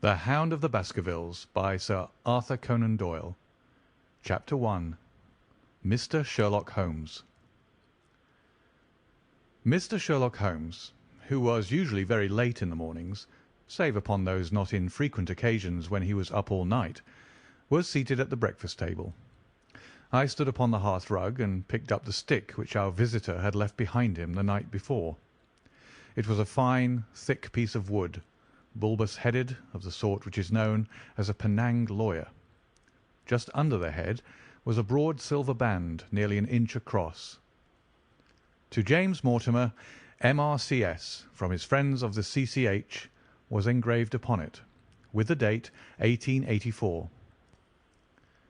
The Hound of the Baskervilles by Sir Arthur Conan Doyle. Chapter 1. Mr. Sherlock Holmes. Mr. Sherlock Holmes, who was usually very late in the mornings, save upon those not infrequent occasions when he was up all night, was seated at the breakfast table. I stood upon the hearth-rug and picked up the stick which our visitor had left behind him the night before. It was a fine, thick piece of wood, bulbous-headed, of the sort which is known as a Penang lawyer. Just under the head was a broad silver band nearly an inch across. To James Mortimer, M.R.C.S., from his friends of the C.C.H., was engraved upon it, with the date 1884.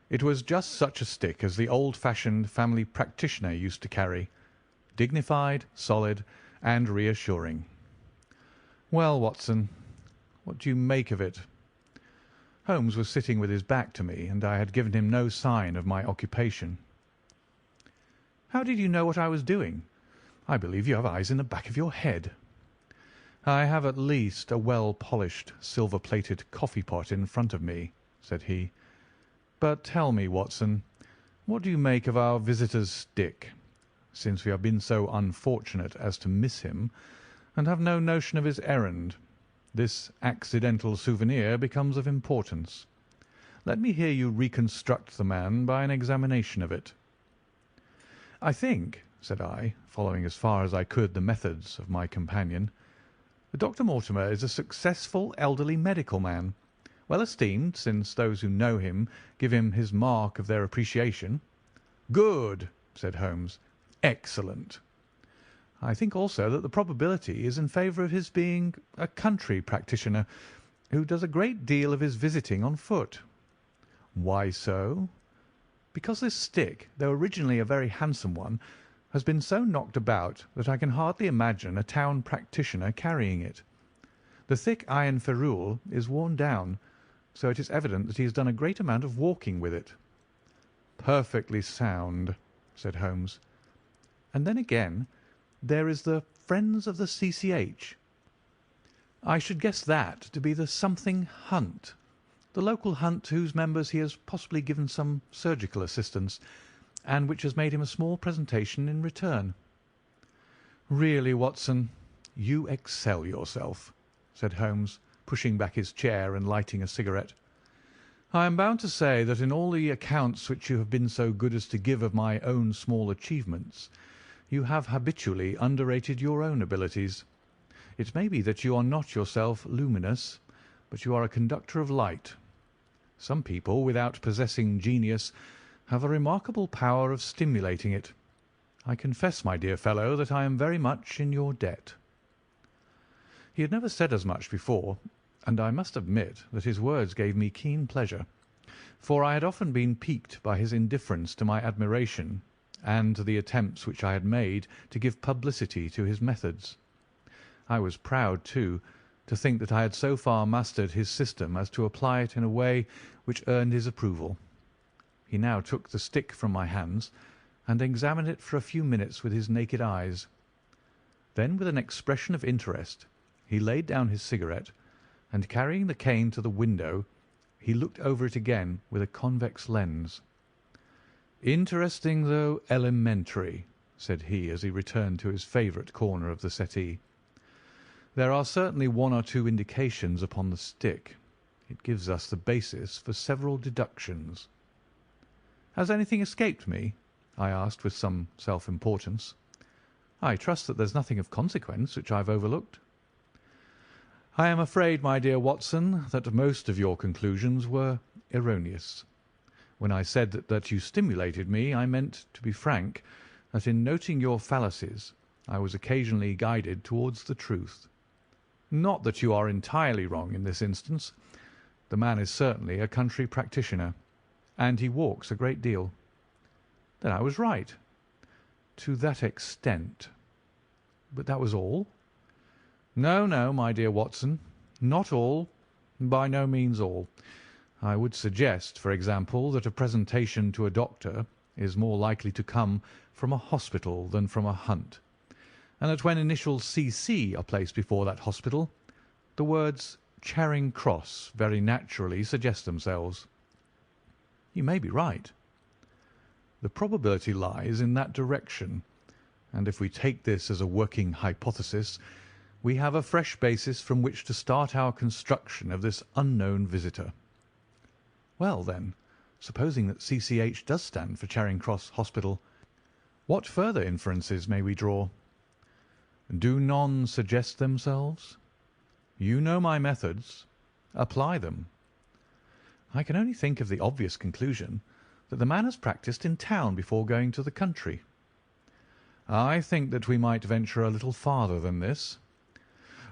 It was just such a stick as the old-fashioned family practitioner used to carry, dignified, solid, and reassuring. Well, Watson, what do you make of it? Holmes was sitting with his back to me, and I had given him no sign of my occupation. How did you know what I was doing? I believe you have eyes in the back of your head. I have at least a well-polished, silver-plated coffee-pot in front of me, said he. But tell me, Watson, what do you make of our visitor's stick, since we have been so unfortunate as to miss him, and have no notion of his errand? This accidental souvenir becomes of importance. Let me hear you reconstruct the man by an examination of it. I think, said I, following as far as I could the methods of my companion, that Dr. Mortimer is a successful elderly medical man, well esteemed, since those who know him give him his mark of their appreciation. Good, said Holmes. Excellent. I think also that the probability is in favour of his being a country practitioner who does a great deal of his visiting on foot. Why so? Because this stick, though originally a very handsome one, has been so knocked about that I can hardly imagine a town practitioner carrying it. The thick iron ferrule is worn down, so it is evident that he has done a great amount of walking with it. Perfectly sound, said Holmes. And then again, there is the Friends of the C.C.H. I should guess that to be the something hunt, the local hunt to whose members he has possibly given some surgical assistance, and which has made him a small presentation in return. Really, Watson, you excel yourself, said Holmes, pushing back his chair and lighting a cigarette. I am bound to say that in all the accounts which you have been so good as to give of my own small achievements, you have habitually underrated your own abilities. It may be that you are not yourself luminous, but you are a conductor of light. Some people, without possessing genius, have a remarkable power of stimulating it. I confess, my dear fellow, that I am very much in your debt. He had never said as much before, and I must admit that his words gave me keen pleasure, for I had often been piqued by his indifference to my admiration and to the attempts which I had made to give publicity to his methods. I was proud, too, to think that I had so far mastered his system as to apply it in a way which earned his approval. He now took the stick from my hands and examined it for a few minutes with his naked eyes. Then, with an expression of interest, he laid down his cigarette, and carrying the cane to the window, he looked over it again with a convex lens. Interesting, though elementary, said he as he returned to his favourite corner of the settee. There are certainly one or two indications upon the stick. It gives us the basis for several deductions. Has anything escaped me? I asked with some self-importance. I trust that there's nothing of consequence which I've overlooked. I am afraid, my dear Watson, that most of your conclusions were erroneous. When I said that you stimulated me, I meant, to be frank, that in noting your fallacies I was occasionally guided towards the truth. Not that you are entirely wrong in this instance. The man is certainly a country practitioner, and he walks a great deal. Then I was right. To that extent. But that was all? No, no, my dear Watson, not all, by no means all. I would suggest, for example, that a presentation to a doctor is more likely to come from a hospital than from a hunt, and that when initials C.C. are placed before that hospital, the words Charing Cross very naturally suggest themselves. You may be right. The probability lies in that direction, and if we take this as a working hypothesis, we have a fresh basis from which to start our construction of this unknown visitor. Well, then, supposing that CCH does stand for Charing Cross Hospital, what further inferences may we draw? Do none suggest themselves? You know my methods. Apply them. I can only think of the obvious conclusion that the man has practised in town before going to the country. I think that we might venture a little farther than this.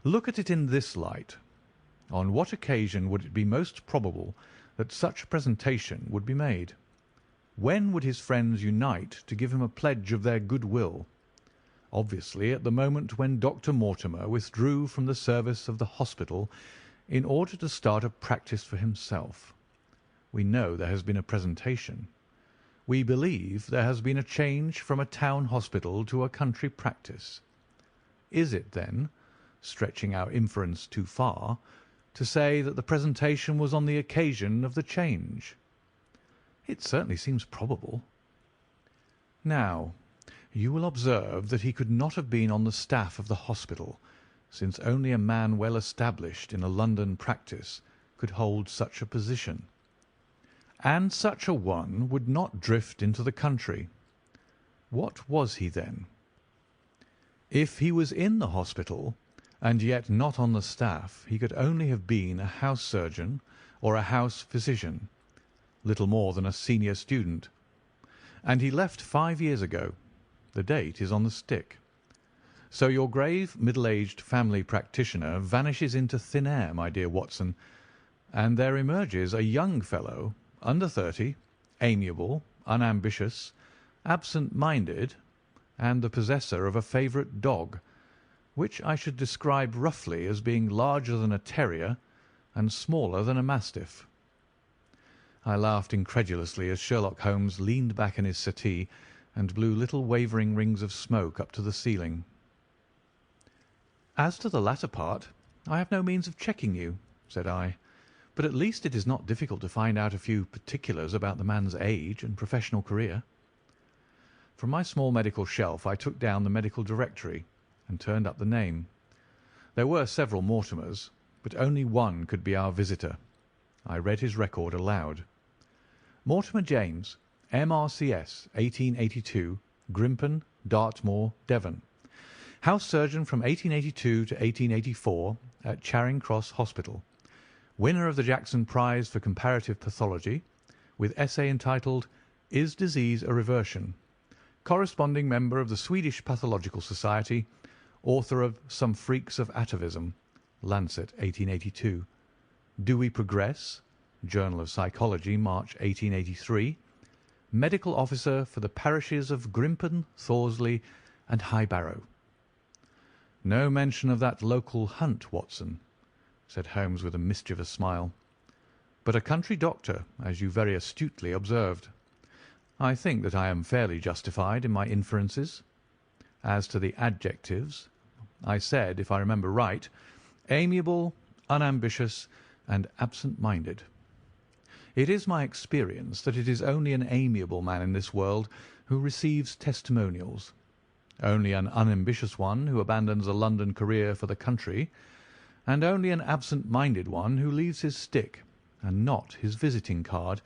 Look at it in this light. On what occasion would it be most probable that such a presentation would be made? When would his friends unite to give him a pledge of their goodwill? Obviously at the moment when Dr. Mortimer withdrew from the service of the hospital in order to start a practice for himself. We know there has been a presentation. We believe there has been a change from a town hospital to a country practice. Is it, then, stretching our inference too far, to say that the presentation was on the occasion of the change? It certainly seems probable. Now, you will observe that he could not have been on the staff of the hospital, since only a man well established in a London practice could hold such a position. And such a one would not drift into the country. What was he then? If he was in the hospital, and yet not on the staff, he could only have been a house surgeon or a house physician, little more than a senior student. And he left 5 years ago. The date is on the stick. So your grave, middle-aged family practitioner vanishes into thin air, my dear Watson, and there emerges a young fellow, under 30, amiable, unambitious, absent-minded, and the possessor of a favourite dog, which I should describe roughly as being larger than a terrier and smaller than a mastiff. I laughed incredulously as Sherlock Holmes leaned back in his settee and blew little wavering rings of smoke up to the ceiling. "As to the latter part, I have no means of checking you," said I, "but at least it is not difficult to find out a few particulars about the man's age and professional career." From my small medical shelf I took down the medical directory and turned up the name. There were several Mortimers, but only one could be our visitor. I read his record aloud. Mortimer James, M.R.C.S., 1882, Grimpen, Dartmoor, Devon. House surgeon from 1882 to 1884 at Charing Cross Hospital. Winner of the Jackson Prize for Comparative Pathology, with essay entitled "Is Disease a Reversion?" Corresponding member of the Swedish Pathological Society, author of Some Freaks of Atavism, Lancet, 1882. Do We Progress? Journal of Psychology, March 1883. Medical officer for the parishes of Grimpen, Thorsley, and High Barrow. No mention of that local hunt, Watson, said Holmes with a mischievous smile, but a country doctor, as you very astutely observed. I think that I am fairly justified in my inferences. As to the adjectives, I said, if I remember right, amiable, unambitious, and absent-minded. It is my experience that it is only an amiable man in this world who receives testimonials, only an unambitious one who abandons a London career for the country, and only an absent-minded one who leaves his stick and not his visiting card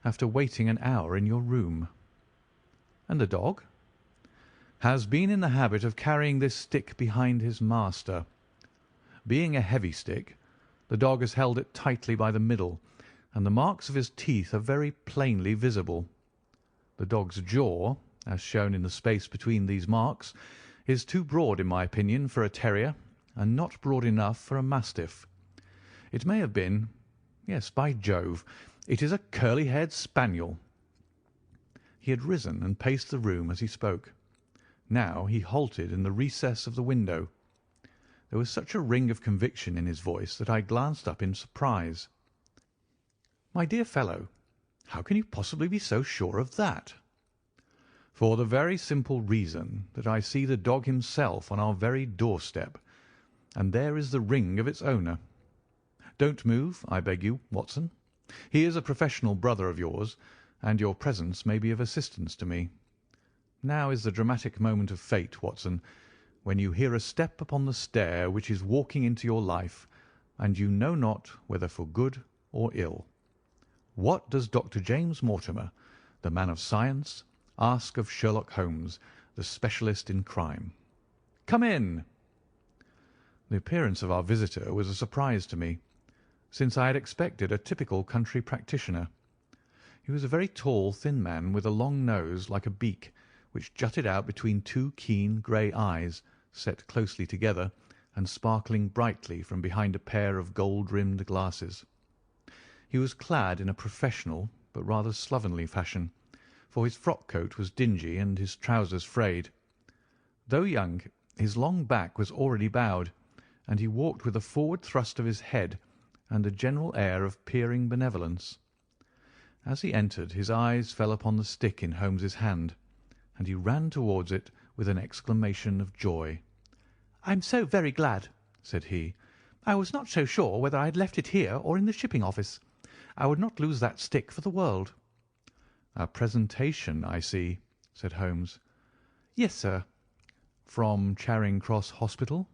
after waiting an hour in your room. And the dog? Has been in the habit of carrying this stick behind his master. Being a heavy stick, the dog has held it tightly by the middle, and the marks of his teeth are very plainly visible. The dog's jaw, as shown in the space between these marks, is too broad, in my opinion, for a terrier, and not broad enough for a mastiff. It may have been, yes, by Jove, it is a curly-haired spaniel. He had risen and paced the room as he spoke. Now he halted in the recess of the window. There was such a ring of conviction in his voice that I glanced up in surprise. "My dear fellow, how can you possibly be so sure of that?" "For the very simple reason that I see the dog himself on our very doorstep, and there is the ring of its owner. Don't move, I beg you, Watson. He is a professional brother of yours, and your presence may be of assistance to me. Now is the dramatic moment of fate, Watson, when you hear a step upon the stair which is walking into your life, and you know not whether for good or ill. What does Dr. James Mortimer, the man of science, ask of Sherlock Holmes, the specialist in crime? Come in." The appearance of our visitor was a surprise to me, since I had expected a typical country practitioner. He was a very tall, thin man with a long nose like a beak, which jutted out between two keen grey eyes, set closely together and sparkling brightly from behind a pair of gold-rimmed glasses. He was clad in a professional but rather slovenly fashion, for his frock-coat was dingy and his trousers frayed. Though young, his long back was already bowed, and he walked with a forward thrust of his head and a general air of peering benevolence. As he entered, his eyes fell upon the stick in Holmes's hand, and he ran towards it with an exclamation of joy. "I'm so very glad," said he. "I was not so sure whether I had left it here or in the shipping office. I would not lose that stick for the world." "A presentation, I see," said Holmes. "Yes, sir." "From Charing Cross Hospital?"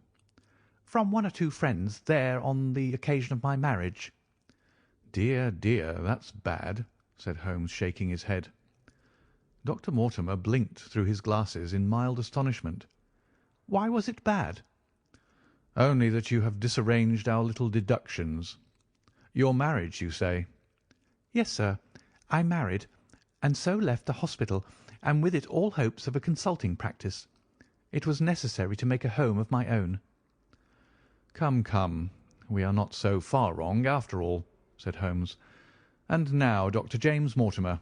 "From one or two friends there on the occasion of my marriage." "Dear, dear, that's bad," said Holmes, shaking his head. Dr. Mortimer blinked through his glasses in mild astonishment. "Why was it bad?" "Only that you have disarranged our little deductions. Your marriage, you say?" "Yes, sir. I married, and so left the hospital, and with it all hopes of a consulting practice. It was necessary to make a home of my own." "Come, come, we are not so far wrong after all," said Holmes. "And now, Dr. James Mortimer."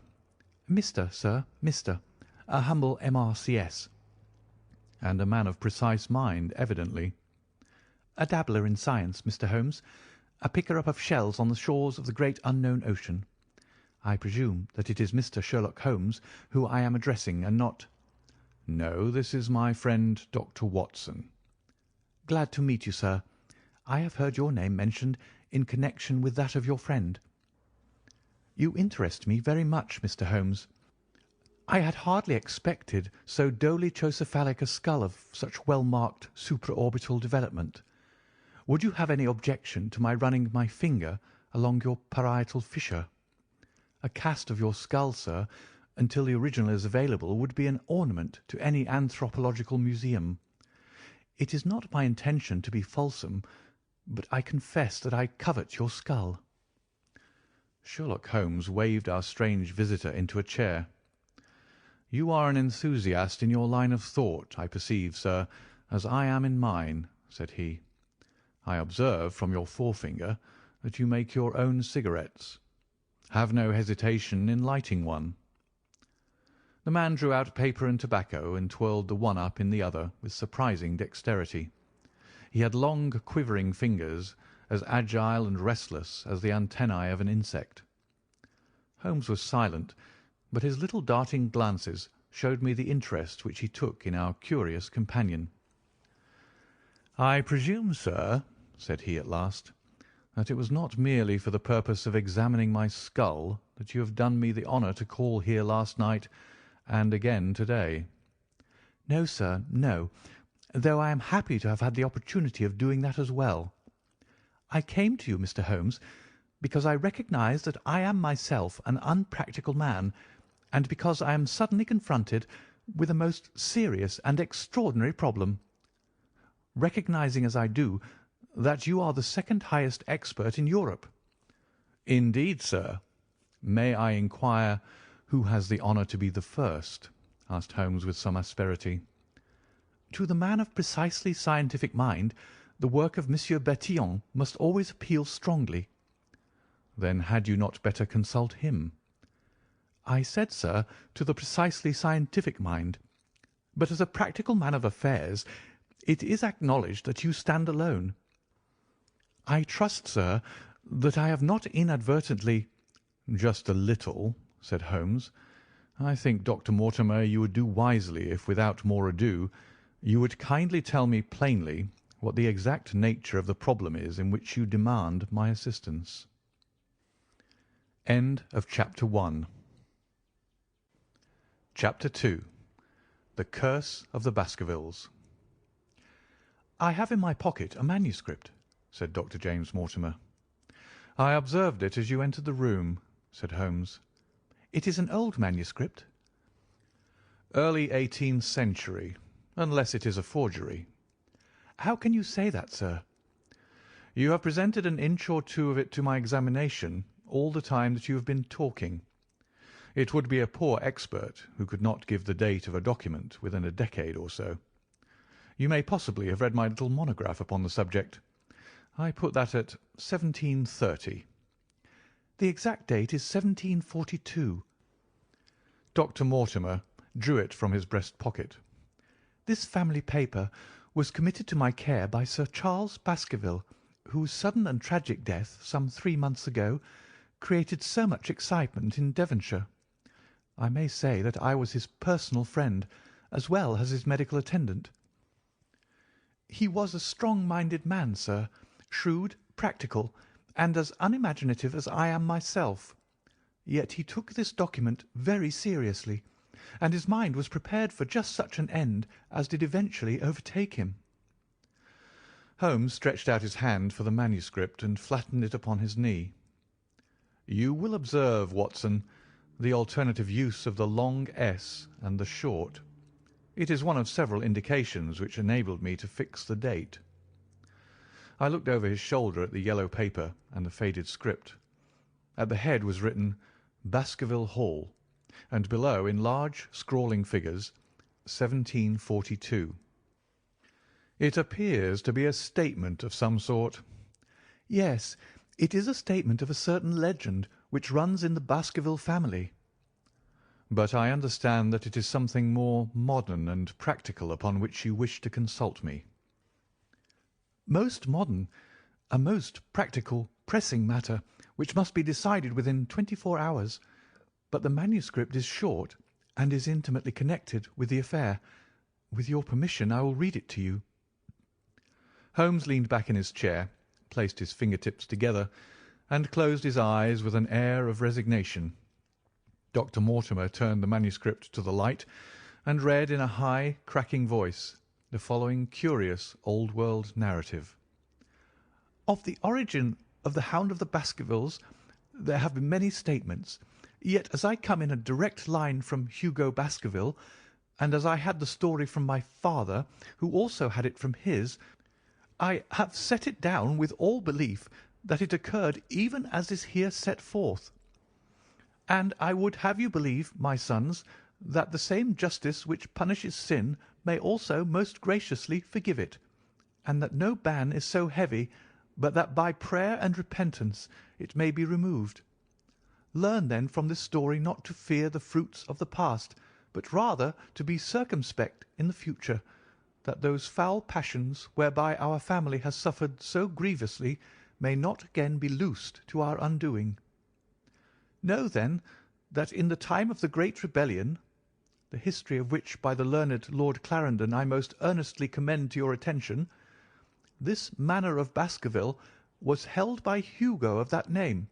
"Mr., sir, Mr. A humble M.R.C.S." "And a man of precise mind, evidently." "A dabbler in science, Mr. Holmes. A picker-up of shells on the shores of the great unknown ocean. I presume that it is Mr. Sherlock Holmes who I am addressing, and not—" "No, this is my friend Dr. Watson." "Glad to meet you, sir. I have heard your name mentioned in connection with that of your friend. You interest me very much, Mr. Holmes. I had hardly expected so dolichocephalic a skull of such well-marked supraorbital development. Would you have any objection to my running my finger along your parietal fissure? A cast of your skull, sir, until the original is available, would be an ornament to any anthropological museum. It is not my intention to be fulsome, but I confess that I covet your skull." Sherlock Holmes waved our strange visitor into a chair. "You are an enthusiast in your line of thought, I perceive, sir, as I am in mine," said he. "I observe from your forefinger that you make your own cigarettes. Have no hesitation in lighting one." The man drew out paper and tobacco and twirled the one up in the other with surprising dexterity. He had long, quivering fingers, as agile and restless as the antennae of an insect. Holmes was silent, but his little darting glances showed me the interest which he took in our curious companion. "I presume, sir," said he at last, "that it was not merely for the purpose of examining my skull that you have done me the honour to call here last night and again to-day?" "No, sir, no, though I am happy to have had the opportunity of doing that as well. I came to you, Mr. Holmes, because I recognise that I am myself an unpractical man, and because I am suddenly confronted with a most serious and extraordinary problem. Recognising as I do that you are the second highest expert in Europe." "Indeed, sir. May I inquire who has the honour to be the first?" asked Holmes with some asperity. "To the man of precisely scientific mind, the work of Monsieur Bertillon must always appeal strongly." "Then had you not better consult him?" "I said, sir, to the precisely scientific mind. But as a practical man of affairs, it is acknowledged that you stand alone. I trust, sir, that I have not inadvertently—" "Just a little," said Holmes. "I think, Dr. Mortimer, you would do wisely if, without more ado, you would kindly tell me plainly what the exact nature of the problem is in which you demand my assistance. End of Chapter 1. Chapter 2. The Curse of the Baskervilles. "I have in my pocket a manuscript," said Dr. James Mortimer. "I observed it as you entered the room," said Holmes. "It is an old manuscript?" "Early 18th century, unless it is a forgery." "How can you say that, sir?" "You have presented an inch or two of it to my examination all the time that you have been talking. It would be a poor expert who could not give the date of a document within a decade or so. You may possibly have read my little monograph upon the subject. I put that at 1730. "The exact date is 1742. Dr. Mortimer drew it from his breast pocket. "This family paper was committed to my care by Sir Charles Baskerville, whose sudden and tragic death, some 3 months ago, created so much excitement in Devonshire. I may say that I was his personal friend, as well as his medical attendant. He was a strong-minded man, sir, shrewd, practical, and as unimaginative as I am myself. Yet he took this document very seriously, and his mind was prepared for just such an end as did eventually overtake him." Holmes stretched out his hand for the manuscript and flattened it upon his knee. "You will observe, Watson, the alternative use of the long S and the short. It is one of several indications which enabled me to fix the date." I looked over his shoulder at the yellow paper and the faded script. At the head was written Baskerville Hall, and below, in large scrawling figures, 1742. "It appears to be a statement of some sort." "Yes, it is a statement of a certain legend which runs in the Baskerville family." "But I understand that it is something more modern and practical upon which you wish to consult me." "Most modern, a most practical, pressing matter, which must be decided within 24 hours. But the manuscript is short, and is intimately connected with the affair. With your permission, I will read it to you." Holmes leaned back in his chair, placed his fingertips together, and closed his eyes with an air of resignation. Dr. Mortimer turned the manuscript to the light, and read in a high, cracking voice the following curious old-world narrative. "Of the origin of the Hound of the Baskervilles there have been many statements, yet as I come in a direct line from Hugo Baskerville, and as I had the story from my father, who also had it from his, I have set it down with all belief that it occurred even as is here set forth. And I would have you believe, my sons, that the same justice which punishes sin may also most graciously forgive it, and that no ban is so heavy but that by prayer and repentance it may be removed. Learn then from this story not to fear the fruits of the past, but rather to be circumspect in the future, that those foul passions whereby our family has suffered so grievously may not again be loosed to our undoing. Know, then, that in the time of the Great Rebellion, the history of which by the learned Lord Clarendon I most earnestly commend to your attention, this manor of Baskerville was held by Hugo of that name,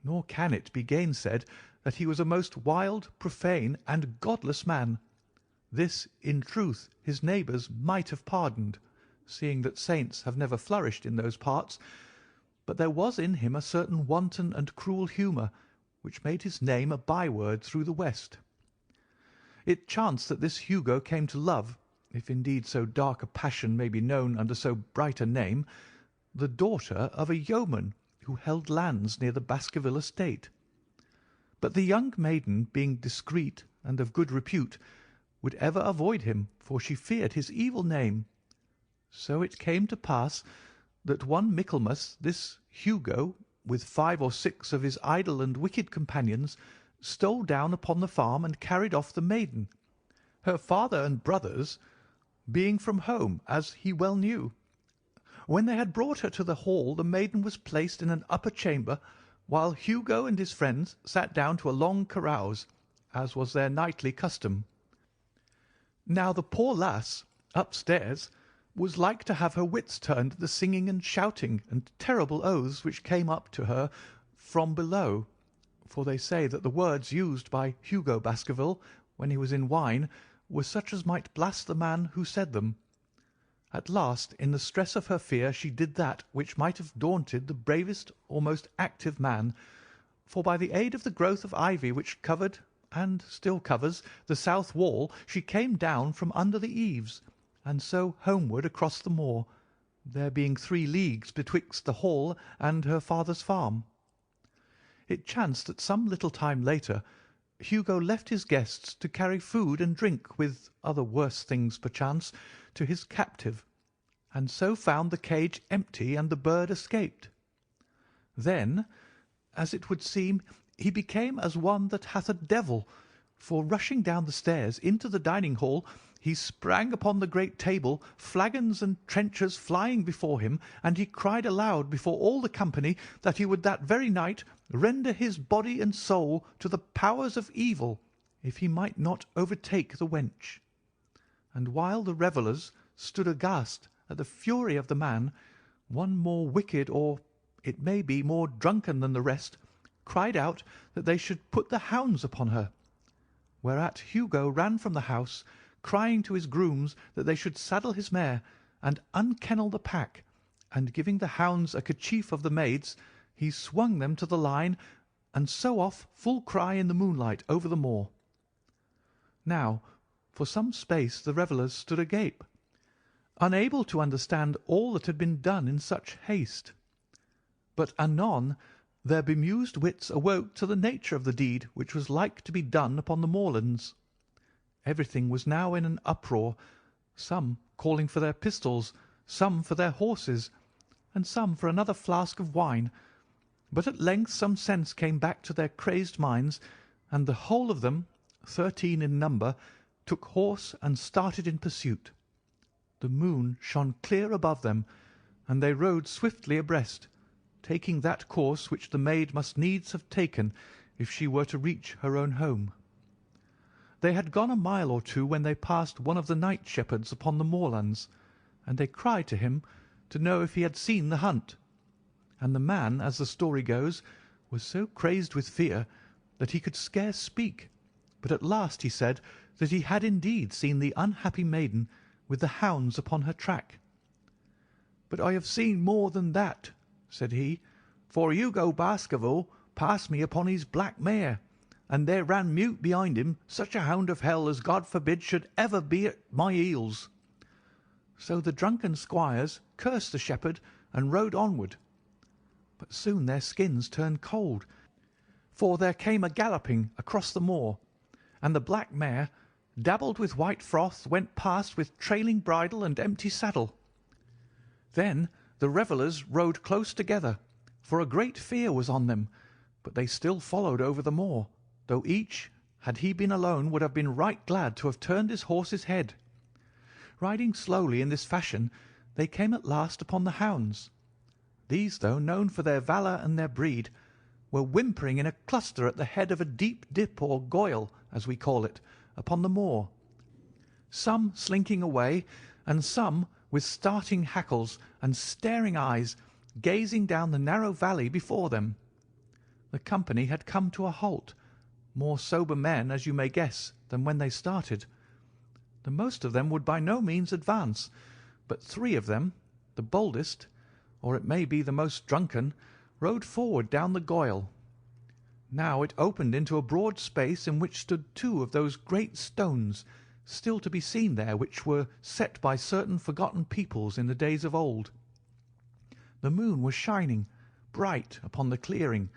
nor can it be gainsaid that he was a most wild, profane, and godless man. This, in truth, his neighbours might have pardoned, seeing that saints have never flourished in those parts, but there was in him a certain wanton and cruel humour, which made his name a byword through the West. It chanced that this Hugo came to love, if indeed so dark a passion may be known under so bright a name, the daughter of a yeoman who held lands near the Baskerville estate. But the young maiden, being discreet and of good repute, would ever avoid him, for she feared his evil name. So it came to pass that one Michaelmas this Hugo, with 5 or 6 of his idle and wicked companions, stole down upon the farm and carried off the maiden, her father and brothers being from home, as he well knew. When they had brought her to the hall, the maiden was placed in an upper chamber, while Hugo and his friends sat down to a long carouse, as was their nightly custom. Now the poor lass, upstairs, was like to have her wits turned at the singing and shouting and terrible oaths which came up to her from below, for they say that the words used by Hugo Baskerville when he was in wine were such as might blast the man who said them. At last, in the stress of her fear, she did that which might have daunted the bravest or most active man, for by the aid of the growth of ivy which covered, and still covers, the south wall, she came down from under the eaves, and so homeward across the moor, there being 3 leagues betwixt the hall and her father's farm. It chanced that some little time later Hugo left his guests to carry food and drink, with other worse things perchance, to his captive, and so found the cage empty and the bird escaped. Then, as it would seem, he became as one that hath a devil, for rushing down the stairs into the dining hall, he sprang upon the great table, flagons and trenchers flying before him, and he cried aloud before all the company that he would that very night render his body and soul to the powers of evil, if he might not overtake the wench. And while the revellers stood aghast at the fury of the man, one more wicked, or it may be more drunken than the rest, cried out that they should put the hounds upon her, whereat Hugo ran from the house, crying to his grooms that they should saddle his mare and unkennel the pack, and giving the hounds a kerchief of the maid's, he swung them to the line, and so off full cry in the moonlight over the moor. Now, for some space the revellers stood agape, unable to understand all that had been done in such haste. But anon their bemused wits awoke to the nature of the deed which was like to be done upon the moorlands. Everything was now in an uproar, some calling for their pistols, some for their horses, and some for another flask of wine. But at length some sense came back to their crazed minds, and the whole of them, 13 in number, took horse and started in pursuit. The moon shone clear above them, and they rode swiftly abreast, taking that course which the maid must needs have taken if she were to reach her own home. They had gone a mile or 2 when they passed one of the night shepherds upon the moorlands, and they cried to him to know if he had seen the hunt. And the man, as the story goes, was so crazed with fear that he could scarce speak, but at last he said that he had indeed seen the unhappy maiden with the hounds upon her track. "But I have seen more than that," said he, "for Hugo Baskerville passed me upon his black mare, and there ran mute behind him such a hound of hell as God forbid should ever be at my heels." So the drunken squires cursed the shepherd and rode onward. But soon their skins turned cold, for there came a galloping across the moor, and the black mare, dabbled with white froth, went past with trailing bridle and empty saddle. Then the revellers rode close together, for a great fear was on them, but they still followed over the moor, though each, had he been alone, would have been right glad to have turned his horse's head. Riding slowly in this fashion, they came at last upon the hounds. These, though known for their valour and their breed, were whimpering in a cluster at the head of a deep dip or goyle, as we call it, upon the moor, some slinking away, and some with starting hackles and staring eyes, gazing down the narrow valley before them. The company had come to a halt, more sober men, as you may guess, than when they started. The most of them would by no means advance, but 3 of them, the boldest, or it may be the most drunken, rode forward down the goyle. Now it opened into a broad space in which stood 2 of those great stones, still to be seen there, which were set by certain forgotten peoples in the days of old. The moon was shining bright upon the clearing,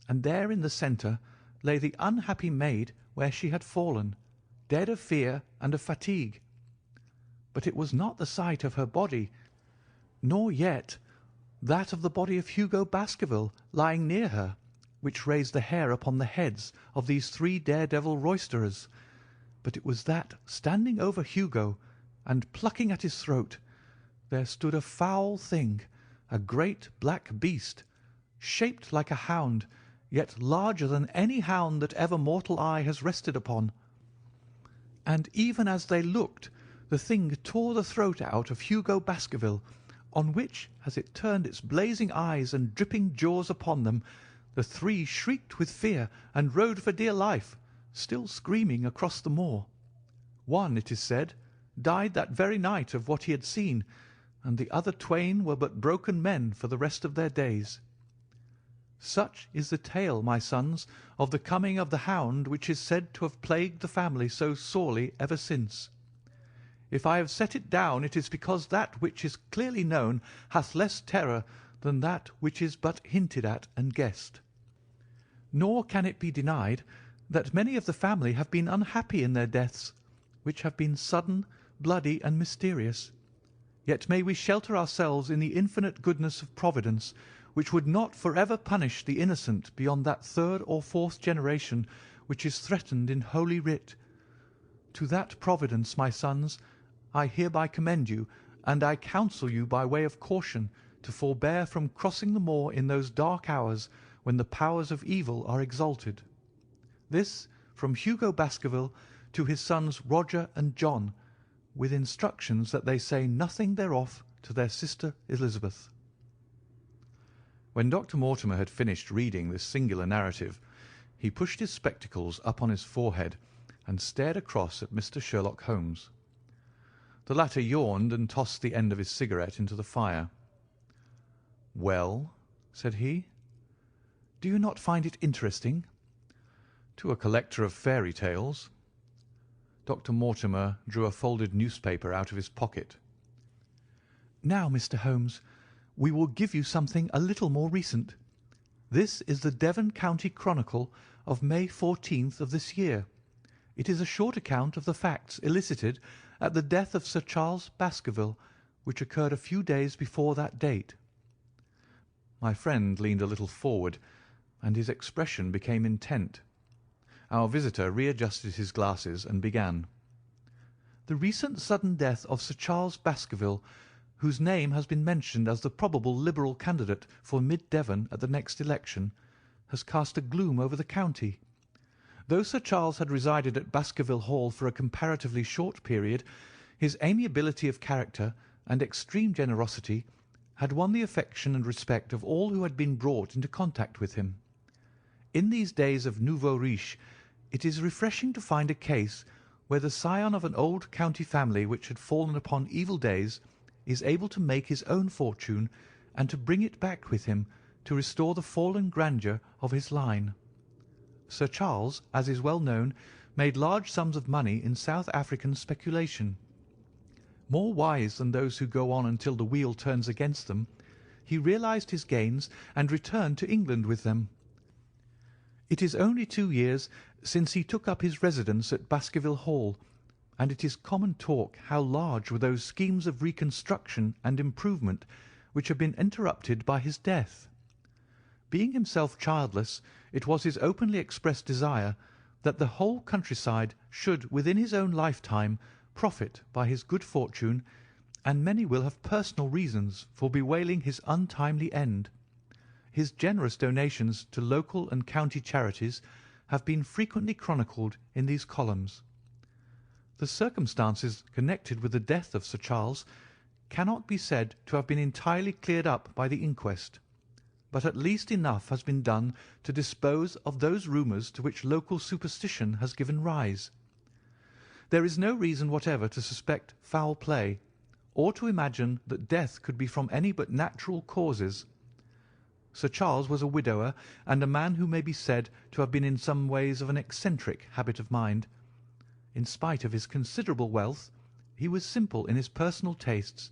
and there in the centre lay the unhappy maid where she had fallen, dead of fear and of fatigue. But it was not the sight of her body, nor yet that of the body of Hugo Baskerville lying near her, which raised the hair upon the heads of these 3 daredevil roisterers, but it was that, standing over Hugo and plucking at his throat, there stood a foul thing, a great black beast, shaped like a hound, yet larger than any hound that ever mortal eye has rested upon. And even as they looked, The thing tore the throat out of Hugo Baskerville, on which, as it turned its blazing eyes and dripping jaws upon them, the three shrieked with fear and rode for dear life, still screaming, across the moor. One, it is said, died that very night of what he had seen, and the other twain were but broken men for the rest of their days. Such is the tale, my sons, of the coming of the Hound, which is said to have plagued the family so sorely ever since. If I have set it down, it is because that which is clearly known hath less terror than that which is but hinted at and guessed. Nor can it be denied that many of the family have been unhappy in their deaths, which have been sudden, bloody, and mysterious. Yet may we shelter ourselves in the infinite goodness of Providence, which would not for ever punish the innocent beyond that third or fourth generation which is threatened in Holy Writ. To that Providence, my sons, I hereby commend you, and I counsel you by way of caution to forbear from crossing the moor in those dark hours when the powers of evil are exalted. This from Hugo Baskerville to his sons Roger and John, with instructions that they say nothing thereof to their sister Elizabeth. When Dr. Mortimer had finished reading this singular narrative, he pushed his spectacles up on his forehead and stared across at Mr. Sherlock Holmes. The latter yawned and tossed the end of his cigarette into the fire. "Well," said he, "do you not find it interesting?" "To a collector of fairy tales." Dr. Mortimer drew a folded newspaper out of his pocket. "Now, Mr. Holmes, we will give you something a little more recent. This is the Devon County Chronicle of May 14th of this year. It is a short account of the facts elicited at the death of Sir Charles Baskerville, which occurred a few days before that date." My friend leaned a little forward, and his expression became intent. Our visitor readjusted his glasses and began. "The recent sudden death of Sir Charles Baskerville, whose name has been mentioned as the probable Liberal candidate for Mid Devon at the next election, has cast a gloom over the county. Though Sir Charles had resided at Baskerville Hall for a comparatively short period, his amiability of character and extreme generosity had won the affection and respect of all who had been brought into contact with him. In these days of nouveau riche, it is refreshing to find a case where the scion of an old county family which had fallen upon evil days is able to make his own fortune and to bring it back with him to restore the fallen grandeur of his line. Sir Charles, as is well known, made large sums of money in South African speculation. More wise than those who go on until the wheel turns against them, he realized his gains and returned to England with them. It is only 2 years since he took up his residence at Baskerville Hall, and it is common talk how large were those schemes of reconstruction and improvement which have been interrupted by his death. Being himself childless, it was his openly expressed desire that the whole countryside should within his own lifetime profit by his good fortune, and many will have personal reasons for bewailing his untimely end. His generous donations to local and county charities have been frequently chronicled in these columns. The circumstances connected with the death of Sir Charles cannot be said to have been entirely cleared up by the inquest, but at least enough has been done to dispose of those rumours to which local superstition has given rise. There is no reason whatever to suspect foul play, or to imagine that death could be from any but natural causes. Sir Charles was a widower, and a man who may be said to have been in some ways of an eccentric habit of mind. In spite of his considerable wealth, he was simple in his personal tastes,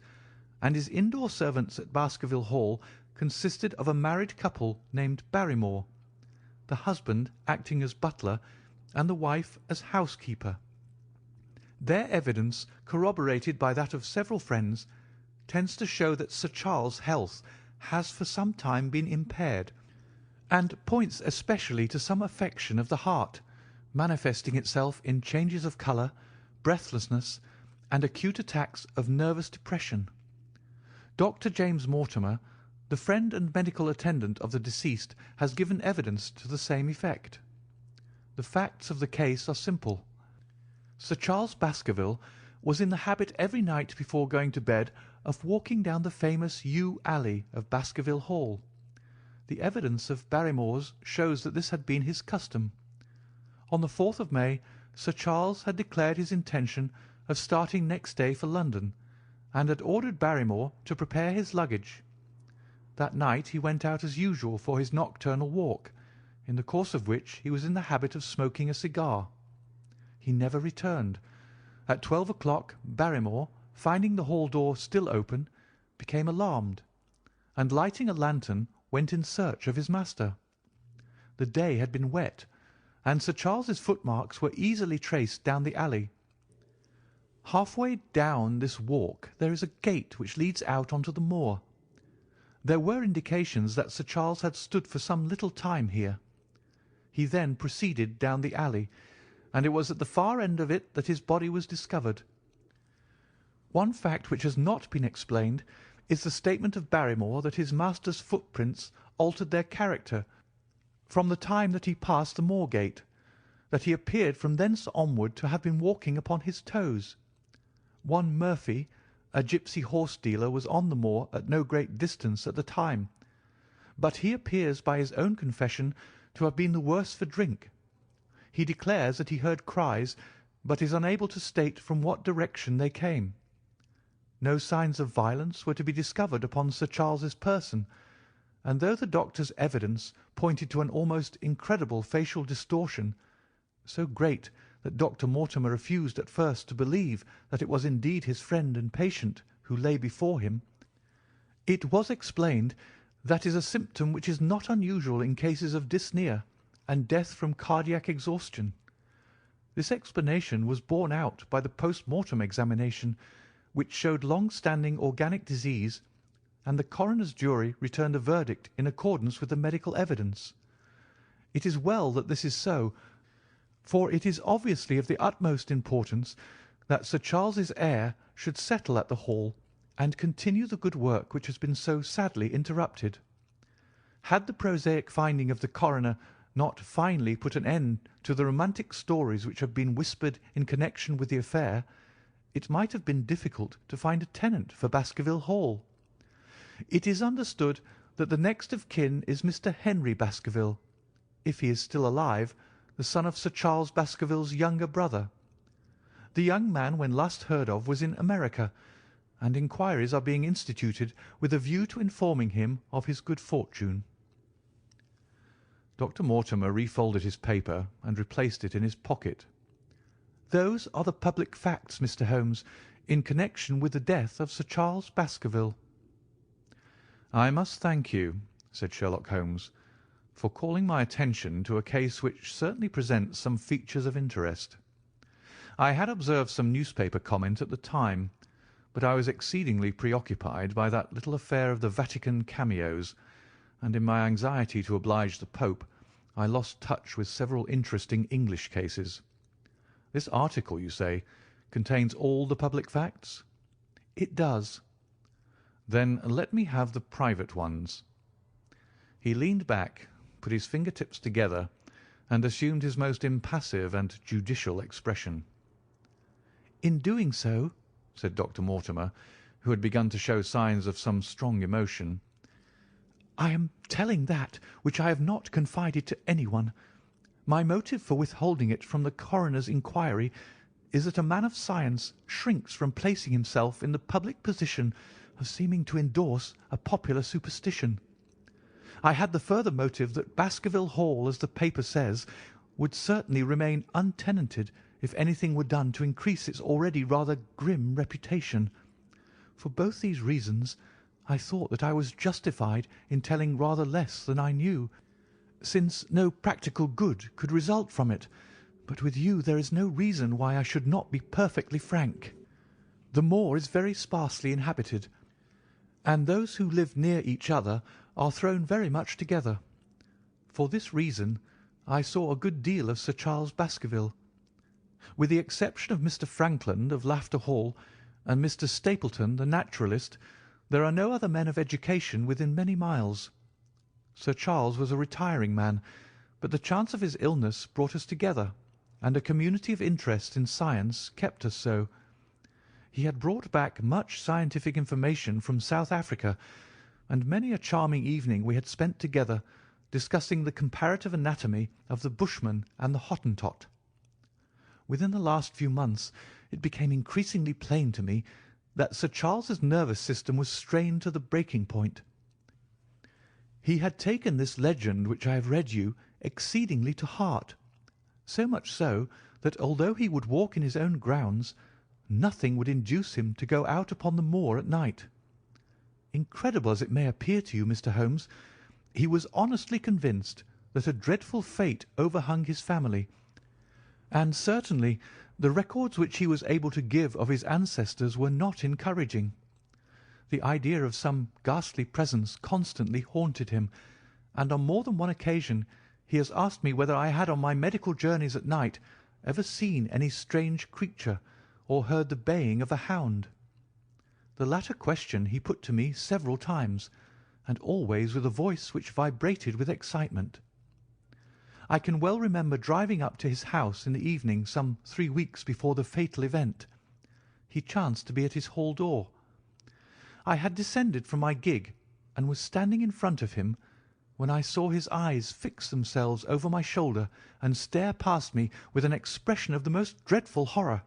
and his indoor servants at Baskerville Hall consisted of a married couple named Barrymore, the husband acting as butler and the wife as housekeeper. Their evidence, corroborated by that of several friends, tends to show that Sir Charles' health has for some time been impaired, and points especially to some affection of the heart, manifesting itself in changes of colour, breathlessness, and acute attacks of nervous depression. Dr. James Mortimer, the friend and medical attendant of the deceased, has given evidence to the same effect. The facts of the case are simple. Sir Charles Baskerville was in the habit every night before going to bed of walking down the famous yew alley of Baskerville Hall. The evidence of Barrymore's shows that this had been his custom. On the 4th of May, Sir Charles had declared his intention of starting next day for London, and had ordered Barrymore to prepare his luggage. That night he went out as usual for his nocturnal walk, in the course of which he was in the habit of smoking a cigar. He never returned. At 12 o'clock Barrymore, finding the hall door still open, became alarmed, and lighting a lantern went in search of his master. The day had been wet, and Sir Charles's footmarks were easily traced down the alley. Half-way down this walk there is a gate which leads out on to the moor. There were indications that Sir Charles had stood for some little time here. He then proceeded down the alley, and it was at the far end of it that his body was discovered. One fact which has not been explained is the statement of Barrymore that his master's footprints altered their character from the time that he passed the moor gate, that he appeared from thence onward to have been walking upon his toes. One Murphy, a gipsy horse-dealer, was on the moor at no great distance at the time, but he appears by his own confession to have been the worse for drink. He declares that he heard cries, but is unable to state from what direction they came. No signs of violence were to be discovered upon Sir Charles's person, and though the doctor's evidence pointed to an almost incredible facial distortion, so great that Dr. Mortimer refused at first to believe that it was indeed his friend and patient who lay before him, it was explained that is a symptom which is not unusual in cases of dyspnea and death from cardiac exhaustion. This explanation was borne out by the post-mortem examination, which showed long-standing organic disease, and the coroner's jury returned a verdict in accordance with the medical evidence. It is well that this is so, for it is obviously of the utmost importance that Sir Charles's heir should settle at the Hall and continue the good work which has been so sadly interrupted. Had the prosaic finding of the coroner not finally put an end to the romantic stories which have been whispered in connection with the affair, it might have been difficult to find a tenant for Baskerville Hall. It is understood that the next of kin is Mr. Henry Baskerville, if he is still alive, the son of Sir Charles Baskerville's younger brother. The young man, when last heard of, was in America, and inquiries are being instituted with a view to informing him of his good fortune. Dr. Mortimer refolded his paper and replaced it in his pocket. Those are the public facts, Mr. Holmes, in connection with the death of Sir Charles Baskerville. I must thank you, said Sherlock Holmes, for calling my attention to a case which certainly presents some features of interest. I had observed some newspaper comment at the time, but I was exceedingly preoccupied by that little affair of the Vatican cameos, and in my anxiety to oblige the Pope, I lost touch with several interesting English cases. This article, you say, contains all the public facts? It does. Then let me have the private ones. He leaned back, put his fingertips together, and assumed his most impassive and judicial expression. In doing so, said Dr. Mortimer, who had begun to show signs of some strong emotion, I am telling that which I have not confided to anyone. My motive for withholding it from the coroner's inquiry is that a man of science shrinks from placing himself in the public position of seeming to endorse a popular superstition. I had the further motive that Baskerville Hall, as the paper says, would certainly remain untenanted if anything were done to increase its already rather grim reputation. For both these reasons, I thought that I was justified in telling rather less than I knew, since no practical good could result from it. But with you there is no reason why I should not be perfectly frank. The moor is very sparsely inhabited, and those who live near each other are thrown very much together. For this reason I saw a good deal of Sir Charles Baskerville. With the exception of Mr. Frankland of Lafter Hall and Mr. Stapleton, the naturalist, there are no other men of education within many miles. Sir Charles was a retiring man, but the chance of his illness brought us together, and a community of interest in science kept us so. He had brought back much scientific information from South Africa, and many a charming evening we had spent together discussing the comparative anatomy of the bushman and the Hottentot. Within the last few months it became increasingly plain to me that Sir Charles's nervous system was strained to the breaking point. He had taken this legend which I have read you exceedingly to heart, so much so that although he would walk in his own grounds, nothing would induce him to go out upon the moor at night. Incredible as it may appear to you, Mr. Holmes, he was honestly convinced that a dreadful fate overhung his family, and certainly the records which he was able to give of his ancestors were not encouraging. The idea of some ghastly presence constantly haunted him, and on more than one occasion he has asked me whether I had on my medical journeys at night ever seen any strange creature or heard the baying of a hound. The latter question he put to me several times, and always with a voice which vibrated with excitement. I can well remember driving up to his house in the evening some 3 weeks before the fatal event. He chanced to be at his hall door. I had descended from my gig and was standing in front of him when I saw his eyes fix themselves over my shoulder and stare past me with an expression of the most dreadful horror.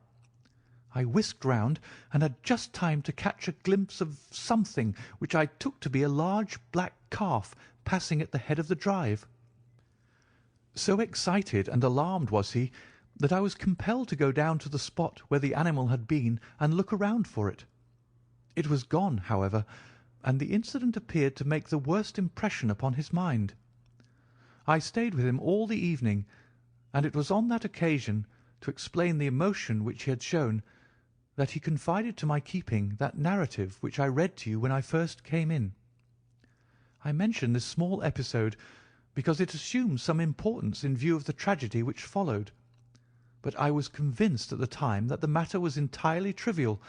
I whisked round and had just time to catch a glimpse of something which I took to be a large black calf passing at the head of the drive. So excited and alarmed was he that I was compelled to go down to the spot where the animal had been and look around for it. It was gone, however, and the incident appeared to make the worst impression upon his mind. I stayed with him all the evening, and it was on that occasion, to explain the emotion which he had shown, that he confided to my keeping that narrative which I read to you when I first came in. I mention this small episode because it assumes some importance in view of the tragedy which followed, but I was convinced at the time that the matter was entirely trivial,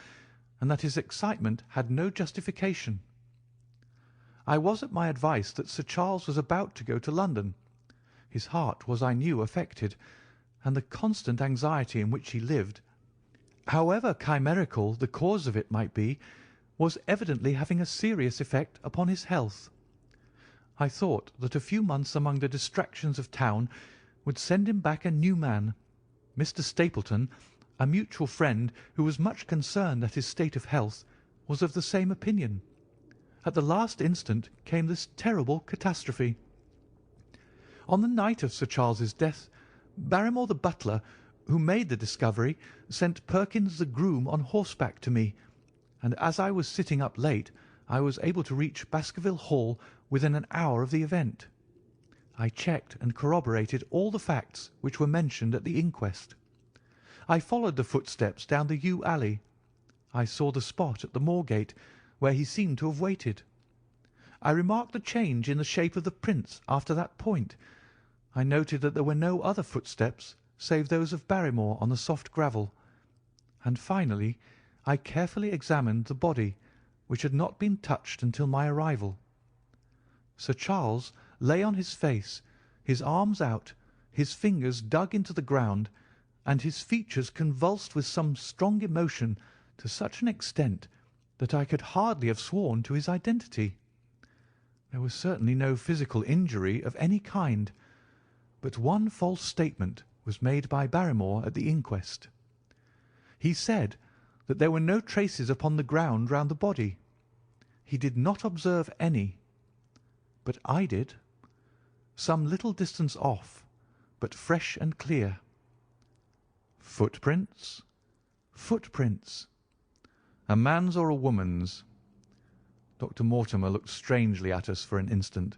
and that his excitement had no justification. I was at my advice that Sir Charles was about to go to London. His heart was, I knew, affected, and the constant anxiety in which he lived, however chimerical the cause of it might be, was evidently having a serious effect upon his health. I thought that a few months among the distractions of town would send him back a new man. Mr. Stapleton, a mutual friend who was much concerned at his state of health, was of the same opinion. At the last instant came this terrible catastrophe. On the night of Sir Charles's death, Barrymore the butler, who made the discovery, sent Perkins the groom on horseback to me, and as I was sitting up late, I was able to reach Baskerville Hall within an hour of the event. I checked and corroborated all the facts which were mentioned at the inquest. I followed the footsteps down the yew alley. I saw the spot at the moor-gate where he seemed to have waited. I remarked the change in the shape of the prints after that point. I noted that there were no other footsteps save those of Barrymore on the soft gravel. And finally, I carefully examined the body, which had not been touched until my arrival. Sir Charles lay on his face, his arms out, his fingers dug into the ground, and his features convulsed with some strong emotion to such an extent that I could hardly have sworn to his identity. There was certainly no physical injury of any kind, but one false statement was made by Barrymore at the inquest. He said that there were no traces upon the ground round the body. He did not observe any, but I did, some little distance off, but fresh and clear. Footprints? Footprints. A man's or a woman's? Dr. Mortimer looked strangely at us for an instant,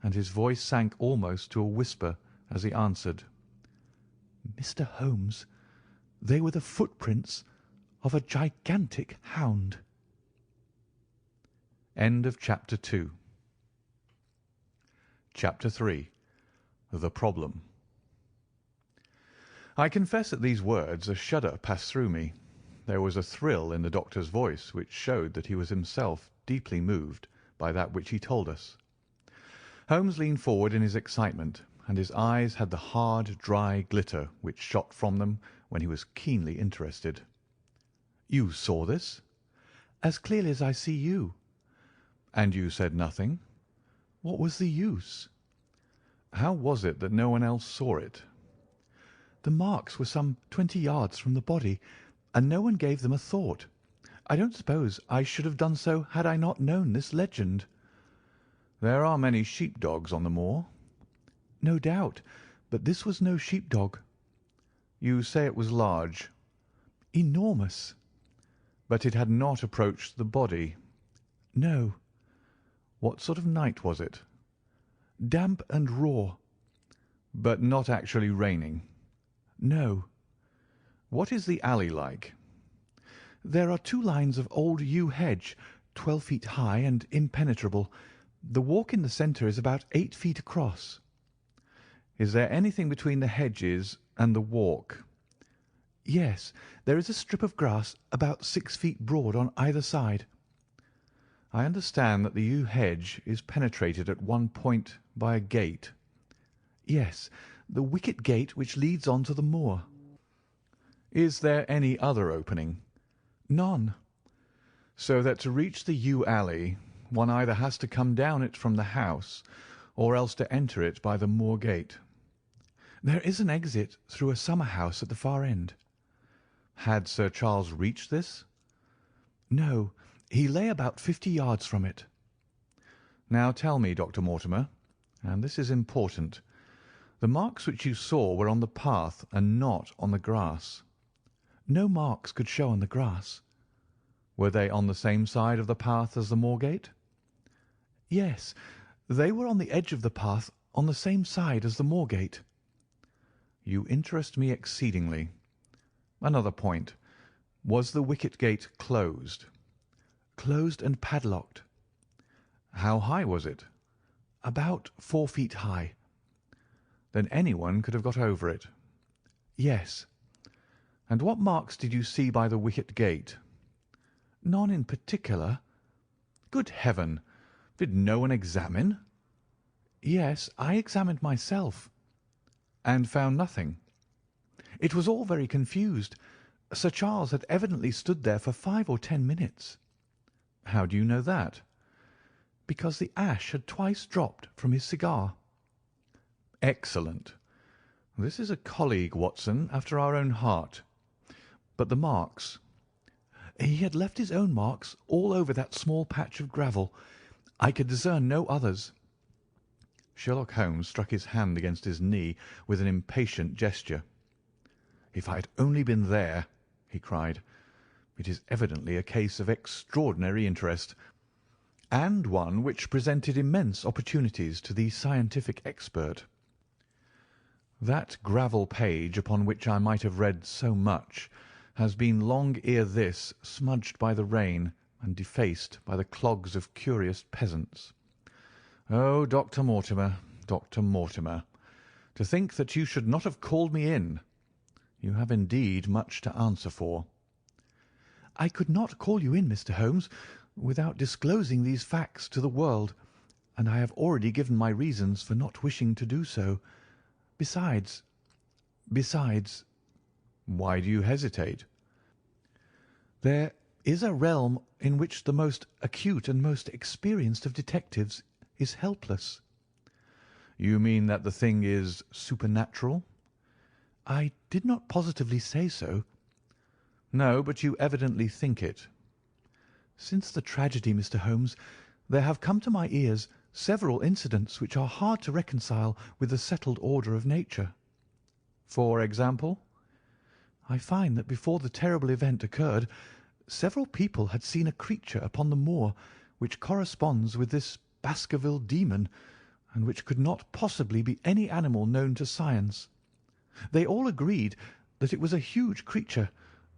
and his voice sank almost to a whisper as he answered, "Mr. Holmes, they were the footprints of a gigantic hound." End of Chapter 2. Chapter 3. The Problem. I confess at these words a shudder passed through me. There was a thrill in the doctor's voice which showed that he was himself deeply moved by that which he told us. Holmes leaned forward in his excitement, and his eyes had the hard, dry glitter which shot from them when he was keenly interested. You saw this?" "As clearly as I see you." "And you said nothing?" "What was the use?" "How was it that no one else saw it?" "The marks were some 20 yards from the body, and no one gave them a thought. I don't suppose I should have done so had I not known this legend." "There are many sheep dogs on the moor?" "No doubt, but this was no sheep dog." "You say it was large?" "Enormous." "But it had not approached the body?" "No." "What sort of night was it?" "Damp and raw." "But not actually raining?" "No." "What is the alley like?" "There are 2 lines of old yew hedge, 12 feet high and impenetrable. The walk in the centre is about 8 feet across." "Is there anything between the hedges and the walk?" "Yes, there is a strip of grass about 6 feet broad on either side." "I understand that the yew hedge is penetrated at one point by a gate?" "Yes, the wicket gate which leads on to the moor." "Is there any other opening?" "None." "So that to reach the yew alley one either has to come down it from the house or else to enter it by the moor gate?" "There is an exit through a summer house at the far end." "Had Sir Charles reached this?" "No, he lay about 50 yards from it." "Now tell me, Dr. Mortimer, and this is important, the marks which you saw were on the path and not on the grass." "No marks could show on the grass." "Were they on the same side of the path as the moor gate?" "Yes, they were on the edge of the path on the same side as the moor gate." "You interest me exceedingly. Another point. Was the wicket gate closed?" "Closed and padlocked." "How high was it?" "About 4 feet high." "Then anyone could have got over it?" "Yes." "And what marks did you see by the wicket gate?" "None in particular." "Good heaven! Did no one examine?" "Yes, I examined myself." "And found nothing?" "It was all very confused. Sir Charles had evidently stood there for 5 or 10 minutes." "How do you know that?" "Because the ash had twice dropped from his cigar." "Excellent. This is a colleague, Watson, after our own heart. But the marks?" "He had left his own marks all over that small patch of gravel. I could discern no others." Sherlock Holmes struck his hand against his knee with an impatient gesture. "If I had only been there!" he cried. "It is evidently a case of extraordinary interest, and one which presented immense opportunities to the scientific expert. That gravel page upon which I might have read so much has been long ere this smudged by the rain and defaced by the clogs of curious peasants. Oh, Dr. Mortimer, Dr. Mortimer, to think that you should not have called me in! You have indeed much to answer for." "I could not call you in, Mr. Holmes, without disclosing these facts to the world, and I have already given my reasons for not wishing to do so. Besides—" "Why do you hesitate?" "There is a realm in which the most acute and most experienced of detectives is helpless." "You mean that the thing is supernatural?" "I did not positively say so." "No, but you evidently think it." "Since the tragedy, Mr. Holmes, there have come to my ears several incidents which are hard to reconcile with the settled order of nature." "For example?" "I find that before the terrible event occurred, several people had seen a creature upon the moor which corresponds with this Baskerville demon, and which could not possibly be any animal known to science. They all agreed that it was a huge creature,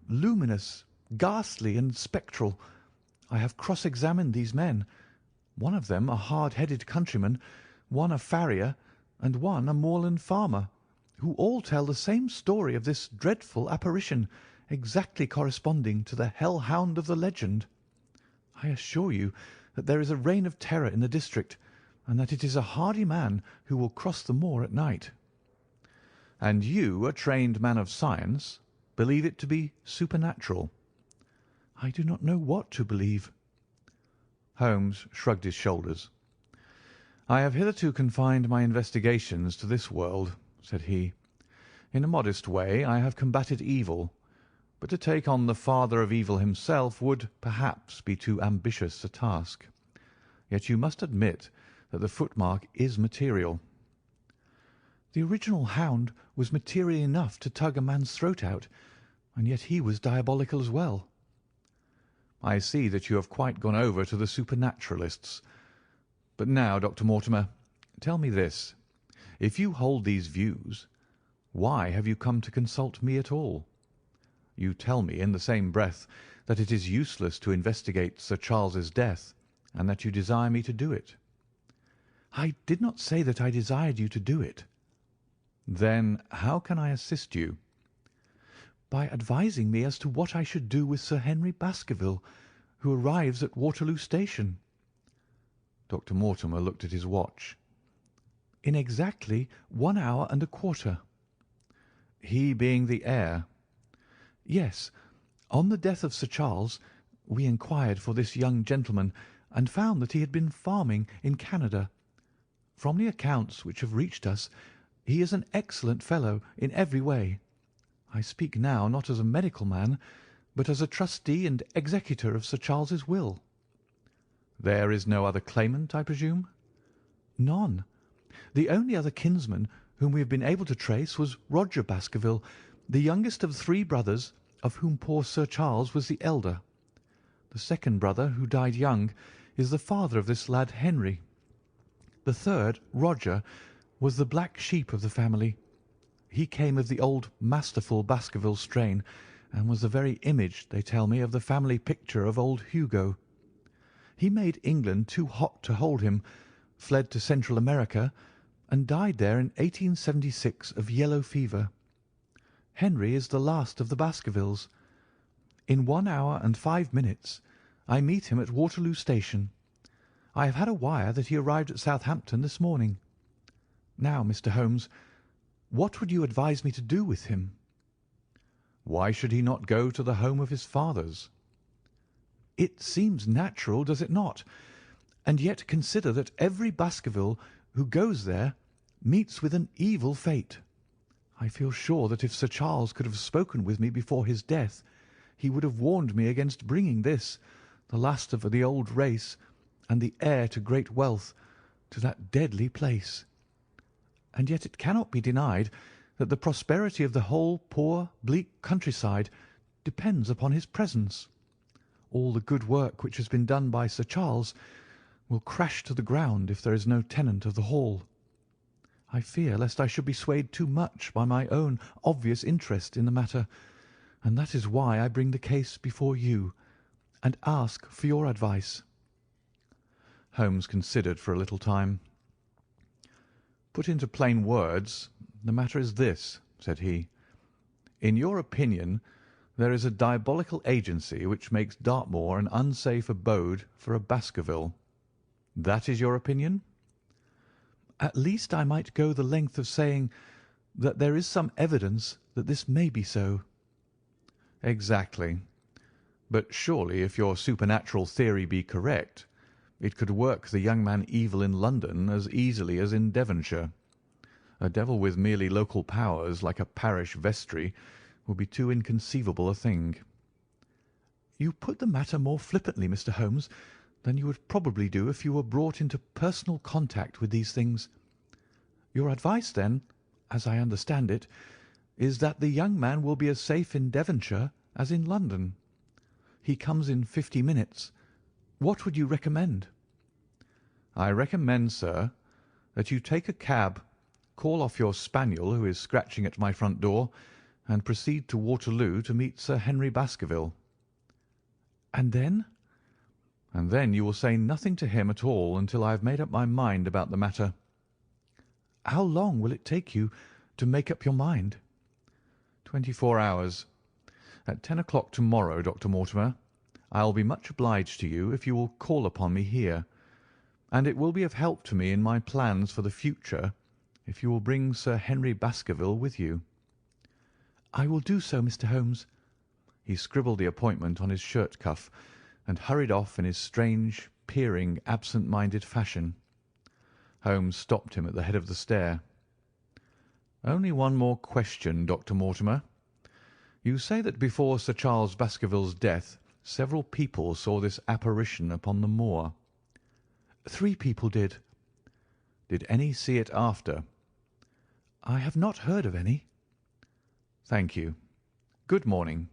luminous, ghastly, and spectral. I have cross-examined these men, one of them a hard-headed countryman, one a farrier, and one a moorland farmer, who all tell the same story of this dreadful apparition, exactly corresponding to the hell-hound of the legend. I assure you that there is a reign of terror in the district, and that it is a hardy man who will cross the moor at night." "And you, a trained man of science, believe it to be supernatural?" I do not know what to believe." Holmes shrugged his shoulders. "I have hitherto confined my investigations to this world," said he. "In a modest way I have combated evil, but to take on the father of evil himself would, perhaps, be too ambitious a task. Yet you must admit that the footmark is material." "The original Hound was material enough to tug a man's throat out, and yet he was diabolical as well." "I see that you have quite gone over to the supernaturalists. But now, Dr. Mortimer, tell me this. If you hold these views, why have you come to consult me at all? You tell me in the same breath that it is useless to investigate Sir Charles's death, and that you desire me to do it." "I did not say that I desired you to do it." "Then how can I assist you?" "By advising me as to what I should do with Sir Henry Baskerville, who arrives at Waterloo Station." Dr. Mortimer looked at his watch. "In exactly 1 hour and a quarter." "He being the heir?" "Yes. On the death of Sir Charles, we inquired for this young gentleman, and found that he had been farming in Canada. From the accounts which have reached us, he is an excellent fellow in every way. I speak now not as a medical man, but as a trustee and executor of Sir Charles's will." "There is no other claimant, I presume?" "None. The only other kinsman whom we have been able to trace was Roger Baskerville, the youngest of 3 brothers, of whom poor Sir Charles was the elder. The second brother, who died young, is the father of this lad Henry. The third, Roger, was the black sheep of the family. He came of the old masterful Baskerville strain, and was the very image, they tell me, of the family picture of old Hugo. He made England too hot to hold him, fled to Central America, and died there in 1876 of yellow fever. Henry is the last of the Baskervilles. In 1 hour and 5 minutes I meet him at Waterloo Station. I have had a wire that he arrived at Southampton this morning. Now, Mr. Holmes, what would you advise me to do with him?" "Why should he not go to the home of his fathers?" "It seems natural, does it not? And yet consider that every Baskerville who goes there meets with an evil fate. I feel sure that if Sir Charles could have spoken with me before his death, he would have warned me against bringing this, the last of the old race, and the heir to great wealth, to that deadly place. And yet it cannot be denied that the prosperity of the whole poor, bleak countryside depends upon his presence. All the good work which has been done by Sir Charles will crash to the ground if there is no tenant of the hall. I fear lest I should be swayed too much by my own obvious interest in the matter, and that is why I bring the case before you, and ask for your advice." Holmes considered for a little time. "Put into plain words, the matter is this," said he. "In your opinion, there is a diabolical agency which makes Dartmoor an unsafe abode for a Baskerville. That is your opinion?" "At least I might go the length of saying that there is some evidence that this may be so." "Exactly. But surely, if your supernatural theory be correct, it could work the young man evil in London as easily as in Devonshire. A devil with merely local powers, like a parish vestry, would be too inconceivable a thing." "You put the matter more flippantly, Mr. Holmes, than you would probably do if you were brought into personal contact with these things. Your advice, then, as I understand it, is that the young man will be as safe in Devonshire as in London. He comes in 50 minutes. What would you recommend?" "I recommend, sir, that you take a cab, call off your spaniel who is scratching at my front door, and proceed to Waterloo to meet Sir Henry Baskerville." "And then?" "And then you will say nothing to him at all until I have made up my mind about the matter." "How long will it take you to make up your mind?" 24 hours. At 10 o'clock tomorrow, Dr. Mortimer, I will be much obliged to you if you will call upon me here, and it will be of help to me in my plans for the future if you will bring Sir Henry Baskerville with you." "I will do so, Mr. Holmes." He scribbled the appointment on his shirt cuff and hurried off in his strange, peering, absent-minded fashion. Holmes stopped him at the head of the stair. "Only one more question, Dr. Mortimer. You say that before Sir Charles Baskerville's death several people saw this apparition upon the moor." "3 people did." "Did any see it after?" "I have not heard of any." "Thank you. Good morning."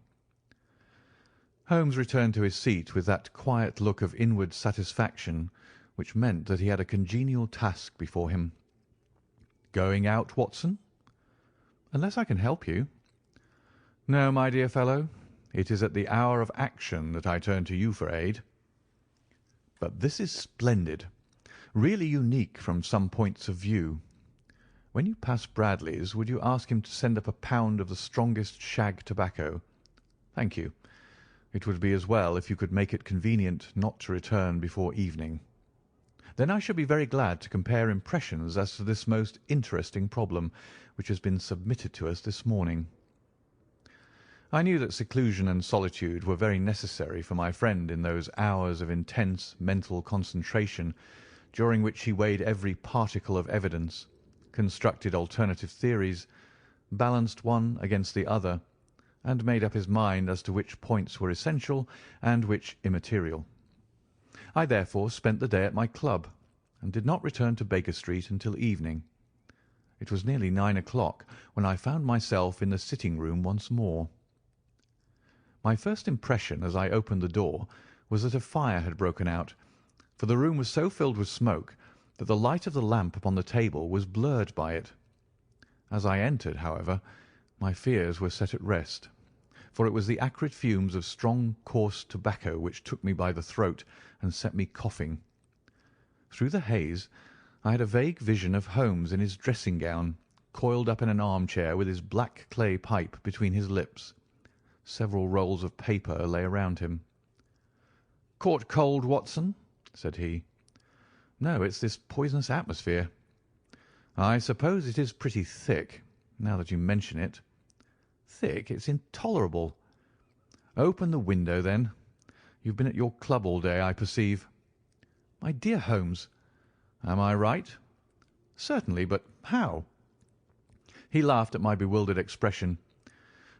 Holmes returned to his seat with that quiet look of inward satisfaction which meant that he had a congenial task before him. "Going out, Watson?" "Unless I can help you." "No, my dear fellow. It is at the hour of action that I turn to you for aid. But this is splendid, really unique from some points of view. When you pass Bradley's, would you ask him to send up a pound of the strongest shag tobacco? Thank you. It would be as well if you could make it convenient not to return before evening. Then I shall be very glad to compare impressions as to this most interesting problem which has been submitted to us this morning." I knew that seclusion and solitude were very necessary for my friend in those hours of intense mental concentration during which he weighed every particle of evidence, constructed alternative theories, balanced one against the other, and made up his mind as to which points were essential and which immaterial. I therefore spent the day at my club, and did not return to Baker Street until evening. It was nearly 9 o'clock when I found myself in the sitting-room once more. My first impression as I opened the door was that a fire had broken out, for the room was so filled with smoke that the light of the lamp upon the table was blurred by it. As I entered, however, my fears were set at rest, for it was the acrid fumes of strong, coarse tobacco which took me by the throat and set me coughing. Through the haze I had a vague vision of Holmes in his dressing-gown, coiled up in an armchair with his black clay pipe between his lips. Several rolls of paper lay around him. "Caught cold, Watson?" said he. "No, it's this poisonous atmosphere." "I suppose it is pretty thick, now that you mention it." "Thick? It's intolerable." "Open the window, then. You've been at your club all day, I perceive." "My dear Holmes." "Am I right?" "Certainly, but how?" He laughed at my bewildered expression.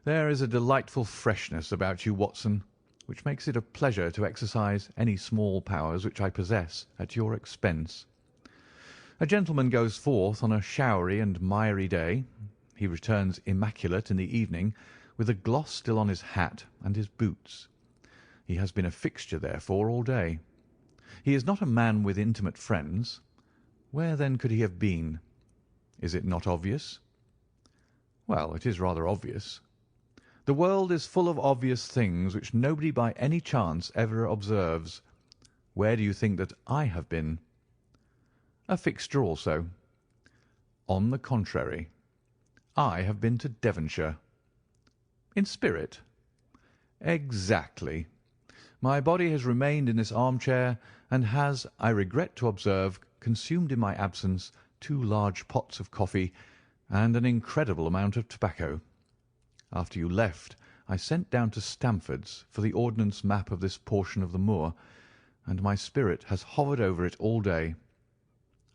"There is a delightful freshness about you, Watson, which makes it a pleasure to exercise any small powers which I possess at your expense. A gentleman goes forth on a showery and miry day. He returns immaculate in the evening, with a gloss still on his hat and his boots. He has been a fixture, therefore, all day. He is not a man with intimate friends. Where, then, could he have been? Is it not obvious?" "Well, it is rather obvious." "The world is full of obvious things which nobody by any chance ever observes. Where do you think that I have been?" "A fixture also." "On the contrary, I have been to Devonshire." "In spirit?" "Exactly. My body has remained in this armchair, and has, I regret to observe, consumed in my absence 2 large pots of coffee and an incredible amount of tobacco. After you left, I sent down to Stamford's for the ordnance map of this portion of the moor, and my spirit has hovered over it all day.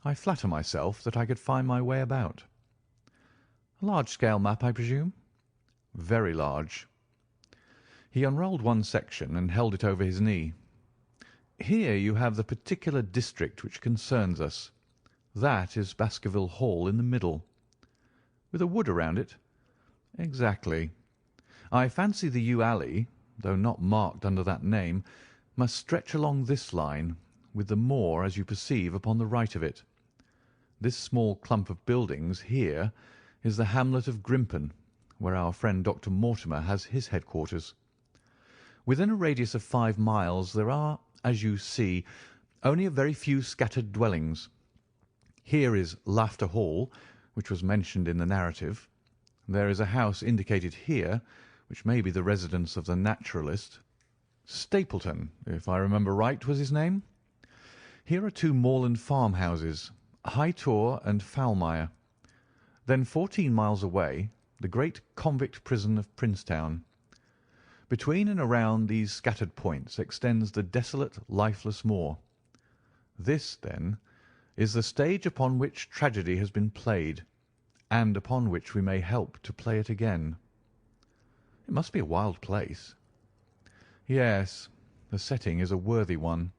I flatter myself that I could find my way about." "A large-scale map, I presume?" "Very large." He unrolled one section and held it over his knee. "Here you have the particular district which concerns us. That is Baskerville Hall in the middle." "With a wood around it?" "Exactly. I fancy the yew alley, though not marked under that name, must stretch along this line, with the moor, as you perceive, upon the right of it. This small clump of buildings here is the hamlet of Grimpen, where our friend Dr. Mortimer has his headquarters. Within a radius of 5 miles there are, as you see, only a very few scattered dwellings. Here is Laughter Hall, which was mentioned in the narrative. There is a house indicated here, which may be the residence of the naturalist. Stapleton, if I remember right, was his name. Here are 2 moorland farmhouses, High Tor and Foulmire. Then 14 miles away, the great convict prison of Princetown. Between and around these scattered points extends the desolate, lifeless moor. This, then, is the stage upon which tragedy has been played, and upon which we may help to play it again. It must be a wild place. Yes, the setting is a worthy one,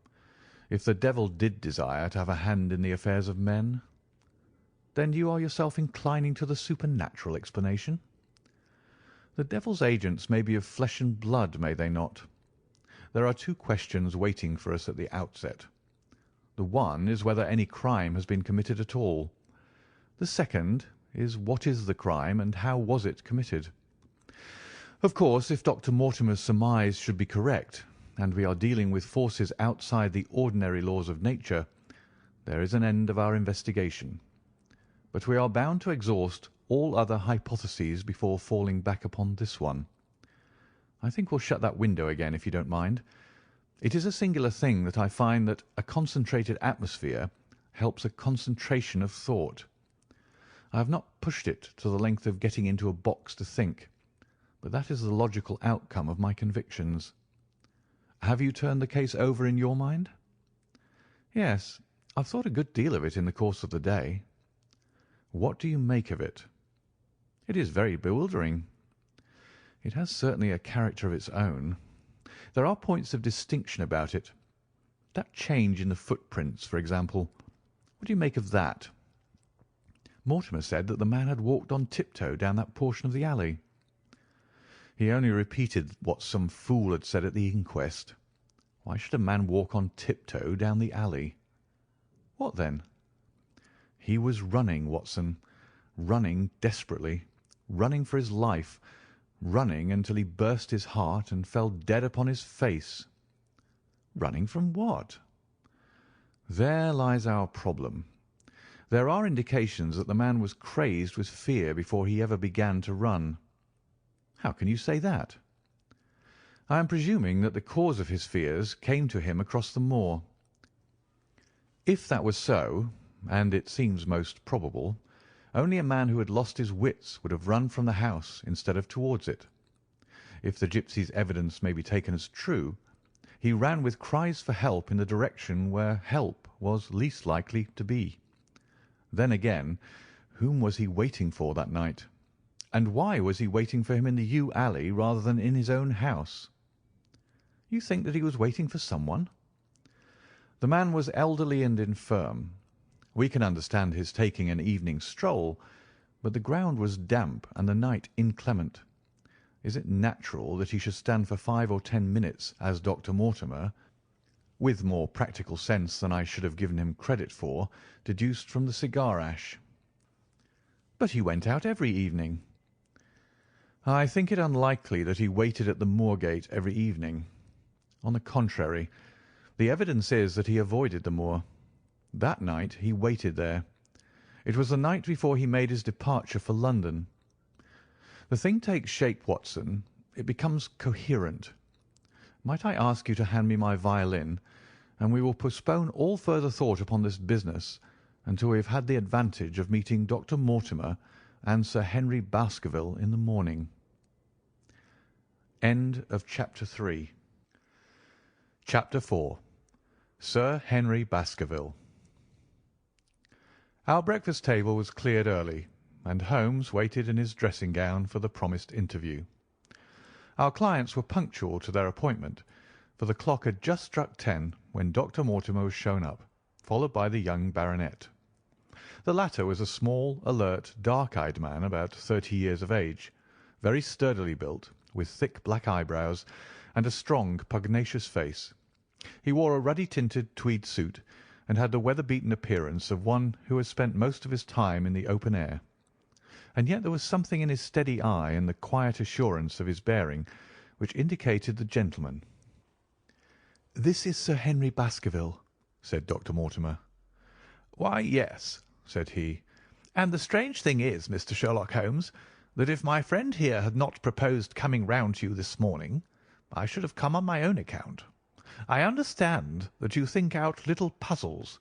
if the devil did desire to have a hand in the affairs of men. Then you are yourself inclining to the supernatural explanation? The devil's agents may be of flesh and blood, may they not? There are two questions waiting for us at the outset. The one is whether any crime has been committed at all. The second is what is the crime and how was it committed? Of course, if Dr. Mortimer's surmise should be correct, and we are dealing with forces outside the ordinary laws of nature, there is an end of our investigation. But we are bound to exhaust all other hypotheses before falling back upon this one. I think we'll shut that window again, if you don't mind. It is a singular thing that I find that a concentrated atmosphere helps a concentration of thought. I have not pushed it to the length of getting into a box to think, but that is the logical outcome of my convictions. Have you turned the case over in your mind? Yes, I've thought a good deal of it in the course of the day. What do you make of it? It is very bewildering. It has certainly a character of its own. There are points of distinction about it. That change in the footprints, for example. What do you make of that? Mortimer said that the man had walked on tiptoe down that portion of the alley. He only repeated what some fool had said at the inquest. Why should a man walk on tiptoe down the alley? What then? He was running, Watson, running desperately, running for his life, running until he burst his heart and fell dead upon his face. Running from what? There lies our problem. There are indications that the man was crazed with fear before he ever began to run. How can you say that? I am presuming that the cause of his fears came to him across the moor. If that was so, and it seems most probable, only a man who had lost his wits would have run from the house instead of towards it. If the gipsy's evidence may be taken as true, he ran with cries for help in the direction where help was least likely to be. Then again, whom was he waiting for that night? And why was he waiting for him in the yew alley rather than in his own house? You think that he was waiting for someone? The man was elderly and infirm. We can understand his taking an evening stroll, but the ground was damp and the night inclement. Is it natural that he should stand for 5 or 10 minutes, as Dr. Mortimer, with more practical sense than I should have given him credit for, deduced from the cigar ash? But he went out every evening. I think it unlikely that he waited at the moor-gate every evening. On the contrary, the evidence is that he avoided the moor. That night he waited there. It was the night before he made his departure for London. The thing takes shape, Watson. It becomes coherent. Might I ask you to hand me my violin, and we will postpone all further thought upon this business until we have had the advantage of meeting Dr. Mortimer and Sir Henry Baskerville in the morning. End of Chapter 3. Chapter 4. Sir Henry Baskerville. Our breakfast table was cleared early, and Holmes waited in his dressing gown for the promised interview. Our clients were punctual to their appointment, for the clock had just struck 10 when Dr. Mortimer was shown up, followed by the young baronet. The latter was a small, alert, dark-eyed man about 30 years of age, very sturdily built, with thick black eyebrows and a strong, pugnacious face. He wore a ruddy-tinted tweed suit, and had the weather-beaten appearance of one who has spent most of his time in the open air. And yet there was something in his steady eye and the quiet assurance of his bearing which indicated the gentleman. "This is Sir Henry Baskerville," said Dr. Mortimer. "Why, yes," said he. "And the strange thing is, Mr. Sherlock Holmes, that if my friend here had not proposed coming round to you this morning, I should have come on my own account. I understand that you think out little puzzles,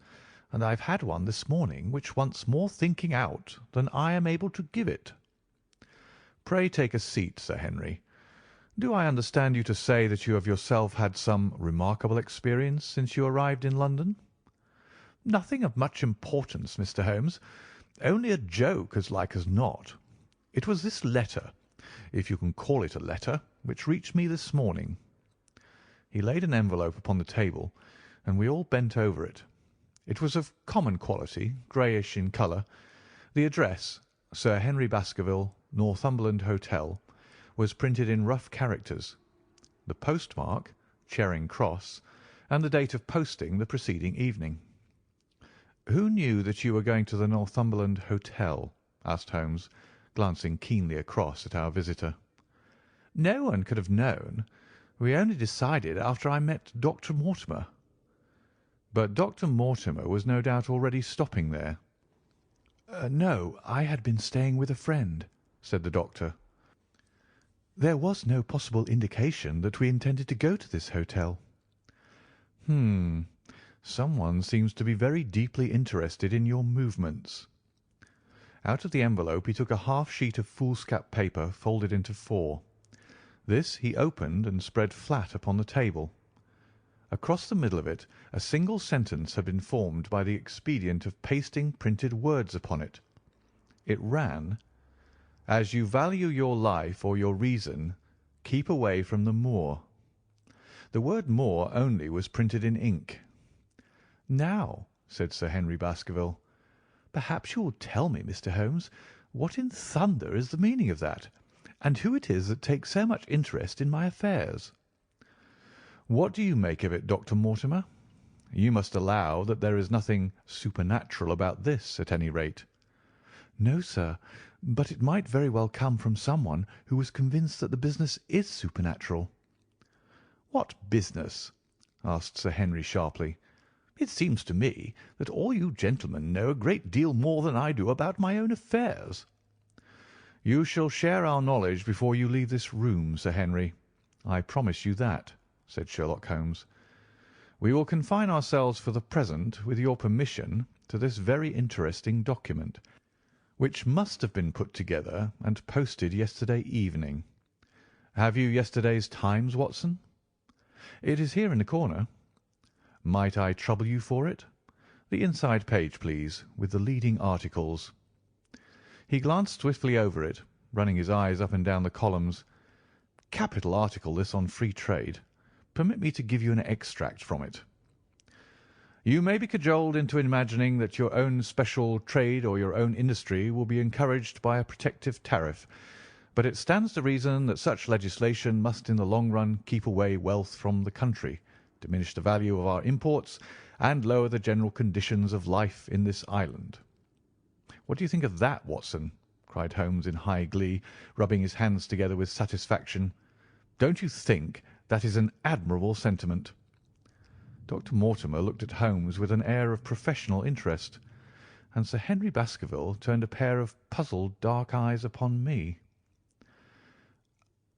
and I've had one this morning which wants more thinking out than I am able to give it." "Pray take a seat, Sir Henry. Do I understand you to say that you have yourself had some remarkable experience since you arrived in London?" "Nothing of much importance, Mr. Holmes. Only a joke, as like as not. It was this letter, if you can call it a letter, which reached me this morning." He laid an envelope upon the table, and we all bent over it. It was of common quality, greyish in colour. The address, Sir Henry Baskerville, Northumberland Hotel, was printed in rough characters, the postmark, Charing Cross, and the date of posting the preceding evening. "Who knew that you were going to the Northumberland Hotel?" asked Holmes, glancing keenly across at our visitor. "No one could have known. We only decided after I met Dr. Mortimer." "But Dr. Mortimer was no doubt already stopping there." "No, I had been staying with a friend," said the doctor. "There was no possible indication that we intended to go to this hotel." Someone seems to be very deeply interested in your movements." Out of the envelope he took a half sheet of foolscap paper folded into four. This he opened and spread flat upon the table. Across the middle of it a single sentence had been formed by the expedient of pasting printed words upon it. It ran, "As you value your life or your reason, keep away from the moor." The word moor only was printed in ink. "Now," said Sir Henry Baskerville, "perhaps you will tell me, Mr. Holmes, what in thunder is the meaning of that, and who it is that takes so much interest in my affairs?" "What do you make of it, Dr. Mortimer? You must allow that there is nothing supernatural about this, at any rate." "No, sir, but it might very well come from someone who was convinced that the business is supernatural." "What business?" asked Sir Henry sharply. "It seems to me that all you gentlemen know a great deal more than I do about my own affairs." "You shall share our knowledge before you leave this room, Sir Henry. I promise you that," said Sherlock Holmes. "We will confine ourselves for the present, with your permission, to this very interesting document, which must have been put together and posted yesterday evening. Have you yesterday's Times, Watson?" "It is here in the corner." "Might I trouble you for it? The inside page, please, with the leading articles." He glanced swiftly over it, running his eyes up and down the columns. "Capital article this on Free Trade. Permit me to give you an extract from it. You may be cajoled into imagining that your own special trade or your own industry will be encouraged by a protective tariff, but it stands to reason that such legislation must in the long run keep away wealth from the country, diminish the value of our imports, and lower the general conditions of life in this island. What do you think of that, Watson?" cried Holmes in high glee, rubbing his hands together with satisfaction. "Don't you think that is an admirable sentiment?" Dr. Mortimer looked at Holmes with an air of professional interest, and Sir Henry Baskerville turned a pair of puzzled dark eyes upon me.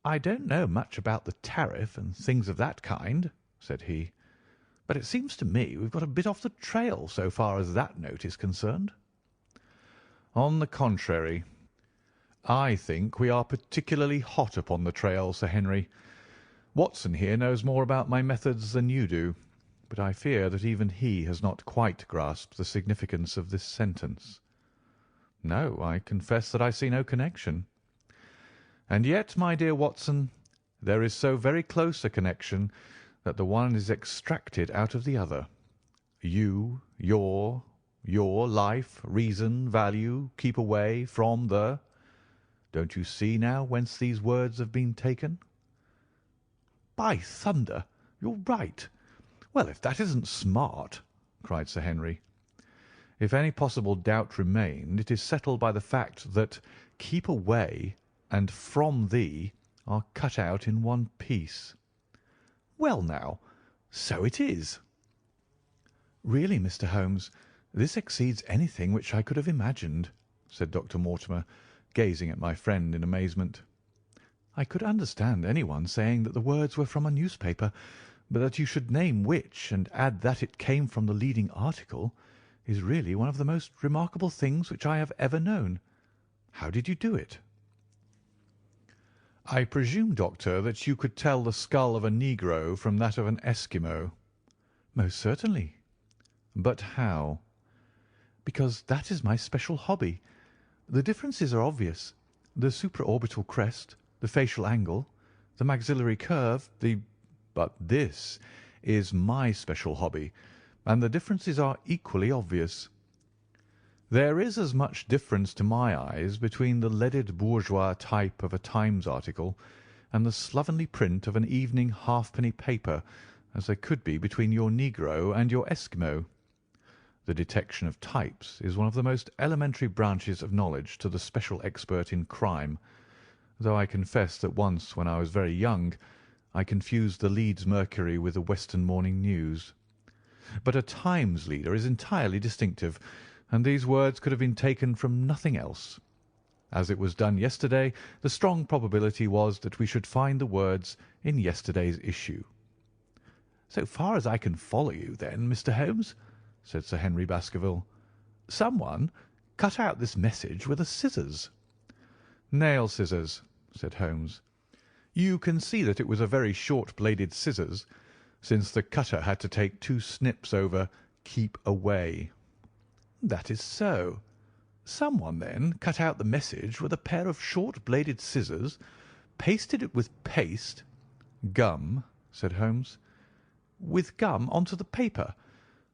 "I don't know much about the tariff and things of that kind," said he, "but it seems to me we've got a bit off the trail so far as that note is concerned." "On the contrary, I think we are particularly hot upon the trail, Sir Henry. Watson here knows more about my methods than you do, but I fear that even he has not quite grasped the significance of this sentence." "No, I confess that I see no connection." "And yet, my dear Watson, there is so very close a connection that the one is extracted out of the other. You, your life, reason, value, keep away from the— Don't you see now whence these words have been taken?" "By thunder, you're right. Well, if that isn't smart!" cried Sir Henry. "If any possible doubt remained, it is settled by the fact that 'keep away' and 'from thee' are cut out in one piece." "Well, now, so it is." "Really, Mr. Holmes, this exceeds anything which I could have imagined," said Dr. Mortimer, gazing at my friend in amazement. "I could understand anyone saying that the words were from a newspaper, but that you should name which and add that it came from the leading article is really one of the most remarkable things which I have ever known. How did you do it?" "I presume, Doctor, that you could tell the skull of a negro from that of an Eskimo?" "Most certainly." "But how?" "Because that is my special hobby. The differences are obvious. The supraorbital crest, the facial angle, the maxillary curve, the—" "But this is my special hobby, and the differences are equally obvious. There is as much difference to my eyes between the leaded bourgeois type of a Times article and the slovenly print of an evening halfpenny paper as there could be between your negro and your Eskimo. The detection of types is one of the most elementary branches of knowledge to the special expert in crime, though I confess that once when I was very young I confused the Leeds Mercury with the Western Morning News. But a Times leader is entirely distinctive, and these words could have been taken from nothing else. As it was done yesterday, the strong probability was that we should find the words in yesterday's issue." "So far as I can follow you, then, Mr. Holmes," said Sir Henry Baskerville, "someone cut out this message with a scissors." "Nail scissors," said Holmes. "You can see that it was a very short-bladed scissors, since the cutter had to take 2 snips over 'keep away.'" "That is so. Someone, then, cut out the message with a pair of short-bladed scissors, pasted it with paste—" "Gum," said Holmes. "With gum on to the paper.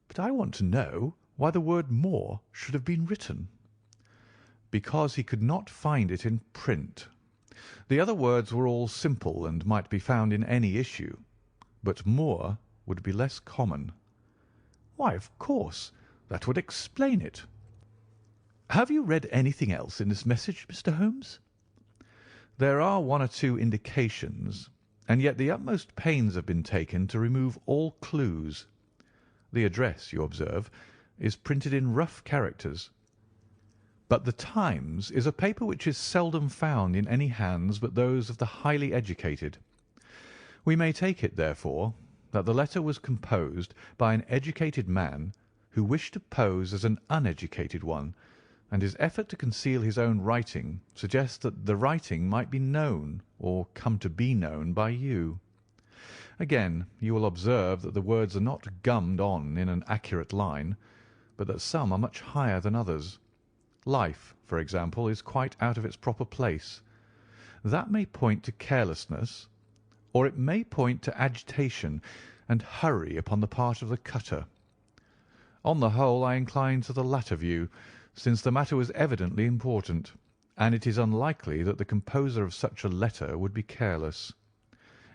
But I want to know why the word 'moor' should have been written." "Because he could not find it in print. The other words were all simple and might be found in any issue, but 'moor' would be less common." "Why, of course. That would explain it. Have you read anything else in this message, Mr. Holmes?" "There are 1 or 2 indications, and yet the utmost pains have been taken to remove all clues. The address, you observe, is printed in rough characters. But the Times is a paper which is seldom found in any hands but those of the highly educated. We may take it, therefore, that the letter was composed by an educated man who wished to pose as an uneducated one, and his effort to conceal his own writing suggests that the writing might be known or come to be known by you. Again, you will observe that the words are not gummed on in an accurate line, but that some are much higher than others. Life, for example, is quite out of its proper place. That may point to carelessness, or it may point to agitation and hurry upon the part of the cutter. On the whole, I incline to the latter view, since the matter was evidently important, and it is unlikely that the composer of such a letter would be careless.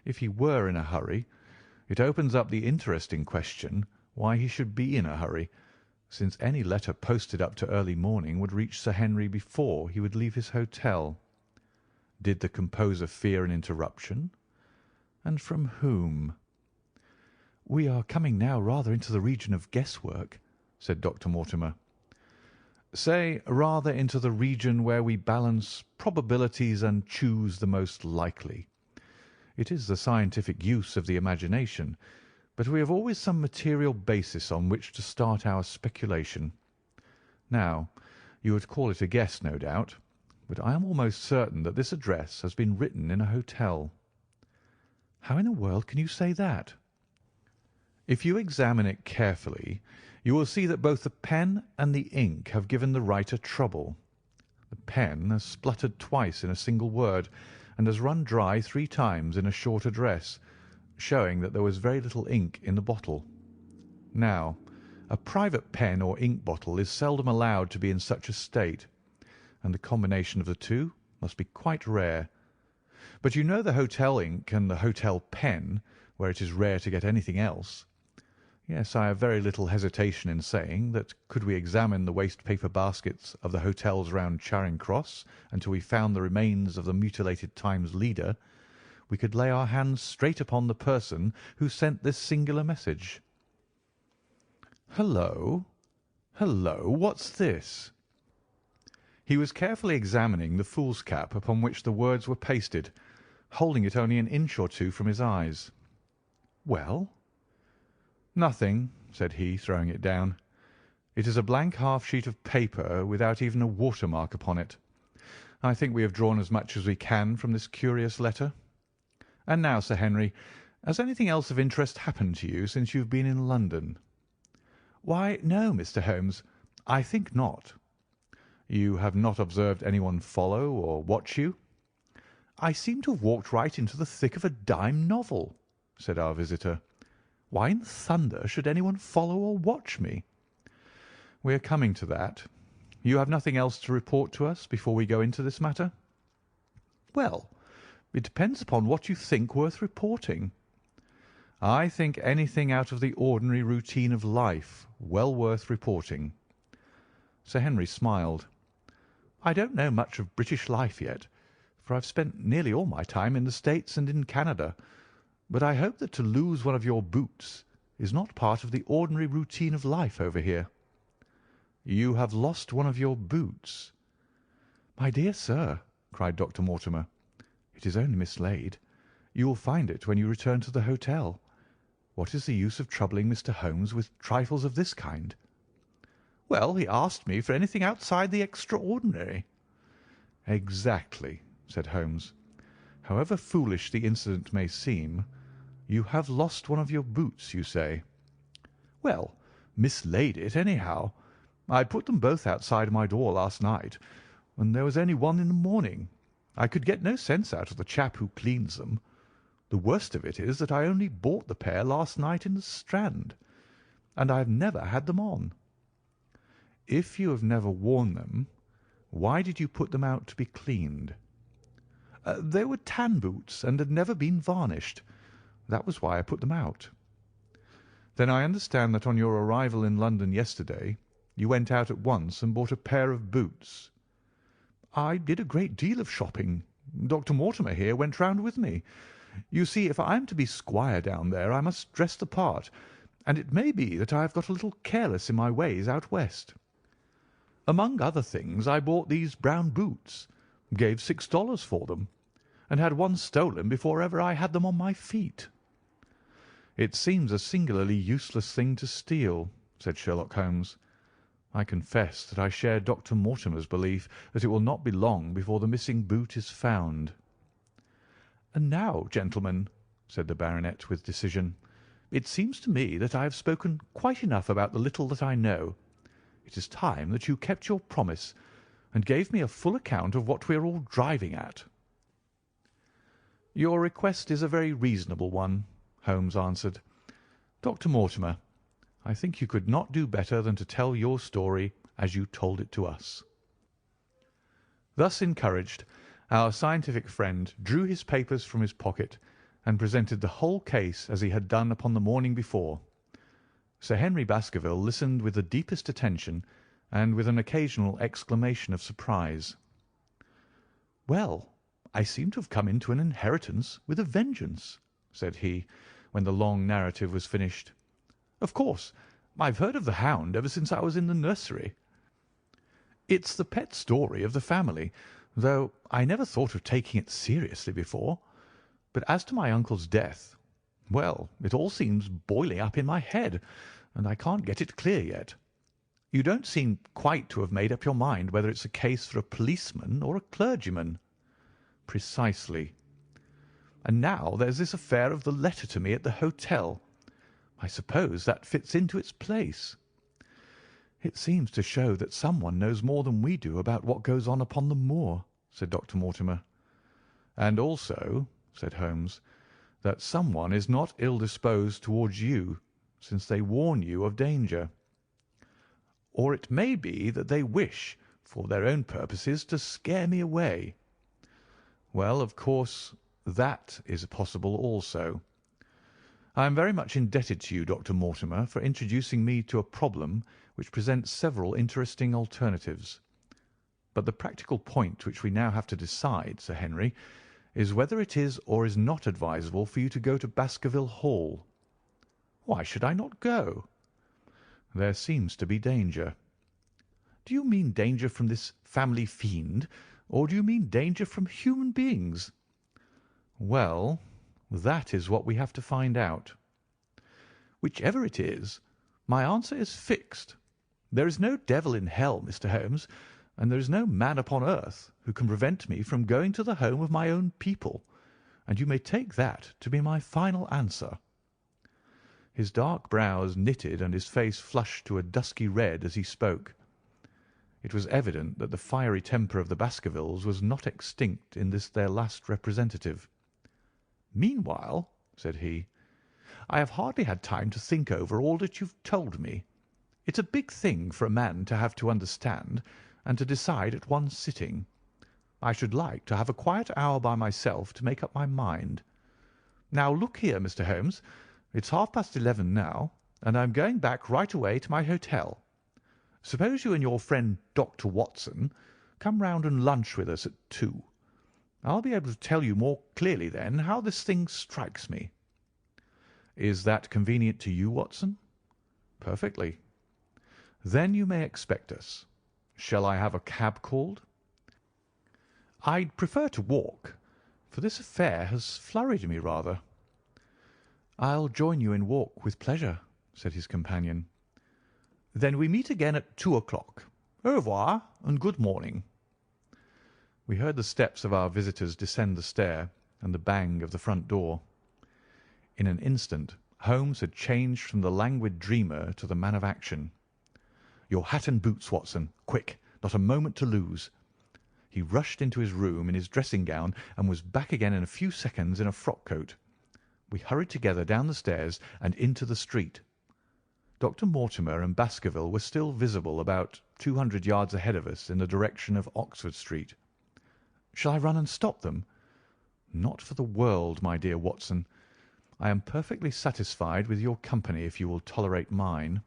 If he were in a hurry, it opens up the interesting question why he should be in a hurry, since any letter posted up to early morning would reach Sir Henry before he would leave his hotel. Did the composer fear an interruption? And from whom? "We are coming now rather into the region of guesswork," said Dr. Mortimer. "Say rather into the region where we balance probabilities and choose the most likely. It is the scientific use of the imagination, but we have always some material basis on which to start our speculation. Now, you would call it a guess, no doubt, but I am almost certain that this address has been written in a hotel." "How in the world can you say that?" "If you examine it carefully, you will see that both the pen and the ink have given the writer trouble. The pen has spluttered twice in a single word, and has run dry 3 times in a short address, showing that there was very little ink in the bottle. Now, a private pen or ink bottle is seldom allowed to be in such a state, and the combination of the 2 must be quite rare. But you know the hotel ink and the hotel pen, where it is rare to get anything else. Yes, I have very little hesitation in saying that could we examine the waste-paper baskets of the hotels round Charing Cross until we found the remains of the mutilated Times leader, we could lay our hands straight upon the person who sent this singular message. Hullo! Hullo! What's this?" He was carefully examining the foolscap upon which the words were pasted, holding it only an inch or 2 from his eyes. "Well?" "Nothing," said he, throwing it down. "It is a blank half sheet of paper without even a watermark upon it. I think we have drawn as much as we can from this curious letter. And now, Sir Henry, has anything else of interest happened to you since you have been in London?" "Why, no, Mr. Holmes, I think not." "You have not observed anyone follow or watch you?" "I seem to have walked right into the thick of a dime novel," said our visitor. "Why in thunder should anyone follow or watch me?" "We are coming to that. You have nothing else to report to us before we go into this matter?" "Well, it depends upon what you think worth reporting." "I think anything out of the ordinary routine of life well worth reporting." Sir Henry smiled. "I don't know much of British life yet, for I've spent nearly all my time in the States and in Canada, but I hope that to lose one of your boots is not part of the ordinary routine of life over here." "You have lost one of your boots?" "My dear sir," cried Dr. Mortimer, "it is only mislaid. You will find it when you return to the hotel. What is the use of troubling Mr. Holmes with trifles of this kind?" "Well, he asked me for anything outside the extraordinary." "Exactly," said Holmes. "However foolish the incident may seem, you have lost one of your boots, you say?" "Well, mislaid it, anyhow. I put them both outside my door last night, and there was only one in the morning. I could get no sense out of the chap who cleans them. The worst of it is that I only bought the pair last night in the Strand, and I have never had them on." "If you have never worn them, why did you put them out to be cleaned?" "They were tan boots and had never been varnished. That was why I put them out." "Then I understand that on your arrival in London yesterday you went out at once and bought a pair of boots." "I did a great deal of shopping. Dr. Mortimer here went round with me. You see, if I am to be squire down there I must dress the part, and it may be that I have got a little careless in my ways out west. Among other things I bought these brown boots, gave $6 for them, and had one stolen before ever I had them on my feet." "It seems a singularly useless thing to steal," said Sherlock Holmes. "I confess that I share Dr. Mortimer's belief that it will not be long before the missing boot is found." "And now, gentlemen," said the baronet with decision, "it seems to me that I have spoken quite enough about the little that I know. It is time that you kept your promise and gave me a full account of what we are all driving at." "Your request is a very reasonable one," Holmes answered. "Dr. Mortimer, I think you could not do better than to tell your story as you told it to us." Thus encouraged, our scientific friend drew his papers from his pocket and presented the whole case as he had done upon the morning before. Sir Henry Baskerville listened with the deepest attention and with an occasional exclamation of surprise. "Well, I seem to have come into an inheritance with a vengeance," said he, when the long narrative was finished. "Of course, I've heard of the Hound ever since I was in the nursery. It's the pet story of the family, though I never thought of taking it seriously before. But as to my uncle's death, well, it all seems boiling up in my head, and I can't get it clear yet. You don't seem quite to have made up your mind whether it's a case for a policeman or a clergyman." "Precisely." "And now there's this affair of the letter to me at the hotel. I suppose that fits into its place." "It seems to show that someone knows more than we do about what goes on upon the moor," said Dr. Mortimer. "And also," said Holmes, "that someone is not ill-disposed towards you, since they warn you of danger." "Or it may be that they wish, for their own purposes, to scare me away." "Well, of course, that is possible also. I am very much indebted to you, Dr. Mortimer, for introducing me to a problem which presents several interesting alternatives. But the practical point which we now have to decide, Sir Henry, is whether it is or is not advisable for you to go to Baskerville Hall." "Why should I not go?" "There seems to be danger." "Do you mean danger from this family fiend, or do you mean danger from human beings?" "Well, that is what we have to find out." "Whichever it is, my answer is fixed. There is no devil in hell, Mr. Holmes, and there is no man upon earth who can prevent me from going to the home of my own people, and you may take that to be my final answer." His dark brows knitted and his face flushed to a dusky red as he spoke. It was evident that the fiery temper of the Baskervilles was not extinct in this their last representative. "Meanwhile," said he, "I have hardly had time to think over all that you've told me. It's a big thing for a man to have to understand and to decide at one sitting. I should like to have a quiet hour by myself to make up my mind. Now, look here, Mr. Holmes, it's 11:30 now, and I'm going back right away to my hotel. Suppose you and your friend Dr. Watson come round and lunch with us at 2. I'll be able to tell you more clearly then how this thing strikes me." "Is that convenient to you, Watson?" "Perfectly." "Then you may expect us. Shall I have a cab called?" "I'd prefer to walk, for this affair has flurried me rather." "I'll join you in walk with pleasure," said his companion. "Then we meet again at 2 o'clock. Au revoir and good morning." We heard the steps of our visitors descend the stair and the bang of the front door. In an instant Holmes had changed from the languid dreamer to the man of action. "Your hat and boots, Watson. Quick, not a moment to lose." He rushed into his room in his dressing gown and was back again in a few seconds in a frock coat. We hurried together down the stairs and into the street. Dr. Mortimer and Baskerville were still visible about 200 yards ahead of us in the direction of Oxford Street. "Shall I run and stop them?" "Not for the world, my dear Watson. I am perfectly satisfied with your company if you will tolerate mine.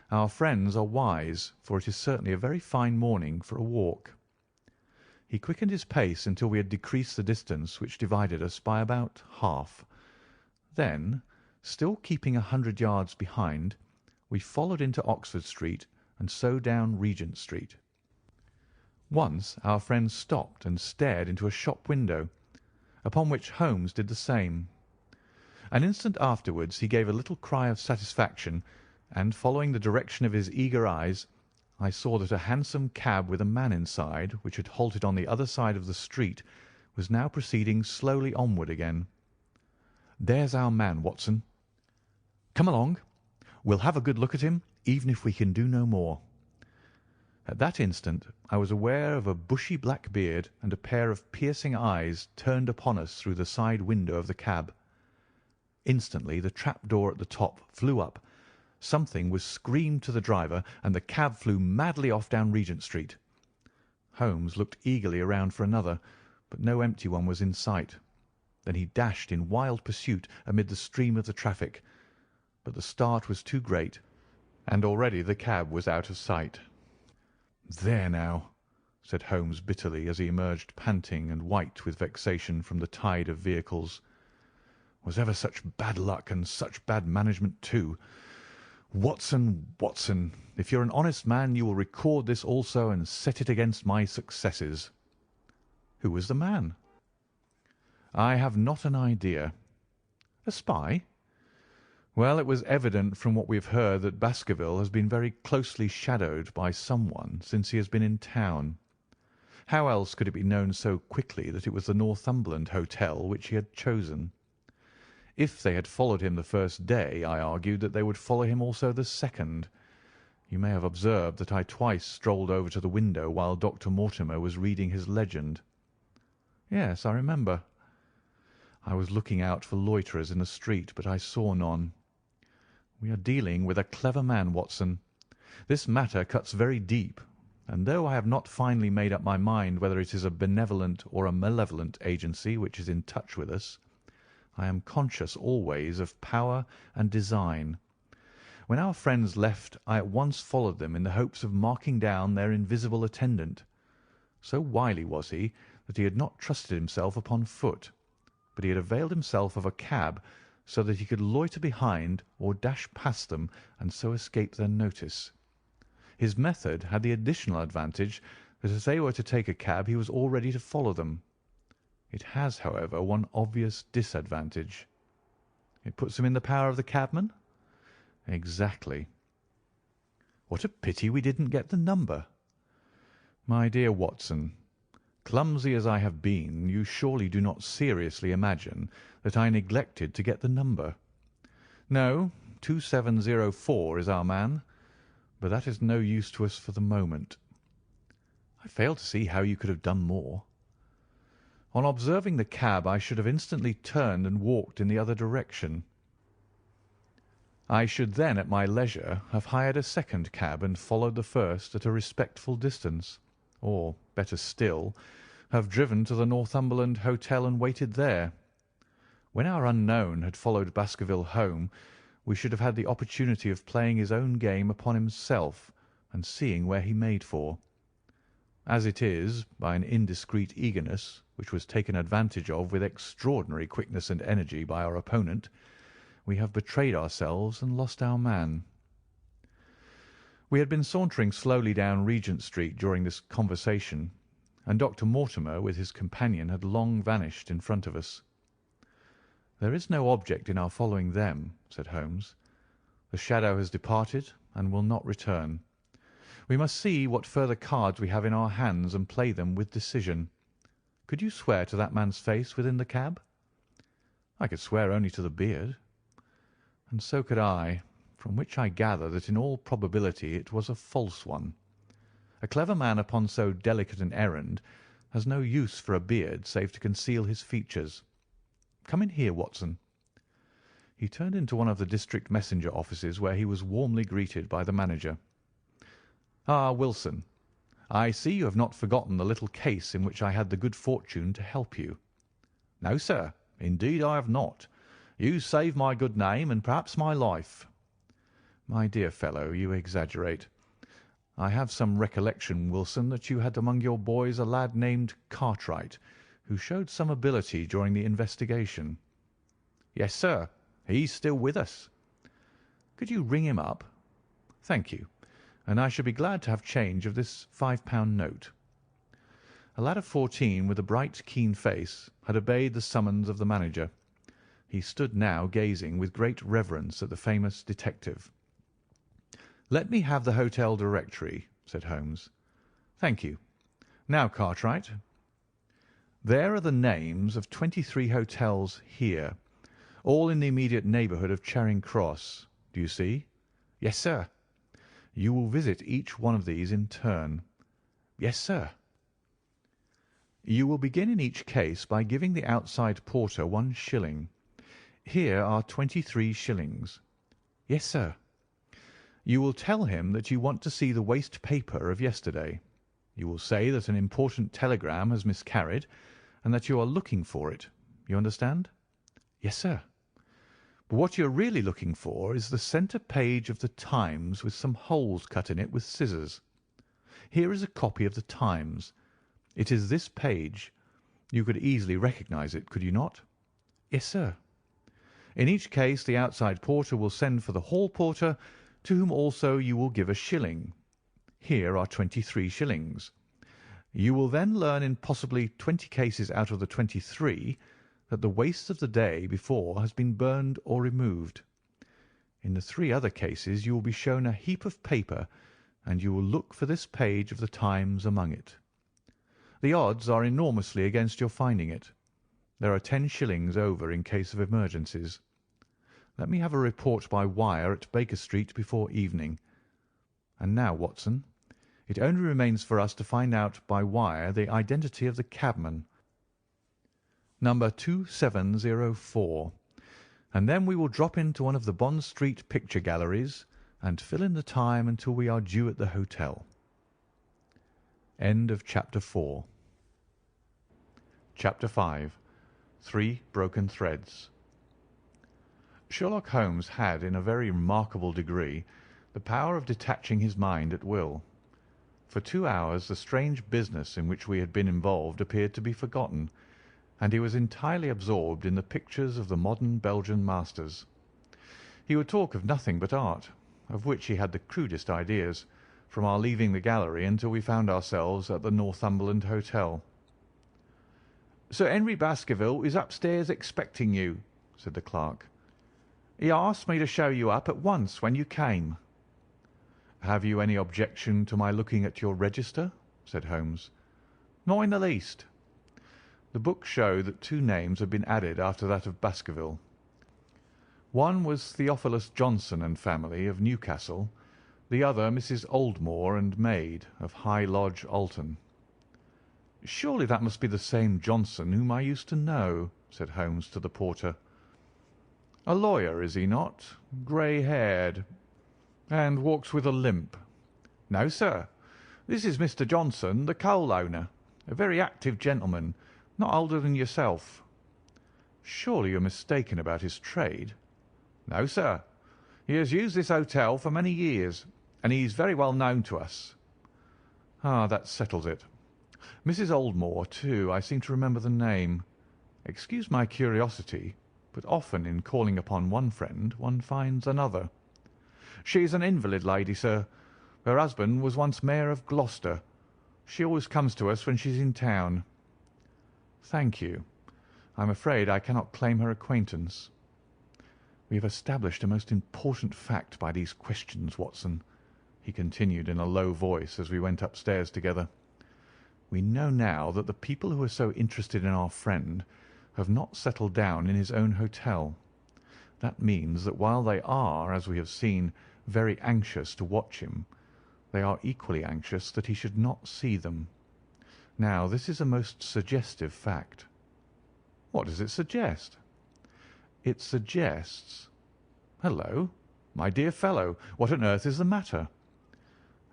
Our friends are wise, for it is certainly a very fine morning for a walk." He quickened his pace until we had decreased the distance which divided us by about half. Then, still keeping 100 yards behind, we followed into Oxford Street and so down Regent Street. Once our friend stopped and stared into a shop window, upon which Holmes did the same. An instant afterwards he gave a little cry of satisfaction, and, following the direction of his eager eyes, I saw that a hansom cab with a man inside, which had halted on the other side of the street, was now proceeding slowly onward again. "There's our man, Watson. Come along. We'll have a good look at him, even if we can do no more." At that instant I was aware of a bushy black beard and a pair of piercing eyes turned upon us through the side window of the cab. Instantly the trap-door at the top flew up, something was screamed to the driver, and the cab flew madly off down Regent Street. Holmes looked eagerly around for another, but no empty one was in sight. Then he dashed in wild pursuit amid the stream of the traffic, but the start was too great, and already the cab was out of sight. "There now," said Holmes bitterly as he emerged panting and white with vexation from the tide of vehicles. "Was ever such bad luck, and such bad management too? Watson, Watson, if you're an honest man you will record this also and set it against my successes." "Who was the man?" "I have not an idea." "A spy?" "Well, it was evident from what we have heard that Baskerville has been very closely shadowed by someone since he has been in town. How else could it be known so quickly that it was the Northumberland Hotel which he had chosen? If they had followed him the first day, I argued that they would follow him also the second. You may have observed that I twice strolled over to the window while Dr. Mortimer was reading his legend." "Yes, I remember." "I was looking out for loiterers in the street, but I saw none. We are dealing with a clever man, Watson. This matter cuts very deep, and though I have not finally made up my mind whether it is a benevolent or a malevolent agency which is in touch with us, I am conscious always of power and design. When our friends left I at once followed them in the hopes of marking down their invisible attendant. So wily was he that he had not trusted himself upon foot, but he had availed himself of a cab so that he could loiter behind or dash past them and so escape their notice. His method had the additional advantage that if they were to take a cab he was all ready to follow them. It has, however, one obvious disadvantage." "It puts him in the power of the cabman?" "Exactly." "What a pity we didn't get the number." My dear Watson, clumsy as I have been, you surely do not seriously imagine that I neglected to get the number. No, 2704 is our man, but that is no use to us for the moment. I fail to see how you could have done more. On observing the cab, I should have instantly turned and walked in the other direction. I should then, at my leisure, have hired a second cab and followed the first at a respectful distance, or, better still, have driven to the Northumberland Hotel and waited there. When our unknown had followed Baskerville home, we should have had the opportunity of playing his own game upon himself and seeing where he made for. As it is, by an indiscreet eagerness, which was taken advantage of with extraordinary quickness and energy by our opponent, we have betrayed ourselves and lost our man. We had been sauntering slowly down Regent Street during this conversation, and Dr. Mortimer with his companion had long vanished in front of us. "There is no object in our following them," said Holmes. "The shadow has departed and will not return. We must see what further cards we have in our hands and play them with decision. Could you swear to that man's face within the cab?" "I could swear only to the beard." "And so could I, from which I gather that in all probability it was a false one. A clever man upon so delicate an errand has no use for a beard save to conceal his features. Come in here, Watson." He turned into one of the district messenger offices, where he was warmly greeted by the manager. "Ah, Wilson, I see you have not forgotten the little case in which I had the good fortune to help you." "No, sir, indeed I have not. You saved my good name and perhaps my life." "My dear fellow, you exaggerate. I have some recollection, Wilson, that you had among your boys a lad named Cartwright, who showed some ability during the investigation." "Yes, sir. He's still with us." "Could you ring him up?" "Thank you, and I should be glad to have change of this £5 note." A lad of 14, with a bright, keen face, had obeyed the summons of the manager. He stood now gazing with great reverence at the famous detective. "Let me have the hotel directory," said Holmes. "Thank you. Now, Cartwright, there are the names of 23 hotels here, all in the immediate neighbourhood of Charing Cross. Do you see?" "Yes, sir." "You will visit each one of these in turn." "Yes, sir." "You will begin in each case by giving the outside porter 1 shilling. Here are 23 shillings." "Yes, sir." "You will tell him that you want to see the waste paper of yesterday. You will say that an important telegram has miscarried, and that you are looking for it. You understand?" "Yes, sir." "But what you are really looking for is the centre page of the Times with some holes cut in it with scissors. Here is a copy of the Times. It is this page. You could easily recognise it, could you not?" "Yes, sir." "In each case the outside porter will send for the hall porter, to whom also you will give 1 shilling. Here are 23 shillings. You will then learn in possibly 20 cases out of the 23 that the waste of the day before has been burned or removed. In the 3 other cases you will be shown a heap of paper, and you will look for this page of the Times among it. The odds are enormously against your finding it. There are 10 shillings over in case of emergencies. Let me have a report by wire at Baker Street before evening. And now, Watson, it only remains for us to find out by wire the identity of the cabman, number 2704, and then we will drop into one of the Bond Street picture galleries and fill in the time until we are due at the hotel. End of Chapter 4. Chapter 5. 3 Broken Threads. Sherlock Holmes had, in a very remarkable degree, the power of detaching his mind at will. For 2 hours the strange business in which we had been involved appeared to be forgotten, and he was entirely absorbed in the pictures of the modern Belgian masters. He would talk of nothing but art, of which he had the crudest ideas, from our leaving the gallery until we found ourselves at the Northumberland Hotel. "Sir Henry Baskerville is upstairs expecting you," said the clerk. "He asked me to show you up at once when you came." "Have you any objection to my looking at your register?" said Holmes. "Not in the least." The book showed that two names had been added after that of Baskerville. One was Theophilus Johnson and family, of Newcastle, the other Mrs. Oldmore and maid, of High Lodge, Alton. "Surely that must be the same Johnson whom I used to know," said Holmes to the porter. "A lawyer, is he not? Grey-haired, and walks with a limp." "No, sir. This is Mr. Johnson, the coal owner, a very active gentleman, not older than yourself." "Surely you're mistaken about his trade?" "No, sir. He has used this hotel for many years, and he is very well known to us." "Ah, that settles it. Mrs. Oldmore, too. I seem to remember the name. Excuse my curiosity, but often in calling upon one friend one finds another." "She is an invalid lady, sir. Her husband was once Mayor of Gloucester. She always comes to us when she's in town." "Thank you. I'm afraid I cannot claim her acquaintance." "We have established a most important fact by these questions, Watson," he continued in a low voice as we went upstairs together. "We know now that the people who are so interested in our friend have not settled down in his own hotel. That means that while they are, as we have seen, very anxious to watch him, they are equally anxious that he should not see them. Now, this is a most suggestive fact." "What does it suggest?" "It suggests— Hello, my dear fellow, what on earth is the matter?"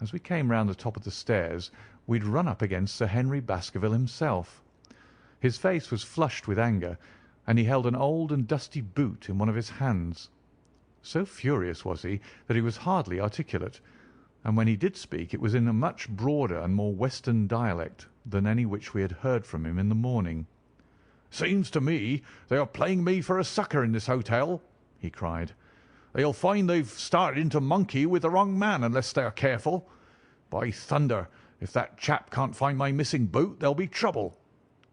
As we came round the top of the stairs, we had run up against Sir Henry Baskerville himself. His face was flushed with anger, and he held an old and dusty boot in one of his hands. So furious was he that he was hardly articulate, and when he did speak it was in a much broader and more western dialect than any which we had heard from him in the morning. "Seems to me they are playing me for a sucker in this hotel," he cried. "They'll find they've started into monkey with the wrong man unless they are careful. By thunder, if that chap can't find my missing boot, there'll be trouble.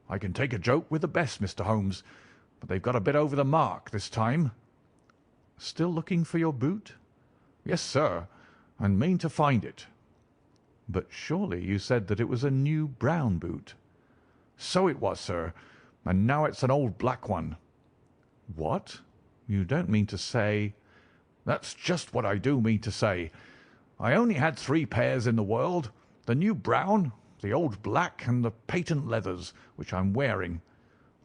I can take a joke with the best, Mr. Holmes, but they've got a bit over the mark this time." "Still looking for your boot?" "Yes, sir, and mean to find it." "But surely you said that it was a new brown boot?" "So it was, sir, and now it's an old black one." "What? You don't mean to say—" "That's just what I do mean to say. I only had 3 pairs in the world, the new brown, the old black, and the patent leathers, which I'm wearing.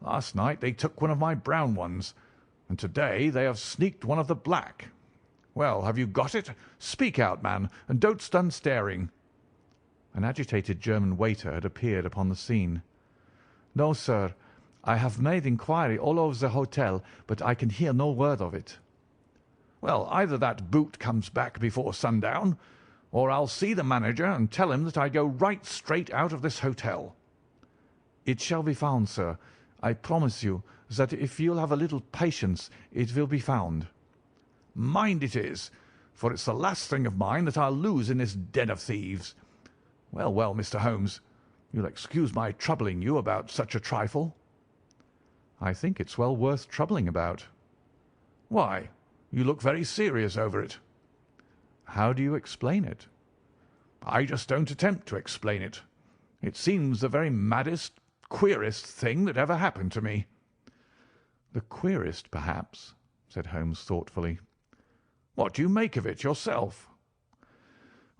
Last night they took one of my brown ones, and to-day they have sneaked one of the black. Well, have you got it? Speak out, man, and don't stand staring." An agitated German waiter had appeared upon the scene. "No, sir. I have made inquiry all over the hotel, but I can hear no word of it." "Well, either that boot comes back before sundown, or I'll see the manager and tell him that I go right straight out of this hotel." "It shall be found, sir. I promise you that if you'll have a little patience it will be found." "Mind it is, for it's the last thing of mine that I'll lose in this den of thieves. Well, well, Mr. Holmes, you'll excuse my troubling you about such a trifle." "I think it's well worth troubling about." "Why? You look very serious over it." "How do you explain it?" "I just don't attempt to explain it. It seems the very maddest, queerest thing that ever happened to me." "The queerest, perhaps," said Holmes thoughtfully. "What do you make of it yourself?"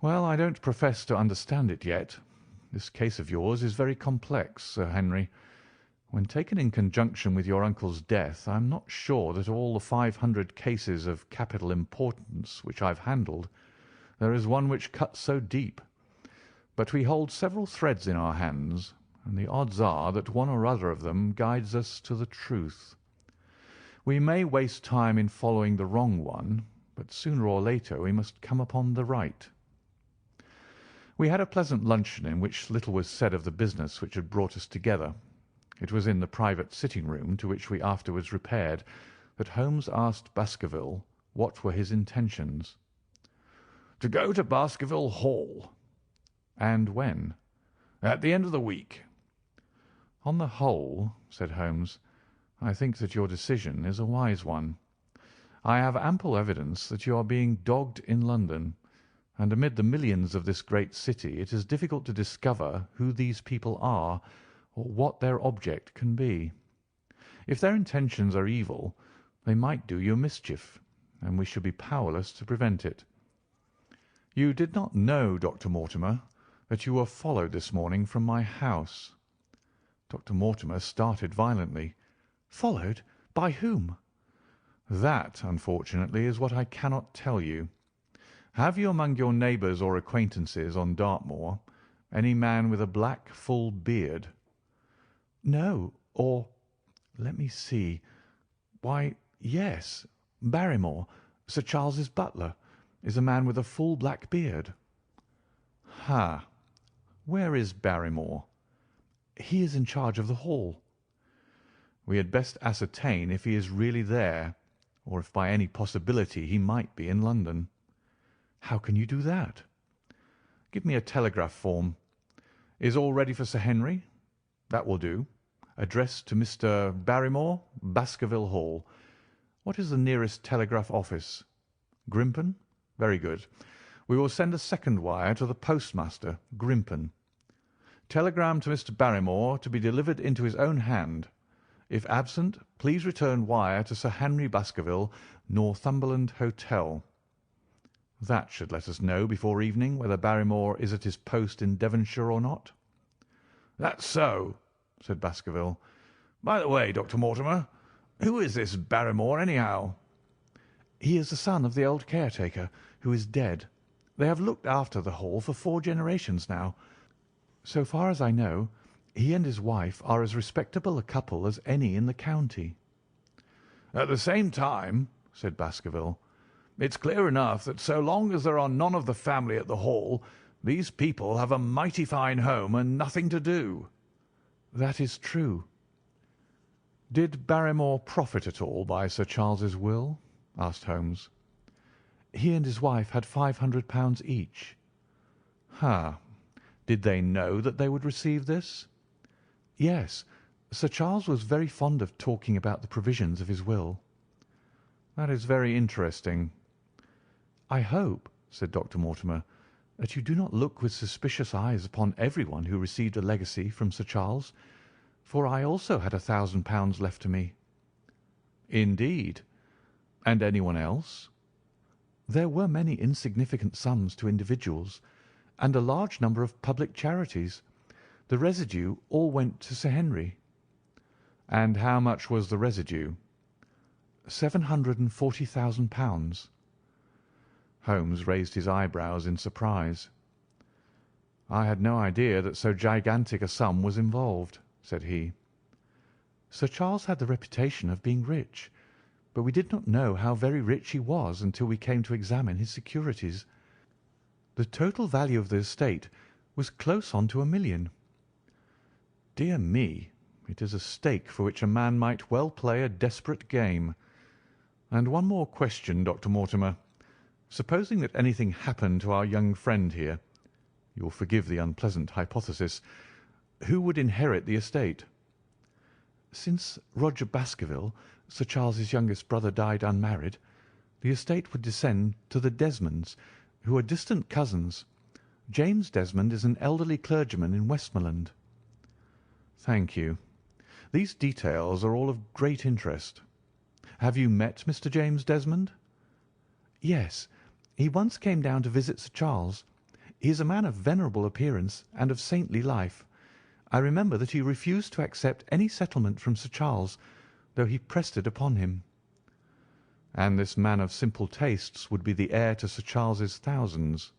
"Well, I don't profess to understand it yet. This case of yours is very complex, Sir Henry. When taken in conjunction with your uncle's death, I am not sure that of all the 500 cases of capital importance which I've handled, there is one which cuts so deep. But we hold several threads in our hands, and the odds are that one or other of them guides us to the truth. We may waste time in following the wrong one, but sooner or later we must come upon the right." We had a pleasant luncheon in which little was said of the business which had brought us together. It was in the private sitting-room, to which we afterwards repaired, that Holmes asked Baskerville what were his intentions. "To go to Baskerville Hall." "And when?" "At the end of the week." "On the whole," said Holmes, "I think that your decision is a wise one. I have ample evidence that you are being dogged in London, and amid the millions of this great city it is difficult to discover who these people are or what their object can be. If their intentions are evil, they might do you mischief, and we should be powerless to prevent it. You did not know, Dr. Mortimer, that you were followed this morning from my house." Dr. Mortimer started violently. "Followed? By whom?" "That, unfortunately, is what I cannot tell you. Have you among your neighbours or acquaintances on Dartmoor any man with a black, full beard?" "No, or let me see. Why, yes, Barrymore, Sir Charles's butler, is a man with a full black beard." "Ha! Where is Barrymore?" "He is in charge of the hall." "We had best ascertain if he is really there, or if by any possibility he might be in London." "How can you do that?" "Give me a telegraph form. Is all ready for Sir Henry? That will do. Address to Mr. Barrymore, Baskerville Hall. What is the nearest telegraph office? Grimpen? Very good. We will send a second wire to the postmaster, Grimpen. Telegram to Mr. Barrymore to be delivered into his own hand. If absent, please return wire to Sir Henry Baskerville, Northumberland Hotel. That should let us know before evening whether Barrymore is at his post in Devonshire or not." "That's so," said Baskerville. "By the way, Dr. Mortimer, who is this Barrymore, anyhow?" "He is the son of the old caretaker, who is dead. They have looked after the hall for 4 generations now. So far as I know, he and his wife are as respectable a couple as any in the county." "At the same time," said Baskerville, "it's clear enough that so long as there are none of the family at the Hall, these people have a mighty fine home and nothing to do." "That is true." "Did Barrymore profit at all by Sir Charles's will?" asked Holmes. "He and his wife had £500 each." "Ha! Did they know that they would receive this?" "Yes. Sir Charles was very fond of talking about the provisions of his will." "That is very interesting." "I hope," said Dr. Mortimer, "that you do not look with suspicious eyes upon everyone who received a legacy from Sir Charles, for I also had £1,000 left to me." "Indeed! And anyone else?" "There were many insignificant sums to individuals, and a large number of public charities. The residue all went to Sir Henry." "And how much was the residue?" £740,000. Holmes raised his eyebrows in surprise. "I had no idea that so gigantic a sum was involved," said he. "Sir Charles had the reputation of being rich, but we did not know how very rich he was until we came to examine his securities. The total value of the estate was close on to £1 million. Dear me, it is a stake for which a man might well play a desperate game. And one more question, Dr. Mortimer. Supposing that anything happened to our young friend here, you will forgive the unpleasant hypothesis, who would inherit the estate?" "Since Roger Baskerville, Sir Charles's youngest brother, died unmarried, the estate would descend to the Desmonds, who are distant cousins. James Desmond is an elderly clergyman in Westmoreland." "Thank you. These details are all of great interest. Have you met Mr. James Desmond?" "Yes. He once came down to visit Sir Charles. He is a man of venerable appearance and of saintly life. I remember that he refused to accept any settlement from Sir Charles, though he pressed it upon him." "And this man of simple tastes would be the heir to Sir Charles's thousands?"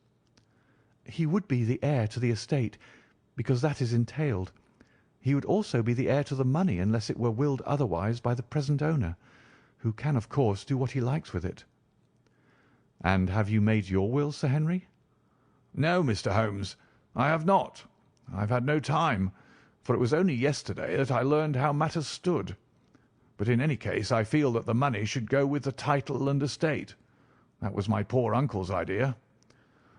"He would be the heir to the estate, because that is entailed. He would also be the heir to the money unless it were willed otherwise by the present owner, who can, of course, do what he likes with it." "And have you made your will, Sir Henry?" "No, Mr. Holmes, I have not. I have had no time, for it was only yesterday that I learned how matters stood. But in any case I feel that the money should go with the title and estate. That was my poor uncle's idea.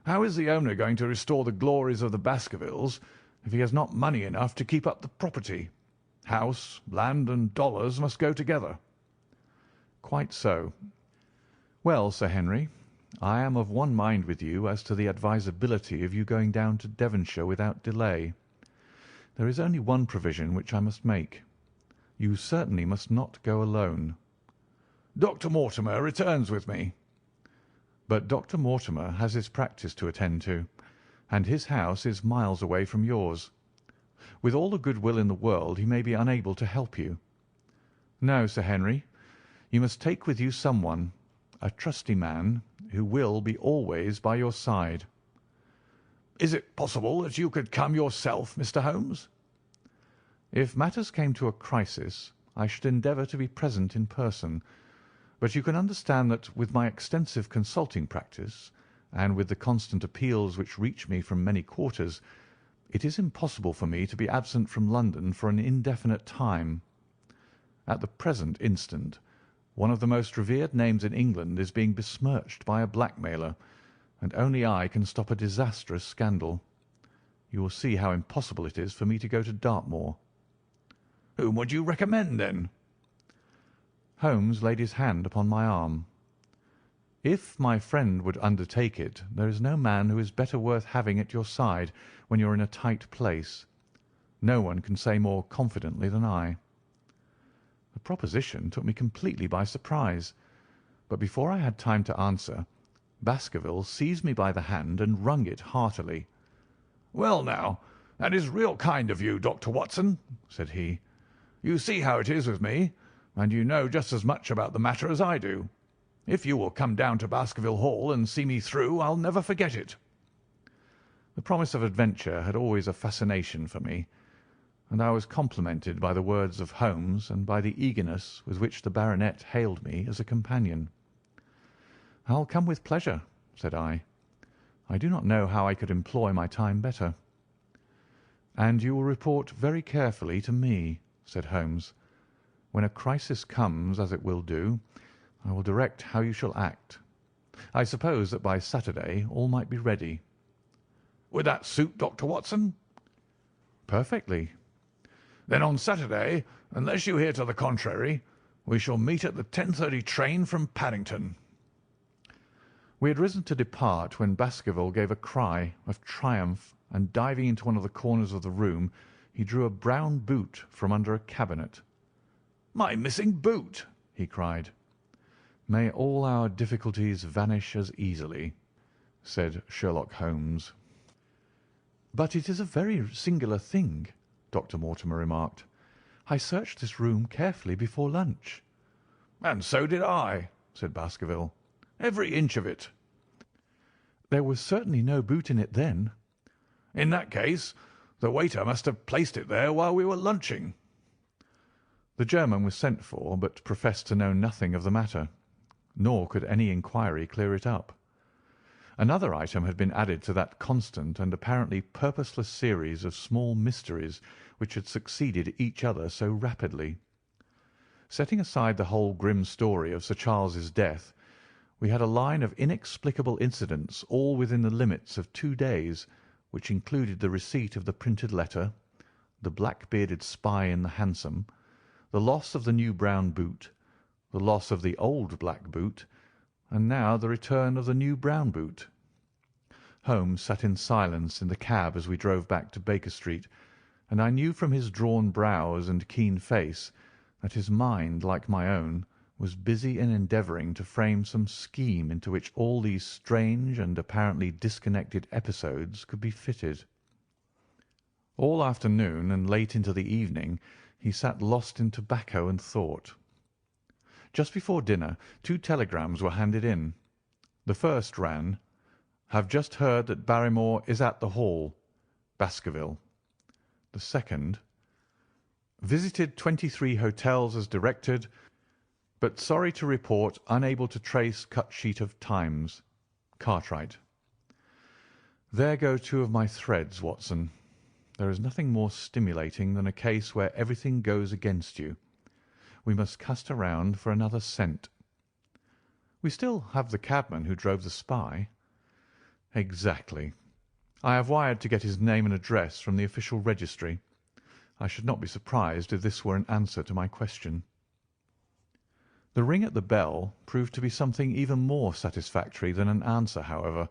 How is the owner going to restore the glories of the Baskervilles if he has not money enough to keep up the property? House, land, and dollars must go together." "Quite so. Well, Sir Henry, I am of one mind with you as to the advisability of you going down to Devonshire without delay. There is only one provision which I must make. You certainly must not go alone." "Dr. Mortimer returns with me." "But Dr. Mortimer has his practice to attend to, and his house is miles away from yours. With all the good will in the world he may be unable to help you. No, Sir Henry, you must take with you someone, a trusty man, who will be always by your side." "Is it possible that you could come yourself, Mr. Holmes?" "If matters came to a crisis, I should endeavour to be present in person, but you can understand that with my extensive consulting practice, and with the constant appeals which reach me from many quarters, it is impossible for me to be absent from London for an indefinite time. At the present instant, one of the most revered names in England is being besmirched by a blackmailer, and only I can stop a disastrous scandal. You will see how impossible it is for me to go to Dartmoor." "Whom would you recommend, then?" Holmes laid his hand upon my arm. "If my friend would undertake it, there is no man who is better worth having at your side when you are in a tight place. No one can say more confidently than I." The proposition took me completely by surprise, but before I had time to answer, Baskerville seized me by the hand and wrung it heartily. "Well, now, that is real kind of you, Dr. Watson," said he. "You see how it is with me, and you know just as much about the matter as I do. If you will come down to Baskerville Hall and see me through, I'll never forget it." The promise of adventure had always a fascination for me, and I was complimented by the words of Holmes and by the eagerness with which the baronet hailed me as a companion. "I'll come with pleasure," said I. "I do not know how I could employ my time better." "And you will report very carefully to me," said Holmes. "When a crisis comes, as it will do, I will direct how you shall act. I suppose that by Saturday all might be ready." "Would that suit Dr. Watson?" "Perfectly." "Then on Saturday, unless you hear to the contrary, we shall meet at the 10:30 train from Paddington." We had risen to depart when Baskerville gave a cry of triumph, and diving into one of the corners of the room, he drew a brown boot from under a cabinet. "My missing boot!" he cried. "May all our difficulties vanish as easily," said Sherlock Holmes. "But it is a very singular thing," Dr. Mortimer remarked. "I searched this room carefully before lunch." "And so did I," said Baskerville. "Every inch of it." "There was certainly no boot in it then." "In that case, the waiter must have placed it there while we were lunching." The German was sent for, but professed to know nothing of the matter, nor could any inquiry clear it up. Another item had been added to that constant and apparently purposeless series of small mysteries which had succeeded each other so rapidly. Setting aside the whole grim story of Sir Charles's death, we had a line of inexplicable incidents all within the limits of 2 days, which included the receipt of the printed letter, the black-bearded spy in the hansom, the loss of the new brown boot, the loss of the old black boot, and now the return of the new brown boot. Holmes sat in silence in the cab as we drove back to Baker Street, and I knew from his drawn brows and keen face that his mind, like my own, was busy in endeavouring to frame some scheme into which all these strange and apparently disconnected episodes could be fitted. All afternoon and late into the evening he sat lost in tobacco and thought. Just before dinner 2 telegrams were handed in. The first ran, "Have just heard that Barrymore is at the Hall. Baskerville." The second, "Visited 23 hotels as directed, but sorry to report unable to trace cut sheet of Times. Cartwright." There go 2 of my threads, Watson. There is nothing more stimulating than a case where everything goes against you. We must cast around for another scent. We still have the cabman who drove the spy. Exactly. I have wired to get his name and address from the official registry. I should not be surprised if this were an answer to my question. The ring at the bell proved to be something even more satisfactory than an answer, however,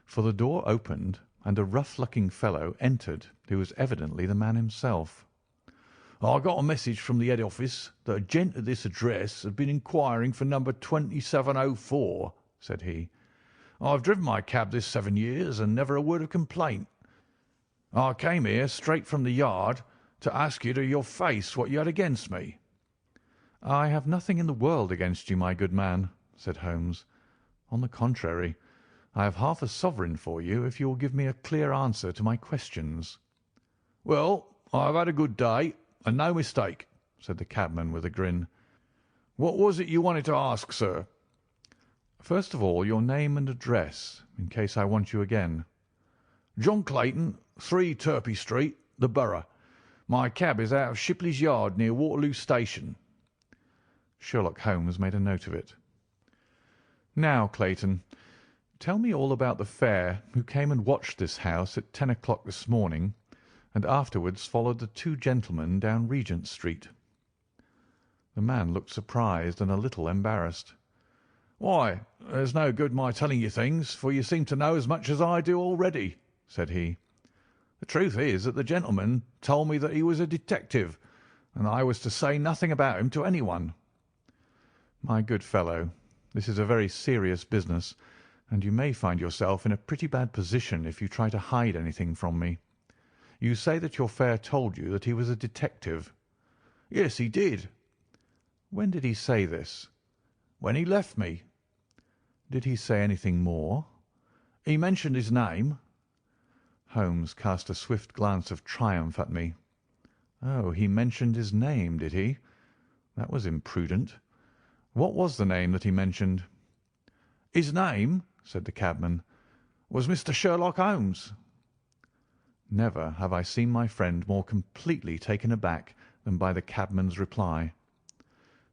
for the door opened and a rough-looking fellow entered who was evidently the man himself. "I got a message from the head office that a gent at this address had been inquiring for number 2704, said he. "I've driven my cab this 7 years and never a word of complaint. I came here straight from the yard to ask you to your face what you had against me." "I have nothing in the world against you, my good man," said Holmes. "On the contrary, I have half a sovereign for you if you will give me a clear answer to my questions." "Well, I've had a good day, and no mistake," said the cabman with a grin. "What was it you wanted to ask, sir?" "First of all, your name and address, in case I want you again." "John Clayton, 3 Turpey Street, the Borough. My cab is out of Shipley's Yard near Waterloo Station." Sherlock Holmes made a note of it. "Now, Clayton, tell me all about the fare who came and watched this house at 10 o'clock this morning, and afterwards followed the 2 gentlemen down Regent Street." The man looked surprised and a little embarrassed. "Why, there's no good my telling you things, for you seem to know as much as I do already," said he. "The truth is that the gentleman told me that he was a detective, and I was to say nothing about him to anyone." "My good fellow, this is a very serious business, and you may find yourself in a pretty bad position if you try to hide anything from me. You say that your fare told you that he was a detective." "Yes, he did." "When did he say this?" "When he left me." "Did he say anything more?" "He mentioned his name." Holmes cast a swift glance of triumph at me. "Oh, he mentioned his name, did he? That was imprudent. What was the name that he mentioned?" "His name," said the cabman, "was Mr. Sherlock Holmes." Never have I seen my friend more completely taken aback than by the cabman's reply.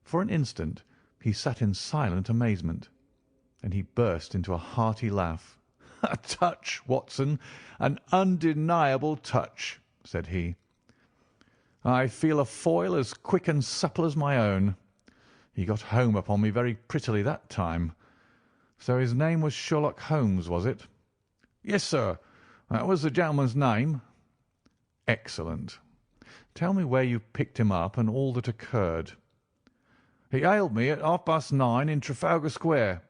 For an instant he sat in silent amazement. Then he burst into a hearty laugh. "A touch, Watson, an undeniable touch," said he. "I feel a foil as quick and supple as my own. He got home upon me very prettily that time." "So his name was Sherlock Holmes, was it?" "Yes, sir, that was the gentleman's name." "Excellent. Tell me where you picked him up and all that occurred." "He hailed me at 9:30 in Trafalgar Square.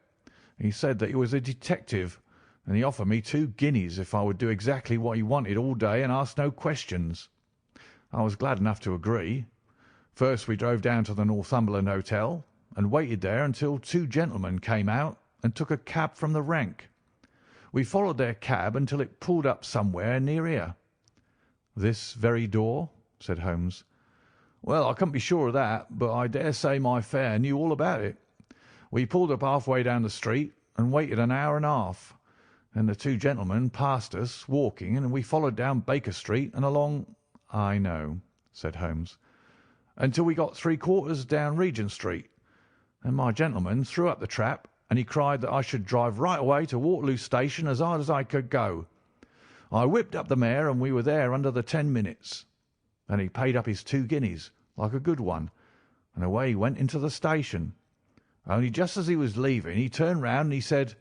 He said that he was a detective, and he offered me 2 guineas if I would do exactly what he wanted all day and ask no questions. I was glad enough to agree. First we drove down to the Northumberland Hotel and waited there until 2 gentlemen came out and took a cab from the rank. We followed their cab until it pulled up somewhere near here." "This very door?" said Holmes. "Well, I couldn't be sure of that, but I dare say my fare knew all about it. We pulled up halfway down the street and waited an hour and a half. Then the 2 gentlemen passed us walking, and we followed down Baker Street and along—" "I know," said Holmes. "Until we got 3/4 down Regent Street. Then my gentleman threw up the trap, and he cried that I should drive right away to Waterloo Station as hard as I could go. I whipped up the mare, and we were there under the 10 minutes. Then he paid up his 2 guineas, like a good one, and away he went into the station. Only just as he was leaving, he turned round and he said,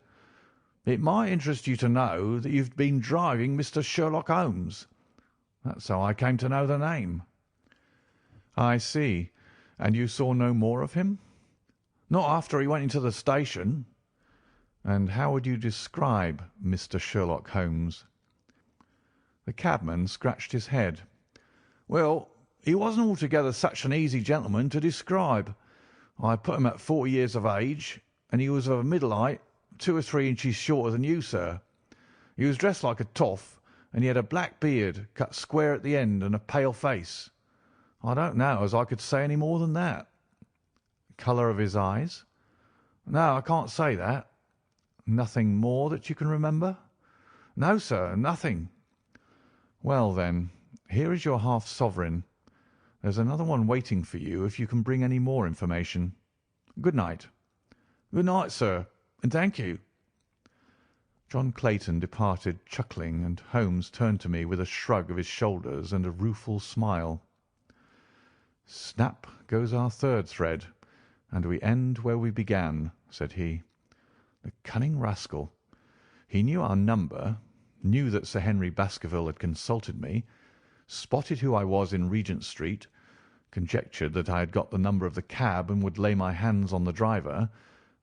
'It might interest you to know that you've been driving Mr. Sherlock Holmes.' That's how I came to know the name." "I see. And you saw no more of him?" "Not after he went into the station." "And how would you describe Mr. Sherlock Holmes?" The cabman scratched his head. "Well, he wasn't altogether such an easy gentleman to describe. I put him at 40 years of age, and he was of a middle height, 2 or 3 inches shorter than you, sir. He was dressed like a toff, and he had a black beard cut square at the end and a pale face. I don't know as I could say any more than that." "Colour of his eyes?" "No, I can't say that." "Nothing more that you can remember?" "No, sir, nothing." "Well, then, here is your half sovereign. There's another one waiting for you if you can bring any more information. Good night." "Good night, sir, and thank you." John Clayton departed chuckling, and Holmes turned to me with a shrug of his shoulders and a rueful smile. "Snap goes our third thread, "And we end where we began," said he. "The cunning rascal! He knew our number, knew that Sir Henry Baskerville had consulted me, spotted who I was in Regent Street, conjectured that I had got the number of the cab and would lay my hands on the driver,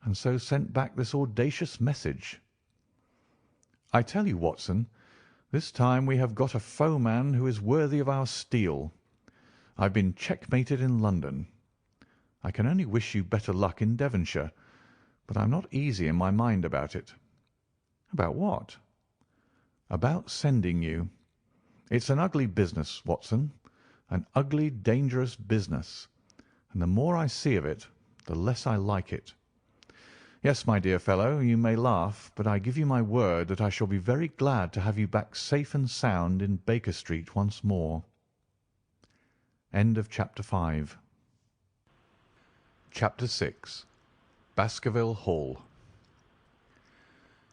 and so sent back this audacious message. I tell you, Watson, this time we have got a foeman who is worthy of our steel. I've been checkmated in London. I can only wish you better luck in Devonshire, but I'm not easy in my mind about it." "About what?" "About sending you. It's an ugly business, Watson, an ugly, dangerous business, and the more I see of it, the less I like it. Yes, my dear fellow, you may laugh, but I give you my word that I shall be very glad to have you back safe and sound in Baker Street once more." End of Chapter 5. Chapter 6. Baskerville Hall.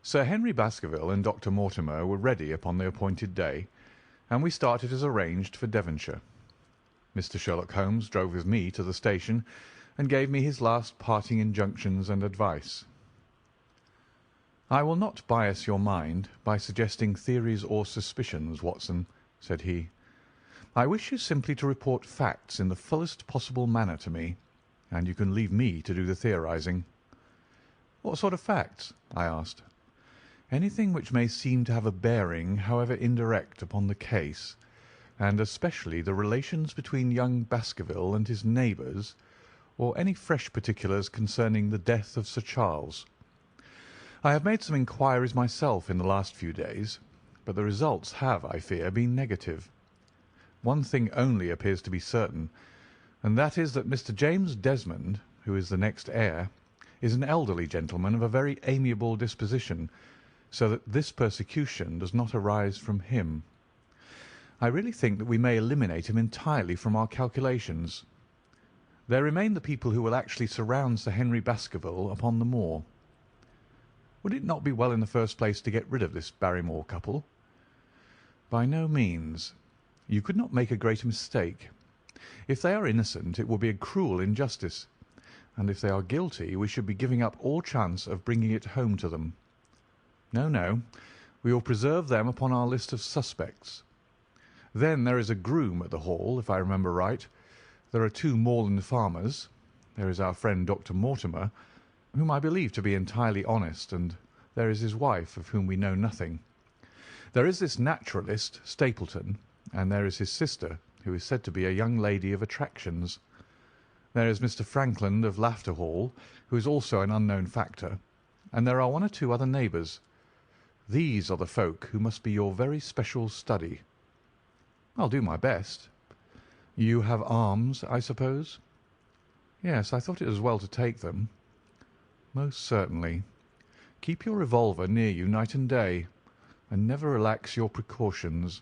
Sir Henry Baskerville and Dr. Mortimer were ready upon the appointed day, and we started as arranged for Devonshire. Mr. Sherlock Holmes drove with me to the station and gave me his last parting injunctions and advice. "I will not bias your mind by suggesting theories or suspicions, Watson," said he. "I wish you simply to report facts in the fullest possible manner to me, and you can leave me to do the theorising." "What sort of facts?" I asked. "Anything which may seem to have a bearing, however indirect, upon the case, and especially the relations between young Baskerville and his neighbours, or any fresh particulars concerning the death of Sir Charles. I have made some inquiries myself in the last few days, but the results have, I fear, been negative. One thing only appears to be certain, and that is that Mr. James Desmond, who is the next heir, is an elderly gentleman of a very amiable disposition, so that this persecution does not arise from him. I really think that we may eliminate him entirely from our calculations. There remain the people who will actually surround Sir Henry Baskerville upon the moor. Would it not be well in the first place to get rid of this Barrymore couple?" "By no means. You could not make a greater mistake. If they are innocent, it would be a cruel injustice, and if they are guilty, we should be giving up all chance of bringing it home to them. No, no, we will preserve them upon our list of suspects. Then there is a groom at the Hall, if I remember right. There are 2 moorland farmers. There is our friend Dr. Mortimer, whom I believe to be entirely honest, and there is his wife, of whom we know nothing. There is this naturalist, Stapleton, and there is his sister, who is said to be a young lady of attractions. There is Mr. Frankland of Lafter Hall, who is also an unknown factor, and there are 1 or 2 other neighbours. These are the folk who must be your very special study." "I'll do my best." "You have arms, I suppose?" "Yes, I thought it as well to take them." "Most certainly. Keep your revolver near you night and day, and never relax your precautions."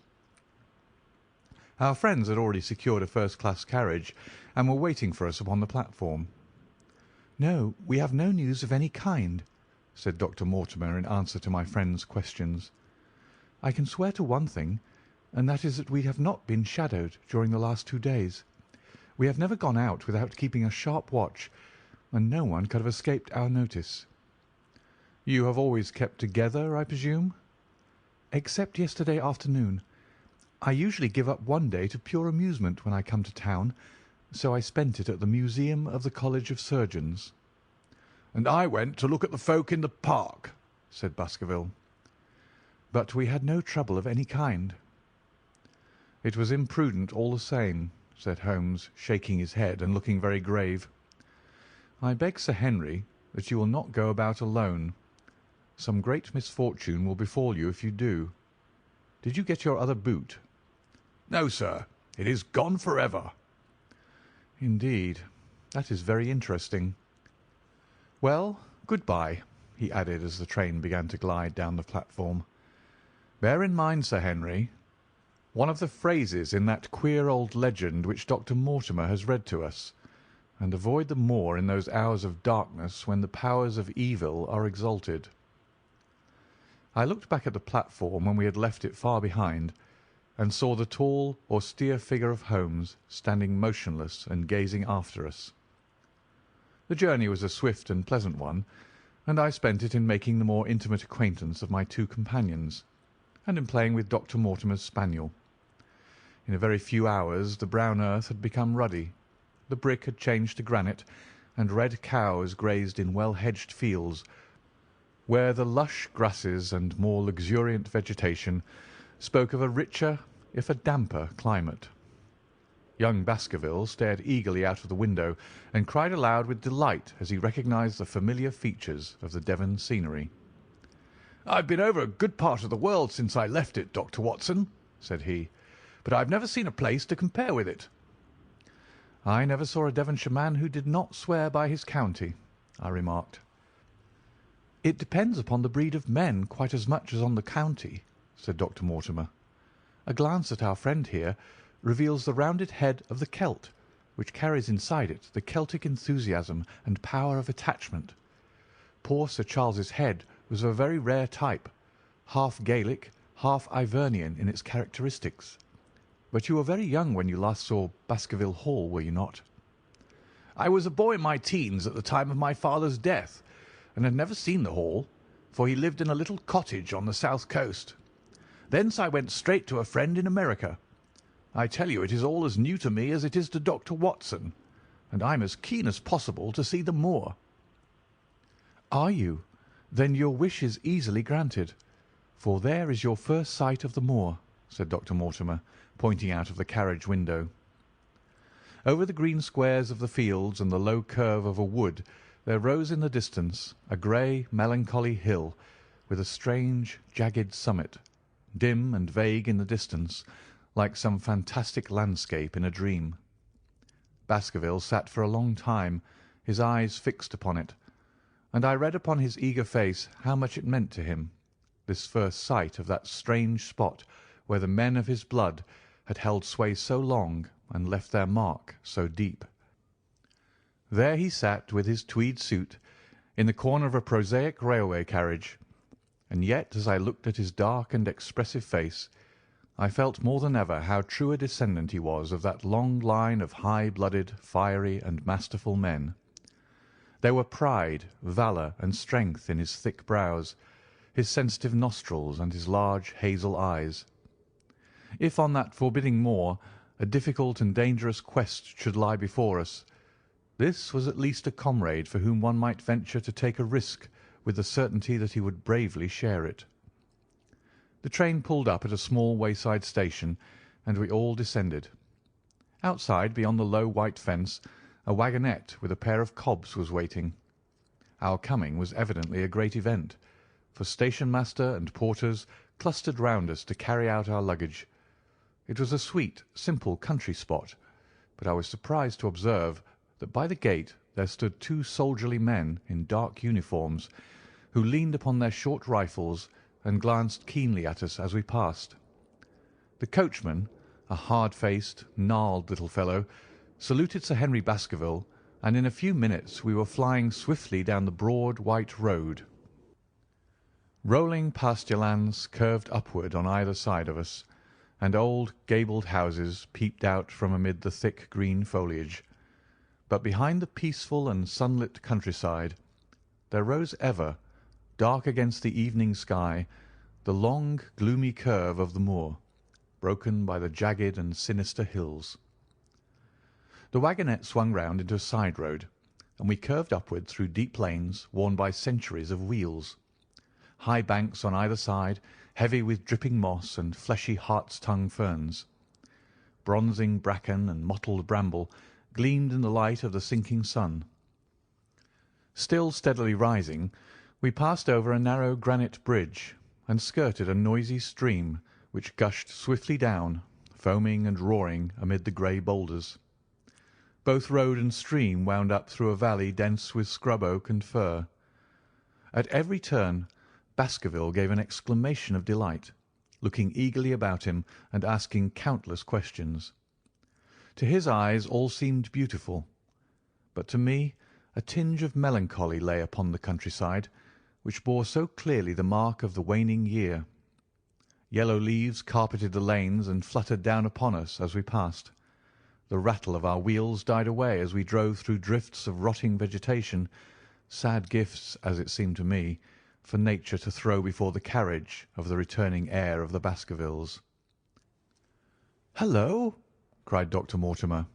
Our friends had already secured a first-class carriage, and were waiting for us upon the platform. "No, we have no news of any kind," said Dr. Mortimer in answer to my friend's questions. "I can swear to one thing, and that is that we have not been shadowed during the last 2 days. We have never gone out without keeping a sharp watch, and no one could have escaped our notice." "You have always kept together, I presume?" "Except yesterday afternoon. I usually give up one day to pure amusement when I come to town, so I spent it at the Museum of the College of Surgeons." "And I went to look at the folk in the park," said Baskerville. "But we had no trouble of any kind." "It was imprudent all the same," said Holmes, shaking his head and looking very grave. "I beg, Sir Henry, that you will not go about alone. Some great misfortune will befall you if you do. Did you get your other boot?" "No, sir. It is gone for ever." "Indeed. That is very interesting. Well, good-bye," he added as the train began to glide down the platform. "Bear in mind, Sir Henry, one of the phrases in that queer old legend which Dr. Mortimer has read to us, and avoid the moor in those hours of darkness when the powers of evil are exalted." I looked back at the platform when we had left it far behind, and saw the tall, austere figure of Holmes standing motionless and gazing after us. The journey was a swift and pleasant one, and I spent it in making the more intimate acquaintance of my two companions, and in playing with Dr. Mortimer's spaniel. In a very few hours the brown earth had become ruddy, the brick had changed to granite, and red cows grazed in well-hedged fields, where the lush grasses and more luxuriant vegetation spoke of a richer, if a damper, climate. Young Baskerville stared eagerly out of the window and cried aloud with delight as he recognised the familiar features of the Devon scenery. "I've been over a good part of the world since I left it, Dr. Watson," said he, "but I've never seen a place to compare with it." "I never saw a Devonshire man who did not swear by his county," I remarked. "It depends upon the breed of men quite as much as on the county," said Dr. Mortimer. "A glance at our friend here reveals the rounded head of the Celt, which carries inside it the Celtic enthusiasm and power of attachment. Poor Sir Charles's head was of a very rare type, half Gaelic, half Ivernian in its characteristics. But you were very young when you last saw Baskerville Hall, were you not?" "I was a boy in my teens at the time of my father's death, and had never seen the Hall, for he lived in a little cottage on the south coast. Thence I went straight to a friend in America. I tell you it is all as new to me as it is to Dr. Watson, and I'm as keen as possible to see the moor." "Are you? Then your wish is easily granted, for there is your first sight of the moor," said Dr. Mortimer, pointing out of the carriage window. Over the green squares of the fields and the low curve of a wood there rose in the distance a grey, melancholy hill with a strange, jagged summit, dim and vague in the distance, like some fantastic landscape in a dream. Baskerville sat for a long time, his eyes fixed upon it, and I read upon his eager face how much it meant to him, this first sight of that strange spot where the men of his blood had held sway so long and left their mark so deep. There he sat with his tweed suit, in the corner of a prosaic railway carriage, and yet as I looked at his dark and expressive face, I felt more than ever how true a descendant he was of that long line of high-blooded, fiery, and masterful men. There were pride, valour, and strength in his thick brows, his sensitive nostrils, and his large hazel eyes. If on that forbidding moor a difficult and dangerous quest should lie before us, this was at least a comrade for whom one might venture to take a risk with the certainty that he would bravely share it. The train pulled up at a small wayside station, and we all descended. Outside, beyond the low white fence, a wagonette with a pair of cobs was waiting. Our coming was evidently a great event, for station-master and porters clustered round us to carry out our luggage. It was a sweet, simple country spot, but I was surprised to observe that by the gate there stood two soldierly men in dark uniforms, who leaned upon their short rifles and glanced keenly at us as we passed. The coachman, a hard-faced, gnarled little fellow, saluted Sir Henry Baskerville, and in a few minutes we were flying swiftly down the broad white road. Rolling pasture lands curved upward on either side of us, and old gabled houses peeped out from amid the thick green foliage. But behind the peaceful and sunlit countryside there rose ever, dark against the evening sky, the long, gloomy curve of the moor, broken by the jagged and sinister hills. The wagonette swung round into a side road, and we curved upward through deep lanes worn by centuries of wheels. High banks on either side, heavy with dripping moss and fleshy hart's-tongue ferns. Bronzing bracken and mottled bramble gleamed in the light of the sinking sun. Still steadily rising, we passed over a narrow granite bridge and skirted a noisy stream which gushed swiftly down, foaming and roaring amid the grey boulders. Both road and stream wound up through a valley dense with scrub oak and fir. At every turn Baskerville gave an exclamation of delight, looking eagerly about him and asking countless questions. To his eyes all seemed beautiful, but to me a tinge of melancholy lay upon the countryside, which bore so clearly the mark of the waning year. Yellow leaves carpeted the lanes and fluttered down upon us as we passed. The rattle of our wheels died away as we drove through drifts of rotting vegetation, sad gifts, as it seemed to me, for nature to throw before the carriage of the returning heir of the Baskervilles. "Hullo!" cried Dr. Mortimer.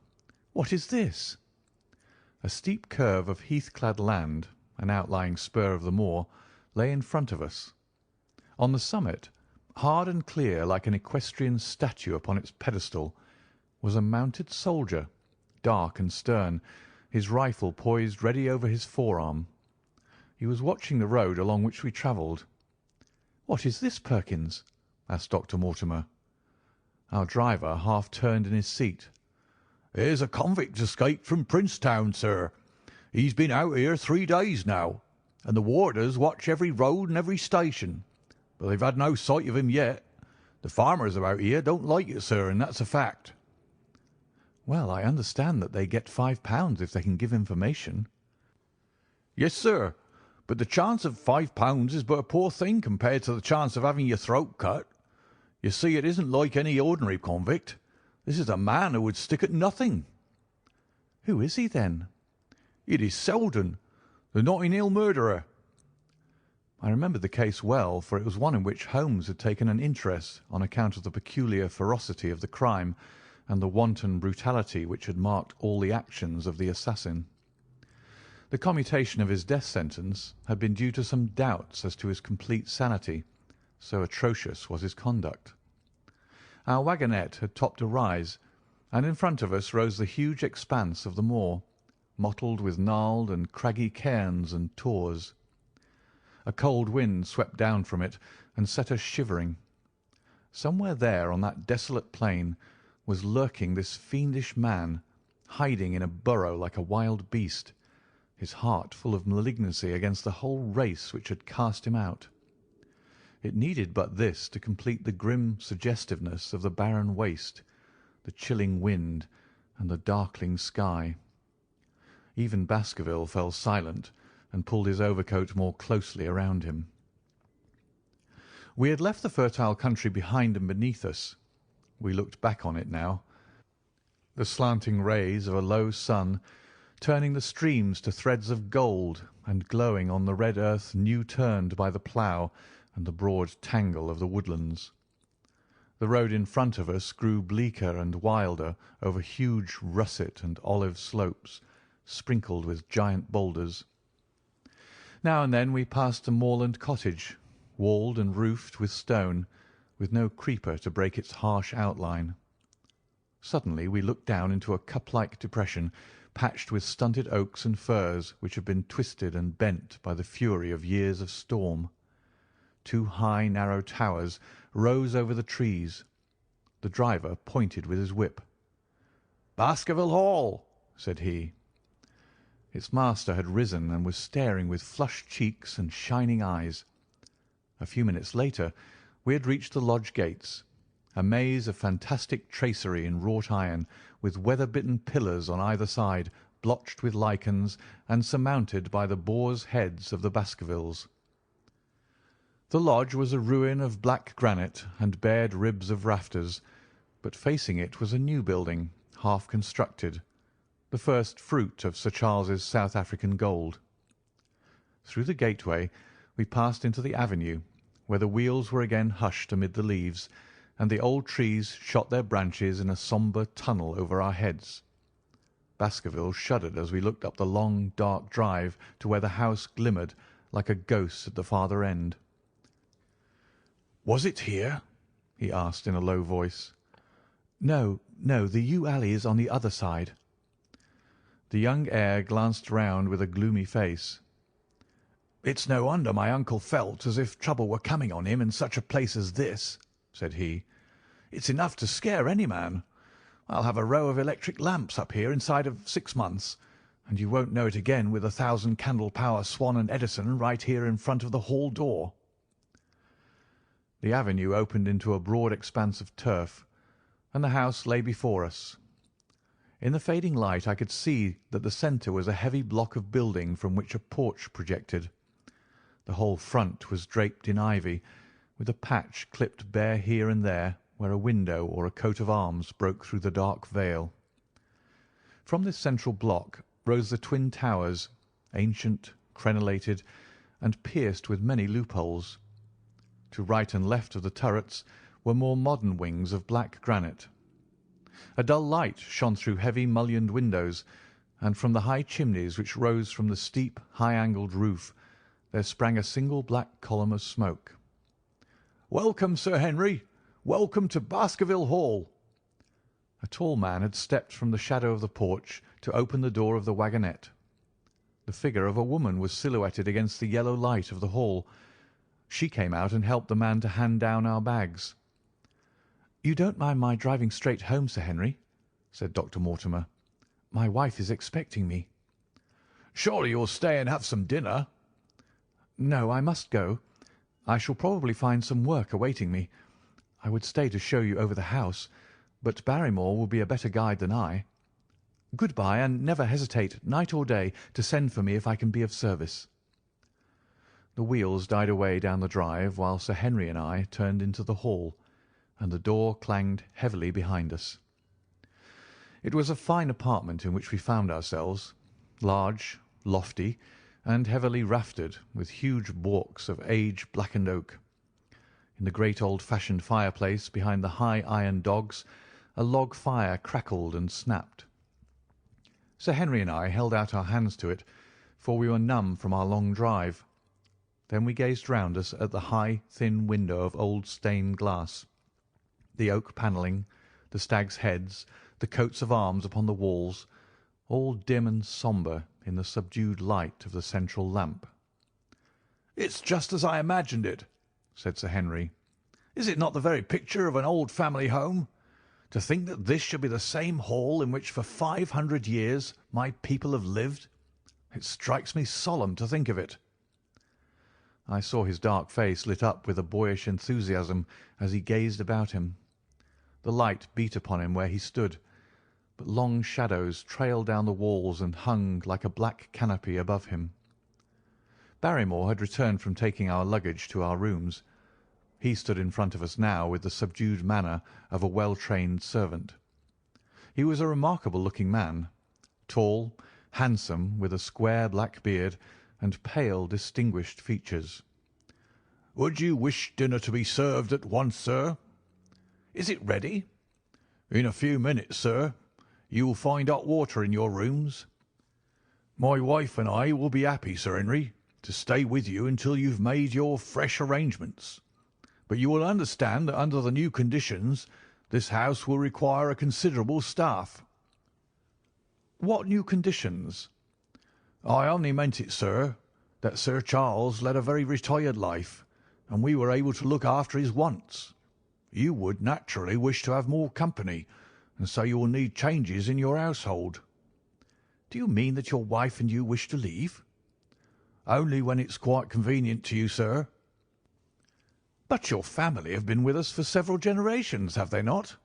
"What is this?" A steep curve of heath-clad land, an outlying spur of the moor, lay in front of us. On the summit, hard and clear like an equestrian statue upon its pedestal, was a mounted soldier, dark and stern, his rifle poised ready over his forearm. He was watching the road along which we travelled. "What is this, Perkins?" asked Dr. Mortimer. Our driver half turned in his seat. "Here's a convict escaped from Princetown, sir. He's been out here 3 days now, and the warders watch every road and every station, but they've had no sight of him yet. The farmers about here don't like it, sir, and that's a fact." "Well, I understand that they get £5 if they can give information." "Yes, sir, but the chance of £5 is but a poor thing compared to the chance of having your throat cut. You see, it isn't like any ordinary convict. This is a man who would stick at nothing." "Who is he, then?" "It is Selden, the Notting Hill murderer." I remembered the case well, for it was one in which Holmes had taken an interest on account of the peculiar ferocity of the crime and the wanton brutality which had marked all the actions of the assassin. The commutation of his death sentence had been due to some doubts as to his complete sanity, so atrocious was his conduct. Our wagonette had topped a rise, and in front of us rose the huge expanse of the moor, mottled with gnarled and craggy cairns and tors. A cold wind swept down from it and set us shivering. Somewhere there on that desolate plain was lurking this fiendish man, hiding in a burrow like a wild beast, his heart full of malignancy against the whole race which had cast him out. It needed but this to complete the grim suggestiveness of the barren waste, the chilling wind, and the darkling sky. Even Baskerville fell silent and pulled his overcoat more closely around him. We had left the fertile country behind and beneath us. We looked back on it now. The slanting rays of a low sun, turning the streams to threads of gold and glowing on the red earth new turned by the plough and the broad tangle of the woodlands. The road in front of us grew bleaker and wilder over huge russet and olive slopes, sprinkled with giant boulders. Now and then we passed a moorland cottage, walled and roofed with stone, with no creeper to break its harsh outline. Suddenly we looked down into a cup-like depression, patched with stunted oaks and firs which had been twisted and bent by the fury of years of storm. 2 high, narrow towers rose over the trees. The driver pointed with his whip. "Baskerville Hall," said he. Its master had risen and was staring with flushed cheeks and shining eyes. A few minutes later we had reached the lodge gates, a maze of fantastic tracery in wrought iron, with weather-bitten pillars on either side, blotched with lichens and surmounted by the boars' heads of the Baskervilles. The lodge was a ruin of black granite and bared ribs of rafters, but facing it was a new building, half constructed, the first fruit of Sir Charles's South African gold. Through the gateway we passed into the avenue, where the wheels were again hushed amid the leaves, and the old trees shot their branches in a sombre tunnel over our heads. Baskerville shuddered as we looked up the long, dark drive to where the house glimmered like a ghost at the farther end. "Was it here?" he asked in a low voice. No, the yew alley is on the other side." The young heir glanced round with a gloomy face. "It's no wonder my uncle felt as if trouble were coming on him in such a place as this," said he. "It's enough to scare any man. I'll have a row of electric lamps up here inside of 6 months, and you won't know it again with 1,000 candle power Swan and Edison right here in front of the hall door." The avenue opened into a broad expanse of turf, and the house lay before us. In the fading light I could see that the centre was a heavy block of building from which a porch projected. The whole front was draped in ivy, with a patch clipped bare here and there where a window or a coat of arms broke through the dark veil. From this central block rose the twin towers, ancient, crenellated, and pierced with many loopholes. To right and left of the turrets were more modern wings of black granite. A dull light shone through heavy mullioned windows, and from the high chimneys which rose from the steep, high-angled roof there sprang a single black column of smoke. "Welcome, Sir Henry! Welcome to Baskerville Hall!" A tall man had stepped from the shadow of the porch to open the door of the wagonette. The figure of a woman was silhouetted against the yellow light of the hall. She came out and helped the man to hand down our bags. "You don't mind my driving straight home, Sir Henry?" said Dr. Mortimer. "My wife is expecting me." "Surely you'll stay and have some dinner?" "No, I must go. I shall probably find some work awaiting me. I would stay to show you over the house, but Barrymore will be a better guide than I. Good-bye, and never hesitate, night or day, to send for me if I can be of service." The wheels died away down the drive while Sir Henry and I turned into the hall, and the door clanged heavily behind us. It was a fine apartment in which we found ourselves, large, lofty, and heavily raftered, with huge baulks of age-blackened oak. In the great old-fashioned fireplace behind the high iron dogs a log fire crackled and snapped. Sir Henry and I held out our hands to it, for we were numb from our long drive. Then we gazed round us at the high, thin window of old stained glass, the oak panelling, the stags' heads, the coats of arms upon the walls, all dim and sombre in the subdued light of the central lamp. "It's just as I imagined it," said Sir Henry. "Is it not the very picture of an old family home? To think that this should be the same hall in which for 500 years my people have lived! It strikes me solemn to think of it." I saw his dark face lit up with a boyish enthusiasm as he gazed about him. The light beat upon him where he stood, but long shadows trailed down the walls and hung like a black canopy above him. Barrymore had returned from taking our luggage to our rooms. He stood in front of us now with the subdued manner of a well-trained servant. He was a remarkable-looking man, tall, handsome, with a square black beard and pale, distinguished features. "Would you wish dinner to be served at once, sir?" "Is it ready?" "In a few minutes, sir. You will find hot water in your rooms. My wife and I will be happy, Sir Henry, to stay with you until you've made your fresh arrangements. But you will understand that under the new conditions this house will require a considerable staff." "What new conditions?" "I only meant it, sir, that Sir Charles led a very retired life, and we were able to look after his wants. You would naturally wish to have more company, and so you will need changes in your household." "Do you mean that your wife and you wish to leave?" "Only when it's quite convenient to you, sir." "But your family have been with us for several generations, have they not?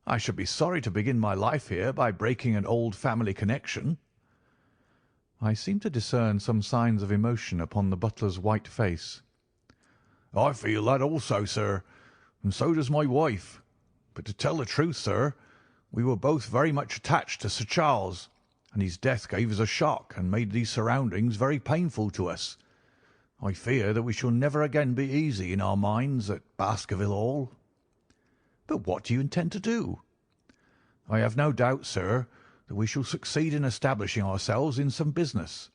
I should be sorry to begin my life here by breaking an old family connection." I seemed to discern some signs of emotion upon the butler's white face. "I feel that also, sir, and so does my wife. But to tell the truth, sir, we were both very much attached to Sir Charles, and his death gave us a shock and made these surroundings very painful to us. I fear that we shall never again be easy in our minds at Baskerville Hall." "But what do you intend to do?" "I have no doubt, sir, that we shall succeed in establishing ourselves in some business.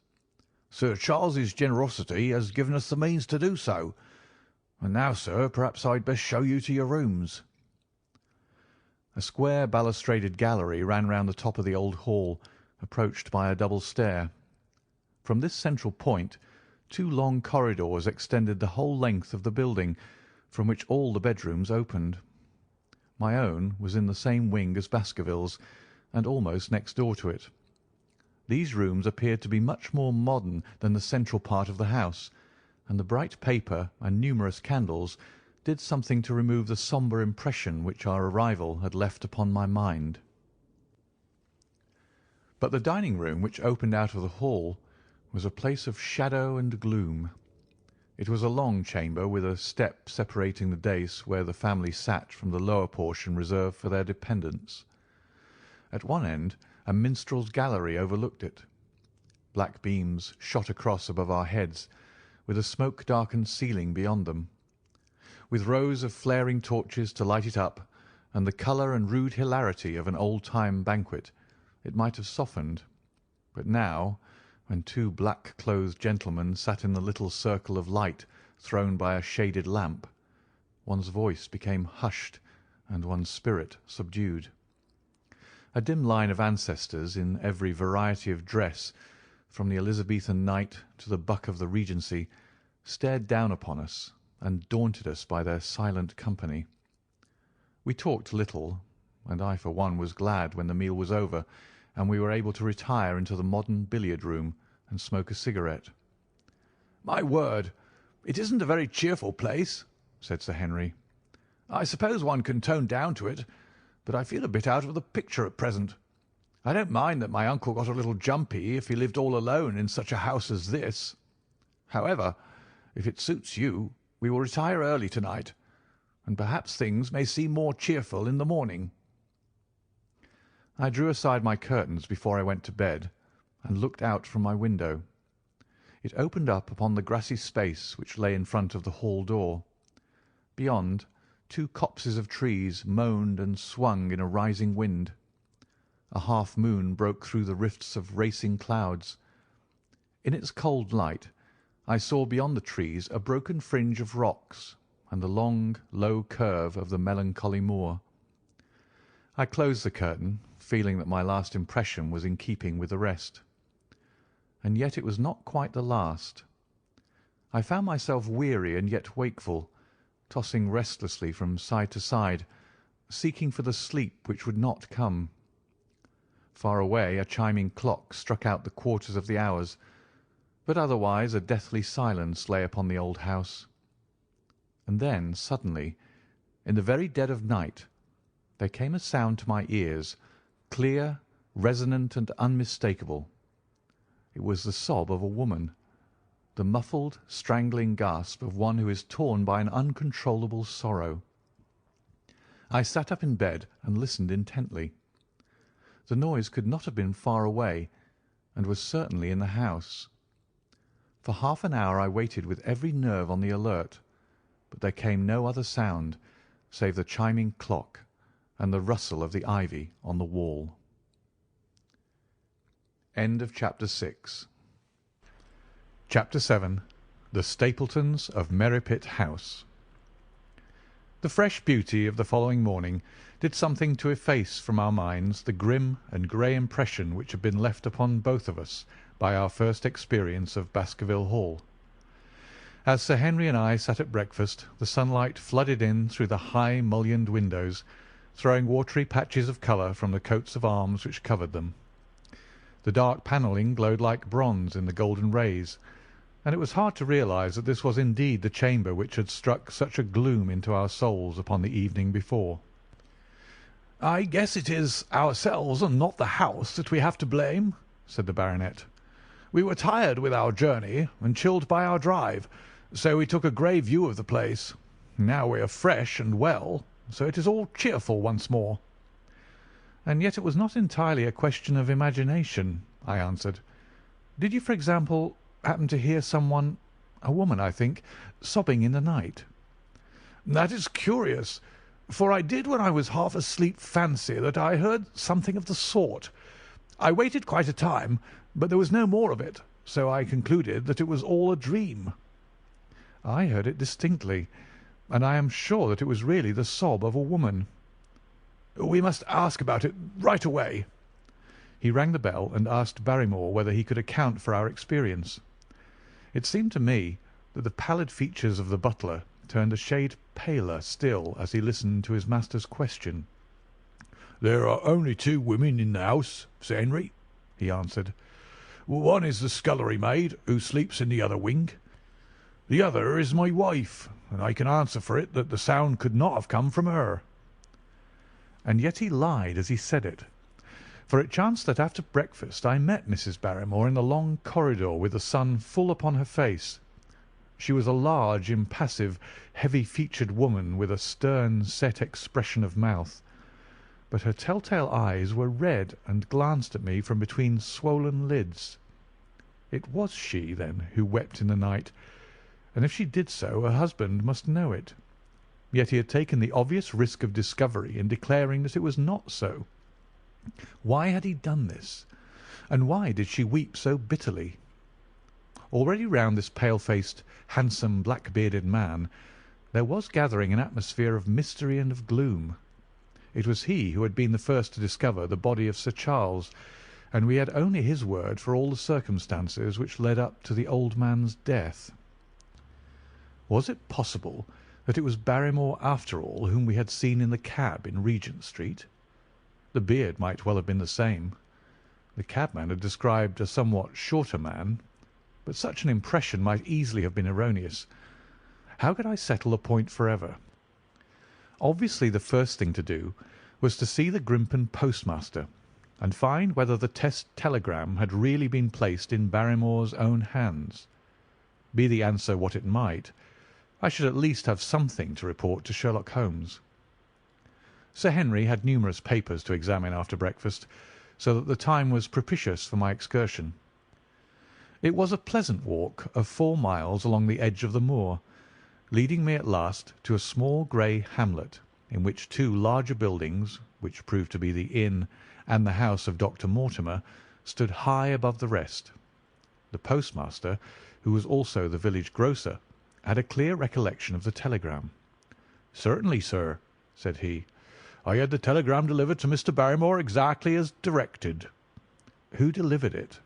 Sir Charles's generosity has given us the means to do so. And now, sir, perhaps I'd best show you to your rooms." A square balustraded gallery ran round the top of the old hall, approached by a double stair. From this central point, two long corridors extended the whole length of the building, from which all the bedrooms opened. My own was in the same wing as Baskerville's, and almost next door to it. These rooms appeared to be much more modern than the central part of the house, and the bright paper and numerous candles did something to remove the sombre impression which our arrival had left upon my mind. But the dining-room, which opened out of the hall, was a place of shadow and gloom. It was a long chamber with a step separating the dais where the family sat from the lower portion reserved for their dependents. At one end A minstrel's gallery overlooked it. Black beams shot across above our heads, with a smoke-darkened ceiling beyond them. With rows of flaring torches to light it up, and the colour and rude hilarity of an old-time banquet, it might have softened. But now, when two black-clothed gentlemen sat in the little circle of light thrown by a shaded lamp, one's voice became hushed and one's spirit subdued. A dim line of ancestors in every variety of dress, from the Elizabethan knight to the buck of the Regency, stared down upon us and daunted us by their silent company. We talked little, and I for one was glad when the meal was over and we were able to retire into the modern billiard-room and smoke a cigarette. "My word, it isn't a very cheerful place," said Sir Henry. "I suppose one can tone down to it, but I feel a bit out of the picture at present. I don't mind that my uncle got a little jumpy if he lived all alone in such a house as this. However, if it suits you, we will retire early to-night, and perhaps things may seem more cheerful in the morning." I drew aside my curtains before I went to bed and looked out from my window. It opened up upon the grassy space which lay in front of the hall door. Beyond, two copses of trees moaned and swung in a rising wind. A half-moon broke through the rifts of racing clouds. In its cold light I saw beyond the trees a broken fringe of rocks and the long, low curve of the melancholy moor. I closed the curtain, feeling that my last impression was in keeping with the rest. And yet it was not quite the last. I found myself weary and yet wakeful, tossing restlessly from side to side, seeking for the sleep which would not come. Far away a chiming clock struck out the quarters of the hours, but otherwise a deathly silence lay upon the old house. And then, suddenly, in the very dead of night, there came a sound to my ears, clear, resonant, and unmistakable. It was the sob of a woman, the muffled, strangling gasp of one who is torn by an uncontrollable sorrow. I sat up in bed and listened intently. The noise could not have been far away, and was certainly in the house. For half an hour I waited with every nerve on the alert, but there came no other sound save the chiming clock and the rustle of the ivy on the wall. End of Chapter 6. Chapter 7. The Stapletons of Merripit House. The fresh beauty of the following morning did something to efface from our minds the grim and grey impression which had been left upon both of us by our first experience of Baskerville Hall. As Sir Henry and I sat at breakfast, the sunlight flooded in through the high mullioned windows, throwing watery patches of colour from the coats of arms which covered them. The dark panelling glowed like bronze in the golden rays, and it was hard to realise that this was indeed the chamber which had struck such a gloom into our souls upon the evening before. "I guess it is ourselves and not the house that we have to blame," said the baronet. "We were tired with our journey and chilled by our drive, so we took a grey view of the place. Now we are fresh and well, so it is all cheerful once more." "And yet it was not entirely a question of imagination," I answered. "Did you, for example, happen to hear someone, a woman, I think, sobbing in the night?" "That is curious, for I did when I was half asleep fancy that I heard something of the sort. I waited quite a time, but there was no more of it, so I concluded that it was all a dream." "I heard it distinctly, and I am sure that it was really the sob of a woman." "We must ask about it right away." He rang the bell and asked Barrymore whether he could account for our experience. It seemed to me that the pallid features of the butler turned a shade paler still as he listened to his master's question. "There are only two women in the house, Sir Henry," he answered. "One is the scullery maid, who sleeps in the other wing. The other is my wife, and I can answer for it that the sound could not have come from her." And yet he lied as he said it, for it chanced that after breakfast I met Mrs. Barrymore in the long corridor with the sun full upon her face. She was a large, impassive, heavy-featured woman with a stern, set expression of mouth. but her telltale eyes were red and glanced at me from between swollen lids. It was she, then, who wept in the night, and if she did so, her husband must know it. Yet he had taken the obvious risk of discovery in declaring that it was not so. Why had he done this, and why did she weep so bitterly? Already round this pale-faced, handsome, black-bearded man there was gathering an atmosphere of mystery and of gloom. It was he who had been the first to discover the body of Sir Charles, and we had only his word for all the circumstances which led up to the old man's death. Was it possible that it was Barrymore after all whom we had seen in the cab in Regent Street? The beard might well have been the same. The cabman had described a somewhat shorter man, but such an impression might easily have been erroneous. How could I settle the point forever? Obviously the first thing to do was to see the Grimpen postmaster and find whether the test telegram had really been placed in Barrymore's own hands. Be the answer what it might, I should at least have something to report to Sherlock Holmes. Sir Henry had numerous papers to examine after breakfast, so that the time was propitious for my excursion. It was a pleasant walk of 4 miles along the edge of the moor, leading me at last to a small grey hamlet, in which 2 larger buildings, which proved to be the inn and the house of Dr. Mortimer, stood high above the rest. The postmaster, who was also the village grocer, had a clear recollection of the telegram. "Certainly, sir," said he. "I had the telegram delivered to Mr. Barrymore exactly as directed." "Who delivered it?"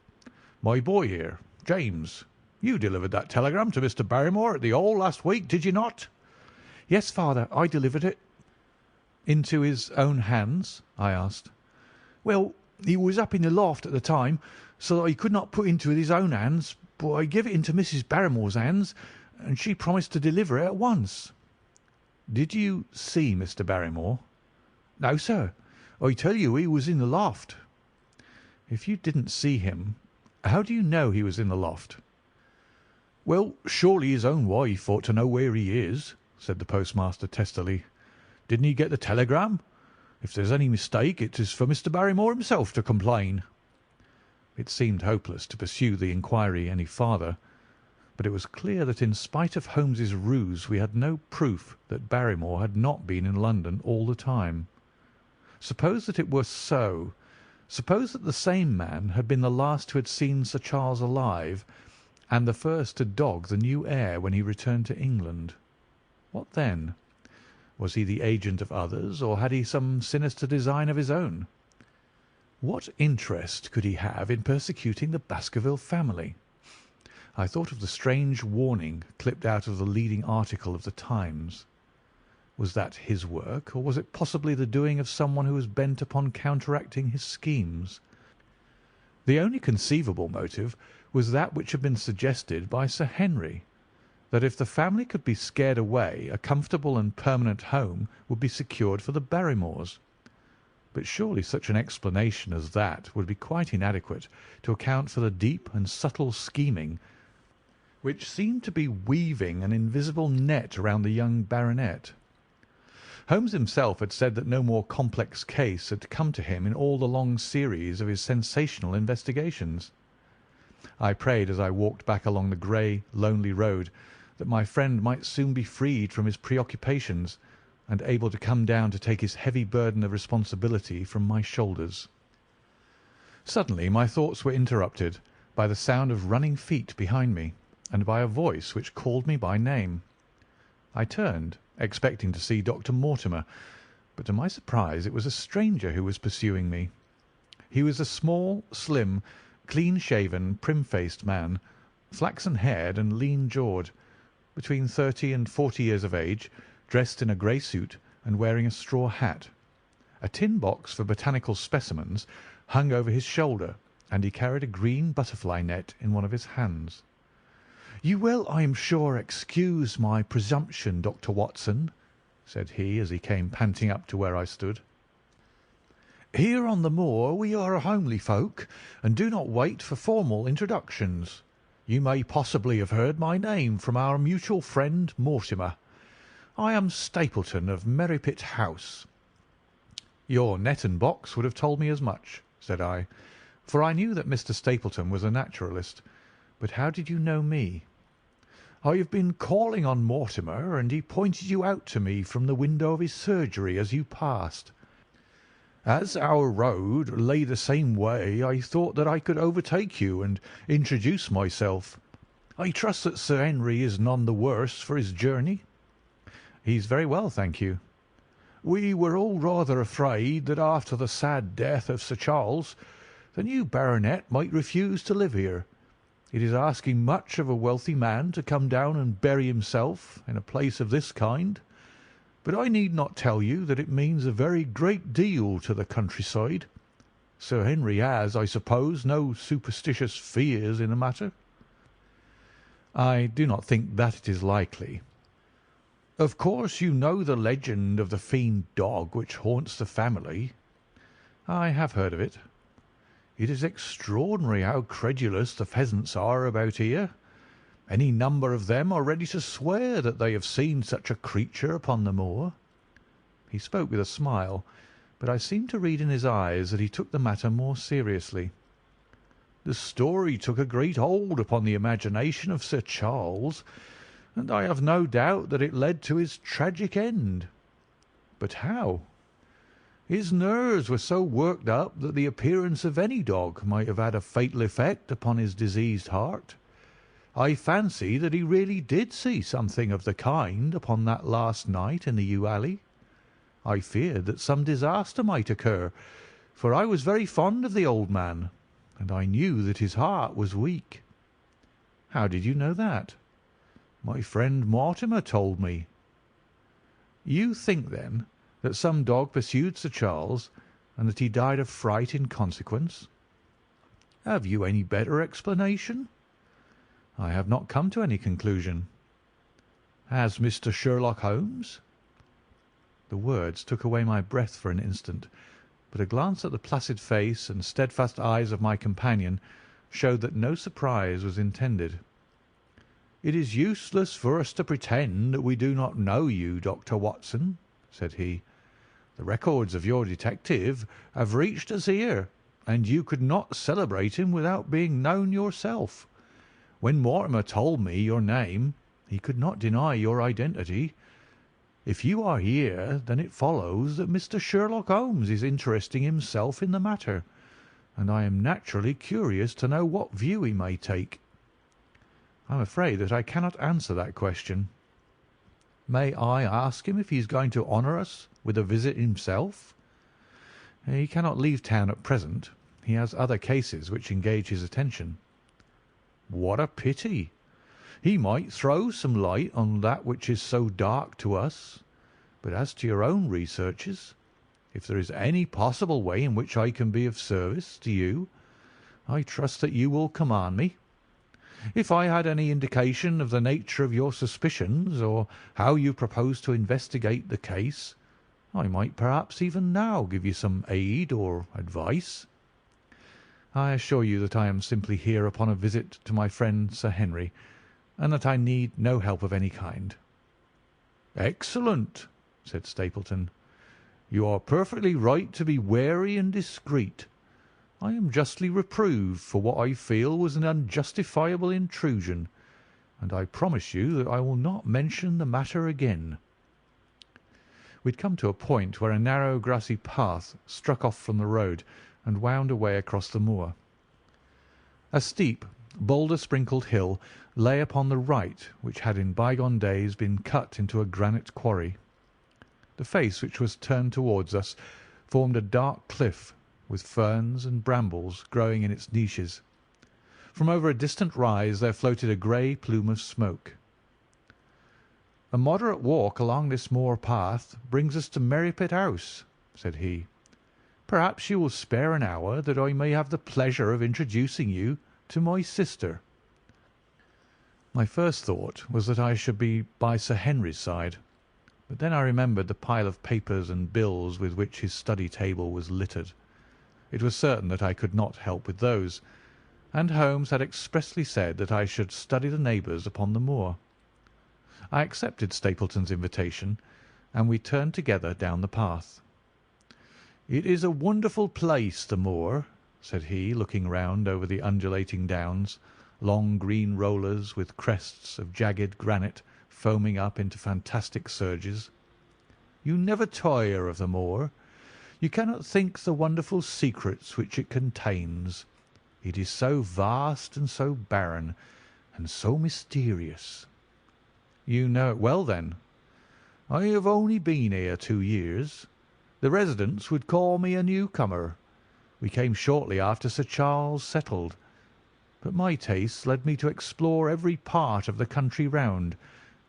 "My boy here, James. You delivered that telegram to Mr. Barrymore at the Hall last week, did you not?" "Yes, father, I delivered it." "Into his own hands?" I asked. "Well, he was up in the loft at the time, so that he could not put into his own hands, but I gave it into Mrs. Barrymore's hands, and she promised to deliver it at once." "Did you see Mr. Barrymore?" "No, sir. I tell you he was in the loft." "If you didn't see him, how do you know he was in the loft?" "Well, surely his own wife ought to know where he is," said the postmaster testily. "Didn't he get the telegram? If there's any mistake, it is for Mr. Barrymore himself to complain." It seemed hopeless to pursue the inquiry any farther, but it was clear that in spite of Holmes's ruse we had no proof that Barrymore had not been in London all the time. Suppose that it were so. Suppose that the same man had been the last who had seen Sir Charles alive, and the first to dog the new heir when he returned to England. What then? Was he the agent of others, or had he some sinister design of his own? What interest could he have in persecuting the Baskerville family? I thought of the strange warning clipped out of the leading article of the Times. Was that his work, or was it possibly the doing of someone who was bent upon counteracting his schemes? The only conceivable motive was that which had been suggested by Sir Henry, that if the family could be scared away, a comfortable and permanent home would be secured for the Barrymores. But surely such an explanation as that would be quite inadequate to account for the deep and subtle scheming which seemed to be weaving an invisible net around the young baronet. Holmes himself had said that no more complex case had come to him in all the long series of his sensational investigations. I prayed as I walked back along the grey, lonely road that my friend might soon be freed from his preoccupations and able to come down to take his heavy burden of responsibility from my shoulders. Suddenly my thoughts were interrupted by the sound of running feet behind me and by a voice which called me by name. I turned, expecting to see Dr. Mortimer, but to my surprise it was a stranger who was pursuing me. He was a small, slim, clean-shaven, prim-faced man, flaxen-haired and lean-jawed, between 30 and 40 years of age, dressed in a grey suit and wearing a straw hat. A tin box for botanical specimens hung over his shoulder, and he carried a green butterfly net in one of his hands. "You will, I am sure, excuse my presumption, Dr. Watson," said he as he came panting up to where I stood. "Here on the moor we are a homely folk, and do not wait for formal introductions. You may possibly have heard my name from our mutual friend Mortimer. I am Stapleton of Merripit House." "Your net and box would have told me as much," said I, for I knew that Mr. Stapleton was a naturalist. "But how did you know me?" "I have been calling on Mortimer, and he pointed you out to me from the window of his surgery as you passed. As our road lay the same way, I thought that I could overtake you and introduce myself. I trust that Sir Henry is none the worse for his journey." "He's very well, thank you." "We were all rather afraid that after the sad death of Sir Charles, the new baronet might refuse to live here. It is asking much of a wealthy man to come down and bury himself in a place of this kind, but I need not tell you that it means a very great deal to the countryside. Sir Henry has, I suppose, no superstitious fears in the matter?" "I do not think that it is likely." "Of course you know the legend of the fiend dog which haunts the family?" "I have heard of it." "It is extraordinary how credulous the pheasants are about here. Any number of them are ready to swear that they have seen such a creature upon the moor." He spoke with a smile, but I seemed to read in his eyes that he took the matter more seriously. "The story took a great hold upon the imagination of Sir Charles, and I have no doubt that it led to his tragic end." "But how?" "His nerves were so worked up that the appearance of any dog might have had a fatal effect upon his diseased heart. I fancy that he really did see something of the kind upon that last night in the yew alley. I feared that some disaster might occur, for I was very fond of the old man, and I knew that his heart was weak." "How did you know that?" "My friend Mortimer told me." "You think, then, that some dog pursued Sir Charles, and that he died of fright in consequence?" "Have you any better explanation?" "I have not come to any conclusion." "Has Mr. Sherlock Holmes?" The words took away my breath for an instant, but a glance at the placid face and steadfast eyes of my companion showed that no surprise was intended. "It is useless for us to pretend that we do not know you, Dr. Watson," said he. "The records of your detective have reached us here, and you could not celebrate him without being known yourself. When Mortimer told me your name, he could not deny your identity. If you are here, then it follows that Mr. Sherlock Holmes is interesting himself in the matter, and I am naturally curious to know what view he may take." "I am afraid that I cannot answer that question." "May I ask him if he is going to honour us with a visit himself?" "He cannot leave town at present. He has other cases which engage his attention." "What a pity! He might throw some light on that which is so dark to us. But as to your own researches, if there is any possible way in which I can be of service to you, I trust that you will command me. If I had any indication of the nature of your suspicions, or how you propose to investigate the case, I might perhaps even now give you some aid or advice." "I assure you that I am simply here upon a visit to my friend Sir Henry, and that I need no help of any kind." "Excellent," said Stapleton. "You are perfectly right to be wary and discreet. I am justly reproved for what I feel was an unjustifiable intrusion, and I promise you that I will not mention the matter again." We had come to a point where a narrow grassy path struck off from the road and wound away across the moor. A steep, boulder-sprinkled hill lay upon the right, which had in bygone days been cut into a granite quarry. The face which was turned towards us formed a dark cliff, with ferns and brambles growing in its niches. From over a distant rise there floated a grey plume of smoke. "A moderate walk along this moor path brings us to Merripit House," said he. "Perhaps you will spare an hour that I may have the pleasure of introducing you to my sister." My first thought was that I should be by Sir Henry's side, but then I remembered the pile of papers and bills with which his study table was littered. It was certain that I could not help with those, and Holmes had expressly said that I should study the neighbours upon the moor. I accepted Stapleton's invitation, and we turned together down the path. "It is a wonderful place, the moor," said he, looking round over the undulating downs, long green rollers with crests of jagged granite foaming up into fantastic surges. "You never tire of the moor. You cannot think the wonderful secrets which it contains. It is so vast and so barren, and so mysterious." "You know it well, then?" "I have only been here 2 years. The residents would call me a newcomer. We came shortly after Sir Charles settled, but my tastes led me to explore every part of the country round,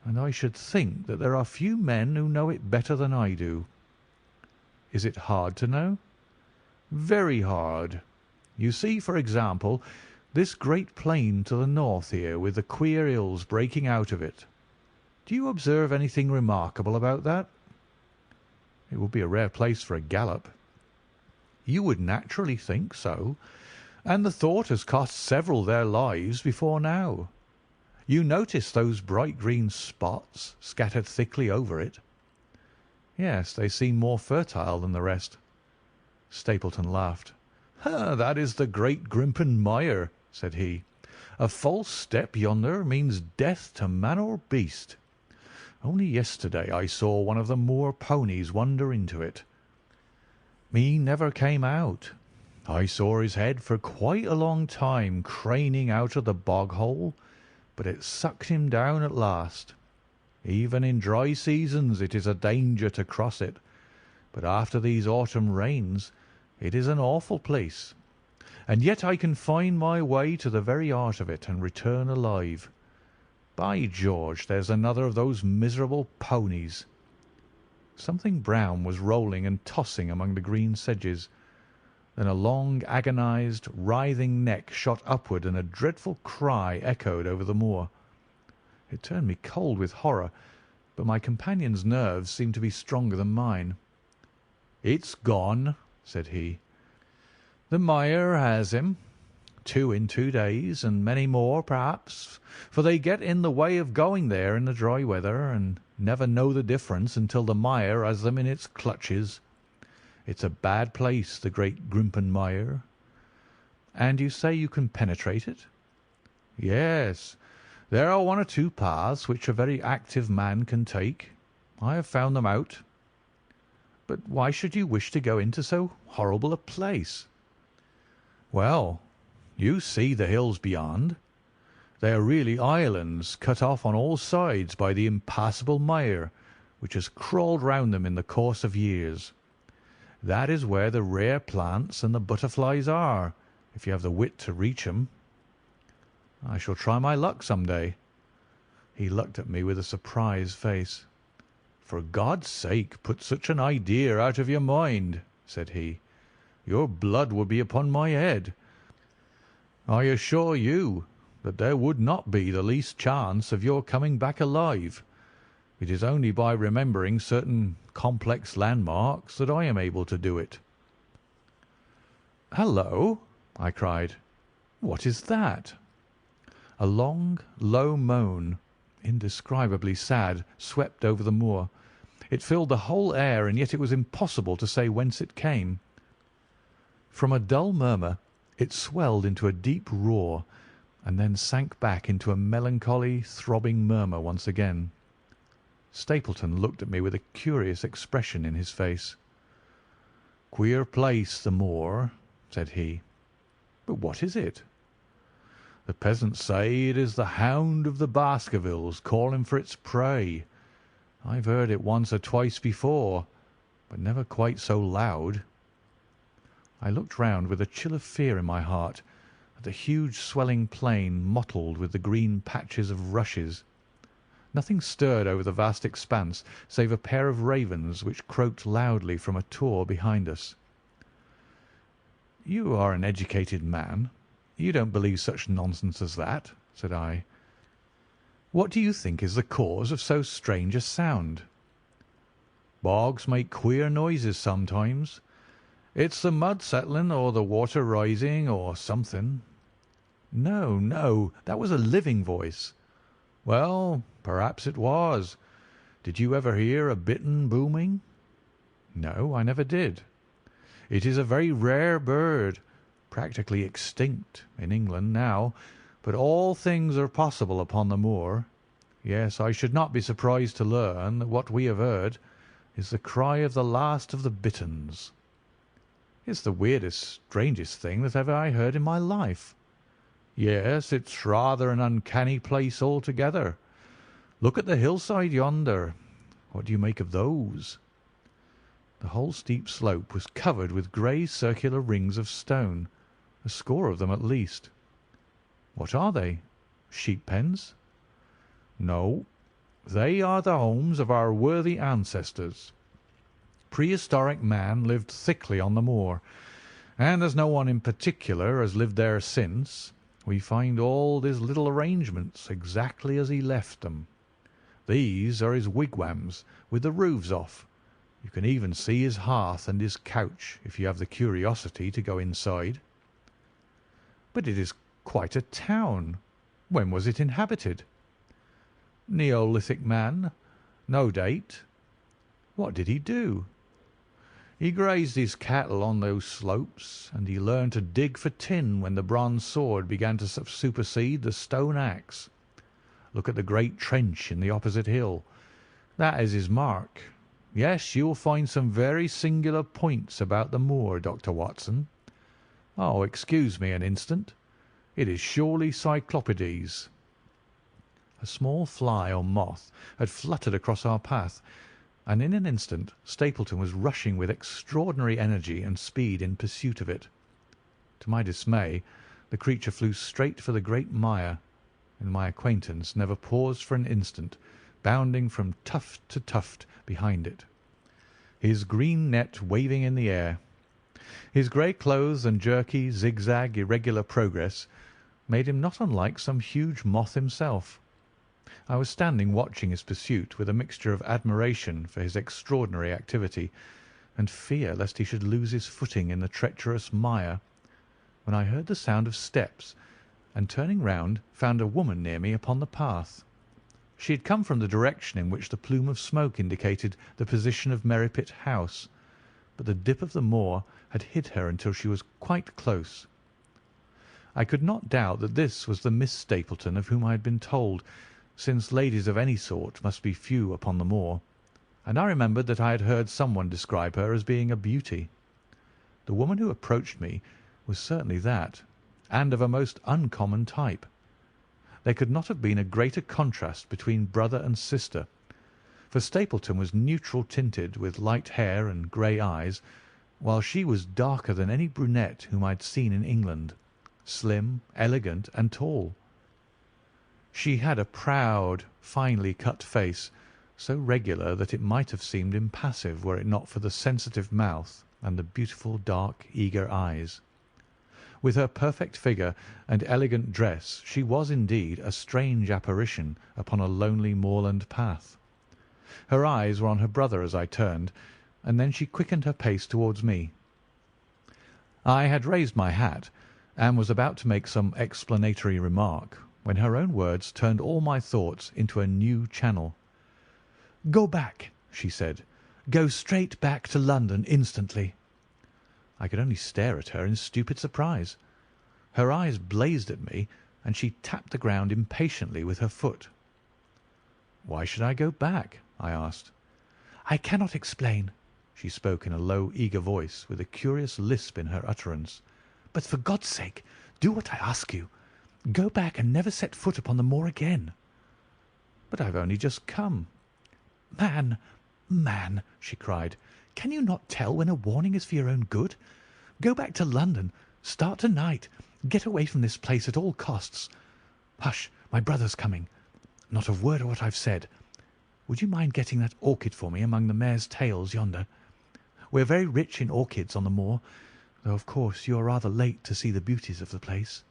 and I should think that there are few men who know it better than I do." "Is it hard to know?" "Very hard. You see, for example, this great plain to the north here, with the queer hills breaking out of it. Do you observe anything remarkable about that?" "It would be a rare place for a gallop." "You would naturally think so, and the thought has cost several their lives before now. You notice those bright green spots scattered thickly over it?" "Yes, they seem more fertile than the rest." Stapleton laughed. "That is the great Grimpen Mire," said he. "A false step yonder means death to man or beast. Only yesterday I saw one of the moor ponies wander into it. He never came out. I saw his head for quite a long time craning out of the bog hole, but it sucked him down at last. Even in dry seasons it is a danger to cross it, but after these autumn rains it is an awful place. And yet I can find my way to the very heart of it and return alive. By George, there's another of those miserable ponies." Something brown was rolling and tossing among the green sedges. Then a long, agonized, writhing neck shot upward, and a dreadful cry echoed over the moor. It turned me cold with horror, but my companion's nerves seemed to be stronger than mine. "It's gone," said he. "The mire has him. 2 in 2 days, and many more, perhaps, for they get in the way of going there in the dry weather, and never know the difference until the mire has them in its clutches. It's a bad place, the great Grimpen Mire." "And you say you can penetrate it?" "Yes. There are 1 or 2 paths which a very active man can take. I have found them out." "But why should you wish to go into so horrible a place?" "Well, you see the hills beyond. They are really islands cut off on all sides by the impassable mire, which has crawled round them in the course of years. That is where the rare plants and the butterflies are, if you have the wit to reach 'em." "I shall try my luck some day." He looked at me with a surprised face. "For God's sake, put such an idea out of your mind," said he. "Your blood would be upon my head. I assure you that there would not be the least chance of your coming back alive. It is only by remembering certain complex landmarks that I am able to do it." "Hallo!" I cried. "What is that?" A long, low moan, indescribably sad, swept over the moor. It filled the whole air, and yet it was impossible to say whence it came. From a dull murmur it swelled into a deep roar, and then sank back into a melancholy, throbbing murmur once again. Stapleton looked at me with a curious expression in his face. "Queer place, the moor," said he. "But what is it?" "The peasants say it is the Hound of the Baskervilles calling for its prey. I've heard it once or twice before, but never quite so loud." I looked round with a chill of fear in my heart at the huge swelling plain mottled with the green patches of rushes. Nothing stirred over the vast expanse save a pair of ravens which croaked loudly from a tor behind us. "You are an educated man. You don't believe such nonsense as that," said I. "What do you think is the cause of so strange a sound?" "Bogs make queer noises sometimes. It's the mud settling or the water rising or something." "No, no, that was a living voice." "Well, perhaps it was. Did you ever hear a bittern booming?" "No, I never did." It is a very rare bird, practically extinct in England now, but all things are possible upon the moor. Yes, I should not be surprised to learn that what we have heard is the cry of the last of the Bitterns. It's the weirdest, strangest thing that ever I heard in my life. Yes, it's rather an uncanny place altogether. Look at the hillside yonder. What do you make of those? The whole steep slope was covered with grey circular rings of stone, a score of them at least. What are they? Sheep pens? No, they are the homes of our worthy ancestors. Prehistoric man lived thickly on the moor, and as no one in particular has lived there since, we find all his little arrangements exactly as he left them. These are his wigwams with the roofs off. You can even see his hearth and his couch if you have the curiosity to go inside. But it is quite a town. When was it inhabited? Neolithic man. No date. What did he do? He grazed his cattle on those slopes, and he learned to dig for tin when the bronze sword began to supersede the stone axe. Look at the great trench in the opposite hill. That is his mark. Yes, you will find some very singular points about the moor, Dr. Watson. Oh, excuse me an instant. It is surely Cyclopides. A small fly or moth had fluttered across our path, and in an instant Stapleton was rushing with extraordinary energy and speed in pursuit of it. To my dismay, the creature flew straight for the great mire, and my acquaintance never paused for an instant, bounding from tuft to tuft behind it, his green net waving in the air. His grey clothes and jerky, zigzag, irregular progress made him not unlike some huge moth himself. I was standing watching his pursuit with a mixture of admiration for his extraordinary activity and fear lest he should lose his footing in the treacherous mire, when I heard the sound of steps, and turning round found a woman near me upon the path. She had come from the direction in which the plume of smoke indicated the position of Merripit House, but the dip of the moor had hid her until she was quite close. I could not doubt that this was the Miss Stapleton of whom I had been told, since ladies of any sort must be few upon the moor, and I remembered that I had heard someone describe her as being a beauty. The woman who approached me was certainly that, and of a most uncommon type. There could not have been a greater contrast between brother and sister, for Stapleton was neutral tinted with light hair and grey eyes, while she was darker than any brunette whom I had seen in England, slim, elegant, and tall. She had a proud, finely cut face, so regular that it might have seemed impassive were it not for the sensitive mouth and the beautiful, dark, eager eyes. With her perfect figure and elegant dress she was indeed a strange apparition upon a lonely moorland path. Her eyes were on her brother as I turned, and then she quickened her pace towards me. I had raised my hat, and was about to make some explanatory remark, when her own words turned all my thoughts into a new channel. "Go back," she said. "Go straight back to London instantly." I could only stare at her in stupid surprise. Her eyes blazed at me, and she tapped the ground impatiently with her foot. "Why should I go back?" I asked. "I cannot explain." She spoke in a low, eager voice, with a curious lisp in her utterance. "But for God's sake, do what I ask you. Go back and never set foot upon the moor again." "But I've only just come." Man," she cried, "can you not tell when a warning is for your own good? Go back to London. Start to-night. Get away from this place at all costs. Hush, my brother's coming. Not a word of what I've said. Would you mind getting that orchid for me among the mare's tails yonder? We're very rich in orchids on the moor, though of course you are rather late to see the beauties of the place."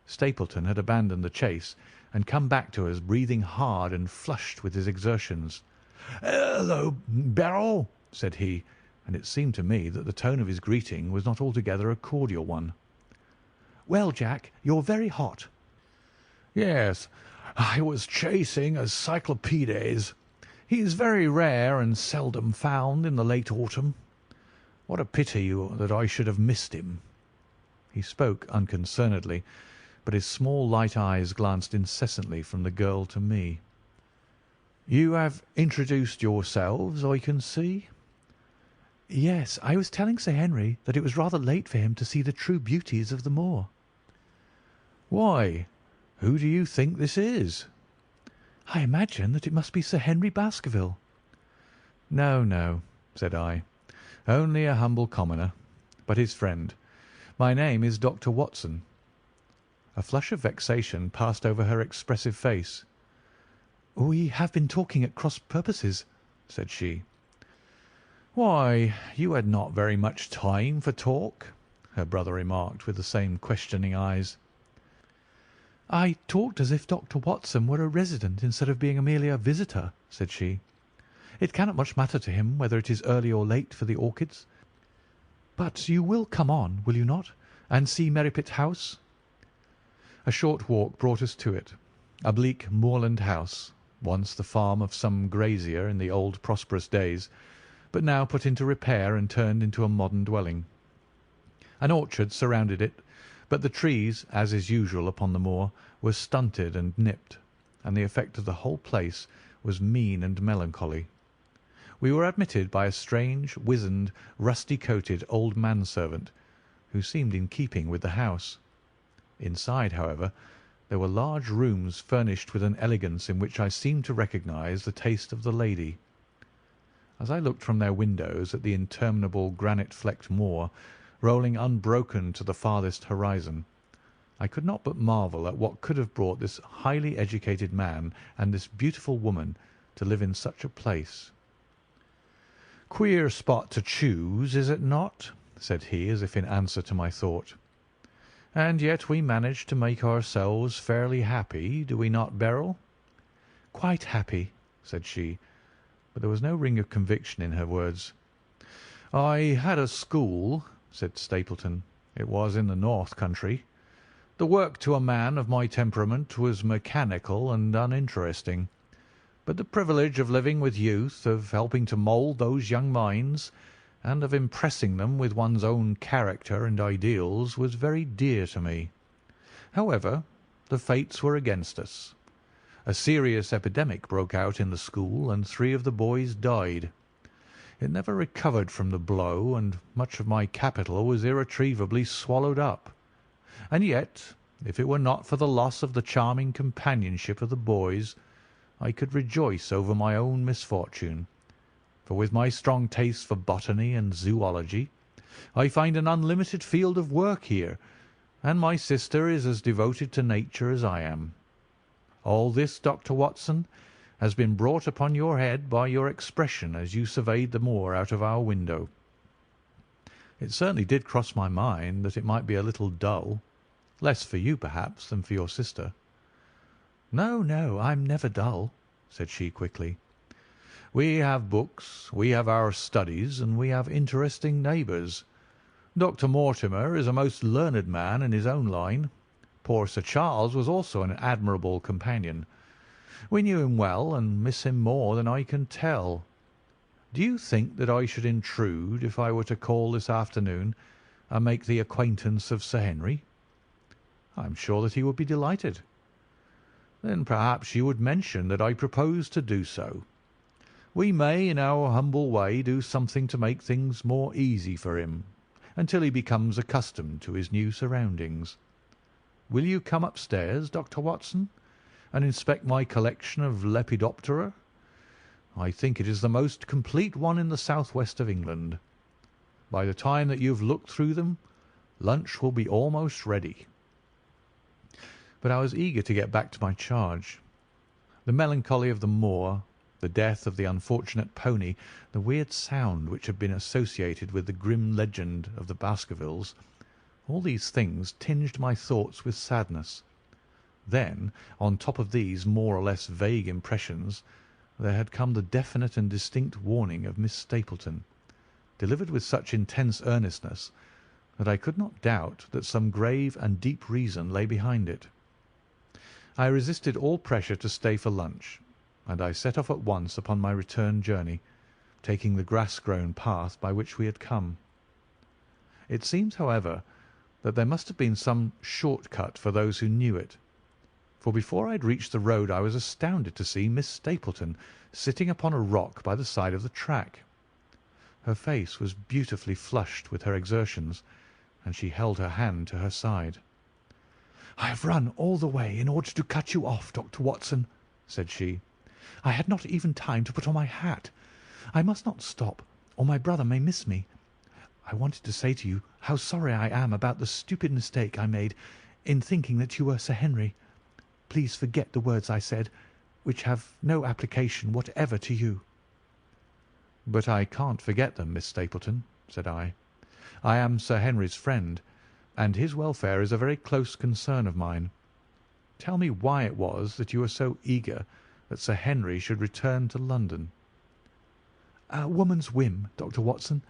Stapleton had abandoned the chase and come back to us breathing hard and flushed with his exertions. "Hello, Beryl," said he, and it seemed to me that the tone of his greeting was not altogether a cordial one. "Well, Jack, you're very hot." "Yes, I was chasing a Cyclopides. He is very rare and seldom found in the late autumn. What a pity that I should have missed him." He spoke unconcernedly, but his small light eyes glanced incessantly from the girl to me. "You have introduced yourselves, I can see." "Yes, I was telling Sir Henry that it was rather late for him to see the true beauties of the moor." "Why, who do you think this is?" "I imagine that it must be Sir Henry Baskerville." "No, no," said I. "Only a humble commoner, but his friend. My name is Dr. Watson." A flush of vexation passed over her expressive face. "We have been talking at cross purposes," said she. "Why, you had not very much time for talk," her brother remarked with the same questioning eyes. "I talked as if Dr. Watson were a resident instead of being merely a visitor," said she. "It cannot much matter to him whether it is early or late for the orchids. But you will come on, will you not, and see Merripit House?" A short walk brought us to it, a bleak moorland house, once the farm of some grazier in the old prosperous days, but now put into repair and turned into a modern dwelling. An orchard surrounded it, but the trees, as is usual upon the moor, were stunted and nipped, and the effect of the whole place was mean and melancholy. We were admitted by a strange, wizened, rusty-coated old manservant, who seemed in keeping with the house. Inside, however, there were large rooms furnished with an elegance in which I seemed to recognize the taste of the lady. As I looked from their windows at the interminable granite-flecked moor, rolling unbroken to the farthest horizon, I could not but marvel at what could have brought this highly educated man and this beautiful woman to live in such a place. "Queer spot to choose, is it not?" said he, as if in answer to my thought. "And yet we manage to make ourselves fairly happy, do we not, Beryl?" "Quite happy," said she, but there was no ring of conviction in her words. "I had a school," said Stapleton. "It was in the north country. The work to a man of my temperament was mechanical and uninteresting, but the privilege of living with youth, of helping to mould those young minds, and of impressing them with one's own character and ideals was very dear to me. However, the fates were against us. A serious epidemic broke out in the school, and 3 of the boys died. It never recovered from the blow, and much of my capital was irretrievably swallowed up. And yet, if it were not for the loss of the charming companionship of the boys, I could rejoice over my own misfortune, for with my strong taste for botany and zoology, I find an unlimited field of work here, and my sister is as devoted to nature as I am. All this, Dr. Watson, has been brought upon your head by your expression as you surveyed the moor out of our window." It certainly did cross my mind that it might be a little dull, less for you, perhaps, than for your sister. "No, no, I'm never dull," said she quickly. "We have books, we have our studies, and we have interesting neighbours. Dr. Mortimer is a most learned man in his own line. Poor Sir Charles was also an admirable companion. We knew him well, and miss him more than I can tell. Do you think that I should intrude if I were to call this afternoon and make the acquaintance of Sir Henry?" "I am sure that he would be delighted." "Then perhaps you would mention that I propose to do so. We may, in our humble way, do something to make things more easy for him, until he becomes accustomed to his new surroundings. Will you come upstairs, Dr. Watson, and inspect my collection of Lepidoptera? I think it is the most complete one in the southwest of England. By the time that you have looked through them, lunch will be almost ready." But I was eager to get back to my charge. The melancholy of the moor, the death of the unfortunate pony, the weird sound which had been associated with the grim legend of the Baskervilles, all these things tinged my thoughts with sadness. Then, on top of these more or less vague impressions, there had come the definite and distinct warning of Miss Stapleton, delivered with such intense earnestness that I could not doubt that some grave and deep reason lay behind it. I resisted all pressure to stay for lunch, and I set off at once upon my return journey, taking the grass-grown path by which we had come. It seems, however, that there must have been some short cut for those who knew it, for before I had reached the road I was astounded to see Miss Stapleton sitting upon a rock by the side of the track. Her face was beautifully flushed with her exertions, and she held her hand to her side. "I have run all the way in order to cut you off, Dr. Watson," said she. "I had not even time to put on my hat. I must not stop, or my brother may miss me. I wanted to say to you how sorry I am about the stupid mistake I made in thinking that you were Sir Henry. Please forget the words I said, which have no application whatever to you." "But I can't forget them, Miss Stapleton," said I. "I am Sir Henry's friend, and his welfare is a very close concern of mine. Tell me why it was that you were so eager that Sir Henry should return to London." "A woman's whim, Dr. Watson.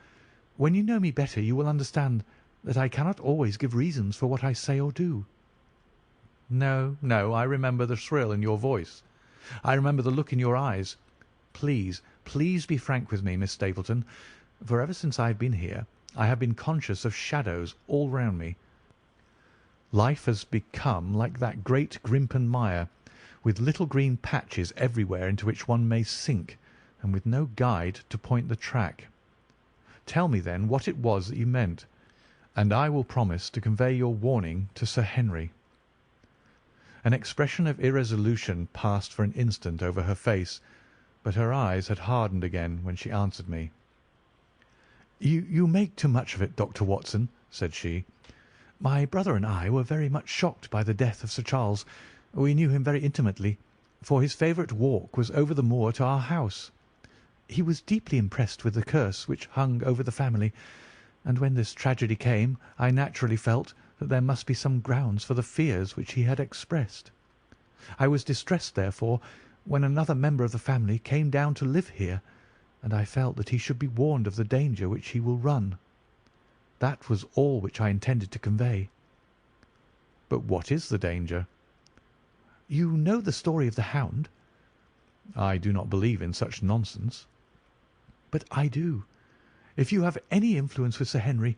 When you know me better you will understand that I cannot always give reasons for what I say or do." "No, no, I remember the thrill in your voice. I remember the look in your eyes. Please, please be frank with me, Miss Stapleton, for ever since I have been here I have been conscious of shadows all round me. Life has become like that great Grimpen mire, with little green patches everywhere into which one may sink, and with no guide to point the track. Tell me, then, what it was that you meant, and I will promise to convey your warning to Sir Henry." An expression of irresolution passed for an instant over her face, but her eyes had hardened again when she answered me. You make too much of it, Dr. Watson," said she. "My brother and I were very much shocked by the death of Sir Charles. We knew him very intimately, for his favourite walk was over the moor to our house. He was deeply impressed with the curse which hung over the family, and when this tragedy came I naturally felt that there must be some grounds for the fears which he had expressed. I was distressed, therefore, when another member of the family came down to live here, and I felt that he should be warned of the danger which he will run. That was all which I intended to convey." "But what is the danger?" "You know the story of the Hound?" "I do not believe in such nonsense." "But I do. If you have any influence with Sir Henry,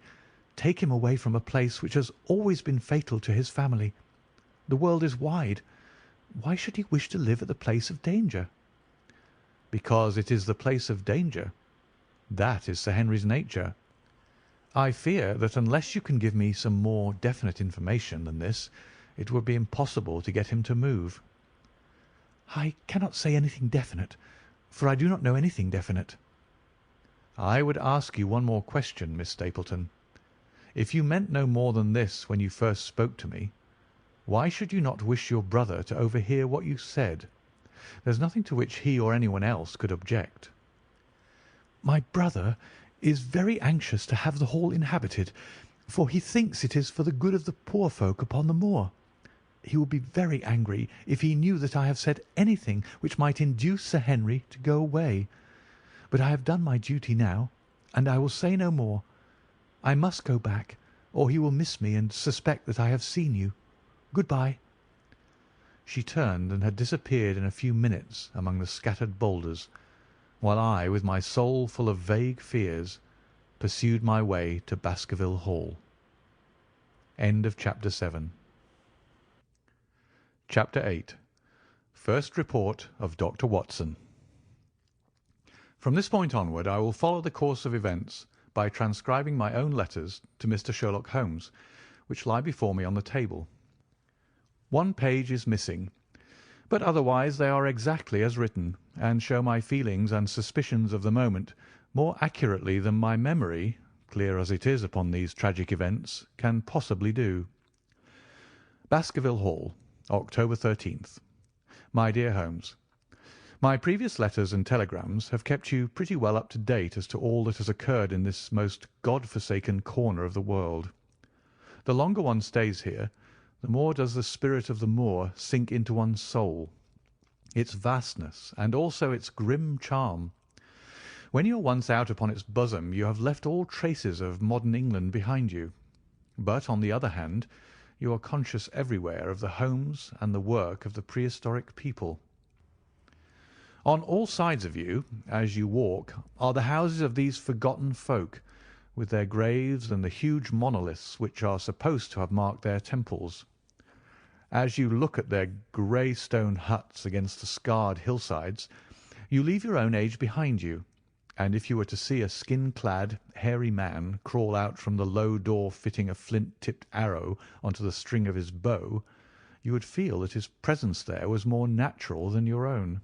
take him away from a place which has always been fatal to his family. The world is wide. Why should he wish to live at the place of danger?" "Because it is the place of danger. That is Sir Henry's nature. I fear that unless you can give me some more definite information than this, it would be impossible to get him to move." "I cannot say anything definite, for I do not know anything definite." "I would ask you one more question, Miss Stapleton. If you meant no more than this when you first spoke to me, why should you not wish your brother to overhear what you said? There's nothing to which he or anyone else could object." "My brother is very anxious to have the Hall inhabited, for he thinks it is for the good of the poor folk upon the moor. He would be very angry if he knew that I have said anything which might induce Sir Henry to go away. But I have done my duty now, and I will say no more. I must go back, or he will miss me and suspect that I have seen you. Good-bye." She turned and had disappeared in a few minutes among the scattered boulders, while I, with my soul full of vague fears, pursued my way to Baskerville Hall. End of Chapter 7. Chapter 8. First Report of Dr. Watson. From this point onward I will follow the course of events by transcribing my own letters to Mr. Sherlock Holmes, which lie before me on the table. One page is missing, but otherwise they are exactly as written, and show my feelings and suspicions of the moment more accurately than my memory, clear as it is upon these tragic events, can possibly do. Baskerville Hall, October 13th. My dear Holmes, my previous letters and telegrams have kept you pretty well up to date as to all that has occurred in this most God-forsaken corner of the world. The longer one stays here, the more does the spirit of the moor sink into one's soul, its vastness, and also its grim charm. When you are once out upon its bosom you have left all traces of modern England behind you, but, on the other hand, you are conscious everywhere of the homes and the work of the prehistoric people. On all sides of you, as you walk, are the houses of these forgotten folk, with their graves and the huge monoliths which are supposed to have marked their temples. As you look at their grey stone huts against the scarred hillsides, you leave your own age behind you, and if you were to see a skin-clad, hairy man crawl out from the low door fitting a flint-tipped arrow onto the string of his bow, you would feel that his presence there was more natural than your own.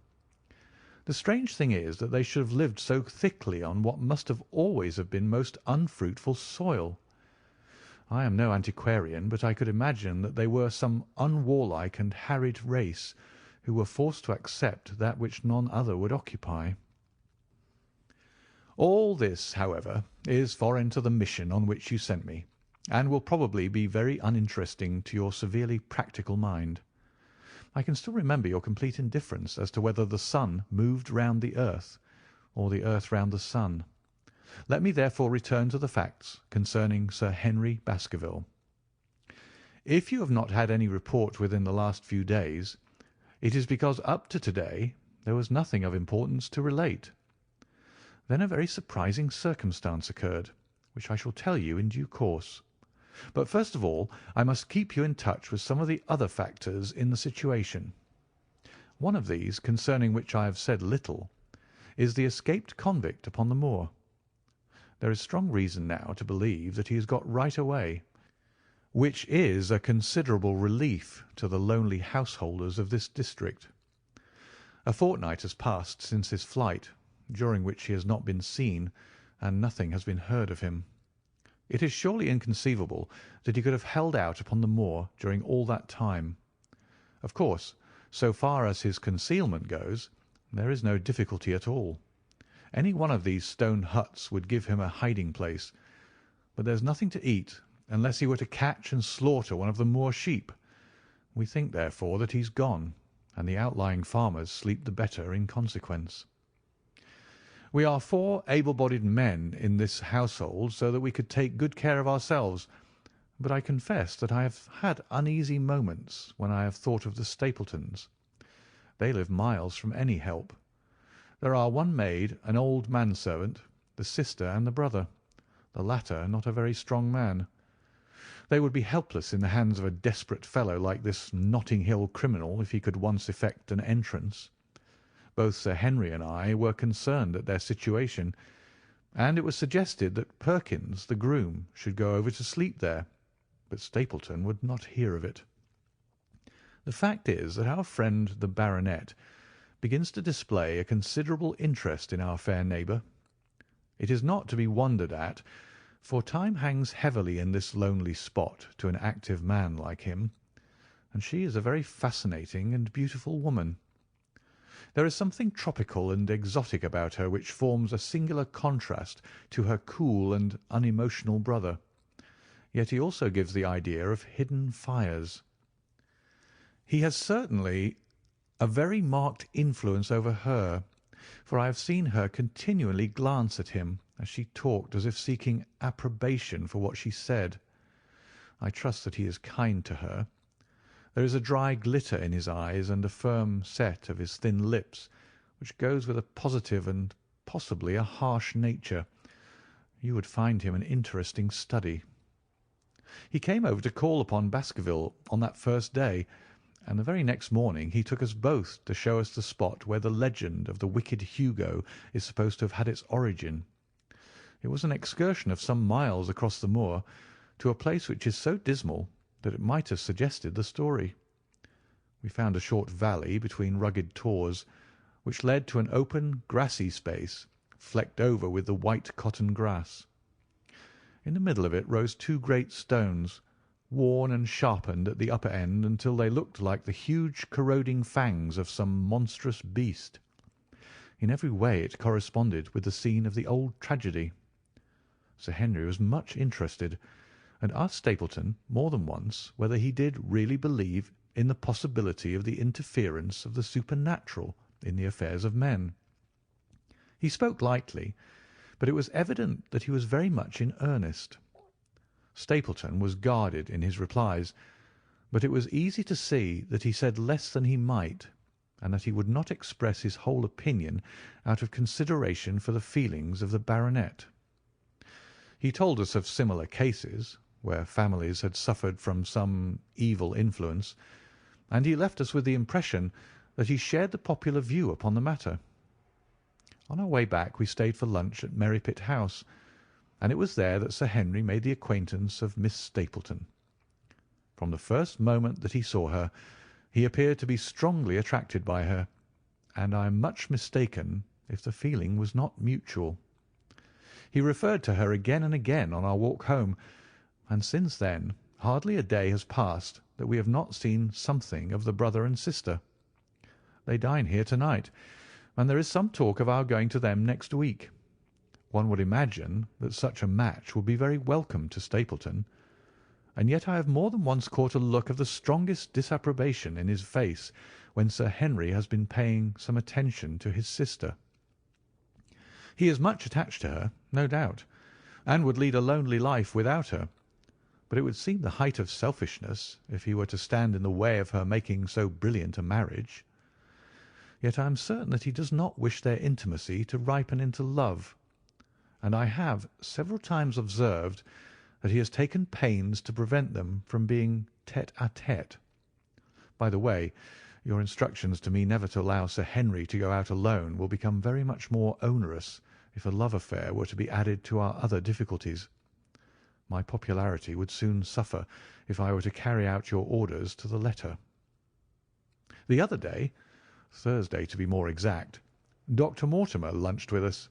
The strange thing is that they should have lived so thickly on what must have always have been most unfruitful soil. I am no antiquarian, but I could imagine that they were some unwarlike and harried race who were forced to accept that which none other would occupy. All this, however, is foreign to the mission on which you sent me, and will probably be very uninteresting to your severely practical mind. I can still remember your complete indifference as to whether the sun moved round the earth or the earth round the sun. Let me therefore return to the facts concerning Sir Henry Baskerville. If you have not had any report within the last few days, it is because up to today there was nothing of importance to relate. Then a very surprising circumstance occurred, which I shall tell you in due course. But first of all, I must keep you in touch with some of the other factors in the situation. One of these, concerning which I have said little, is the escaped convict upon the moor. There is strong reason now to believe that he has got right away, which is a considerable relief to the lonely householders of this district. A fortnight has passed since his flight, during which he has not been seen, and nothing has been heard of him. It is surely inconceivable that he could have held out upon the moor during all that time. Of course, so far as his concealment goes, there is no difficulty at all. Any one of these stone huts would give him a hiding-place, but there's nothing to eat unless he were to catch and slaughter one of the moor sheep. We think, therefore, that he's gone, and the outlying farmers sleep the better in consequence. We are 4 able-bodied men in this household, so that we could take good care of ourselves, but I confess that I have had uneasy moments when I have thought of the Stapletons. They live miles from any help. There are one maid, an old manservant, the sister and the brother, the latter not a very strong man. They would be helpless in the hands of a desperate fellow like this Notting Hill criminal if he could once effect an entrance. Both Sir Henry and I were concerned at their situation, and it was suggested that Perkins, the groom, should go over to sleep there, but Stapleton would not hear of it. The fact is that our friend the baronet begins to display a considerable interest in our fair neighbour. It is not to be wondered at, for time hangs heavily in this lonely spot to an active man like him, and she is a very fascinating and beautiful woman. There is something tropical and exotic about her which forms a singular contrast to her cool and unemotional brother, yet he also gives the idea of hidden fires. He has certainly a very marked influence over her, for I have seen her continually glance at him as she talked as if seeking approbation for what she said. I trust that he is kind to her. There is a dry glitter in his eyes and a firm set of his thin lips, which goes with a positive and possibly a harsh nature. You would find him an interesting study. He came over to call upon Baskerville on that first day, and the very next morning he took us both to show us the spot where the legend of the wicked Hugo is supposed to have had its origin. It was an excursion of some miles across the moor to a place which is so dismal that it might have suggested the story. We found a short valley between rugged tors, which led to an open, grassy space, flecked over with the white cotton grass. In the middle of it rose 2 great stones, worn and sharpened at the upper end until they looked like the huge corroding fangs of some monstrous beast. In every way it corresponded with the scene of the old tragedy. Sir Henry was much interested, and asked Stapleton more than once whether he did really believe in the possibility of the interference of the supernatural in the affairs of men. He spoke lightly, but it was evident that he was very much in earnest. Stapleton was guarded in his replies, but it was easy to see that he said less than he might, and that he would not express his whole opinion out of consideration for the feelings of the baronet. He told us of similar cases, where families had suffered from some evil influence, and he left us with the impression that he shared the popular view upon the matter. On our way back we stayed for lunch at Merripit House, and it was there that Sir Henry made the acquaintance of Miss Stapleton. From the first moment that he saw her, he appeared to be strongly attracted by her, and I am much mistaken if the feeling was not mutual. He referred to her again and again on our walk home, and since then hardly a day has passed that we have not seen something of the brother and sister. They dine here to-night, and there is some talk of our going to them next week. One would imagine that such a match would be very welcome to Stapleton, and yet I have more than once caught a look of the strongest disapprobation in his face when Sir Henry has been paying some attention to his sister. He is much attached to her, no doubt, and would lead a lonely life without her, but it would seem the height of selfishness if he were to stand in the way of her making so brilliant a marriage. Yet I am certain that he does not wish their intimacy to ripen into love, and I have several times observed that he has taken pains to prevent them from being tête-à-tête. By the way, your instructions to me never to allow Sir Henry to go out alone will become very much more onerous if a love affair were to be added to our other difficulties. My popularity would soon suffer if I were to carry out your orders to the letter. The other day, Thursday to be more exact, Dr. Mortimer lunched with us.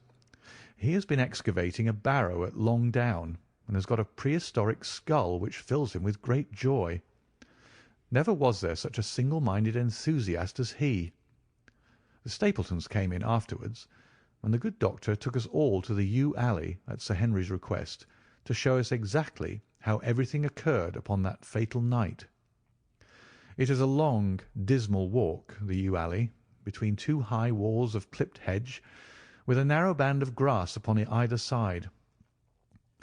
He has been excavating a barrow at Long Down, and has got a prehistoric skull which fills him with great joy. Never was there such a single-minded enthusiast as he. The Stapletons came in afterwards, and the good doctor took us all to the yew alley at Sir Henry's request to show us exactly how everything occurred upon that fatal night. It is a long, dismal walk, the yew alley, between two high walls of clipped hedge, with a narrow band of grass upon either side.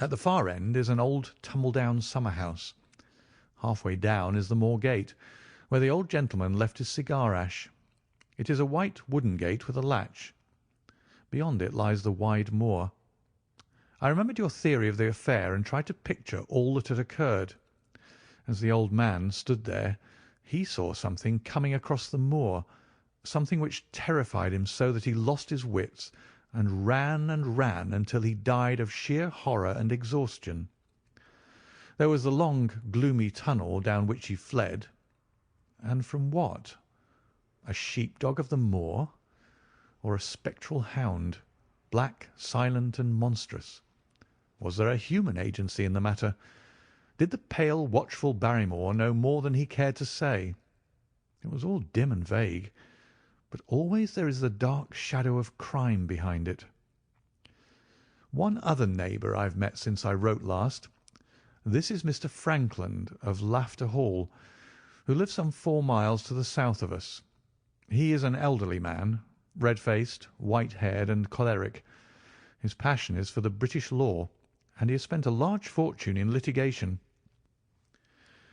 At the far end is an old tumble-down summer-house. Half-way down is the moor gate, where the old gentleman left his cigar-ash. It is a white wooden gate with a latch. Beyond it lies the wide moor. I remembered your theory of the affair and tried to picture all that had occurred. As the old man stood there, he saw something coming across the moor, something which terrified him so that he lost his wits and ran until he died of sheer horror and exhaustion. There was the long, gloomy tunnel down which he fled. And from what? A sheep-dog of the moor? Or a spectral hound, black, silent, and monstrous? Was there a human agency in the matter? Did the pale, watchful Barrymore know more than he cared to say? It was all dim and vague, but always there is the dark shadow of crime behind it. One other neighbour I have met since I wrote last. This is Mr. Frankland of Laughter Hall, who lives some 4 miles to the south of us. He is an elderly man, red-faced, white-haired, and choleric. His passion is for the British law, and he has spent a large fortune in litigation.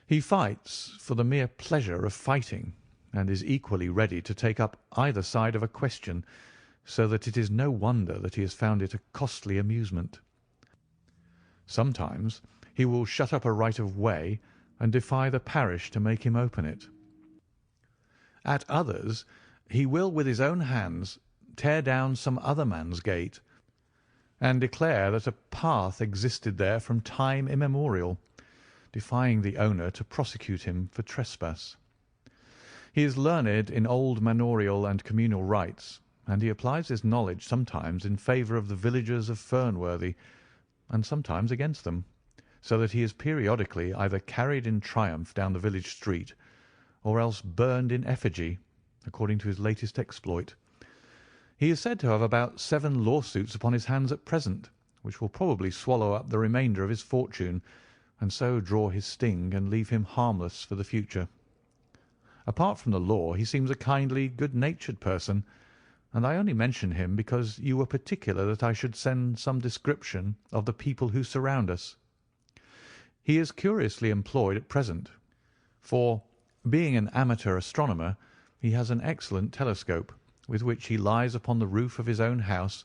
He fights for the mere pleasure of fighting, and is equally ready to take up either side of a question, so that it is no wonder that he has found it a costly amusement. Sometimes he will shut up a right of way and defy the parish to make him open it. At others he will with his own hands tear down some other man's gate, and declare that a path existed there from time immemorial, defying the owner to prosecute him for trespass. He is learned in old manorial and communal rights, and he applies his knowledge sometimes in favour of the villagers of Fernworthy, and sometimes against them, so that he is periodically either carried in triumph down the village street, or else burned in effigy, according to his latest exploit. He is said to have about 7 lawsuits upon his hands at present, which will probably swallow up the remainder of his fortune, and so draw his sting and leave him harmless for the future. Apart from the law, he seems a kindly, good-natured person, and I only mention him because you were particular that I should send some description of the people who surround us. He is curiously employed at present, for, being an amateur astronomer, he has an excellent telescope, with which he lies upon the roof of his own house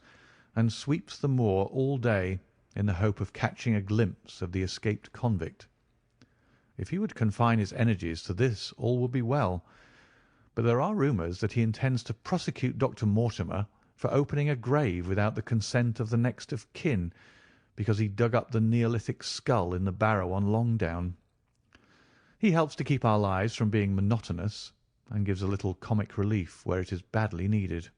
and sweeps the moor all day in the hope of catching a glimpse of the escaped convict. If he would confine his energies to this, all would be well. But there are rumours that he intends to prosecute Dr. Mortimer for opening a grave without the consent of the next of kin, because he dug up the Neolithic skull in the barrow on Longdown. He helps to keep our lives from being monotonous, and gives a little comic relief where it is badly needed.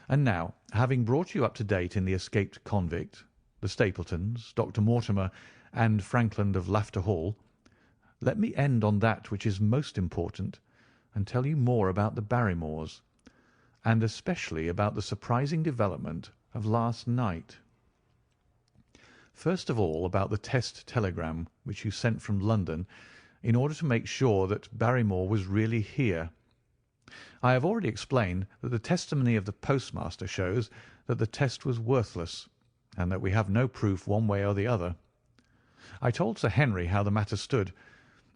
And now, having brought you up to date in the escaped convict, the Stapletons, Dr. Mortimer, and Frankland of Lafter Hall, let me end on that which is most important, and tell you more about the Barrymores, and especially about the surprising development of last night. First of all, about the test telegram which you sent from London in order to make sure that Barrymore was really here. I have already explained that the testimony of the postmaster shows that the test was worthless, and that we have no proof one way or the other. I told Sir Henry how the matter stood,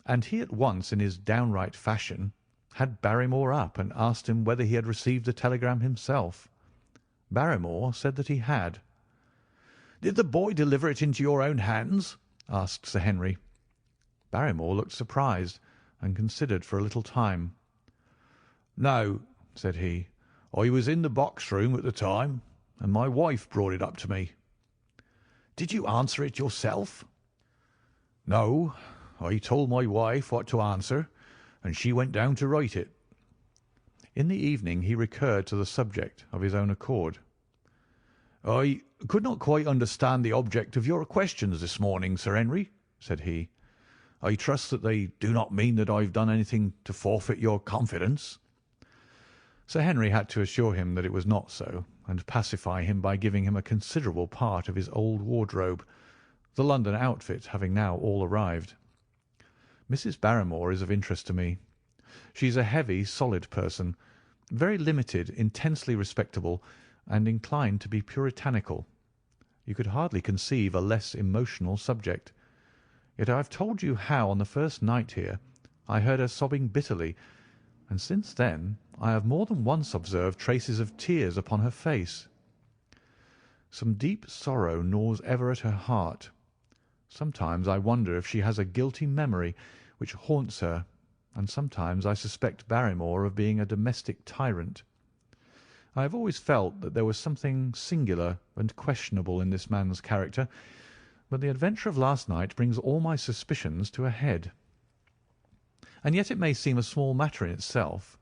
and he at once, in his downright fashion, had Barrymore up and asked him whether he had received the telegram himself. Barrymore said that he had. "Did the boy deliver it into your own hands?" asked Sir Henry. Barrymore looked surprised, and considered for a little time. "No," said he. "I was in the box-room at the time, and my wife brought it up to me." "Did you answer it yourself?" "No, I told my wife what to answer, and she went down to write it." In the evening he recurred to the subject of his own accord. "I could not quite understand the object of your questions this morning, Sir Henry," said he. "I trust that they do not mean that I've done anything to forfeit your confidence." Sir Henry had to assure him that it was not so, and pacify him by giving him a considerable part of his old wardrobe, the London outfit having now all arrived. Mrs. Barrymore is of interest to me. She is a heavy, solid person, very limited, intensely respectable, and inclined to be puritanical. You could hardly conceive a less emotional subject. Yet I have told you how, on the first night here, I heard her sobbing bitterly, and since then I have more than once observed traces of tears upon her face. Some deep sorrow gnaws ever at her heart. Sometimes I wonder if she has a guilty memory which haunts her, and sometimes I suspect Barrymore of being a domestic tyrant. I have always felt that there was something singular and questionable in this man's character, but the adventure of last night brings all my suspicions to a head. And yet it may seem a small matter in itself.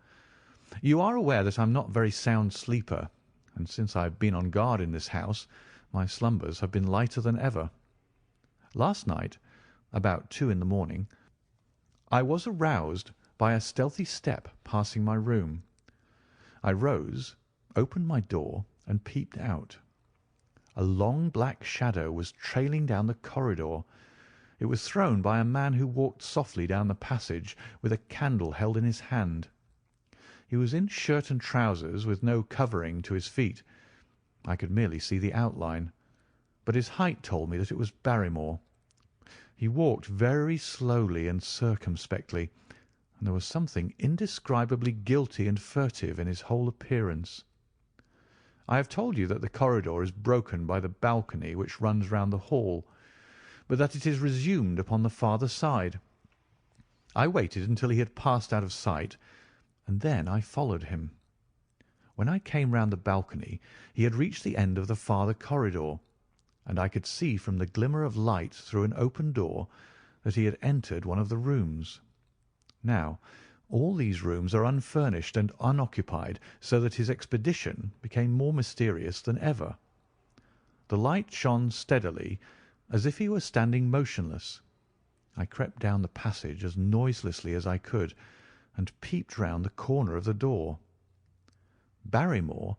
You are aware that I am not a very sound sleeper, and since I have been on guard in this house, my slumbers have been lighter than ever. Last night, about 2 in the morning, I was aroused by a stealthy step passing my room. I rose, opened my door, and peeped out. A long black shadow was trailing down the corridor. It was thrown by a man who walked softly down the passage with a candle held in his hand. He was in shirt and trousers, with no covering to his feet. I could merely see the outline, but his height told me that it was Barrymore. He walked very slowly and circumspectly, and there was something indescribably guilty and furtive in his whole appearance. I have told you that the corridor is broken by the balcony which runs round the hall, but that it is resumed upon the farther side. I waited until he had passed out of sight, and then I followed him. When I came round the balcony, he had reached the end of the farther corridor, and I could see from the glimmer of light through an open door that he had entered one of the rooms. Now, all these rooms are unfurnished and unoccupied, so that his expedition became more mysterious than ever. The light shone steadily, as if he were standing motionless. I crept down the passage as noiselessly as I could, and peeped round the corner of the door. Barrymore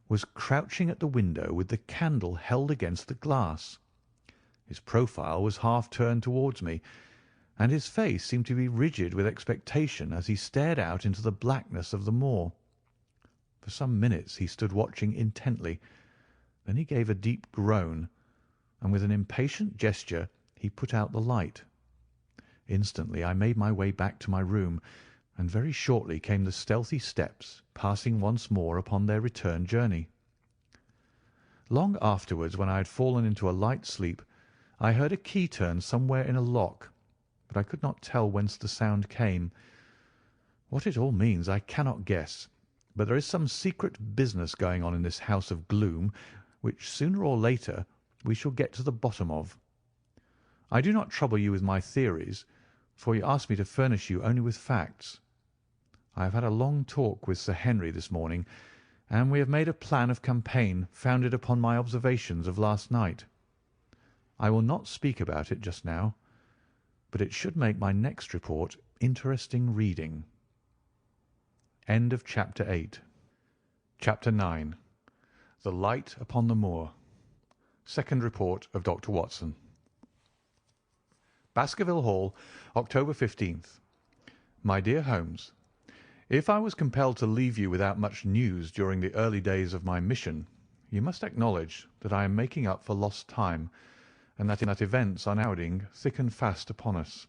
was crouching at the window with the candle held against the glass. His profile was half turned towards me, and his face seemed to be rigid with expectation as he stared out into the blackness of the moor. For some minutes he stood watching intently. Then he gave a deep groan, and with an impatient gesture he put out the light. Instantly I made my way back to my room, and very shortly came the stealthy steps, passing once more upon their return journey. Long afterwards, when I had fallen into a light sleep, I heard a key turn somewhere in a lock, but I could not tell whence the sound came. What it all means I cannot guess, but there is some secret business going on in this house of gloom, which sooner or later we shall get to the bottom of. I do not trouble you with my theories, for you asked me to furnish you only with facts. I have had a long talk with Sir Henry this morning, and we have made a plan of campaign founded upon my observations of last night. I will not speak about it just now, but it should make my next report interesting reading. End of Chapter 8. Chapter 9. The Light upon the Moor. Second report of Dr. Watson. Baskerville Hall, October 15th. My dear Holmes, if I was compelled to leave you without much news during the early days of my mission, you must acknowledge that I am making up for lost time, and that events are now crowding thick and fast upon us.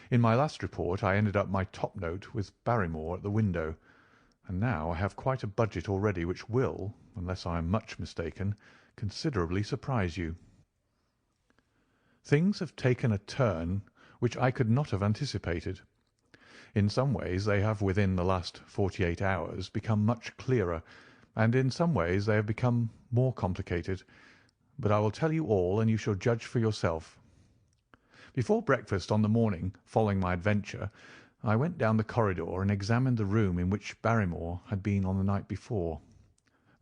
In my last report I ended up my top note with Barrymore at the window, and now I have quite a budget already which will, unless I am much mistaken, considerably surprise you. Things have taken a turn which I could not have anticipated. In some ways they have within the last 48 hours become much clearer, and in some ways they have become more complicated, but I will tell you all and you shall judge for yourself. Before breakfast on the morning following my adventure, I went down the corridor and examined the room in which Barrymore had been on the night before.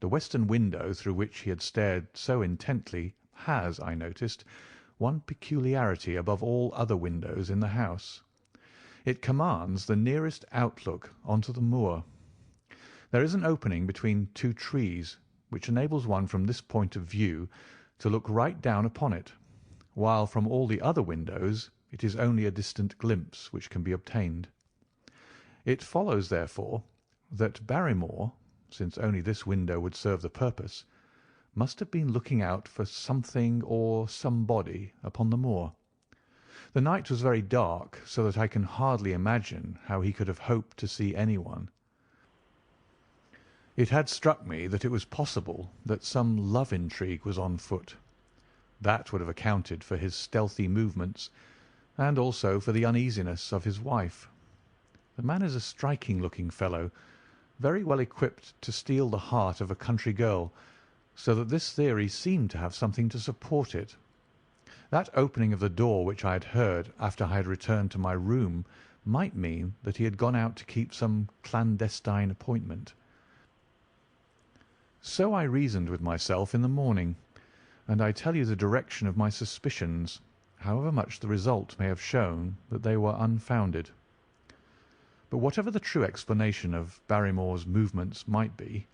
The western window through which he had stared so intently has, I noticed, one peculiarity above all other windows in the house. It commands the nearest outlook onto the moor. There is an opening between two trees, which enables one from this point of view to look right down upon it, while from all the other windows it is only a distant glimpse which can be obtained. It follows, therefore, that Barrymore, since only this window would serve the purpose, must have been looking out for something or somebody upon the moor. The night was very dark, so that I can hardly imagine how he could have hoped to see anyone. It had struck me that it was possible that some love intrigue was on foot. That would have accounted for his stealthy movements, and also for the uneasiness of his wife. The man is a striking-looking fellow, very well equipped to steal the heart of a country girl, so that this theory seemed to have something to support it. That opening of the door which I had heard after I had returned to my room might mean that he had gone out to keep some clandestine appointment. So I reasoned with myself in the morning, and I tell you the direction of my suspicions, however much the result may have shown that they were unfounded. But whatever the true explanation of Barrymore's movements might be,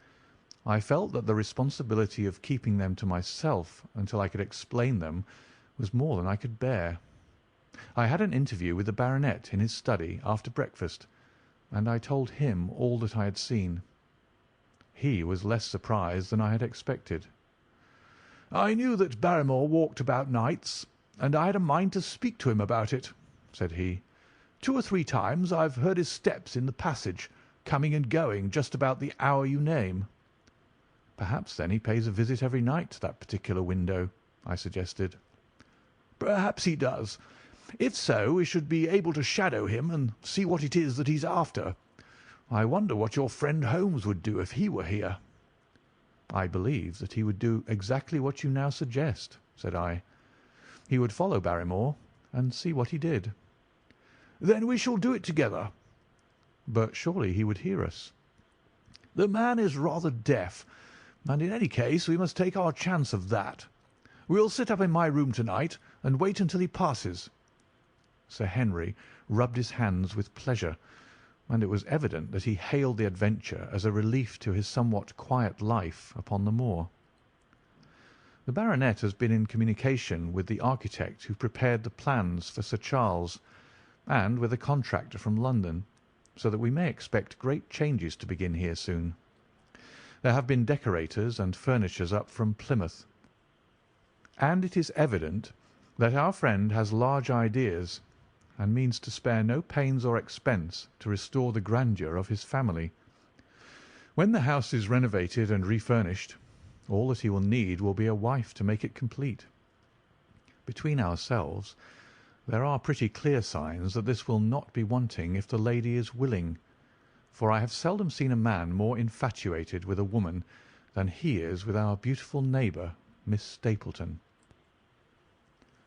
I felt that the responsibility of keeping them to myself until I could explain them was more than I could bear. I had an interview with the baronet in his study after breakfast, and I told him all that I had seen. He was less surprised than I had expected. "I knew that Barrymore walked about nights, and I had a mind to speak to him about it," said he. "2 or 3 times I've heard his steps in the passage, coming and going just about the hour you name." "Perhaps, then, he pays a visit every night to that particular window," I suggested. "Perhaps he does. If so, we should be able to shadow him and see what it is that he's after. I wonder what your friend Holmes would do if he were here." "I believe that he would do exactly what you now suggest," said I. "He would follow Barrymore and see what he did." "Then we shall do it together." "But surely he would hear us." "The man is rather deaf, and in any case we must take our chance of that. We'll sit up in my room to-night and wait until he passes." Sir Henry rubbed his hands with pleasure, and it was evident that he hailed the adventure as a relief to his somewhat quiet life upon the moor. The baronet has been in communication with the architect who prepared the plans for Sir Charles, and with a contractor from London, so that we may expect great changes to begin here soon. There have been decorators and furnishers up from Plymouth, and it is evident that our friend has large ideas, and means to spare no pains or expense to restore the grandeur of his family. When the house is renovated and refurnished, All that he will need will be a wife to make it complete. Between ourselves, there are pretty clear signs that this will not be wanting if the lady is willing, for I have seldom seen a man more infatuated with a woman than he is with our beautiful neighbour, Miss Stapleton.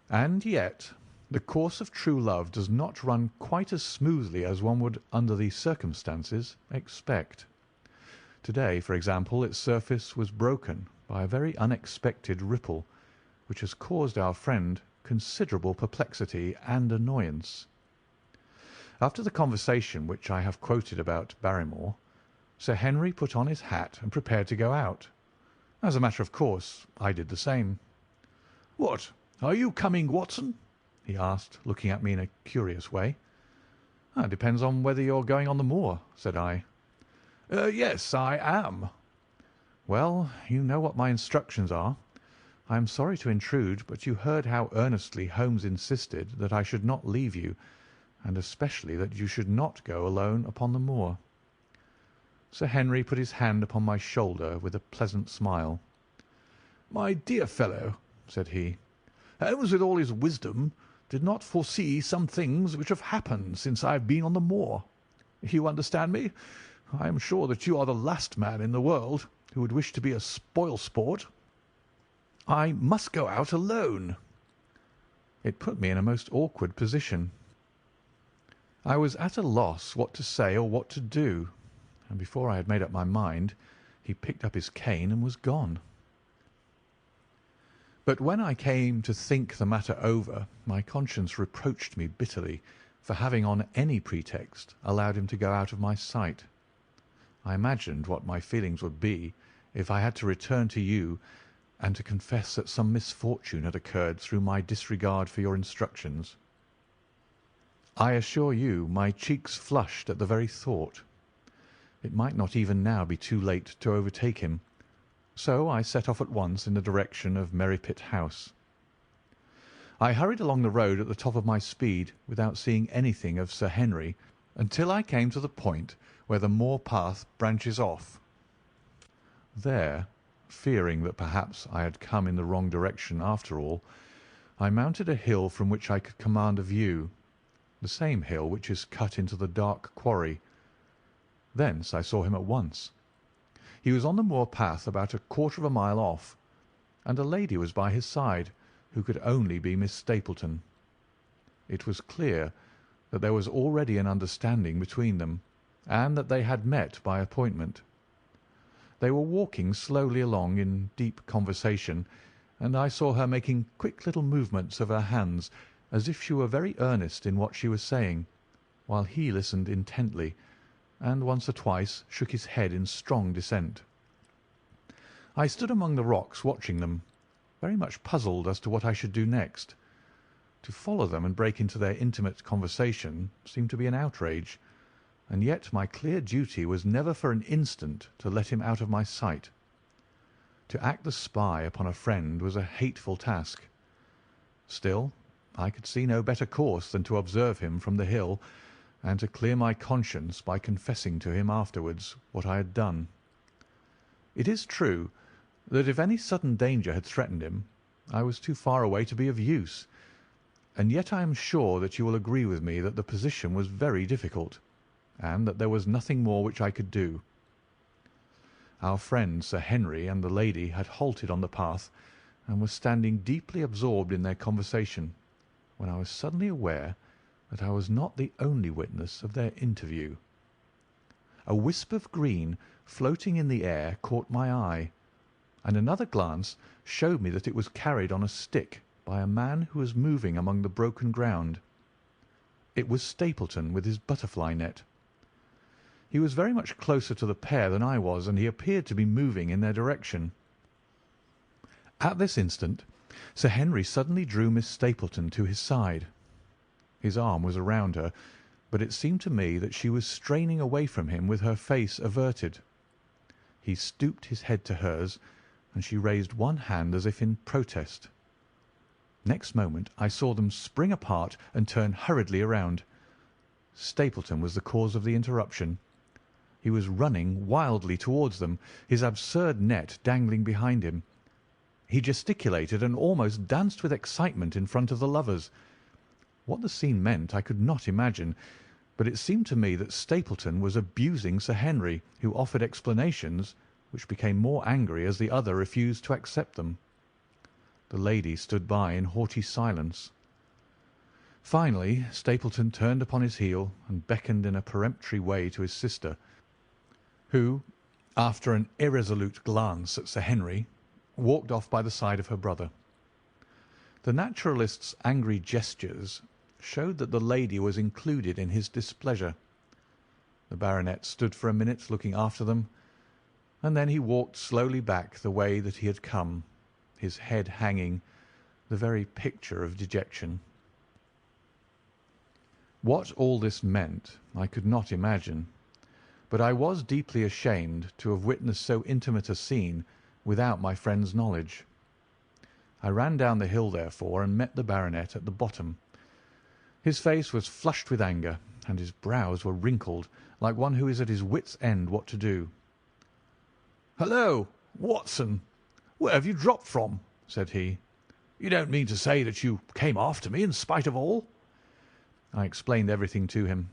And yet the course of true love does not run quite as smoothly as one would, under the circumstances, expect. To-day, for example, its surface was broken by a very unexpected ripple, which has caused our friend considerable perplexity and annoyance. After the conversation which I have quoted about Barrymore, Sir Henry put on his hat and prepared to go out. As a matter of course, I did the same. "What, are you coming, Watson?" he asked, looking at me in a curious way. "It depends on whether you're going on the moor," said I. "Yes, I am." "Well, you know what my instructions are. I am sorry to intrude, but you heard how earnestly Holmes insisted that I should not leave you, and especially that you should not go alone upon the moor." Sir Henry put his hand upon my shoulder with a pleasant smile. "My dear fellow," said he, "Holmes, with all his wisdom, did not foresee some things which have happened since I have been on the moor. You understand me? I am sure that you are the last man in the world who would wish to be a spoil-sport. I must go out alone." It put me in a most awkward position. I was at a loss what to say or what to do, and before I had made up my mind, he picked up his cane and was gone. But when I came to think the matter over, my conscience reproached me bitterly for having on any pretext allowed him to go out of my sight. I imagined what my feelings would be if I had to return to you and to confess that some misfortune had occurred through my disregard for your instructions. I assure you my cheeks flushed at the very thought. It might not even now be too late to overtake him, so I set off at once in the direction of Merripit House. I hurried along the road at the top of my speed without seeing anything of Sir Henry until I came to the point where the moor path branches off. There, fearing that perhaps I had come in the wrong direction after all, I mounted a hill from which I could command a view, the same hill which is cut into the dark quarry. Thence I saw him at once. He was on the moor path about a quarter of a mile off, and a lady was by his side, who could only be Miss Stapleton. It was clear that there was already an understanding between them, and that they had met by appointment. They were walking slowly along in deep conversation, and I saw her making quick little movements of her hands as if she were very earnest in what she was saying, while he listened intently, and once or twice shook his head in strong dissent. I stood among the rocks watching them, very much puzzled as to what I should do next. To follow them and break into their intimate conversation seemed to be an outrage, and yet my clear duty was never for an instant to let him out of my sight. To act the spy upon a friend was a hateful task. Still, I could see no better course than to observe him from the hill, and to clear my conscience by confessing to him afterwards what I had done. It is true that if any sudden danger had threatened him, I was too far away to be of use, and yet I am sure that you will agree with me that the position was very difficult, and that there was nothing more which I could do. Our friend Sir Henry and the lady had halted on the path, and were standing deeply absorbed in their conversation, when I was suddenly aware that I was not the only witness of their interview. A wisp of green floating in the air caught my eye, and another glance showed me that it was carried on a stick by a man who was moving among the broken ground. It was Stapleton with his butterfly net. He was very much closer to the pair than I was, and he appeared to be moving in their direction. At this instant Sir Henry suddenly drew Miss Stapleton to his side. His arm was around her, but it seemed to me that she was straining away from him with her face averted. He stooped his head to hers, and she raised one hand as if in protest. Next moment I saw them spring apart and turn hurriedly around. Stapleton was the cause of the interruption. He was running wildly towards them, his absurd net dangling behind him. He gesticulated and almost danced with excitement in front of the lovers. What the scene meant I could not imagine, but it seemed to me that Stapleton was abusing Sir Henry, who offered explanations, which became more angry as the other refused to accept them. The lady stood by in haughty silence. Finally Stapleton turned upon his heel and beckoned in a peremptory way to his sister, who, after an irresolute glance at Sir Henry, walked off by the side of her brother. The naturalist's angry gestures showed that the lady was included in his displeasure. The baronet stood for a minute looking after them, and then he walked slowly back the way that he had come, his head hanging, the very picture of dejection. What all this meant I could not imagine, but I was deeply ashamed to have witnessed so intimate a scene without my friend's knowledge. I ran down the hill, therefore, and met the baronet at the bottom. His face was flushed with anger, and his brows were wrinkled, like one who is at his wits' end what to do. "Hullo, Watson! Where have you dropped from?" said he. "You don't mean to say that you came after me in spite of all?" I explained everything to him,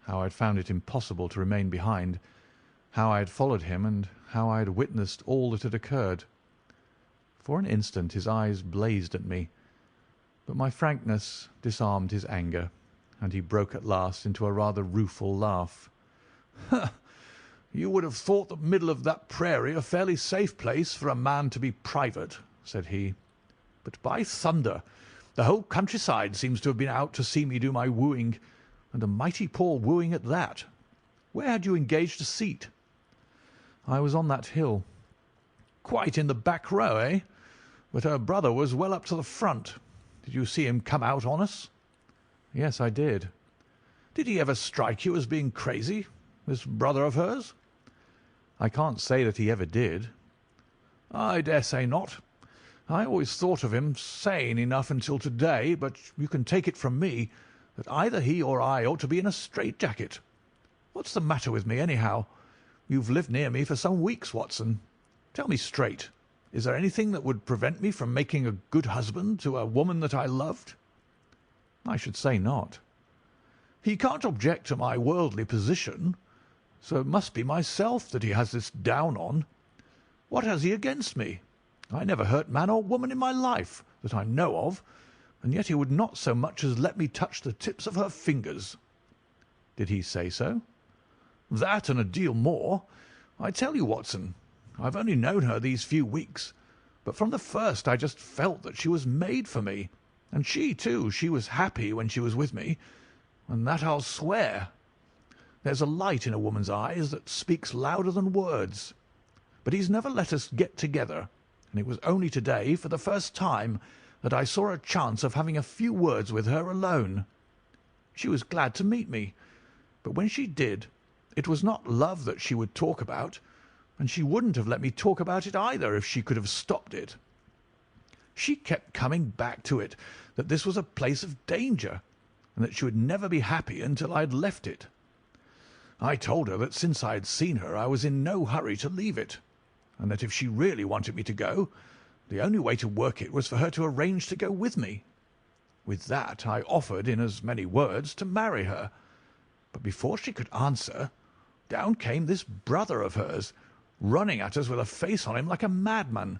how I had found it impossible to remain behind, how I had followed him, and how I had witnessed all that had occurred. For an instant his eyes blazed at me, but my frankness disarmed his anger, and he broke at last into a rather rueful laugh. "You would have thought the middle of that prairie a fairly safe place for a man to be private," said he. "But by thunder, the whole countryside seems to have been out to see me do my wooing, and a mighty poor wooing at that. Where had you engaged a seat?" "I was on that hill." "Quite in the back row, eh? But her brother was well up to the front. Did you see him come out on us?" "Yes, I did." "Did he ever strike you as being crazy, this brother of hers?" "I can't say that he ever did." "I dare say not. I always thought of him sane enough until to-day, but you can take it from me that either he or I ought to be in a strait-jacket. What's the matter with me, anyhow? You've lived near me for some weeks, Watson. Tell me straight, is there anything that would prevent me from making a good husband to a woman that I loved?" "I should say not." "He can't object to my worldly position, so it must be myself that he has this down on. What has he against me? I never hurt man or woman in my life, that I know of, and yet he would not so much as let me touch the tips of her fingers." "Did he say so?" "That and a deal more. I tell you, Watson, I've only known her these few weeks, but from the first I just felt that she was made for me, and she, too, she was happy when she was with me, and that I'll swear. There's a light in a woman's eyes that speaks louder than words. But he's never let us get together, and it was only to-day, for the first time, that I saw a chance of having a few words with her alone. She was glad to meet me, but when she did, it was not love that she would talk about, and she wouldn't have let me talk about it either if she could have stopped it. She kept coming back to it, that this was a place of danger, and that she would never be happy until I had left it. I told her that since I had seen her I was in no hurry to leave it, and that if she really wanted me to go, the only way to work it was for her to arrange to go with me. With that I offered, in as many words, to marry her, but before she could answer, down came this brother of hers, running at us with a face on him like a madman.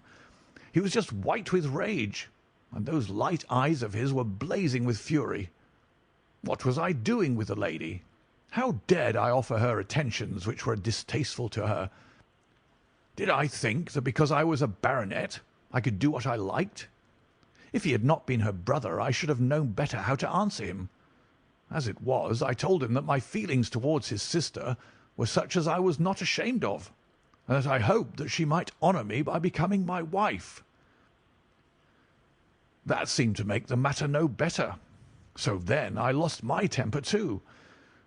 He was just white with rage, and those light eyes of his were blazing with fury. What was I doing with the lady? How dared I offer her attentions which were distasteful to her? Did I think that because I was a baronet I could do what I liked? If he had not been her brother I should have known better how to answer him. As it was, I told him that my feelings towards his sister were such as I was not ashamed of, and that I hoped that she might honour me by becoming my wife. That seemed to make the matter no better. So then I lost my temper too,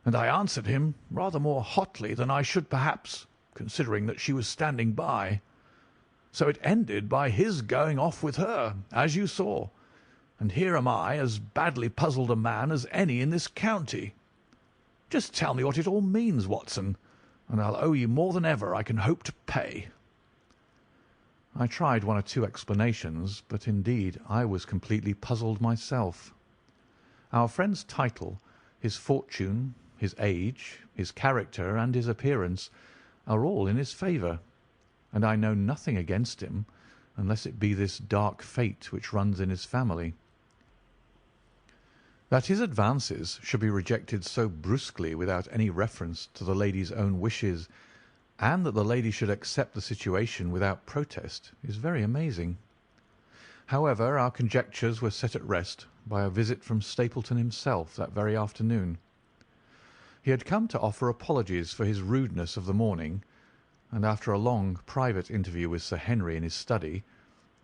and I answered him rather more hotly than I should perhaps, considering that she was standing by. So it ended by his going off with her, as you saw, and here am I, as badly puzzled a man as any in this county. Just tell me what it all means, Watson, and I'll owe you more than ever I can hope to pay." I tried one or two explanations, but indeed I was completely puzzled myself. Our friend's title, his fortune, his age, his character, and his appearance are all in his favour, and I know nothing against him, unless it be this dark fate which runs in his family. That his advances should be rejected so brusquely without any reference to the lady's own wishes, and that the lady should accept the situation without protest, is very amazing. However, our conjectures were set at rest by a visit from Stapleton himself that very afternoon. He had come to offer apologies for his rudeness of the morning, and after a long private interview with Sir Henry in his study,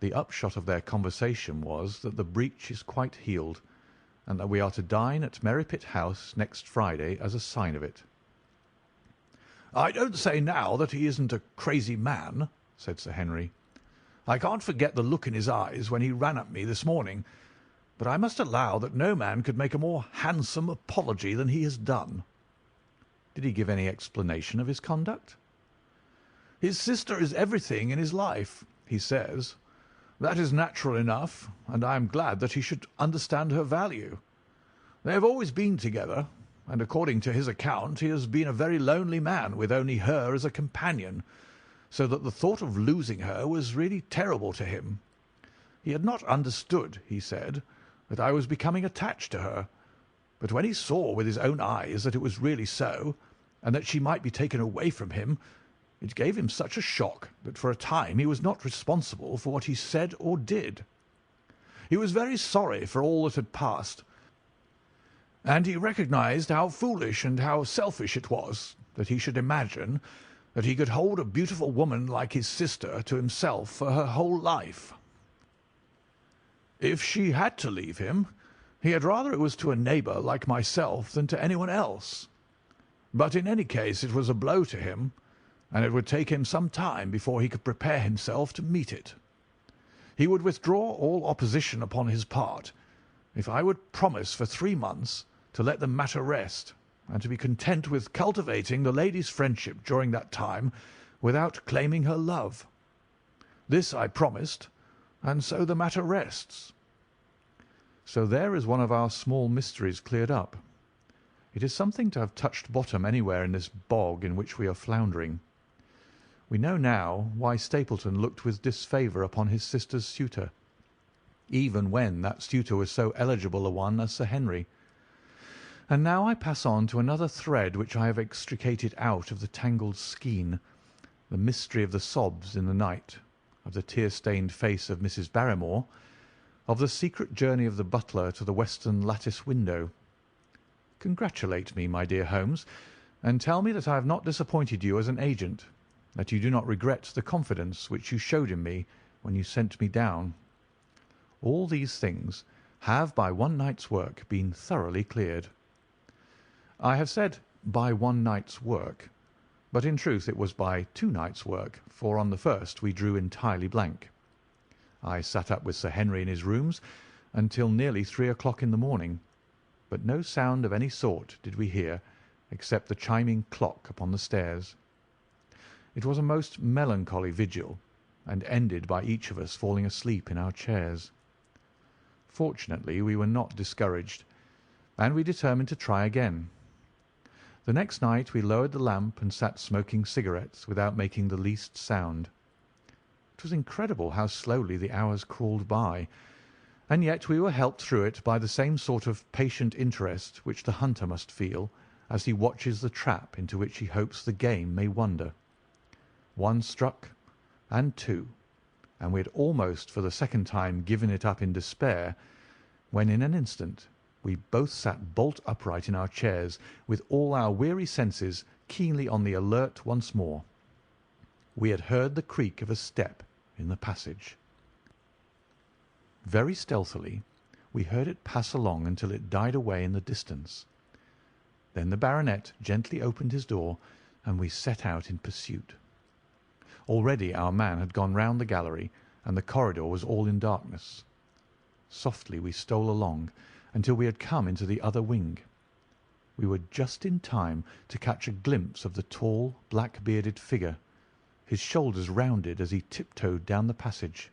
the upshot of their conversation was that the breach is quite healed, and that we are to dine at Merripit House next Friday as a sign of it. "I don't say now that he isn't a crazy man," said Sir Henry. "I can't forget the look in his eyes when he ran at me this morning, but I must allow that no man could make a more handsome apology than he has done." "Did he give any explanation of his conduct?" "His sister is everything in his life, he says. That is natural enough, and I am glad that he should understand her value. They have always been together, and according to his account he has been a very lonely man with only her as a companion, so that the thought of losing her was really terrible to him. He had not understood, he said, that I was becoming attached to her, but when he saw with his own eyes that it was really so, and that she might be taken away from him, it gave him such a shock that for a time he was not responsible for what he said or did. He was very sorry for all that had passed, and he recognized how foolish and how selfish it was that he should imagine that he could hold a beautiful woman like his sister to himself for her whole life. If she had to leave him, he had rather it was to a neighbour like myself than to anyone else. But in any case it was a blow to him, and it would take him some time before he could prepare himself to meet it. He would withdraw all opposition upon his part if I would promise for 3 months to let the matter rest, and to be content with cultivating the lady's friendship during that time without claiming her love. This I promised, and so the matter rests." So there is one of our small mysteries cleared up. It is something to have touched bottom anywhere in this bog in which we are floundering. We know now why Stapleton looked with disfavour upon his sister's suitor, even when that suitor was so eligible a one as Sir Henry. And now I pass on to another thread which I have extricated out of the tangled skein, the mystery of the sobs in the night, of the tear-stained face of Mrs. Barrymore, of the secret journey of the butler to the western lattice window. Congratulate me, my dear Holmes, and tell me that I have not disappointed you as an agent, that you do not regret the confidence which you showed in me when you sent me down. All these things have by one night's work been thoroughly cleared. I have said by one night's work, but in truth it was by 2 nights' work, for on the first we drew entirely blank. I sat up with Sir Henry in his rooms until nearly 3 o'clock in the morning, but no sound of any sort did we hear except the chiming clock upon the stairs. It was a most melancholy vigil, and ended by each of us falling asleep in our chairs. Fortunately we were not discouraged, and we determined to try again. The next night we lowered the lamp and sat smoking cigarettes without making the least sound. It was incredible how slowly the hours crawled by, and yet we were helped through it by the same sort of patient interest which the hunter must feel as he watches the trap into which he hopes the game may wander. 1 struck, and 2, and we had almost for the second time given it up in despair, when in an instant we both sat bolt upright in our chairs, with all our weary senses keenly on the alert once more. We had heard the creak of a step in the passage. Very stealthily we heard it pass along until it died away in the distance. Then the baronet gently opened his door, and we set out in pursuit. Already our man had gone round the gallery, and the corridor was all in darkness. Softly we stole along until we had come into the other wing. We were just in time to catch a glimpse of the tall, black-bearded figure, his shoulders rounded as he tiptoed down the passage.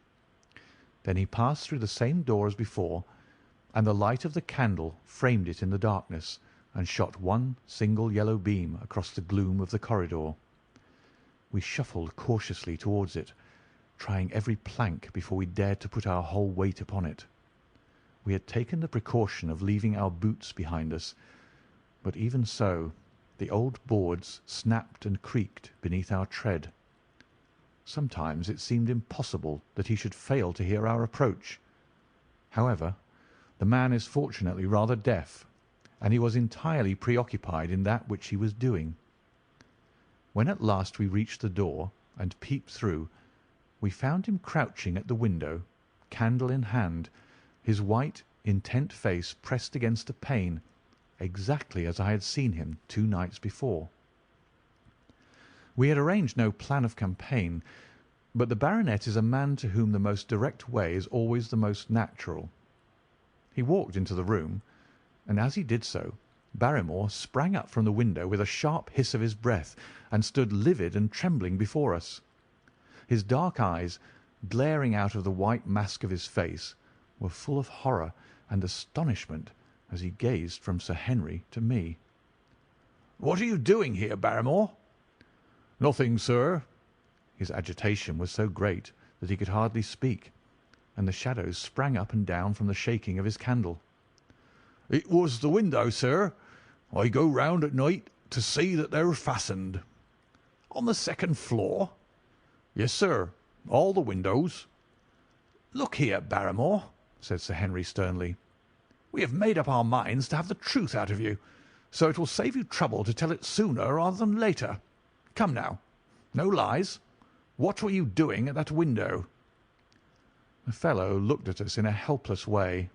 Then he passed through the same door as before, and the light of the candle framed it in the darkness and shot one single yellow beam across the gloom of the corridor. We shuffled cautiously towards it, trying every plank before we dared to put our whole weight upon it. We had taken the precaution of leaving our boots behind us, but even so the old boards snapped and creaked beneath our tread. Sometimes it seemed impossible that he should fail to hear our approach. However, the man is fortunately rather deaf, and he was entirely preoccupied in that which he was doing. When at last we reached the door and peeped through, we found him crouching at the window, candle in hand, his white, intent face pressed against a pane, exactly as I had seen him 2 nights before. We had arranged no plan of campaign, but the baronet is a man to whom the most direct way is always the most natural. He walked into the room, and as he did so, Barrymore sprang up from the window with a sharp hiss of his breath, and stood livid and trembling before us. His dark eyes, glaring out of the white mask of his face, were full of horror and astonishment as he gazed from Sir Henry to me. "What are you doing here, Barrymore?" "Nothing, sir." His agitation was so great that he could hardly speak, and the shadows sprang up and down from the shaking of his candle. "It was the window, sir. I go round at night to see that they're fastened." "On the second floor?" "Yes, sir, all the windows." "Look here, Barrymore," said Sir Henry sternly. "We have made up our minds to have the truth out of you, so it will save you trouble to tell it sooner rather than later. Come now, no lies. What were you doing at that window?" The fellow looked at us in a helpless way,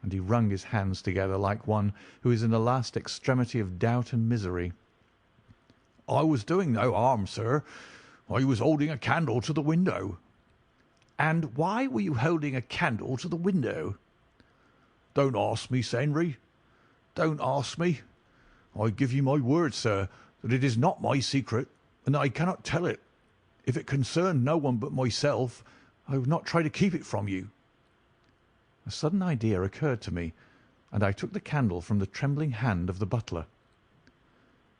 and he wrung his hands together like one who is in the last extremity of doubt and misery. "I was doing no harm, sir. I was holding a candle to the window." "And why were you holding a candle to the window?" "Don't ask me, Sir Henry. Don't ask me. I give you my word, sir, that it is not my secret, and I cannot tell it. If it concerned no one but myself, I would not try to keep it from you." A sudden idea occurred to me, and I took the candle from the trembling hand of the butler.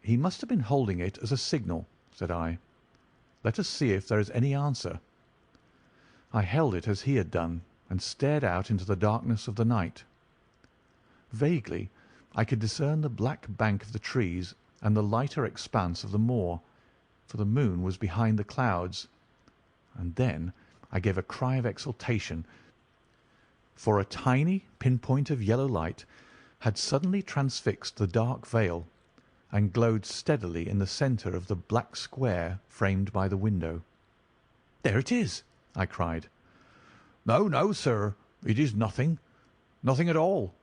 "He must have been holding it as a signal," said I. "Let us see if there is any answer." I held it as he had done, and stared out into the darkness of the night. Vaguely I could discern the black bank of the trees and the lighter expanse of the moor, for the moon was behind the clouds. And then I gave a cry of exultation, for a tiny pinpoint of yellow light had suddenly transfixed the dark veil and glowed steadily in the centre of the black square framed by the window. "There it is!" I cried. "No, no, sir, it is nothing. Nothing at all,"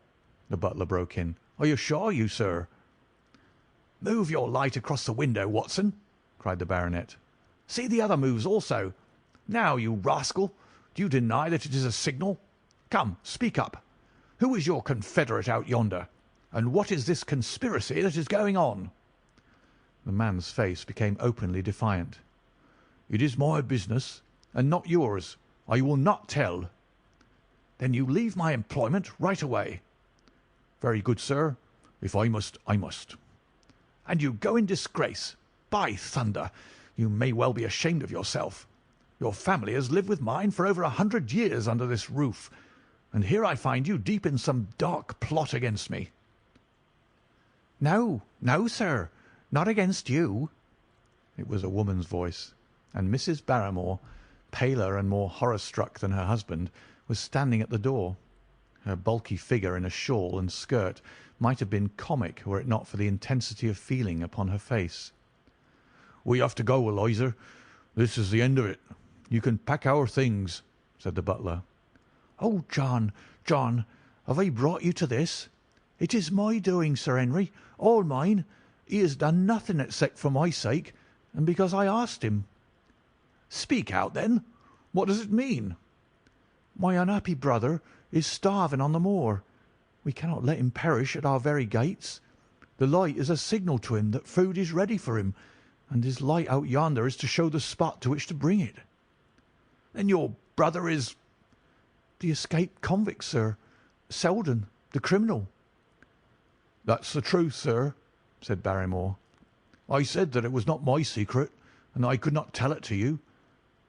the butler broke in. "I assure you, sir." "Move your light across the window, Watson," cried the baronet. "See the other moves also. Now, you rascal, do you deny that it is a signal? Come, speak up. Who is your confederate out yonder, and what is this conspiracy that is going on?" The man's face became openly defiant. "It is my business, and not yours. I will not tell." "Then you leave my employment right away." "Very good, sir. If I must, I must." "And you go in disgrace. By thunder, you may well be ashamed of yourself. Your family has lived with mine for over 100 years under this roof, and here I find you deep in some dark plot against me." "No, no, sir, not against you." It was a woman's voice, and Mrs. Barrymore, paler and more horror-struck than her husband, was standing at the door. Her bulky figure in a shawl and skirt might have been comic were it not for the intensity of feeling upon her face. "We have to go, Eliza. This is the end of it. You can pack our things," said the butler. "Oh, John, John, have I brought you to this? It is my doing, Sir Henry, all mine. He has done nothing except for my sake, and because I asked him." "Speak out, then. What does it mean?" "My unhappy brother is starving on the moor. We cannot let him perish at our very gates. The light is a signal to him that food is ready for him, and his light out yonder is to show the spot to which to bring it." "Then your brother is—" "The escaped convict, sir. Selden, the criminal." "That's the truth, sir," said Barrymore. "I said that it was not my secret, and I could not tell it to you.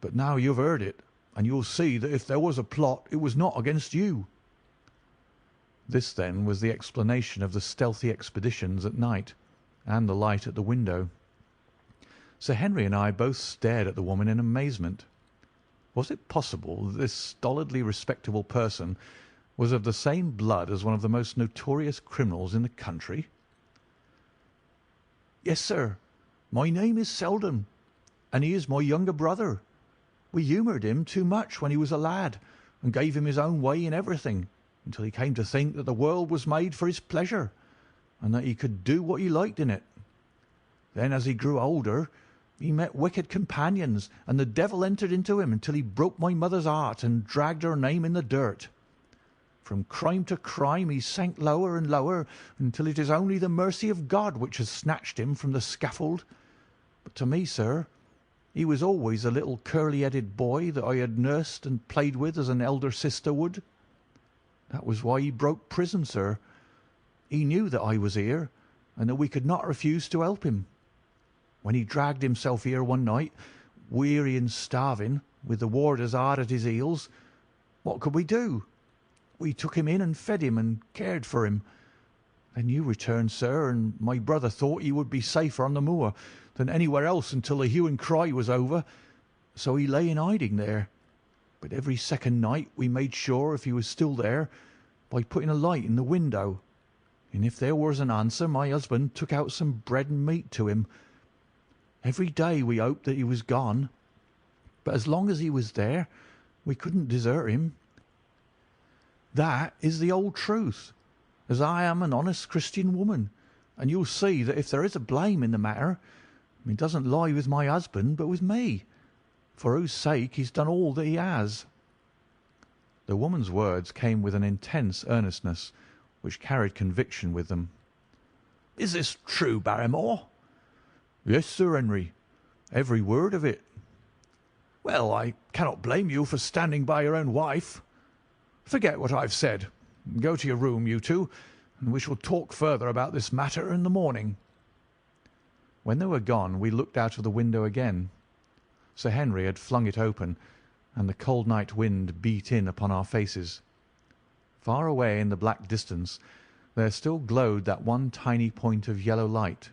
But now you've heard it, and you'll see that if there was a plot, it was not against you." This, then, was the explanation of the stealthy expeditions at night, and the light at the window. Sir Henry and I both stared at the woman in amazement. Was it possible that this stolidly respectable person was of the same blood as one of the most notorious criminals in the country? "Yes, sir. My name is Selden, and he is my younger brother. We humoured him too much when he was a lad, and gave him his own way in everything, until he came to think that the world was made for his pleasure, and that he could do what he liked in it. Then, as he grew older, he met wicked companions, and the devil entered into him until he broke my mother's heart and dragged her name in the dirt. From crime to crime he sank lower and lower, until it is only the mercy of God which has snatched him from the scaffold. But to me, sir, he was always a little curly-headed boy that I had nursed and played with as an elder sister would. That was why he broke prison, sir. He knew that I was here, and that we could not refuse to help him. When he dragged himself here one night, weary and starving, with the warders hard at his heels, what could we do? We took him in and fed him and cared for him. Then you returned, sir, and my brother thought he would be safer on the moor than anywhere else until the hue and cry was over, so he lay in hiding there. But every second night we made sure if he was still there by putting a light in the window, and if there was an answer, my husband took out some bread and meat to him. Every day we hoped that he was gone, but as long as he was there, we couldn't desert him. That is the old truth, as I am an honest Christian woman, and you'll see that if there is a blame in the matter, it doesn't lie with my husband, but with me, for whose sake he's done all that he has." The woman's words came with an intense earnestness, which carried conviction with them. "Is this true, Barrymore?" "Yes, Sir Henry, every word of it." "Well, I cannot blame you for standing by your own wife. Forget what I've said. Go to your room, you two, and we shall talk further about this matter in the morning." When they were gone, we looked out of the window again. Sir Henry had flung it open, and the cold night wind beat in upon our faces. Far away in the black distance there still glowed that one tiny point of yellow light.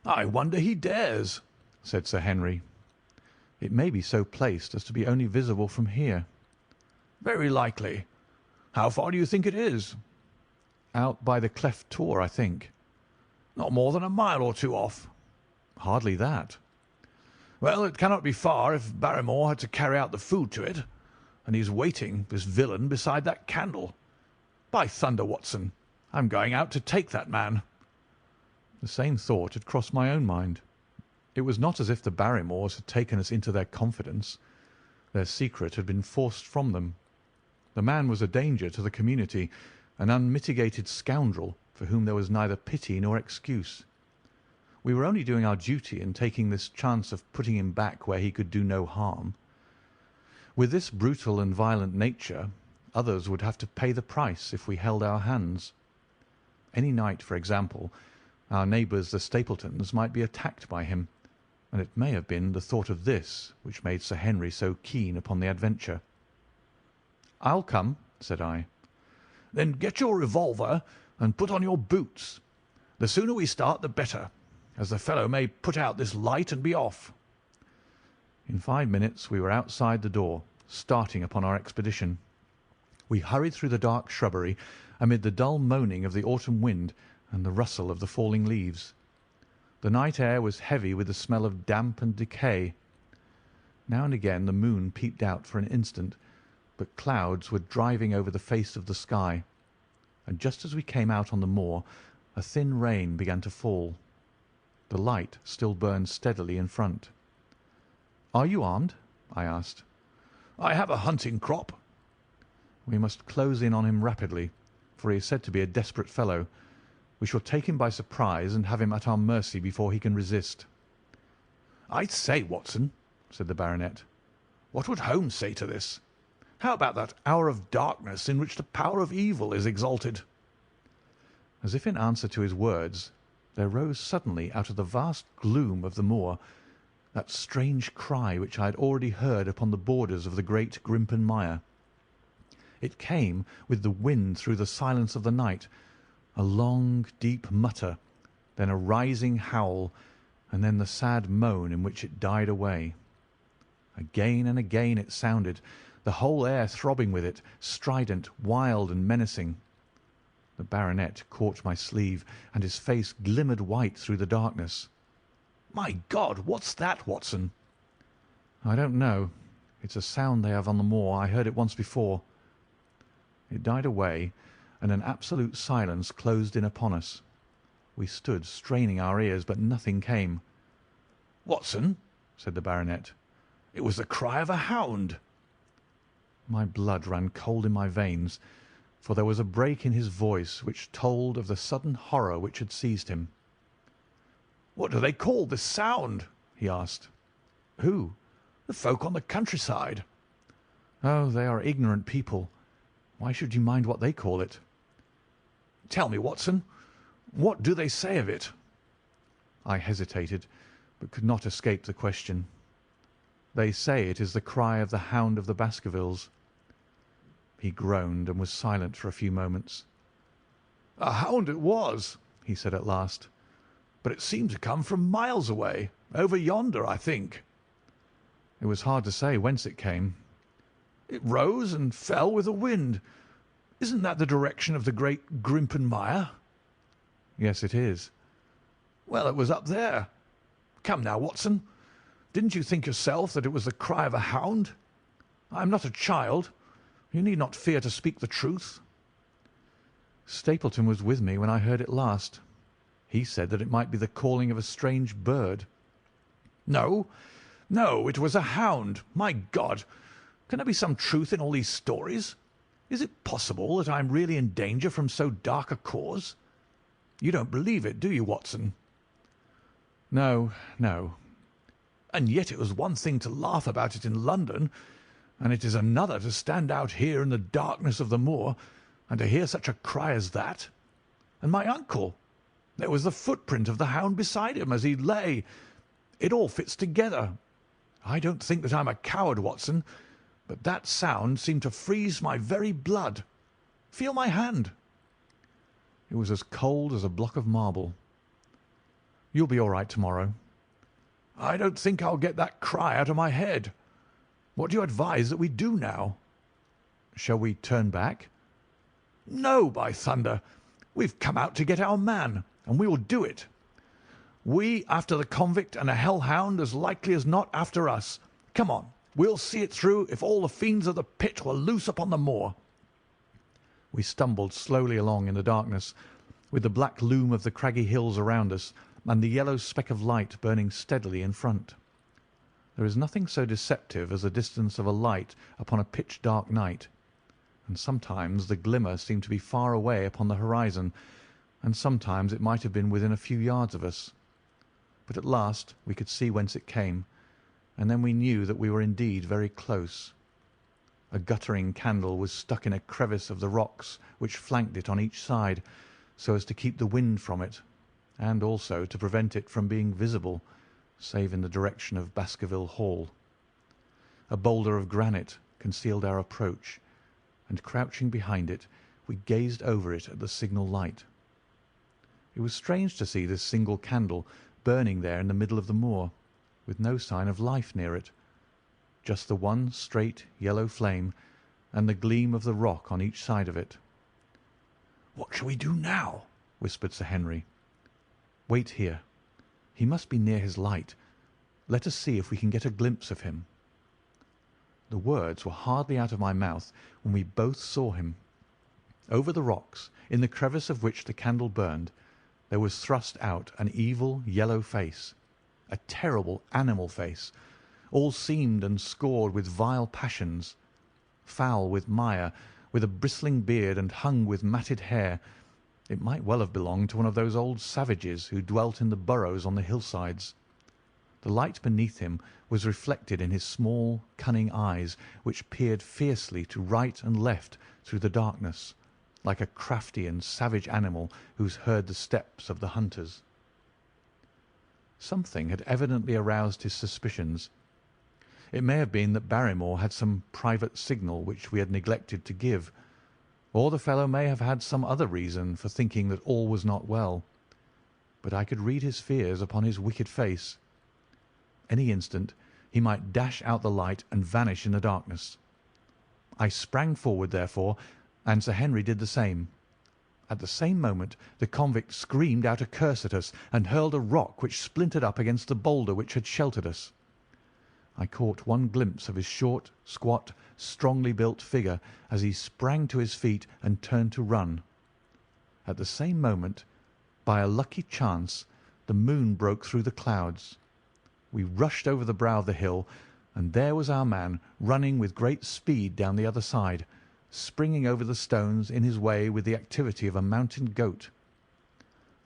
"I wonder he dares," said Sir Henry. "It may be so placed as to be only visible from here." "Very likely. How far do you think it is?" "Out by the Cleft Tor, I think." "Not more than a mile or two off." "Hardly that." "Well, it cannot be far if Barrymore had to carry out the food to it, and he's waiting, this villain, beside that candle. By thunder, Watson, I'm going out to take that man." The same thought had crossed my own mind. It was not as if the Barrymores had taken us into their confidence. Their secret had been forced from them. The man was a danger to the community, an unmitigated scoundrel for whom there was neither pity nor excuse. We were only doing our duty in taking this chance of putting him back where he could do no harm. With this brutal and violent nature, others would have to pay the price if we held our hands. Any night, for example, our neighbours the Stapletons might be attacked by him, and it may have been the thought of this which made Sir Henry so keen upon the adventure. "I'll come," said I. "Then get your revolver and put on your boots. The sooner we start the better, as the fellow may put out this light and be off." In 5 minutes we were outside the door, starting upon our expedition. We hurried through the dark shrubbery, amid the dull moaning of the autumn wind and the rustle of the falling leaves. The night air was heavy with the smell of damp and decay. Now and again the moon peeped out for an instant, but clouds were driving over the face of the sky, and just as we came out on the moor, a thin rain began to fall. The light still burned steadily in front. "Are you armed?" I asked. "I have a hunting crop." We must close in on him rapidly, for he is said to be a desperate fellow. We shall take him by surprise and have him at our mercy before he can resist." "I say, Watson," said the baronet, "what would Holmes say to this? How about that hour of darkness in which the power of evil is exalted?" As if in answer to his words, there rose suddenly out of the vast gloom of the moor that strange cry which I had already heard upon the borders of the great Grimpen Mire. It came with the wind through the silence of the night, a long, deep mutter, then a rising howl, and then the sad moan in which it died away. Again and again it sounded, the whole air throbbing with it, strident, wild, and menacing. The baronet caught my sleeve, and his face glimmered white through the darkness. "My God, what's that, Watson?" "I don't know. It's a sound they have on the moor. I heard it once before." It died away, and an absolute silence closed in upon us. We stood straining our ears, but nothing came. "Watson," said the baronet, "it was the cry of a hound." My blood ran cold in my veins, for there was a break in his voice which told of the sudden horror which had seized him. "What do they call this sound?" he asked. "Who?" "The folk on the countryside." "Oh, they are ignorant people. Why should you mind what they call it?" "Tell me, Watson, what do they say of it?" I hesitated, but could not escape the question. "They say it is the cry of the Hound of the Baskervilles." He groaned and was silent for a few moments. "A hound it was," he said at last, "but it seemed to come from miles away, over yonder, I think." It was hard to say whence it came. "It rose and fell with the wind. Isn't that the direction of the great Grimpen Mire?" "Yes, it is." "Well, it was up there. Come now, Watson, didn't you think yourself that it was the cry of a hound? I am not a child. You need not fear to speak the truth." "Stapleton was with me when I heard it last. He said that it might be the calling of a strange bird." "No, no, it was a hound. My God! Can there be some truth in all these stories? Is it possible that I am really in danger from so dark a cause? You don't believe it, do you, Watson?" "No, no." "And yet it was one thing to laugh about it in London, and it is another to stand out here in the darkness of the moor and to hear such a cry as that. And my uncle! There was the footprint of the hound beside him as he lay. It all fits together. I don't think that I'm a coward, Watson, but that sound seemed to freeze my very blood. Feel my hand." It was as cold as a block of marble. "You'll be all right tomorrow." "I don't think I'll get that cry out of my head. What do you advise that we do now?" "Shall we turn back?" "No, by thunder! We've come out to get our man, and we will do it. We after the convict and a hell-hound as likely as not after us. Come on, we'll see it through if all the fiends of the pit were loose upon the moor." We stumbled slowly along in the darkness, with the black loom of the craggy hills around us and the yellow speck of light burning steadily in front. There is nothing so deceptive as the distance of a light upon a pitch-dark night, and sometimes the glimmer seemed to be far away upon the horizon, and sometimes it might have been within a few yards of us. But at last we could see whence it came, and then we knew that we were indeed very close. A guttering candle was stuck in a crevice of the rocks which flanked it on each side, so as to keep the wind from it, and also to prevent it from being visible, save in the direction of Baskerville Hall. A boulder of granite concealed our approach, and crouching behind it, we gazed over it at the signal light. It was strange to see this single candle burning there in the middle of the moor, with no sign of life near it, just the one straight yellow flame and the gleam of the rock on each side of it. "What shall we do now?" whispered Sir Henry. "Wait here. He must be near his light. Let us see if we can get a glimpse of him." The words were hardly out of my mouth when we both saw him. Over the rocks, in the crevice of which the candle burned, there was thrust out an evil yellow face, a terrible animal face, all seamed and scored with vile passions, foul with mire, with a bristling beard and hung with matted hair. It might well have belonged to one of those old savages who dwelt in the burrows on the hillsides. The light beneath him was reflected in his small, cunning eyes, which peered fiercely to right and left through the darkness, like a crafty and savage animal who has heard the steps of the hunters. Something had evidently aroused his suspicions. It may have been that Barrymore had some private signal which we had neglected to give, or the fellow may have had some other reason for thinking that all was not well, but I could read his fears upon his wicked face. Any instant he might dash out the light and vanish in the darkness. I sprang forward, therefore, and Sir Henry did the same. At the same moment the convict screamed out a curse at us and hurled a rock which splintered up against the boulder which had sheltered us. I caught one glimpse of his short, squat, strongly built figure as he sprang to his feet and turned to run. At the same moment, by a lucky chance, the moon broke through the clouds. We rushed over the brow of the hill, and there was our man running with great speed down the other side, springing over the stones in his way with the activity of a mountain goat.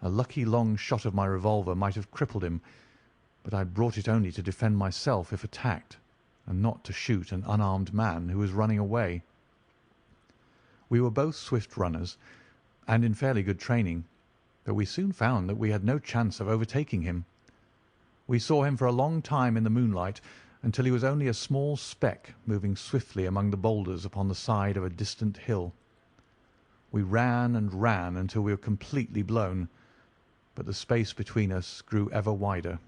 A lucky long shot of my revolver might have crippled him, but I brought it only to defend myself if attacked, and not to shoot an unarmed man who was running away. We were both swift runners, and in fairly good training, but we soon found that we had no chance of overtaking him. We saw him for a long time in the moonlight, until he was only a small speck moving swiftly among the boulders upon the side of a distant hill. We ran and ran until we were completely blown, but the space between us grew ever wider.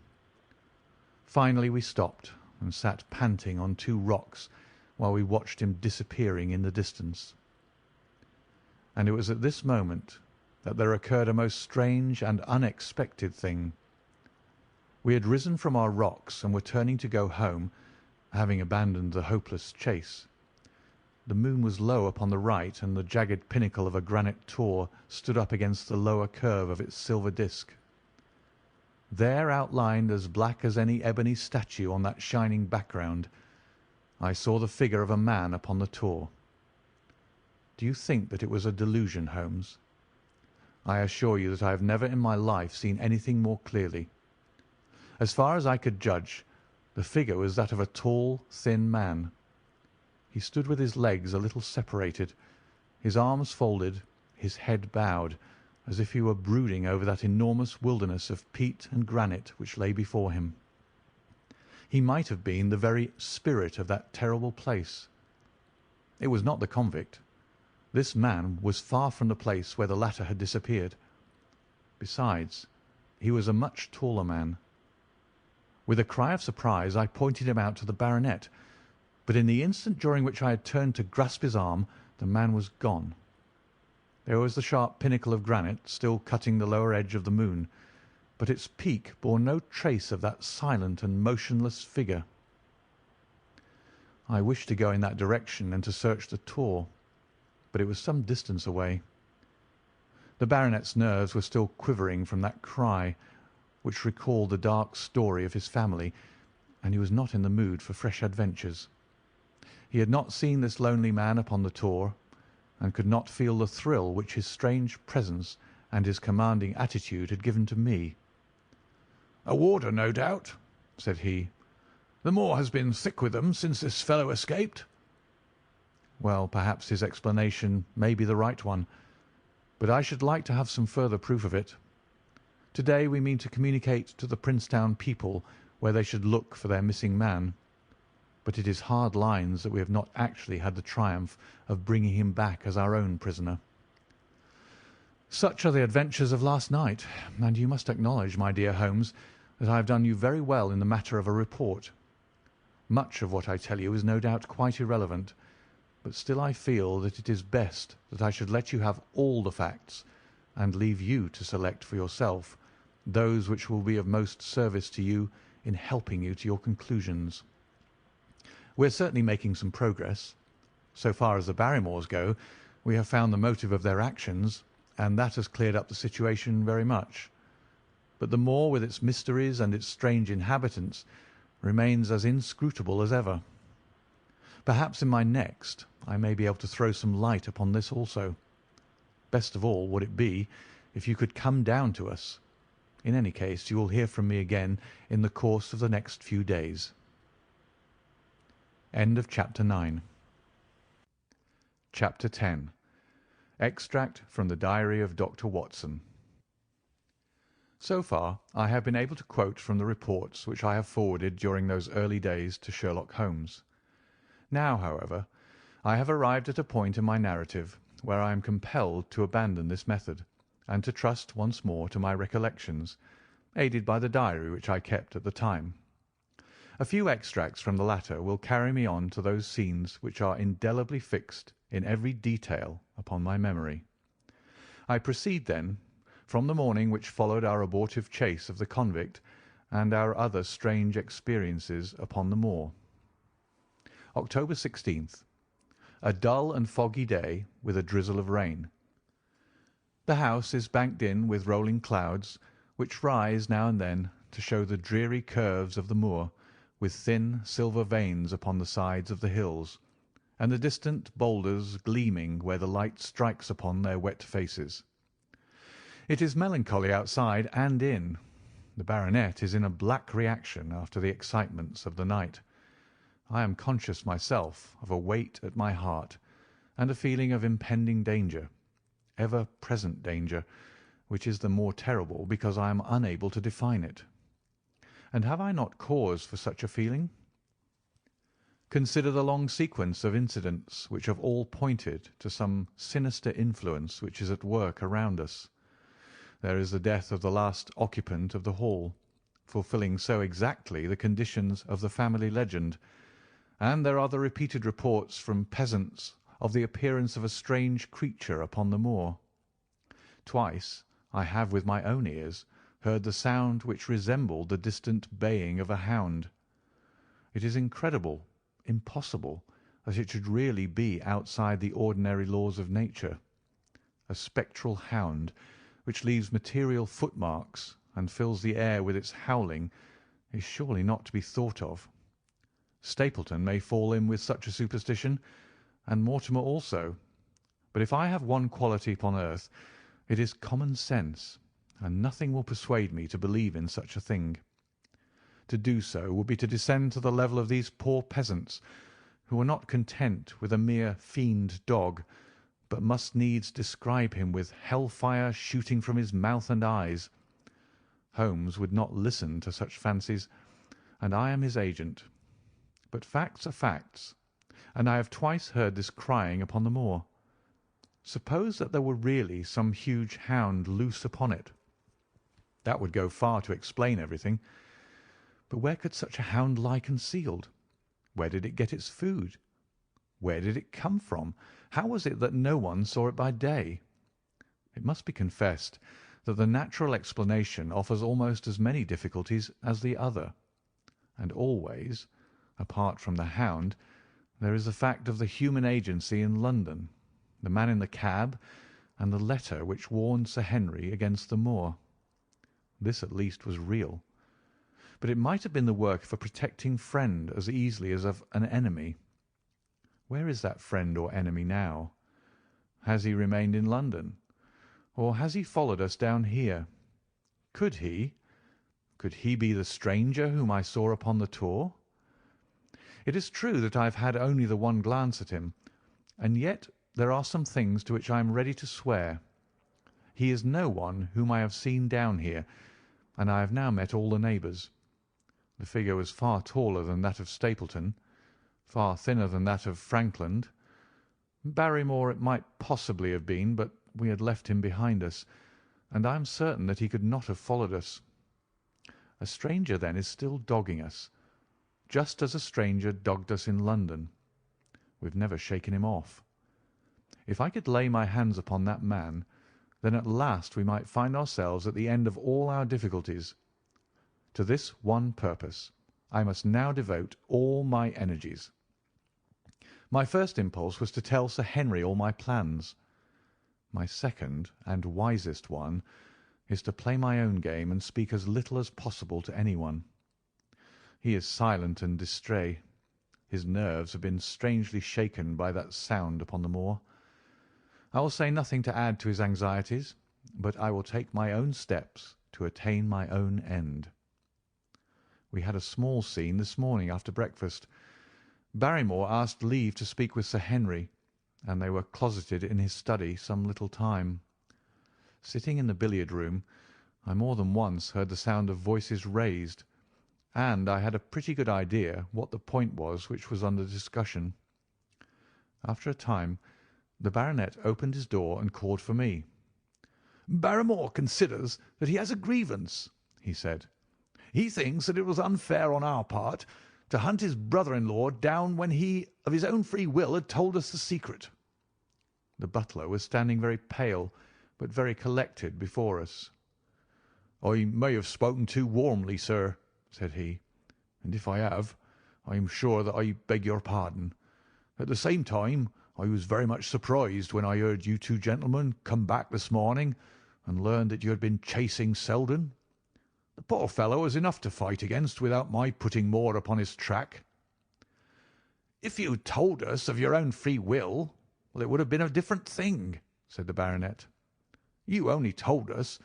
Finally we stopped and sat panting on two rocks while we watched him disappearing in the distance. And it was at this moment that there occurred a most strange and unexpected thing. We had risen from our rocks and were turning to go home, having abandoned the hopeless chase. The moon was low upon the right, and the jagged pinnacle of a granite tor stood up against the lower curve of its silver disc. There, outlined as black as any ebony statue on that shining background, I saw the figure of a man upon the tor. Do you think that it was a delusion, Holmes? I assure you that I have never in my life seen anything more clearly. As far as I could judge, the figure was that of a tall, thin man. He stood with his legs a little separated, his arms folded, his head bowed, as if he were brooding over that enormous wilderness of peat and granite which lay before him. He might have been the very spirit of that terrible place. It was not the convict. This man was far from the place where the latter had disappeared. Besides, he was a much taller man. With a cry of surprise I pointed him out to the baronet, but in the instant during which I had turned to grasp his arm, the man was gone. There was the sharp pinnacle of granite still cutting the lower edge of the moon, but its peak bore no trace of that silent and motionless figure. I wished to go in that direction and to search the tor, but it was some distance away. The baronet's nerves were still quivering from that cry, which recalled the dark story of his family, and he was not in the mood for fresh adventures. He had not seen this lonely man upon the tor, and could not feel the thrill which his strange presence and his commanding attitude had given to me. "A warder, no doubt," said he. "The moor has been thick with them since this fellow escaped." Well, perhaps his explanation may be the right one, but I should like to have some further proof of it. To-day we mean to communicate to the Princetown people where they should look for their missing man, but it is hard lines that we have not actually had the triumph of bringing him back as our own prisoner. Such are the adventures of last night, and you must acknowledge, my dear Holmes, that I have done you very well in the matter of a report. Much of what I tell you is no doubt quite irrelevant, but still I feel that it is best that I should let you have all the facts, and leave you to select for yourself those which will be of most service to you in helping you to your conclusions. We are certainly making some progress. So far as the Barrymores go, we have found the motive of their actions, and that has cleared up the situation very much. But the moor, with its mysteries and its strange inhabitants, remains as inscrutable as ever. Perhaps in my next I may be able to throw some light upon this also. Best of all would it be if you could come down to us. In any case, you will hear from me again in the course of the next few days. End of Chapter 9. Chapter 10. Extract from the Diary of Dr. Watson. So far, I have been able to quote from the reports which I have forwarded during those early days to Sherlock Holmes. Now, however, I have arrived at a point in my narrative where I am compelled to abandon this method, and to trust once more to my recollections, aided by the diary which I kept at the time. A few extracts from the latter will carry me on to those scenes which are indelibly fixed in every detail upon my memory. I proceed, then, from the morning which followed our abortive chase of the convict and our other strange experiences upon the moor. October 16th. A dull and foggy day with a drizzle of rain. The house is banked in with rolling clouds, which rise now and then to show the dreary curves of the moor, with thin silver veins upon the sides of the hills, and the distant boulders gleaming where the light strikes upon their wet faces. It is melancholy outside and in. The baronet is in a black reaction after the excitements of the night. I am conscious myself of a weight at my heart, and a feeling of impending danger, ever-present danger, which is the more terrible because I am unable to define it. And have I not cause for such a feeling? Consider the long sequence of incidents which have all pointed to some sinister influence which is at work around us. There is the death of the last occupant of the hall, fulfilling so exactly the conditions of the family legend, and there are the repeated reports from peasants of the appearance of a strange creature upon the moor. Twice I have with my own ears heard the sound which resembled the distant baying of a hound. It is incredible, impossible, that it should really be outside the ordinary laws of nature. A spectral hound, which leaves material footmarks and fills the air with its howling, is surely not to be thought of. Stapleton may fall in with such a superstition, and Mortimer also. But if I have one quality upon earth, it is common sense, and nothing will persuade me to believe in such a thing. To do so would be to descend to the level of these poor peasants, who are not content with a mere fiend dog, but must needs describe him with hell-fire shooting from his mouth and eyes. Holmes would not listen to such fancies, and I am his agent. But facts are facts, and I have twice heard this crying upon the moor. Suppose that there were really some huge hound loose upon it. That would go far to explain everything. But where could such a hound lie concealed? Where did it get its food? Where did it come from? How was it that no one saw it by day? It must be confessed that the natural explanation offers almost as many difficulties as the other. And always, apart from the hound, there is the fact of the human agency in London, the man in the cab, and the letter which warned Sir Henry against the moor. This at least was real. But it might have been the work of a protecting friend as easily as of an enemy. Where is that friend or enemy now? Has he remained in London? Or has he followed us down here? Could he be the stranger whom I saw upon the tor? It is true that I have had only the one glance at him, and yet there are some things to which I am ready to swear. He is no one whom I have seen down here, and I have now met all the neighbours. The figure was far taller than that of Stapleton, far thinner than that of Frankland. Barrymore it might possibly have been, but we had left him behind us, and I am certain that he could not have followed us. A stranger, then, is still dogging us, just as a stranger dogged us in London. We've never shaken him off. If I could lay my hands upon that man, then at last we might find ourselves at the end of all our difficulties. To this one purpose I must now devote all my energies. My first impulse was to tell Sir Henry all my plans. My second and wisest one is to play my own game and speak as little as possible to anyone. He is silent and distrait. His nerves have been strangely shaken by that sound upon the moor. I will say nothing to add to his anxieties, but I will take my own steps to attain my own end. We had a small scene this morning after breakfast. Barrymore asked leave to speak with Sir Henry, and they were closeted in his study some little time. Sitting in the billiard-room, I more than once heard the sound of voices raised, and I had a pretty good idea what the point was which was under discussion. After a time, the baronet opened his door and called for me. "Barrymore considers that he has a grievance," he said. "He thinks that it was unfair on our part to hunt his brother-in-law down when he, of his own free will, had told us the secret." The butler was standing very pale, but very collected before us. "I may have spoken too warmly, sir," said he, "and if I have, I am sure that I beg your pardon. At the same time, I was very much surprised when I heard you two gentlemen come back this morning and learned that you had been chasing Selden. The poor fellow has enough to fight against without my putting more upon his track." "If you told us of your own free will, well, it would have been a different thing," said the baronet. "You only told us,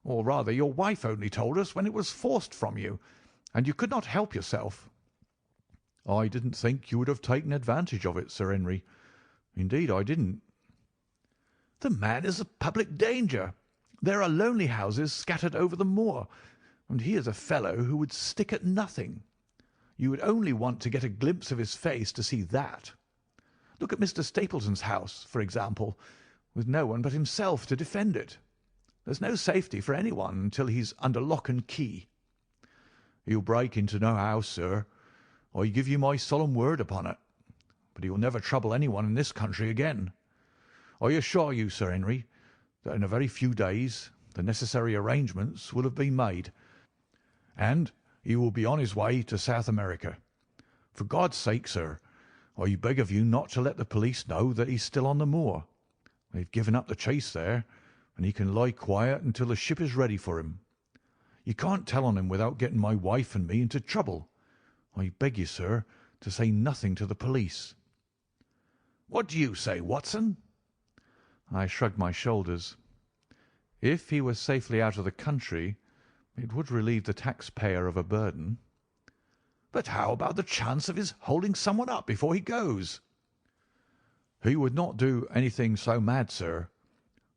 or rather your wife only told us, when it was forced from you, and you could not help yourself." "I didn't think you would have taken advantage of it, Sir Henry. Indeed, I didn't." "The man is a public danger. There are lonely houses scattered over the moor, and he is a fellow who would stick at nothing. You would only want to get a glimpse of his face to see that. Look at Mr. Stapleton's house, for example, with no one but himself to defend it. There's no safety for anyone until he's under lock and key." "He'll break into no house, sir. I give you my solemn word upon it. But he will never trouble anyone in this country again. I assure you, Sir Henry, that in a very few days the necessary arrangements will have been made, and he will be on his way to South America. For God's sake, sir, I beg of you not to let the police know that he's still on the moor. They've given up the chase there, and he can lie quiet until the ship is ready for him. You can't tell on him without getting my wife and me into trouble. I beg you, sir, to say nothing to the police." "What do you say, Watson?" I shrugged my shoulders. If he was safely out of the country, it would relieve the taxpayer of a burden. "But how about the chance of his holding someone up before he goes?" "He would not do anything so mad, sir.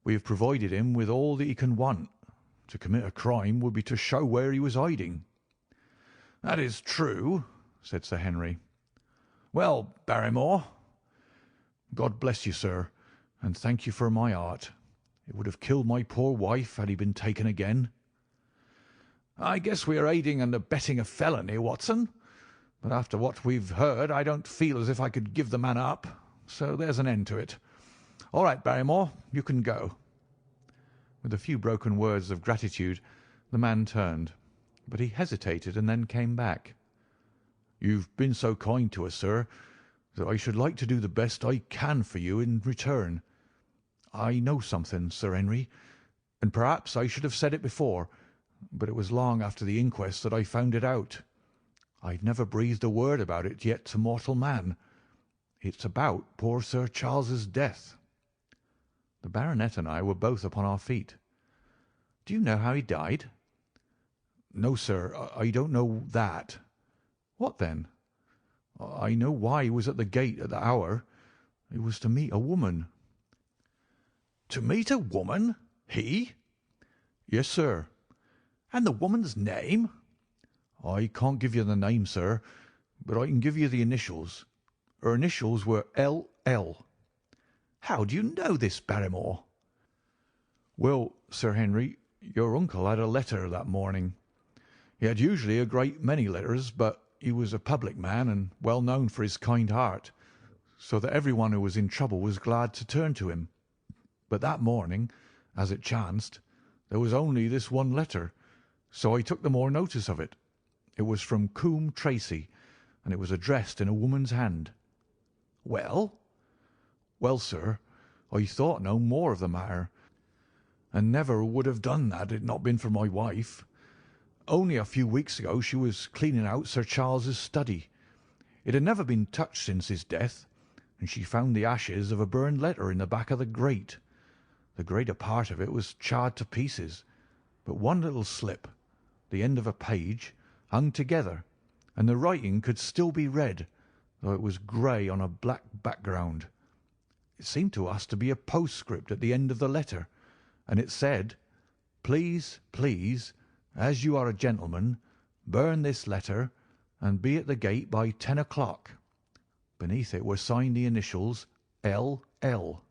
We have provided him with all that he can want. To commit a crime would be to show where he was hiding." "That is true," said Sir Henry. "Well, Barrymore?" "God bless you, sir, and thank you for my heart. It would have killed my poor wife had he been taken again." "I guess we are aiding and abetting a felony, Watson. But after what we've heard, I don't feel as if I could give the man up. So there's an end to it. All right, Barrymore, you can go." With a few broken words of gratitude, the man turned, but he hesitated and then came back. "You've been so kind to us, sir, that I should like to do the best I can for you in return. I know something, Sir Henry, and perhaps I should have said it before, but it was long after the inquest that I found it out. I've never breathed a word about it yet to mortal man. It's about poor Sir Charles's death." The baronet and I were both upon our feet. "Do you know how he died?" "No, sir, I don't know that." "What then?" "I know why he was at the gate at the hour. It was to meet a woman." "To meet a woman? He?" "Yes, sir." "And the woman's name?" "I can't give you the name, sir, but I can give you the initials. Her initials were L.L." "How do you know this, Barrymore?" "Well, Sir Henry, your uncle had a letter that morning. He had usually a great many letters, but he was a public man and well known for his kind heart, so that everyone who was in trouble was glad to turn to him. But that morning, as it chanced, there was only this one letter, so I took the more notice of it. It was from Coombe Tracy, and it was addressed in a woman's hand." "Well?" "Well, sir, I thought no more of the matter, and never would have done that had it not been for my wife. Only a few weeks ago she was cleaning out Sir Charles's study. It had never been touched since his death, and she found the ashes of a burned letter in the back of the grate. The greater part of it was charred to pieces, but one little slip, the end of a page, hung together, and the writing could still be read, though it was grey on a black background. It seemed to us to be a postscript at the end of the letter, and it said, 'Please, please, as you are a gentleman, burn this letter and be at the gate by 10 o'clock. Beneath it were signed the initials L.L.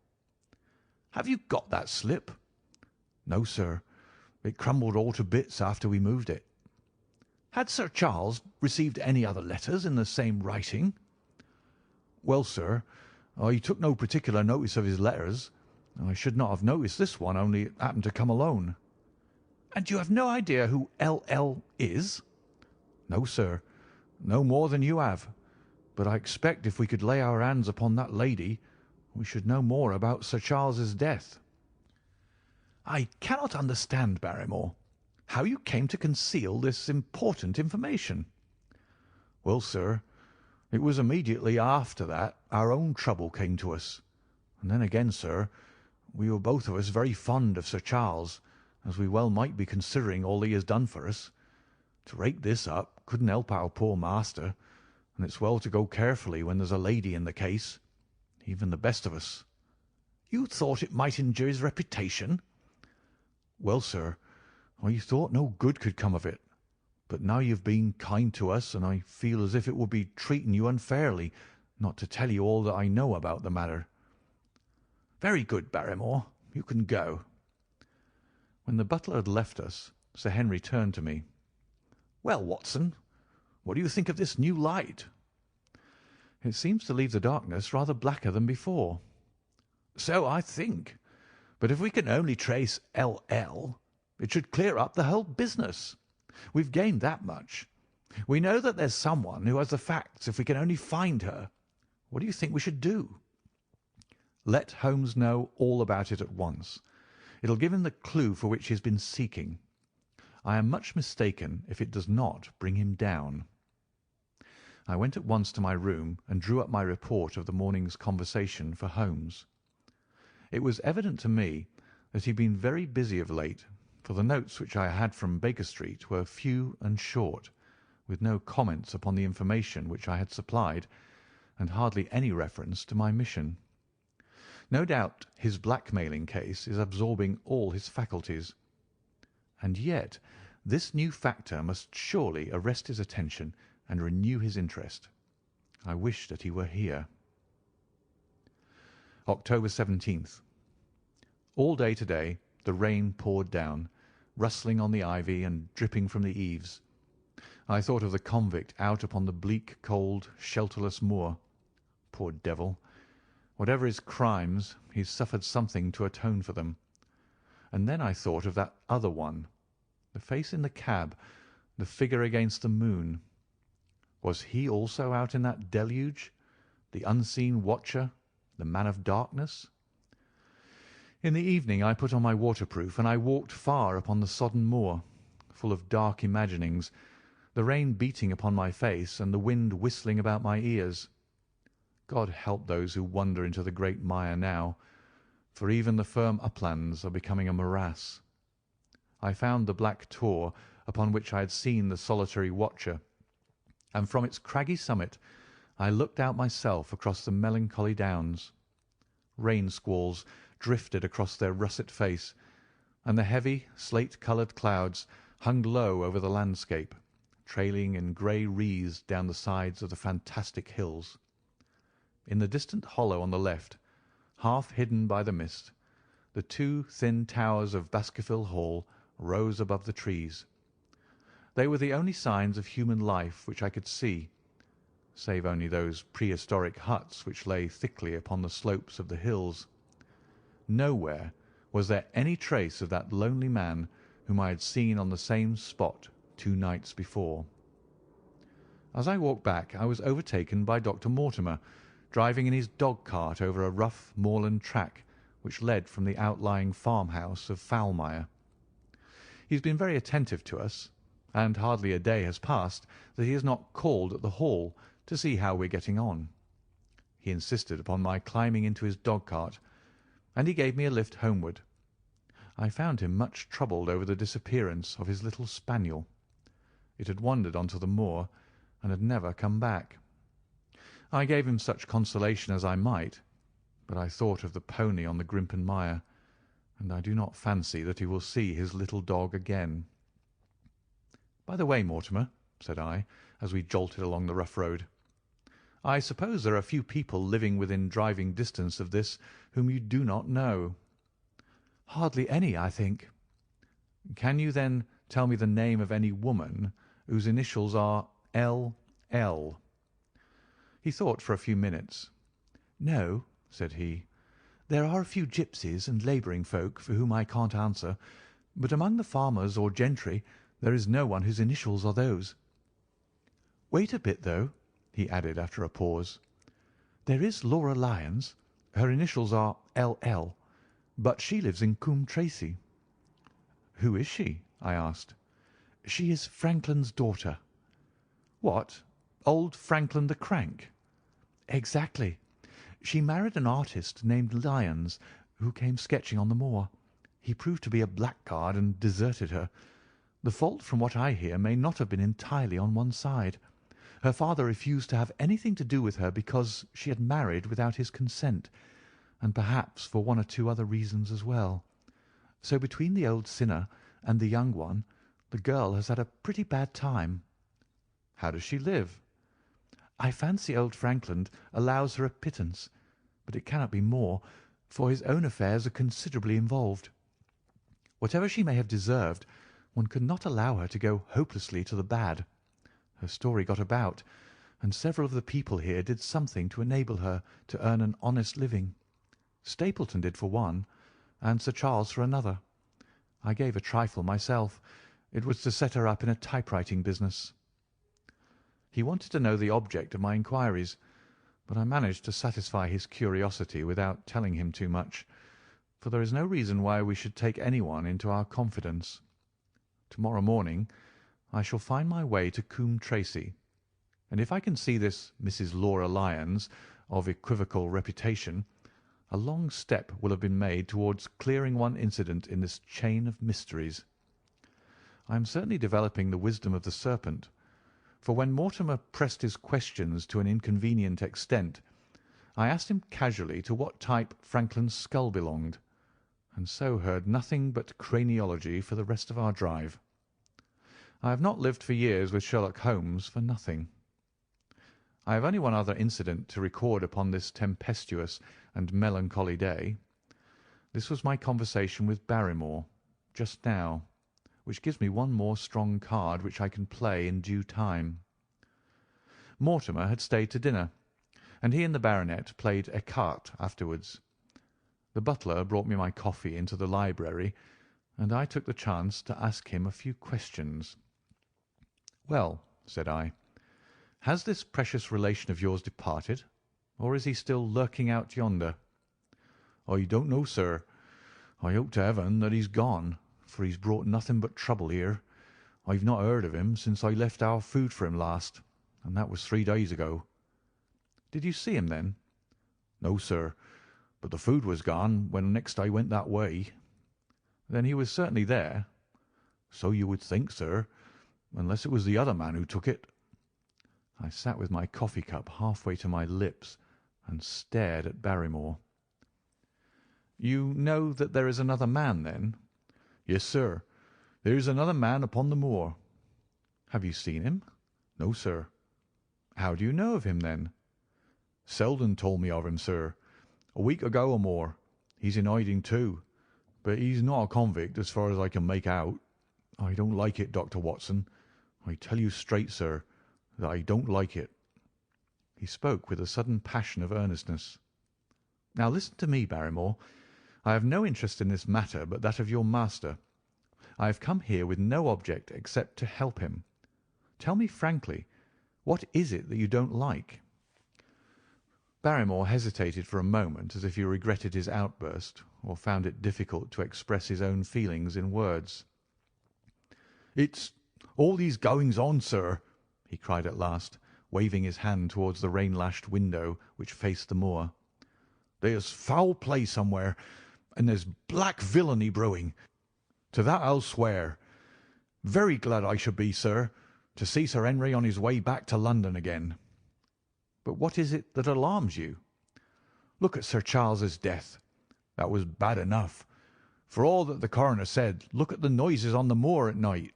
Have you got that slip? No, sir. It crumbled all to bits after we moved it. Had Sir Charles received any other letters in the same writing? Well, sir, I took no particular notice of his letters. I should not have noticed this one, only it happened to come alone. And you have no idea who L.L. is? No, sir, no more than you have. But I expect if we could lay our hands upon that lady, we should know more about Sir Charles's death. I cannot understand, Barrymore, how you came to conceal this important information. Well, sir, it was immediately after that our own trouble came to us. And then again, sir, we were both of us very fond of Sir Charles, as we well might be considering all he has done for us. To rake this up couldn't help our poor master, and it's well to go carefully when there's a lady in the case, even the best of us. You thought it might injure his reputation? Well, sir, I thought no good could come of it. But now you've been kind to us, and I feel as if it would be treating you unfairly not to tell you all that I know about the matter. Very good, Barrymore. You can go. When the butler had left us, Sir Henry turned to me. Well, Watson, what do you think of this new light? It seems to leave the darkness rather blacker than before. So I think. But if we can only trace L.L., it should clear up the whole business. We've gained that much. We know that there's someone who has the facts if we can only find her. What do you think we should do? Let Holmes know all about it at once. It'll give him the clue for which he has been seeking. I am much mistaken if it does not bring him down. I went at once to my room and drew up my report of the morning's conversation for Holmes. It was evident to me that he had been very busy of late, for the notes which I had from Baker Street were few and short, with no comments upon the information which I had supplied, and hardly any reference to my mission. No doubt his blackmailing case is absorbing all his faculties. And yet this new factor must surely arrest his attention and renew his interest. I wish that he were here. October 17th. All day today the rain poured down, rustling on the ivy and dripping from the eaves. I thought of the convict out upon the bleak, cold, shelterless moor. Poor devil! Whatever his crimes, he's suffered something to atone for them. And then I thought of that other one, the face in the cab, the figure against the moon. Was he also out in that deluge, the unseen watcher, the man of darkness? In the evening I put on my waterproof, and I walked far upon the sodden moor, full of dark imaginings, the rain beating upon my face and the wind whistling about my ears. God help those who wander into the great mire now, for even the firm uplands are becoming a morass. I found the black tor upon which I had seen the solitary watcher, and from its craggy summit I looked out myself across the melancholy downs. Rain squalls drifted across their russet face, and the heavy, slate-coloured clouds hung low over the landscape, trailing in grey wreaths down the sides of the fantastic hills. In the distant hollow on the left, half hidden by the mist, the two thin towers of Baskerville Hall rose above the trees. They were the only signs of human life which I could see, save only those prehistoric huts which lay thickly upon the slopes of the hills. Nowhere was there any trace of that lonely man whom I had seen on the same spot 2 nights before. As I walked back I was overtaken by Dr. Mortimer, driving in his dog-cart over a rough moorland track which led from the outlying farmhouse of Foulmire. He has been very attentive to us, and hardly a day has passed that he has not called at the Hall to see how we are getting on. he insisted upon my climbing into his dog-cart, and he gave me a lift homeward. I found him much troubled over the disappearance of his little spaniel. It had wandered onto the moor and had never come back. I gave him such consolation as I might, but I thought of the pony on the Grimpen Mire, and I do not fancy that he will see his little dog again. "By the way, Mortimer," said I, as we jolted along the rough road, "I suppose there are few people living within driving distance of this whom you do not know?" "Hardly any, I think." "Can you, then, tell me the name of any woman whose initials are L.L.?" He thought for a few minutes. "No," said he. "There are a few gipsies and labouring folk for whom I can't answer, but among the farmers or gentry there is no one whose initials are those. Wait a bit, though," he added after a pause. "There is Laura Lyons. Her initials are L.L., but she lives in Coombe Tracey." "Who is she?" I asked. "She is Franklin's daughter." "What, old Franklin the Crank?" "Exactly. She married an artist named Lyons, who came sketching on the moor. He proved to be a blackguard and deserted her. The fault, from what I hear, may not have been entirely on one side. Her father refused to have anything to do with her because she had married without his consent, and perhaps for one or two other reasons as well. So between the old sinner and the young one, the girl has had a pretty bad time." "How does she live?" "I fancy old Franklin allows her a pittance, but it cannot be more, for his own affairs are considerably involved. Whatever she may have deserved, one could not allow her to go hopelessly to the bad. Her story got about, and several of the people here did something to enable her to earn an honest living. Stapleton did for one, and Sir Charles for another. I gave a trifle myself. It was to set her up in a typewriting business." He wanted to know the object of my inquiries, but I managed to satisfy his curiosity without telling him too much, for there is no reason why we should take anyone into our confidence. Tomorrow morning I shall find my way to Coombe Tracey, and if I can see this Mrs. Laura Lyons, of equivocal reputation, a long step will have been made towards clearing one incident in this chain of mysteries. I am certainly developing the wisdom of the serpent, for when Mortimer pressed his questions to an inconvenient extent, I asked him casually to what type Franklin's skull belonged, and so heard nothing but craniology for the rest of our drive. I have not lived for years with Sherlock Holmes for nothing. I have only one other incident to record upon this tempestuous and melancholy day. This was my conversation with Barrymore just now, which gives me one more strong card which I can play in due time. Mortimer had stayed to dinner, and he and the baronet played écarté afterwards. The butler brought me my coffee into the library, and I took the chance to ask him a few questions. "Well," said I, "has this precious relation of yours departed, or is he still lurking out yonder?" "I don't know, sir. I hope to heaven that he's gone, for he's brought nothing but trouble here. I've not heard of him since I left our food for him last, and that was 3 days ago." "Did you see him then?" "No, sir, but the food was gone when next I went that way." "Then he was certainly there?" "So you would think, sir, unless it was the other man who took it." I sat with my coffee cup halfway to my lips and stared at Barrymore. "You know that there is another man, then?" "Yes, sir. There is another man upon the moor." "Have you seen him?" "No, sir." "How do you know of him, then?" "Selden told me of him, sir, a week ago or more. He's in hiding too, but he's not a convict as far as I can make out. I don't like it, Dr. Watson. I tell you straight, sir, that I don't like it." He spoke with a sudden passion of earnestness. "Now listen to me, Barrymore. I have no interest in this matter but that of your master. I have come here with no object except to help him. Tell me frankly, what is it that you don't like?" Barrymore hesitated for a moment, as if he regretted his outburst, or found it difficult to express his own feelings in words. "It's all these goings-on, sir," he cried at last, waving his hand towards the rain-lashed window which faced the moor. "There's foul play somewhere, and there's black villainy brewing. To that I'll swear. Very glad I should be, sir, to see Sir Henry on his way back to London again." "But what is it that alarms you?" "Look at Sir Charles's death. That was bad enough. For all that the coroner said, look at the noises on the moor at night.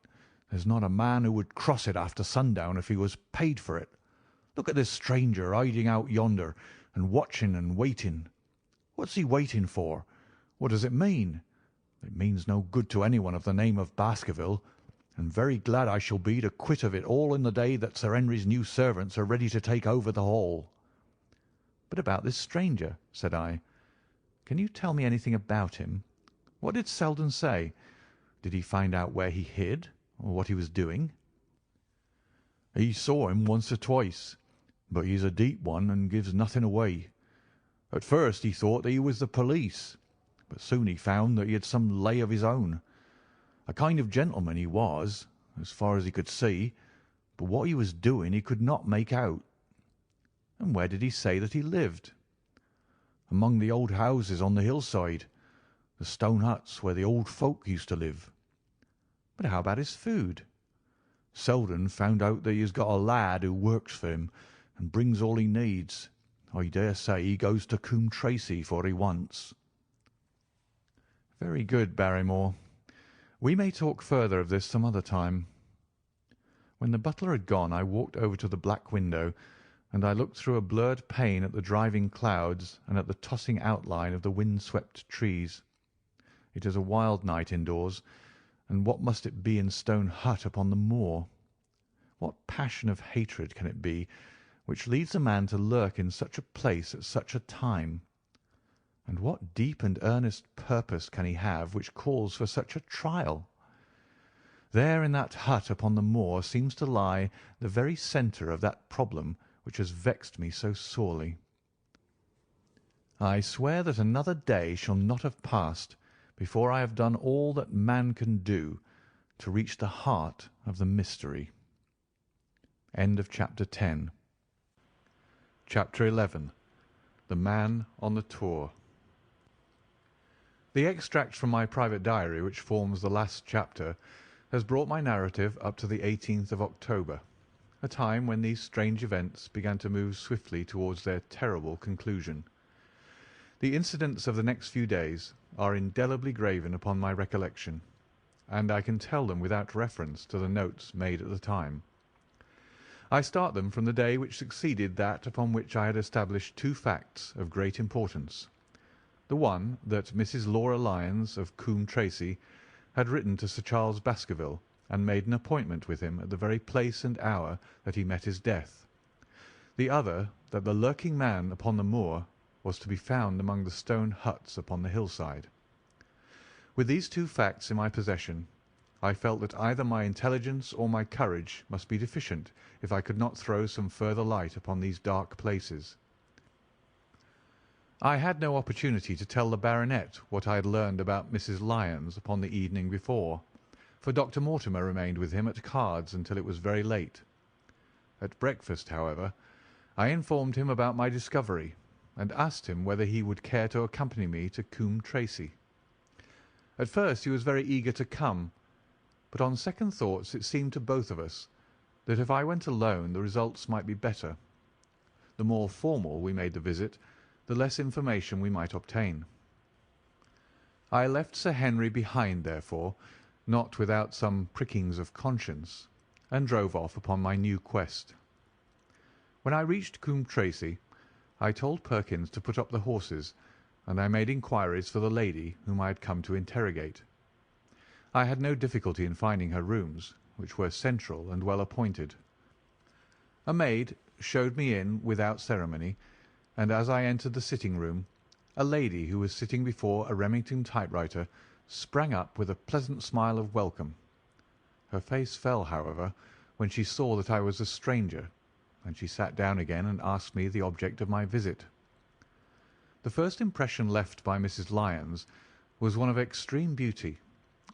There's not a man who would cross it after sundown if he was paid for it. Look at this stranger hiding out yonder and watching and waiting. What's he waiting for? What does it mean? It means no good to anyone of the name of Baskerville, and very glad I shall be to quit of it all in the day that Sir Henry's new servants are ready to take over the hall." "But about this stranger," said I. "Can you tell me anything about him? What did Selden say? Did he find out where he hid, or what he was doing?" "He saw him once or twice, but he's a deep one and gives nothing away. At first he thought that he was the police, but soon he found that he had some lay of his own. A kind of gentleman he was, as far as he could see, but what he was doing he could not make out." "And where did he say that he lived?" "Among the old houses on the hillside, the stone huts where the old folk used to live." "But how about his food?" "Selden found out that he has got a lad who works for him and brings all he needs. I dare say he goes to Coombe Tracey for what he wants." "Very good, Barrymore. We may talk further of this some other time." When the butler had gone, I walked over to the black window, and I looked through a blurred pane at the driving clouds and at the tossing outline of the wind-swept trees. It is a wild night indoors, and what must it be in Stone Hut upon the moor? What passion of hatred can it be which leads a man to lurk in such a place at such a time? And what deep and earnest purpose can he have which calls for such a trial? There in that hut upon the moor seems to lie the very centre of that problem which has vexed me so sorely. I swear that another day shall not have passed before I have done all that man can do to reach the heart of the mystery. End of Chapter 10. Chapter 11. The Man on the Tour. The extract from my private diary which forms the last chapter has brought my narrative up to the 18th of October, a time when these strange events began to move swiftly towards their terrible conclusion. The incidents of the next few days are indelibly graven upon my recollection, and I can tell them without reference to the notes made at the time. I start them from the day which succeeded that upon which I had established two facts of great importance. The one, that Mrs. Laura Lyons of Coombe Tracey had written to Sir Charles Baskerville and made an appointment with him at the very place and hour that he met his death. The other, that the lurking man upon the moor was to be found among the stone huts upon the hillside. With these two facts in my possession, I felt that either my intelligence or my courage must be deficient if I could not throw some further light upon these dark places. I had no opportunity to tell the baronet what I had learned about Mrs. Lyons upon the evening before, for Dr. Mortimer remained with him at cards until it was very late. At breakfast, however, I informed him about my discovery, and asked him whether he would care to accompany me to Coombe Tracey. At first he was very eager to come, but on second thoughts it seemed to both of us that if I went alone the results might be better. The more formal we made the visit, the less information we might obtain. I left Sir Henry behind, therefore, not without some prickings of conscience, and drove off upon my new quest. When I reached Coombe Tracey, I told Perkins to put up the horses, and I made inquiries for the lady whom I had come to interrogate. I had no difficulty in finding her rooms, which were central and well appointed. A maid showed me in without ceremony, and as I entered the sitting-room, a lady who was sitting before a Remington typewriter sprang up with a pleasant smile of welcome. Her face fell, however, when she saw that I was a stranger, and she sat down again and asked me the object of my visit. The first impression left by Mrs. Lyons was one of extreme beauty.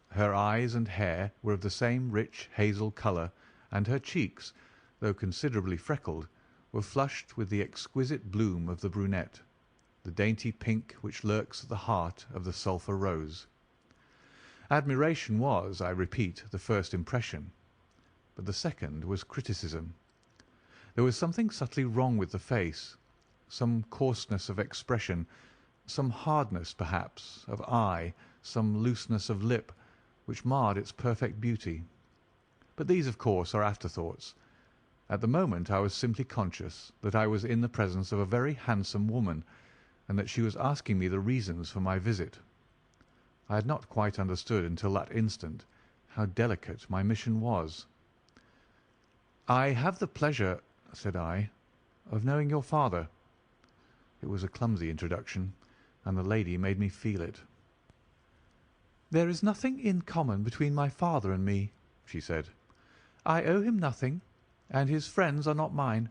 Her eyes and hair were of the same rich hazel colour, and her cheeks, though considerably freckled, were flushed with the exquisite bloom of the brunette, the dainty pink which lurks at the heart of the sulphur rose. Admiration was, I repeat, the first impression, but the second was criticism. There was something subtly wrong with the face, some coarseness of expression, some hardness, perhaps, of eye, some looseness of lip, which marred its perfect beauty. But these, of course, are afterthoughts. At the moment I was simply conscious that I was in the presence of a very handsome woman, and that she was asking me the reasons for my visit. I had not quite understood until that instant how delicate my mission was. "I have the pleasure," said I, "of knowing your father." It was a clumsy introduction, and the lady made me feel it. "There is nothing in common between my father and me," she said. "I owe him nothing, and his friends are not mine.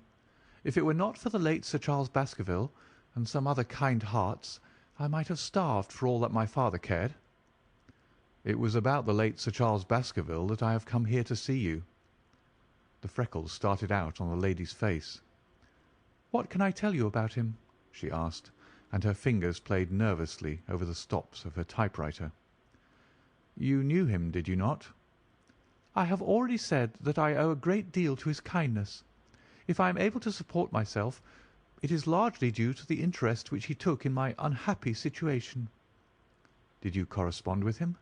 If it were not for the late Sir Charles Baskerville and some other kind hearts, I might have starved for all that my father cared." "It was about the late Sir Charles Baskerville that I have come here to see you." The freckles started out on the lady's face. "What can I tell you about him?" she asked, and her fingers played nervously over the stops of her typewriter. "You knew him, did you not?" "I have already said that I owe a great deal to his kindness. If I am able to support myself, it is largely due to the interest which he took in my unhappy situation." "Did you correspond with him?"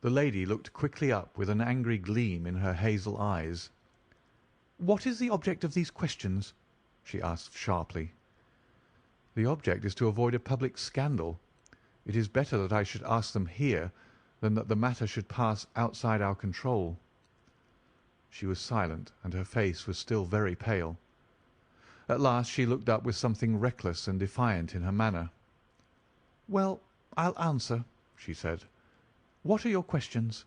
The lady looked quickly up with an angry gleam in her hazel eyes. "What is the object of these questions?" she asked sharply. "The object is to avoid a public scandal. It is better that I should ask them here than that the matter should pass outside our control." She was silent, and her face was still very pale. At last she looked up with something reckless and defiant in her manner. "Well, I'll answer," she said. "What are your questions?"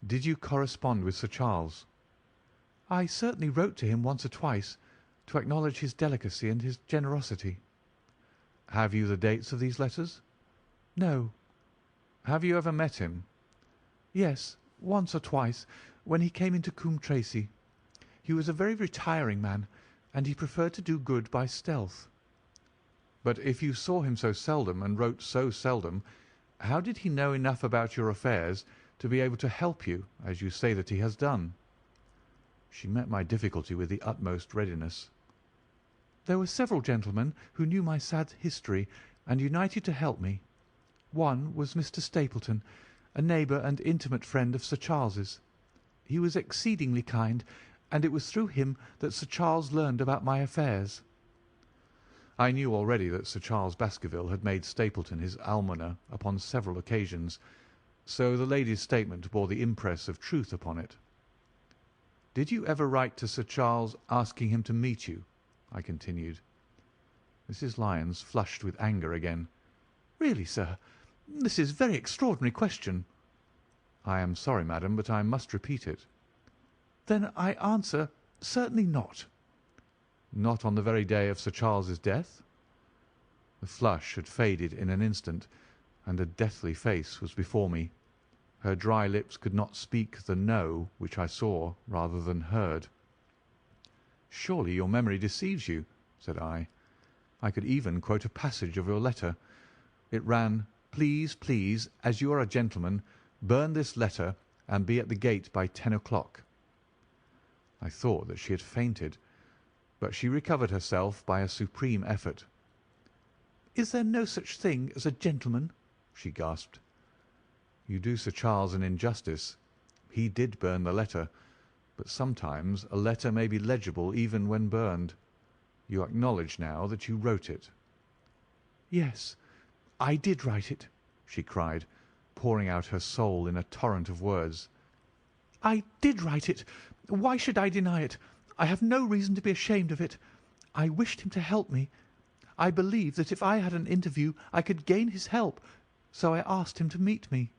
"Did you correspond with Sir Charles?" "I certainly wrote to him once or twice, to acknowledge his delicacy and his generosity." "Have you the dates of these letters?" "No." "Have you ever met him?" "Yes, once or twice, when he came into Coombe Tracey. He was a very retiring man, and he preferred to do good by stealth." "But if you saw him so seldom and wrote so seldom, how did he know enough about your affairs to be able to help you, as you say that he has done?" She met my difficulty with the utmost readiness. "There were several gentlemen who knew my sad history and united to help me. One was Mr. Stapleton, a neighbour and intimate friend of Sir Charles's. He was exceedingly kind, and it was through him that Sir Charles learned about my affairs." I knew already that Sir Charles Baskerville had made Stapleton his almoner upon several occasions, so the lady's statement bore the impress of truth upon it. "Did you ever write to Sir Charles asking him to meet you?" I continued. Mrs. Lyons flushed with anger again. "Really, sir, this is a very extraordinary question." "I am sorry, madam, but I must repeat it." "Then I answer, certainly not." "Not on the very day of Sir Charles's death?" The flush had faded in an instant, and a deathly face was before me. Her dry lips could not speak the "no" which I saw rather than heard. "Surely your memory deceives you," said I. "I could even quote a passage of your letter. It ran, 'Please, please, as you are a gentleman, burn this letter and be at the gate by 10 o'clock.'" I thought that she had fainted, but she recovered herself by a supreme effort. "Is there no such thing as a gentleman?" she gasped. "You do Sir Charles an injustice. He did burn the letter, but sometimes a letter may be legible even when burned. You acknowledge now that you wrote it." "Yes, I did write it," she cried, pouring out her soul in a torrent of words. "I did write it. Why should I deny it? I have no reason to be ashamed of it. I wished him to help me. I believed that if I had an interview I could gain his help, so I asked him to meet me."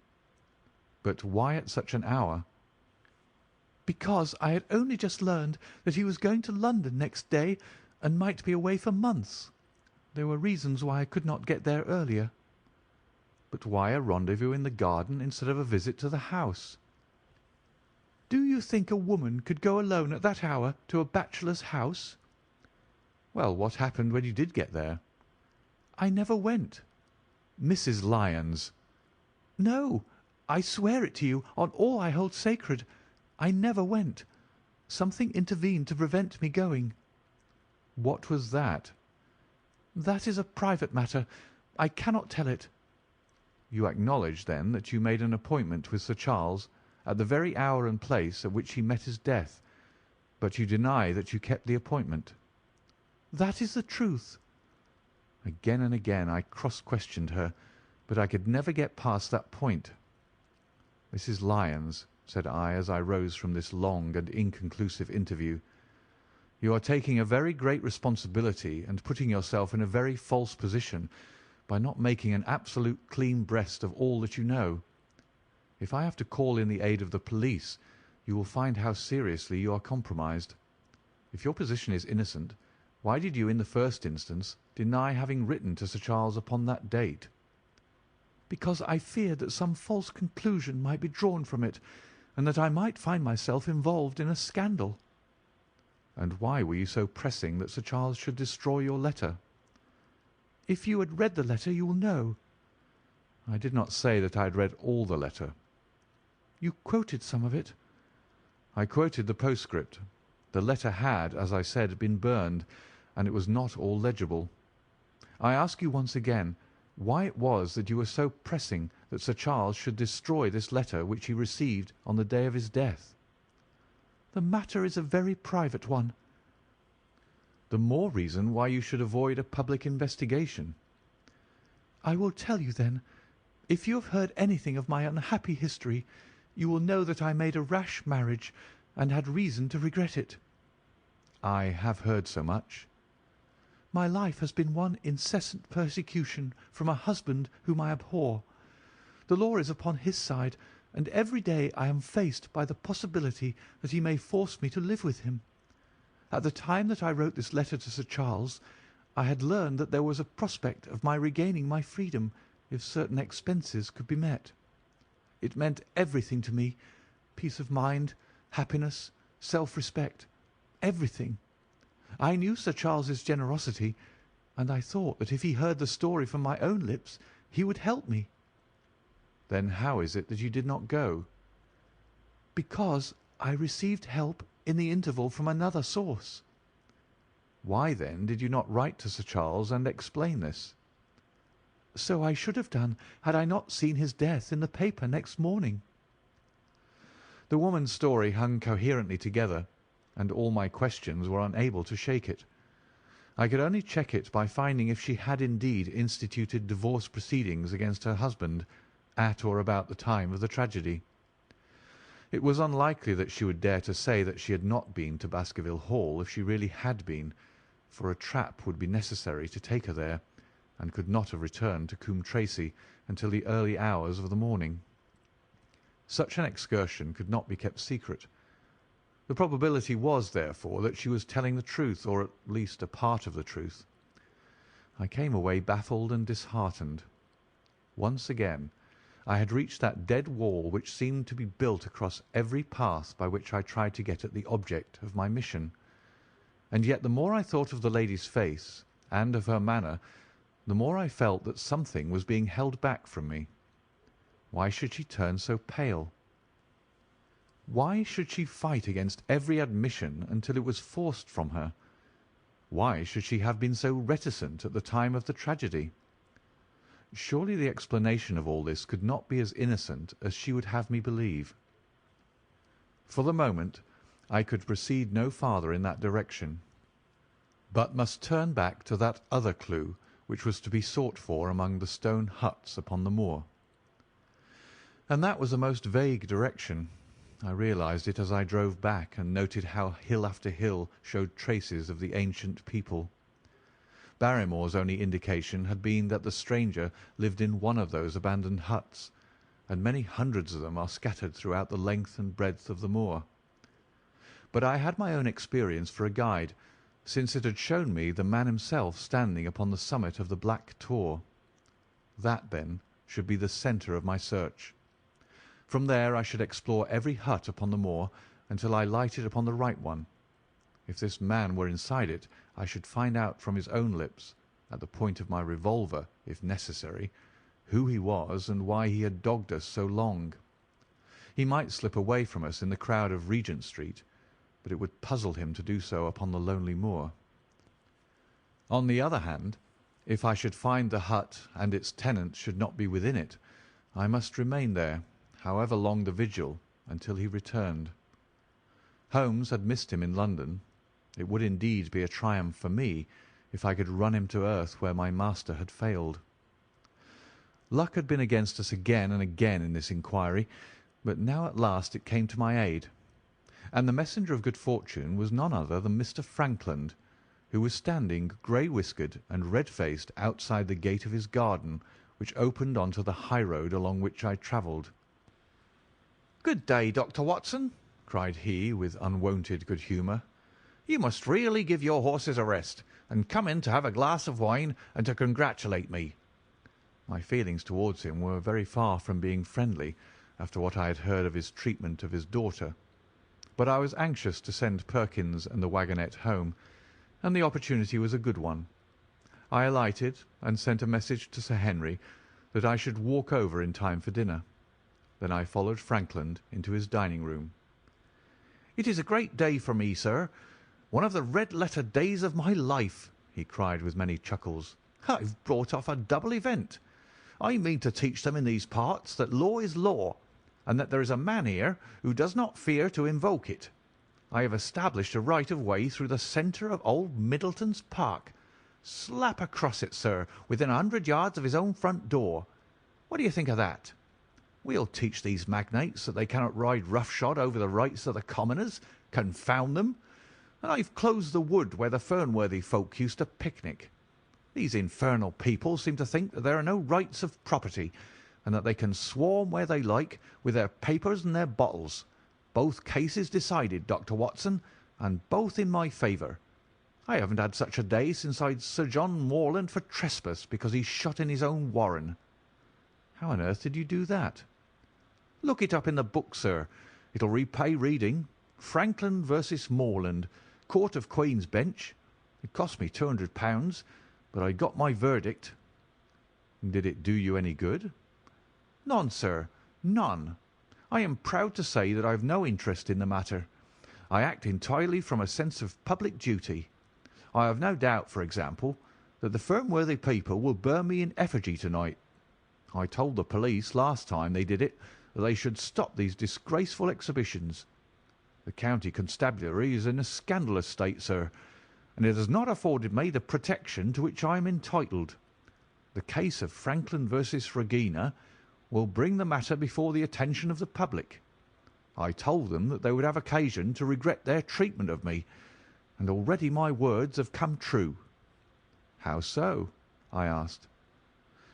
"But why at such an hour?" "Because I had only just learned that he was going to London next day and might be away for months. There were reasons why I could not get there earlier." "But why a rendezvous in the garden instead of a visit to the house?" Do you think a woman could go alone at that hour to a bachelor's house?" "Well, what happened when you did get there?" "I never went." "Mrs. Lyons!" "No, I swear it to you on all I hold sacred. I never went. Something intervened to prevent me going." "What was that?" "That is a private matter. I cannot tell it." "You acknowledge, then, that you made an appointment with Sir Charles at the very hour and place at which he met his death, but you deny that you kept the appointment?" "That is the truth." Again and again I cross-questioned her, but I could never get past that point. "Mrs. Lyons," said I, as I rose from this long and inconclusive interview, "you are taking a very great responsibility and putting yourself in a very false position by not making an absolute clean breast of all that you know. If I have to call in the aid of the police, you will find how seriously you are compromised. If your position is innocent, why did you in the first instance deny having written to Sir Charles upon that date?" "Because I feared that some false conclusion might be drawn from it, and that I might find myself involved in a scandal." "And why were you so pressing that Sir Charles should destroy your letter?" "If you had read the letter you will know." "I did not say that I had read all the letter." "You quoted some of it." "I quoted the postscript. The letter had, as I said, been burned, and it was not all legible. I ask you once again why it was that you were so pressing that Sir Charles should destroy this letter which he received on the day of his death?" "The matter is a very private one." "The more reason why you should avoid a public investigation." "I will tell you then. If you have heard anything of my unhappy history, you will know that I made a rash marriage and had reason to regret it." "I have heard so much." "My life has been one incessant persecution from a husband whom I abhor. The law is upon his side, and every day I am faced by the possibility that he may force me to live with him. At the time that I wrote this letter to Sir Charles, I had learned that there was a prospect of my regaining my freedom if certain expenses could be met. It meant everything to me, peace of mind, happiness, self-respect, everything. I knew Sir Charles's generosity, and I thought that if he heard the story from my own lips he would help me." "Then how is it that you did not go?" "Because I received help in the interval from another source." "Why, then, did you not write to Sir Charles and explain this?" "So I should have done had I not seen his death in the paper next morning." The woman's story hung coherently together, and all my questions were unable to shake it. I could only check it by finding if she had indeed instituted divorce proceedings against her husband at or about the time of the tragedy. It was unlikely that she would dare to say that she had not been to Baskerville Hall if she really had been, for a trap would be necessary to take her there, and could not have returned to Coombe Tracey until the early hours of the morning. Such an excursion could not be kept secret. The probability was, therefore, that she was telling the truth, or at least a part of the truth. I came away baffled and disheartened. Once again I had reached that dead wall which seemed to be built across every path by which I tried to get at the object of my mission. And yet the more I thought of the lady's face and of her manner, the more I felt that something was being held back from me. Why should she turn so pale? Why should she fight against every admission until it was forced from her? Why should she have been so reticent at the time of the tragedy? Surely the explanation of all this could not be as innocent as she would have me believe. For the moment I could proceed no farther in that direction, but must turn back to that other clue which was to be sought for among the stone huts upon the moor. And that was a most vague direction. I realized it as I drove back and noted how hill after hill showed traces of the ancient people. Barrymore's only indication had been that the stranger lived in one of those abandoned huts, and many hundreds of them are scattered throughout the length and breadth of the moor. But I had my own experience for a guide, since it had shown me the man himself standing upon the summit of the Black Tor. That, then, should be the centre of my search. From there I should explore every hut upon the moor until I lighted upon the right one. If this man were inside it, I should find out from his own lips, at the point of my revolver, if necessary, who he was and why he had dogged us so long. He might slip away from us in the crowd of Regent Street, but it would puzzle him to do so upon the lonely moor. On the other hand, if I should find the hut and its tenant should not be within it, I must remain there, however long the vigil, until he returned. Holmes had missed him in London. It would indeed be a triumph for me if I could run him to earth where my master had failed. Luck had been against us again and again in this inquiry, but now at last it came to my aid, and the messenger of good fortune was none other than Mr. Frankland, who was standing grey-whiskered and red-faced outside the gate of his garden, which opened on to the high road along which I travelled. "Good day, Dr. Watson," cried he with unwonted good humour. "You must really give your horses a rest, and come in to have a glass of wine and to congratulate me." My feelings towards him were very far from being friendly after what I had heard of his treatment of his daughter, but I was anxious to send Perkins and the waggonette home, and the opportunity was a good one. I alighted and sent a message to Sir Henry that I should walk over in time for dinner. Then I followed Frankland into his dining-room. "It is a great day for me, sir. One of the red-letter days of my life," he cried with many chuckles. "I've brought off a double event. I mean to teach them in these parts that law is law, and that there is a man here who does not fear to invoke it. I have established a right of way through the centre of old Middleton's Park, slap across it, sir, within 100 yards of his own front door. What do you think of that? We'll teach these magnates that they cannot ride roughshod over the rights of the commoners, confound them. And I've closed the wood where the Fernworthy folk used to picnic. These infernal people seem to think that there are no rights of property, and that they can swarm where they like with their papers and their bottles. Both cases decided, Dr. Watson, and both in my favour. I haven't had such a day since I'd Sir John Morland for trespass because he shot in his own warren." "How on earth did you do that?" "Look it up in the book, sir. It'll repay reading. Frankland versus Morland, Court of Queen's Bench. It cost me £200, but I got my verdict." "Did it do you any good?" "None, sir, none. I am proud to say that I have no interest in the matter. I act entirely from a sense of public duty. I have no doubt, for example, that the Fernworthy people will burn me in effigy tonight. I told the police last time they did it that they should stop these disgraceful exhibitions. The county constabulary is in a scandalous state, sir, and it has not afforded me the protection to which I am entitled. The case of Frankland versus Regina will bring the matter before the attention of the public. I told them that they would have occasion to regret their treatment of me, and already my words have come true." "How so?" I asked.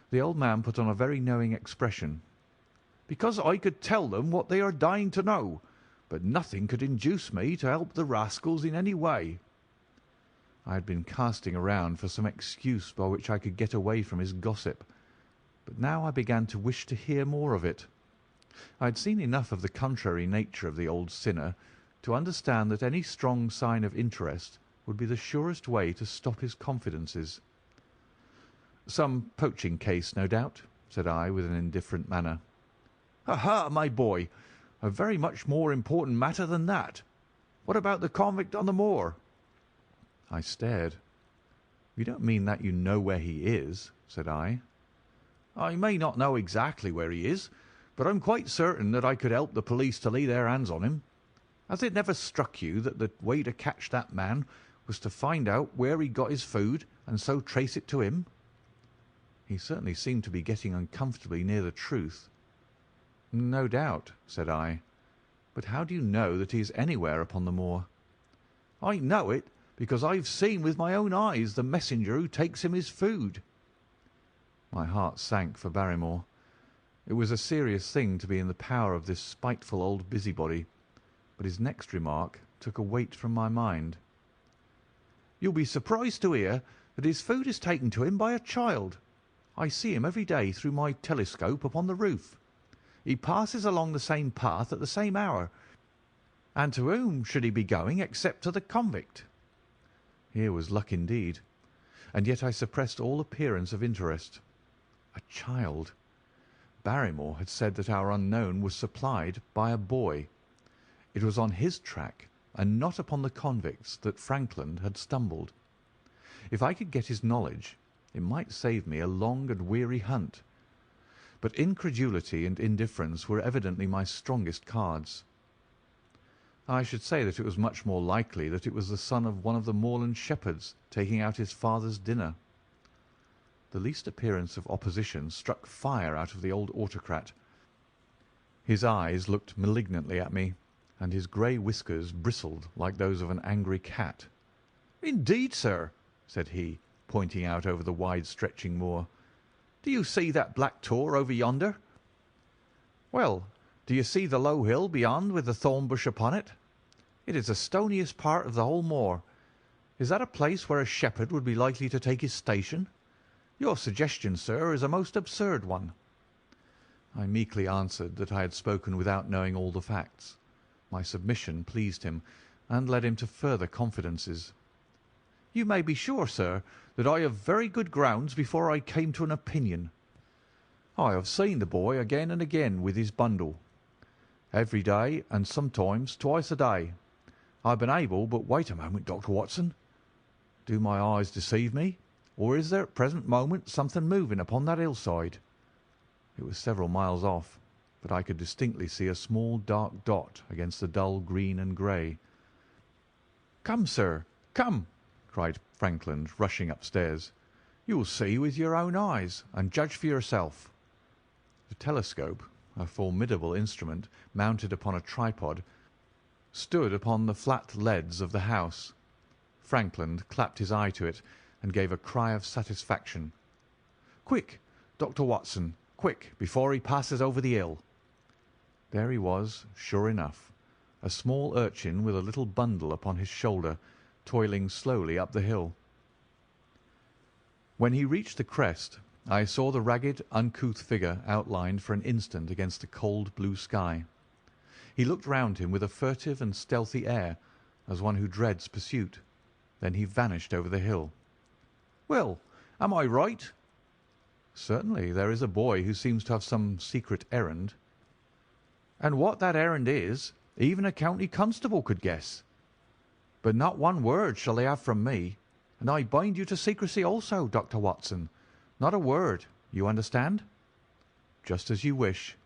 The old man put on a very knowing expression. "Because I could tell them what they are dying to know, but nothing could induce me to help the rascals in any way." I had been casting around for some excuse by which I could get away from his gossip, but now I began to wish to hear more of it. I had seen enough of the contrary nature of the old sinner to understand that any strong sign of interest would be the surest way to stop his confidences. "Some poaching case, no doubt," said I, with an indifferent manner. "Aha, my boy! A very much more important matter than that. What about the convict on the moor?" I stared. "You don't mean that you know where he is?" said I. "I may not know exactly where he is, but I'm quite certain that I could help the police to lay their hands on him. Has it never struck you that the way to catch that man was to find out where he got his food and so trace it to him?" He certainly seemed to be getting uncomfortably near the truth. "No doubt," said I. "But how do you know that he is anywhere upon the moor?" "I know it because I've seen with my own eyes the messenger who takes him his food." My heart sank for Barrymore. It was a serious thing to be in the power of this spiteful old busybody, but his next remark took a weight from my mind. "You'll be surprised to hear that his food is taken to him by a child. I see him every day through my telescope upon the roof. He passes along the same path at the same hour. And to whom should he be going except to the convict?" Here was luck indeed, and yet I suppressed all appearance of interest. A child! Barrymore had said that our unknown was supplied by a boy. It was on his track, and not upon the convict's, that Frankland had stumbled. If I could get his knowledge, it might save me a long and weary hunt. But incredulity and indifference were evidently my strongest cards. I should say that it was much more likely that it was the son of one of the moorland shepherds taking out his father's dinner. The least appearance of opposition struck fire out of the old autocrat. His eyes looked malignantly at me, and his grey whiskers bristled like those of an angry cat. "Indeed, sir," said he, pointing out over the wide-stretching moor. "Do you see that black tor over yonder? Well, do you see the low hill beyond with the thorn bush upon it? It is the stoniest part of the whole moor. Is that a place where a shepherd would be likely to take his station? Your suggestion, sir, is a most absurd one." I meekly answered that I had spoken without knowing all the facts. My submission pleased him, and led him to further confidences. "You may be sure, sir, that I have very good grounds before I came to an opinion. I have seen the boy again and again with his bundle, every day and sometimes twice a day. I have been able, but wait a moment, Dr. Watson. Do my eyes deceive me, or is there at present moment something moving upon that hillside?" It was several miles off, but I could distinctly see a small dark dot against the dull green and grey. "Come, sir, come!" cried Frankland, rushing upstairs. "You will see with your own eyes, and judge for yourself." The telescope, a formidable instrument mounted upon a tripod, stood upon the flat leads of the house. Frankland clapped his eye to it and gave a cry of satisfaction. "Quick, Dr. Watson, quick, before he passes over the hill." There he was, sure enough, a small urchin with a little bundle upon his shoulder, toiling slowly up the hill. When he reached the crest, I saw the ragged, uncouth figure outlined for an instant against the cold blue sky. He looked round him with a furtive and stealthy air, as one who dreads pursuit. Then he vanished over the hill. "Well, am I right?" "Certainly there is a boy who seems to have some secret errand." "And what that errand is, even a county constable could guess. But not one word shall they have from me, and I bind you to secrecy also, Dr. Watson. Not a word, you understand?" "Just as you wish."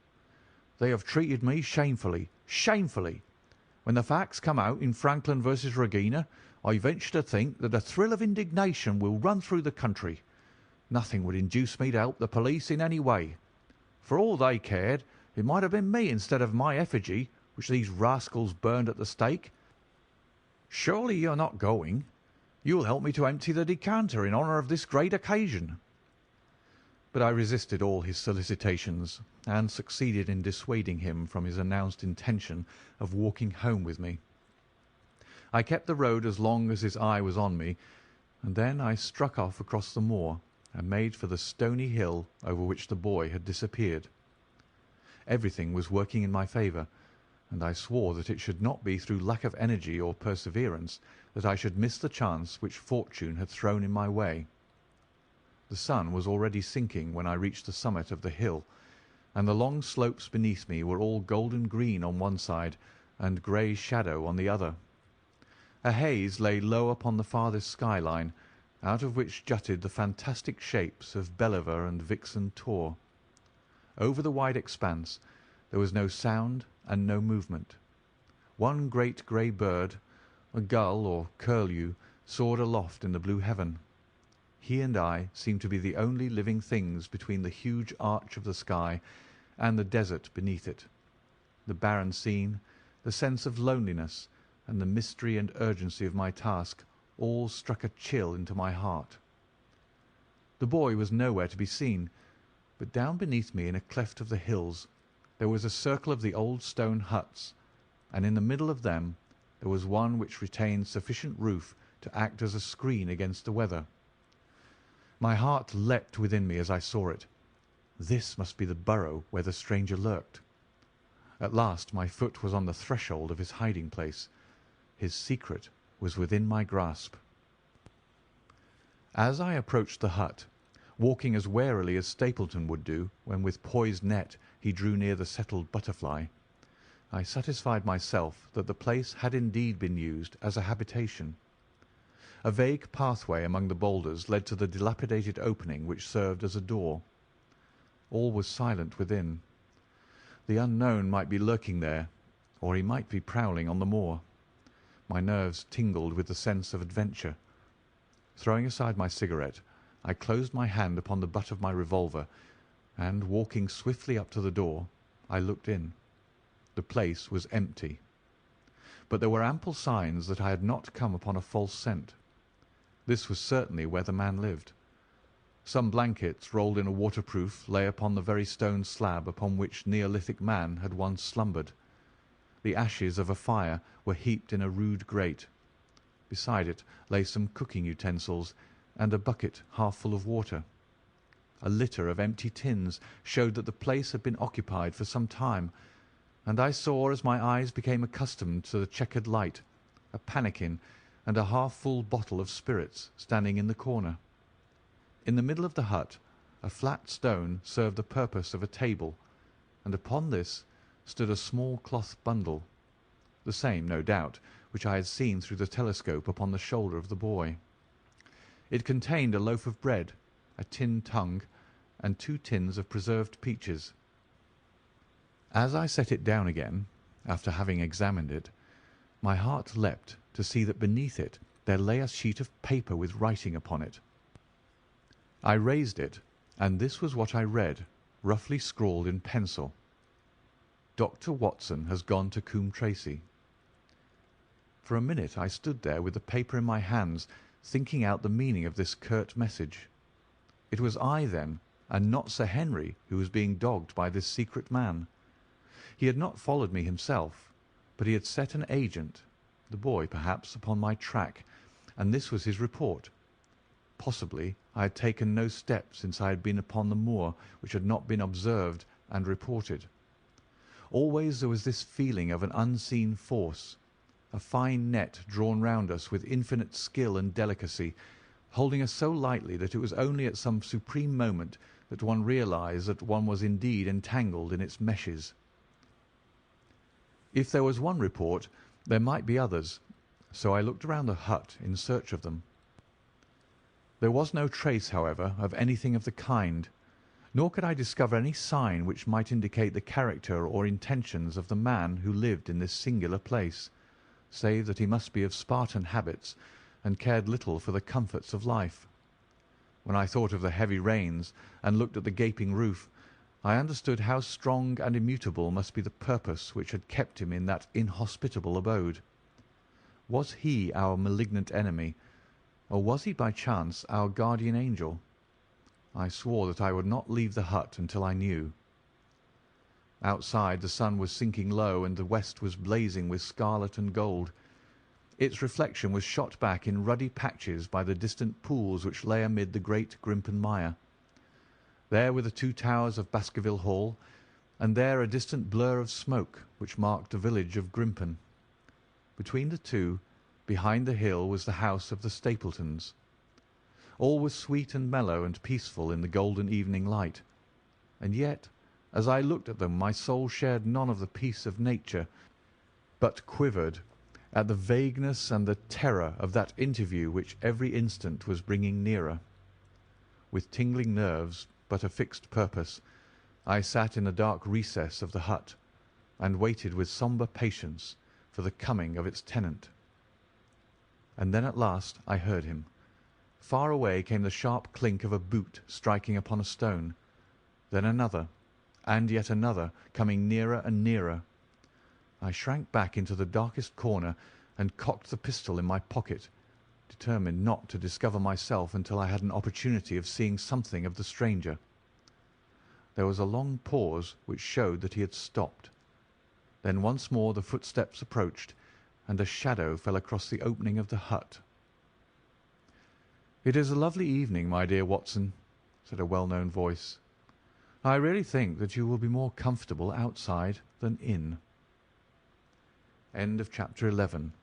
"They have treated me shamefully, shamefully. When the facts come out in Frankland versus Regina, I venture to think that a thrill of indignation will run through the country. Nothing would induce me to help the police in any way. For all they cared, it might have been me instead of my effigy, which these rascals burned at the stake. Surely you are not going? You will help me to empty the decanter in honour of this great occasion." But I resisted all his solicitations, and succeeded in dissuading him from his announced intention of walking home with me. I kept the road as long as his eye was on me, and then I struck off across the moor and made for the stony hill over which the boy had disappeared. Everything was working in my favour, and I swore that it should not be through lack of energy or perseverance that I should miss the chance which fortune had thrown in my way. The sun was already sinking when I reached the summit of the hill, and the long slopes beneath me were all golden green on one side and grey shadow on the other. A haze lay low upon the farthest skyline, out of which jutted the fantastic shapes of Belliver and Vixen Tor. Over the wide expanse there was no sound and no movement. One great grey bird, a gull or curlew, soared aloft in the blue heaven. He and I seemed to be the only living things between the huge arch of the sky and the desert beneath it. The barren scene, the sense of loneliness, and the mystery and urgency of my task all struck a chill into my heart. The boy was nowhere to be seen, but down beneath me in a cleft of the hills there was a circle of the old stone huts, and in the middle of them there was one which retained sufficient roof to act as a screen against the weather. My heart leapt within me as I saw it. This must be the burrow where the stranger lurked. At last my foot was on the threshold of his hiding place. His secret was within my grasp. As I approached the hut, walking as warily as Stapleton would do when with poised net he drew near the settled butterfly, I satisfied myself that the place had indeed been used as a habitation. A vague pathway among the boulders led to the dilapidated opening which served as a door. All was silent within. The unknown might be lurking there, or he might be prowling on the moor. My nerves tingled with the sense of adventure. Throwing aside my cigarette, I closed my hand upon the butt of my revolver, and, walking swiftly up to the door, I looked in. The place was empty. But there were ample signs that I had not come upon a false scent. This was certainly where the man lived. Some blankets, rolled in a waterproof, lay upon the very stone slab upon which Neolithic man had once slumbered. The ashes of a fire were heaped in a rude grate. Beside it lay some cooking utensils and a bucket half full of water. A litter of empty tins showed that the place had been occupied for some time, and I saw, as my eyes became accustomed to the checkered light, a pannikin and a half-full bottle of spirits standing in the corner. In the middle of the hut a flat stone served the purpose of a table, and upon this stood a small cloth bundle, the same, no doubt, which I had seen through the telescope upon the shoulder of the boy. It contained a loaf of bread, a tin tongue, and 2 tins of preserved peaches. As I set it down again, after having examined it, my heart leapt to see that beneath it there lay a sheet of paper with writing upon it. I raised it, and this was what I read, roughly scrawled in pencil: "Dr. Watson has gone to Coombe Tracey." For a minute I stood there with the paper in my hands, thinking out the meaning of this curt message. It was I, then, and not Sir Henry, who was being dogged by this secret man. He had not followed me himself, but he had set an agent, the boy perhaps, upon my track, and this was his report. Possibly I had taken no step since I had been upon the moor which had not been observed and reported. Always there was this feeling of an unseen force, a fine net drawn round us with infinite skill and delicacy, holding us so lightly that it was only at some supreme moment that one realized that one was indeed entangled in its meshes. If there was one report, there might be others, so I looked around the hut in search of them. There was no trace, however, of anything of the kind, nor could I discover any sign which might indicate the character or intentions of the man who lived in this singular place, save that he must be of Spartan habits and cared little for the comforts of life. When I thought of the heavy rains and looked at the gaping roof, I understood how strong and immutable must be the purpose which had kept him in that inhospitable abode. Was he our malignant enemy, or was he by chance our guardian angel? I swore that I would not leave the hut until I knew. Outside the sun was sinking low, and the west was blazing with scarlet and gold. Its reflection was shot back in ruddy patches by the distant pools which lay amid the great Grimpen mire. There were the 2 towers of Baskerville Hall, and there a distant blur of smoke which marked the village of Grimpen. Between the two, behind the hill, was the house of the Stapletons. All was sweet and mellow and peaceful in the golden evening light, and yet, as I looked at them, my soul shared none of the peace of nature, but quivered at the vagueness and the terror of that interview which every instant was bringing nearer. With tingling nerves, but a fixed purpose, I sat in a dark recess of the hut, and waited with sombre patience for the coming of its tenant. And then at last I heard him. Far away came the sharp clink of a boot striking upon a stone, then another, and yet another, coming nearer and nearer. I shrank back into the darkest corner and cocked the pistol in my pocket, determined not to discover myself until I had an opportunity of seeing something of the stranger. There was a long pause which showed that he had stopped. Then once more the footsteps approached, and a shadow fell across the opening of the hut. "It is a lovely evening, my dear Watson," said a well-known voice. I really think that you will be more comfortable outside than in. End of chapter 11.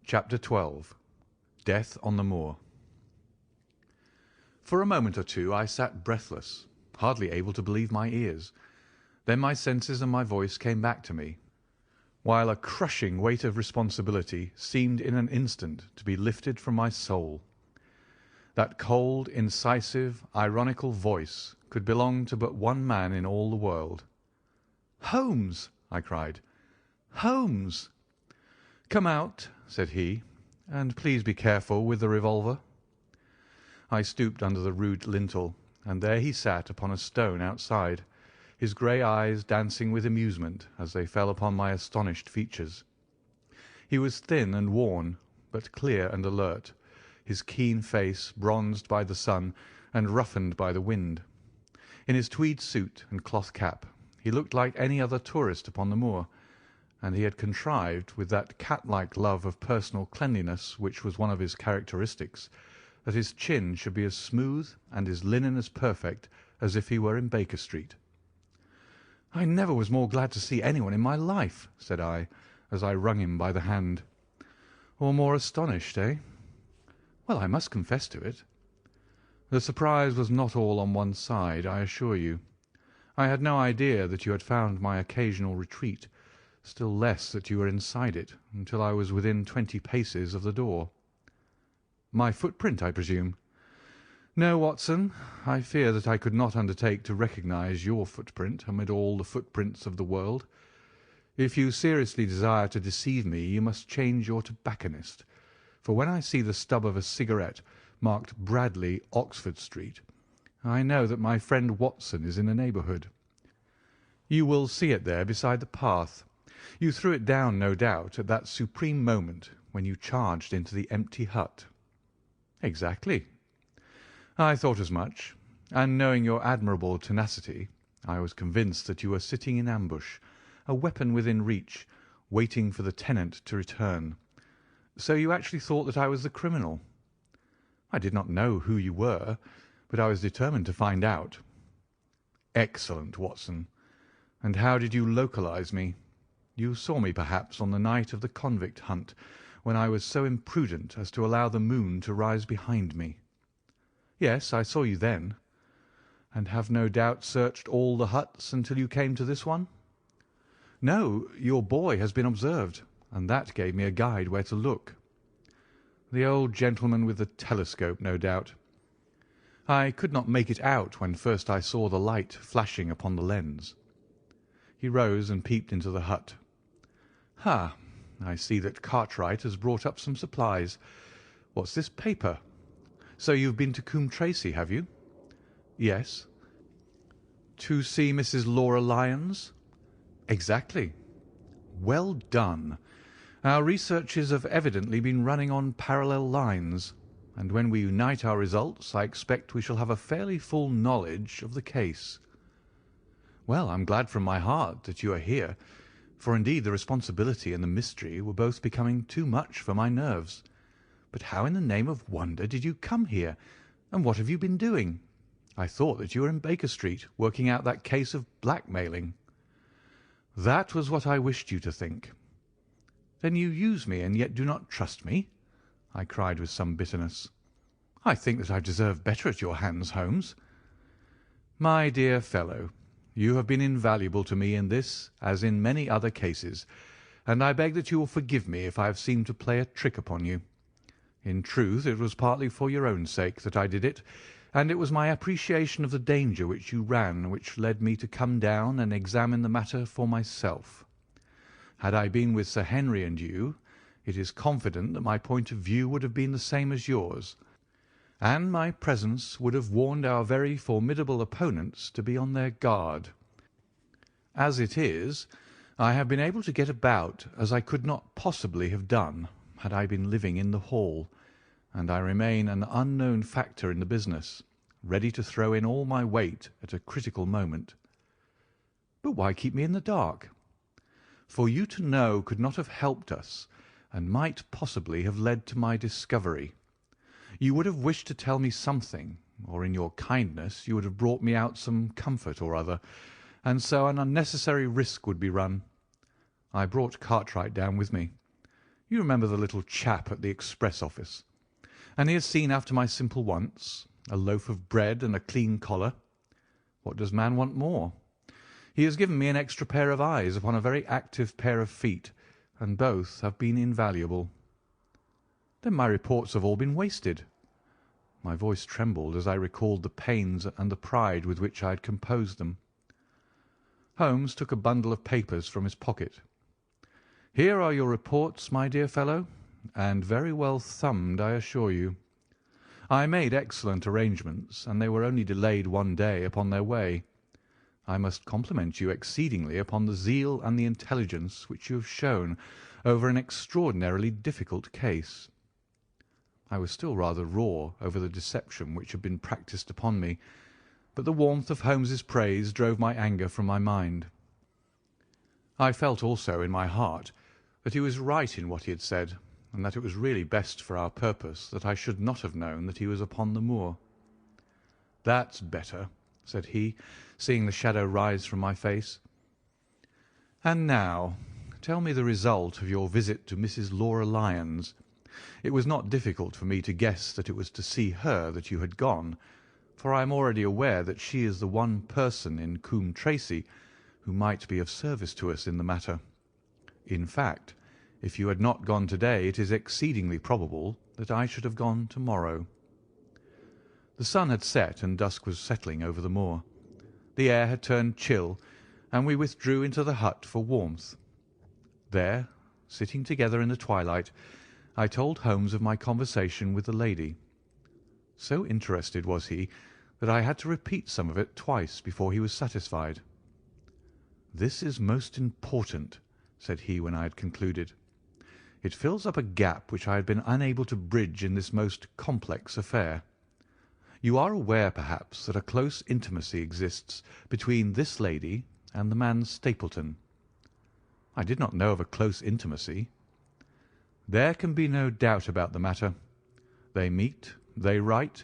Chapter 12. Death on the Moor. For a moment or two I sat breathless, hardly able to believe my ears. Then my senses and my voice came back to me, while a crushing weight of responsibility seemed in an instant to be lifted from my soul. That cold, incisive, ironical voice could belong to but one man in all the world. "Holmes!" I cried. "Holmes!" "Come out," said he, "and please be careful with the revolver." I stooped under the rude lintel, and there he sat upon a stone outside, his grey eyes dancing with amusement as they fell upon my astonished features. He was thin and worn, but clear and alert, his keen face bronzed by the sun and roughened by the wind. In his tweed suit and cloth cap he looked like any other tourist upon the moor, and he had contrived, with that cat-like love of personal cleanliness which was one of his characteristics, that his chin should be as smooth and his linen as perfect as if he were in Baker Street. "I never was more glad to see anyone in my life," said I, as I wrung him by the hand. "Or more astonished, eh?" "Well, I must confess to it." "The surprise was not all on one side, I assure you. I had no idea that you had found my occasional retreat, still less that you were inside it, until I was within 20 paces of the door." "My footprint, I presume?" "No, Watson. I fear that I could not undertake to recognize your footprint amid all the footprints of the world. If you seriously desire to deceive me, you must change your tobacconist, for when I see the stub of a cigarette marked Bradley, Oxford Street, I know that my friend Watson is in the neighbourhood. You will see it there beside the path. You threw it down, no doubt, at that supreme moment when you charged into the empty hut." "Exactly." "I thought as much, and knowing your admirable tenacity, I was convinced that you were sitting in ambush, a weapon within reach, waiting for the tenant to return. So you actually thought that I was the criminal?" "I did not know who you were, but I was determined to find out." "Excellent, Watson. And how did you localize me? You saw me, perhaps, on the night of the convict hunt, when I was so imprudent as to allow the moon to rise behind me?" "Yes, I saw you then." "And have no doubt searched all the huts until you came to this one?" "No, your boy has been observed, and that gave me a guide where to look." "The old gentleman with the telescope, no doubt." "I could not make it out when first I saw the light flashing upon the lens." He rose and peeped into the hut. "Ha! I see that Cartwright has brought up some supplies. What's this paper? So you've been to Coombe Tracey, have you?" "Yes." "To see Mrs. Laura Lyons?" "Exactly." "Well done. Our researches have evidently been running on parallel lines, and when we unite our results I expect we shall have a fairly full knowledge of the case." "Well, I'm glad from my heart that you are here, for indeed the responsibility and the mystery were both becoming too much for my nerves. But how in the name of wonder did you come here, and what have you been doing? I thought that you were in Baker Street working out that case of blackmailing." "That was what I wished you to think." "Then you use me and yet do not trust me?" I cried with some bitterness. "I think that I deserve better at your hands, Holmes." "My dear fellow, you have been invaluable to me in this as in many other cases, and I beg that you will forgive me if I have seemed to play a trick upon you. In truth, it was partly for your own sake that I did it, and it was my appreciation of the danger which you ran which led me to come down and examine the matter for myself. Had I been with Sir Henry and you, it is confident that my point of view would have been the same as yours, and my presence would have warned our very formidable opponents to be on their guard. As it is, I have been able to get about as I could not possibly have done had I been living in the Hall, and I remain an unknown factor in the business, ready to throw in all my weight at a critical moment." "But why keep me in the dark?" "For you to know could not have helped us, and might possibly have led to my discovery. You would have wished to tell me something, or in your kindness you would have brought me out some comfort or other, and so an unnecessary risk would be run. I brought Cartwright down with me. You remember the little chap at the express office, and he has seen after my simple wants, a loaf of bread and a clean collar. What does man want more? He has given me an extra pair of eyes upon a very active pair of feet, and both have been invaluable. Then my reports have all been wasted. My voice trembled as I recalled the pains and the pride with which I had composed them. Holmes took a bundle of papers from his pocket. Here are your reports, my dear fellow, and very well thumbed, I assure you. I made excellent arrangements, and they were only delayed one day upon their way. I must compliment you exceedingly upon the zeal and the intelligence which you have shown over an extraordinarily difficult case. I was still rather raw over the deception which had been practised upon me, but the warmth of Holmes's praise drove my anger from my mind. I felt also in my heart that he was right in what he had said, and that it was really best for our purpose that I should not have known that he was upon the moor. "That's better," said he, seeing the shadow rise from my face. "And now tell me the result of your visit to Mrs. Laura Lyons. It was not difficult for me to guess that it was to see her that you had gone, for I am already aware that she is the one person in Coombe Tracey who might be of service to us in the matter. In fact, if you had not gone to-day, it is exceedingly probable that I should have gone to-morrow." The sun had set and dusk was settling over the moor. The air had turned chill, and we withdrew into the hut for warmth. There, sitting together in the twilight, I told Holmes of my conversation with the lady. So interested was he that I had to repeat some of it twice before he was satisfied. "This is most important," said he when I had concluded. "It fills up a gap which I had been unable to bridge in this most complex affair. You are aware, perhaps, that a close intimacy exists between this lady and the man Stapleton." "I did not know of a close intimacy." "There can be no doubt about the matter. They meet, they write,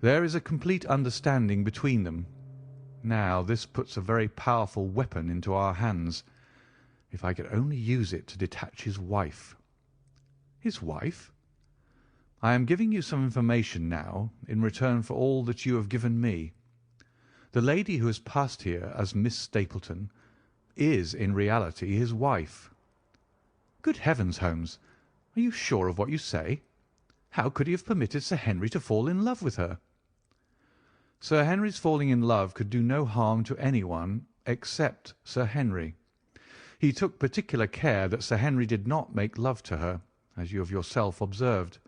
there is a complete understanding between them. Now this puts a very powerful weapon into our hands. If I could only use it to detach his wife." "His wife?" "I am giving you some information now in return for all that you have given me. The lady who has passed here as Miss Stapleton is in reality his wife." "Good heavens, Holmes! Are you sure of what you say? How could he have permitted Sir Henry to fall in love with her?" "Sir Henry's falling in love could do no harm to anyone except Sir Henry. He took particular care that Sir Henry did not make love to her, as you have yourself observed.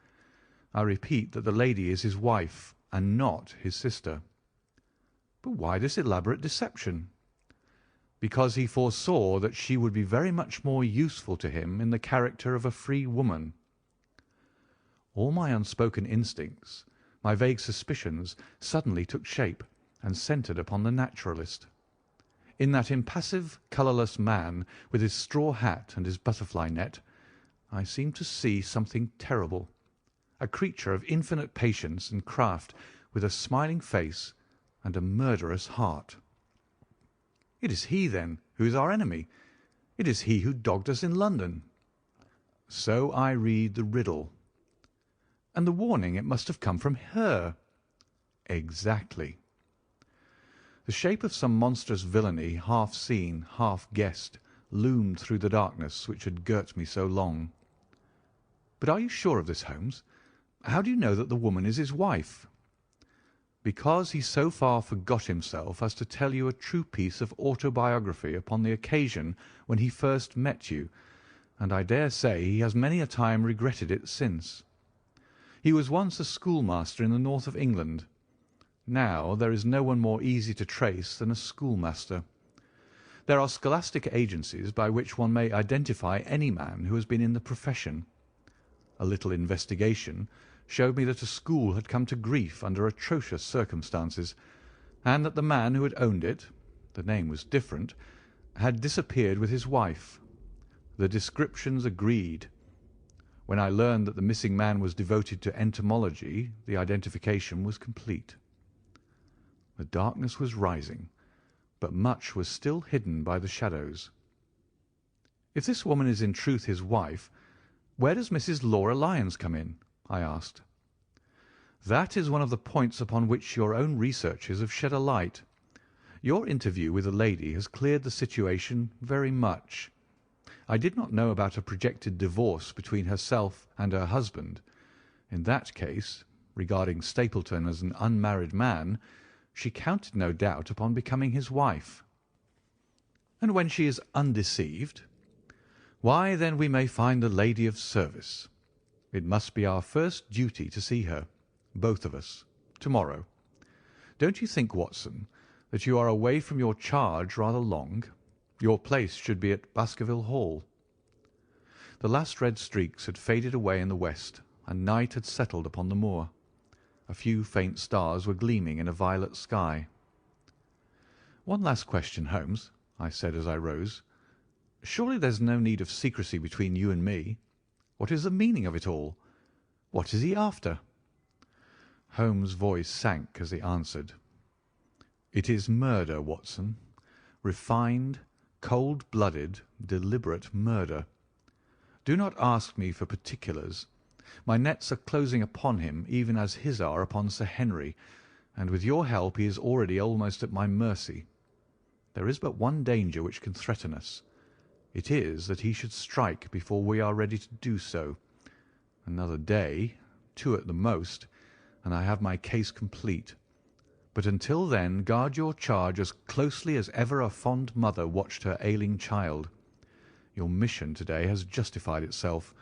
I repeat that the lady is his wife and not his sister." "But why this elaborate deception?" "Because he foresaw that she would be very much more useful to him in the character of a free woman." All my unspoken instincts, my vague suspicions, suddenly took shape and centred upon the naturalist. In that impassive, colourless man, with his straw hat and his butterfly net, I seemed to see something terrible. A creature of infinite patience and craft, with a smiling face and a murderous heart. "It is he, then, who is our enemy. It is he who dogged us in London." "So I read the riddle." "And the warning, it must have come from her." "Exactly." The shape of some monstrous villainy, half seen, half guessed, loomed through the darkness which had girt me so long. "But are you sure of this, Holmes? How do you know that the woman is his wife?" "Because he so far forgot himself as to tell you a true piece of autobiography upon the occasion when he first met you, and I dare say he has many a time regretted it since. He was once a schoolmaster in the north of England. Now there is no one more easy to trace than a schoolmaster. There are scholastic agencies by which one may identify any man who has been in the profession. A little investigation showed me that a school had come to grief under atrocious circumstances, and that the man who had owned it—the name was different—had disappeared with his wife. The descriptions agreed. When I learned that the missing man was devoted to entomology, the identification was complete. The darkness was rising, but much was still hidden by the shadows. "If this woman is in truth his wife, where does Mrs. Laura Lyons come in?" I asked. "That is one of the points upon which your own researches have shed a light. Your interview with the lady has cleared the situation very much. I did not know about a projected divorce between herself and her husband. In that case, regarding Stapleton as an unmarried man, she counted no doubt upon becoming his wife." "And when she is undeceived?" "Why, then we may find the lady of service. It must be our first duty to see her, both of us, to-morrow. Don't you think, Watson, that you are away from your charge rather long? Your place should be at Baskerville Hall." The last red streaks had faded away in the west, and night had settled upon the moor. A few faint stars were gleaming in a violet sky. "One last question, Holmes," I said as I rose. "Surely there's no need of secrecy between you and me. What is the meaning of it all? What is he after?" Holmes' voice sank as he answered. "It is murder, Watson. Refined, cold-blooded, deliberate murder. Do not ask me for particulars. My nets are closing upon him even as his are upon Sir Henry, and with your help he is already almost at my mercy. There is but one danger which can threaten us. It is that he should strike before we are ready to do so. Another day, 2 at the most, and I have my case complete. But until then guard your charge as closely as ever a fond mother watched her ailing child. Your mission to-day has justified itself,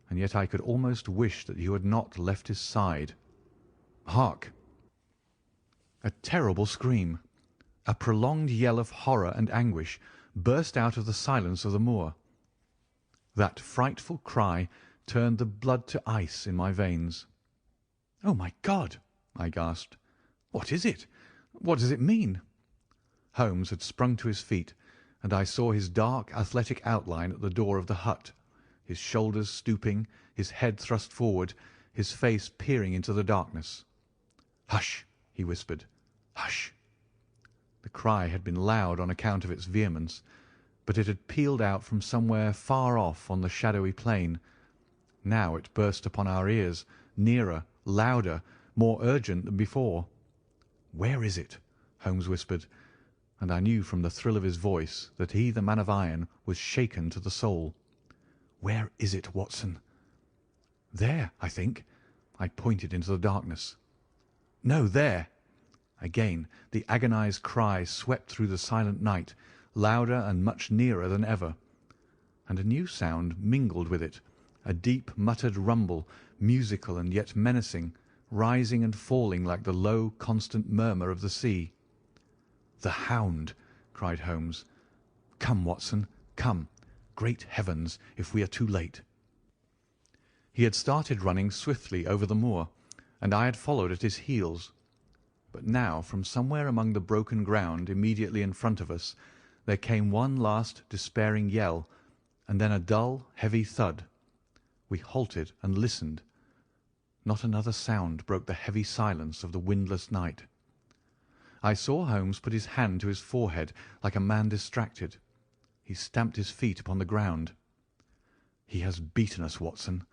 and yet I could almost wish that you had not left his side. Hark!" A terrible scream, a prolonged yell of horror and anguish, burst out of the silence of the moor. That frightful cry turned the blood to ice in my veins. "Oh, my God!" I gasped. "What is it? What does it mean?" Holmes had sprung to his feet, and I saw his dark, athletic outline at the door of the hut, his shoulders stooping, his head thrust forward, his face peering into the darkness. "Hush!" he whispered. "Hush!" The cry had been loud on account of its vehemence, but it had pealed out from somewhere far off on the shadowy plain. Now it burst upon our ears, nearer, louder, more urgent than before. "Where is it?" Holmes whispered, and I knew from the thrill of his voice that he, the man of iron, was shaken to the soul. "Where is it, Watson?" "There, I think." I pointed into the darkness. "No, there." Again the agonized cry swept through the silent night, louder and much nearer than ever. And a new sound mingled with it, a deep muttered rumble, musical and yet menacing, rising and falling like the low, constant murmur of the sea. "The Hound!" cried Holmes. "Come, Watson, come. Great heavens, if we are too late!" He had started running swiftly over the moor, and I had followed at his heels. But now from somewhere among the broken ground immediately in front of us there came one last despairing yell, and then a dull, heavy thud. We halted and listened. Not another sound broke the heavy silence of the windless night. I saw Holmes put his hand to his forehead like a man distracted. He stamped his feet upon the ground. "He has beaten us, Watson.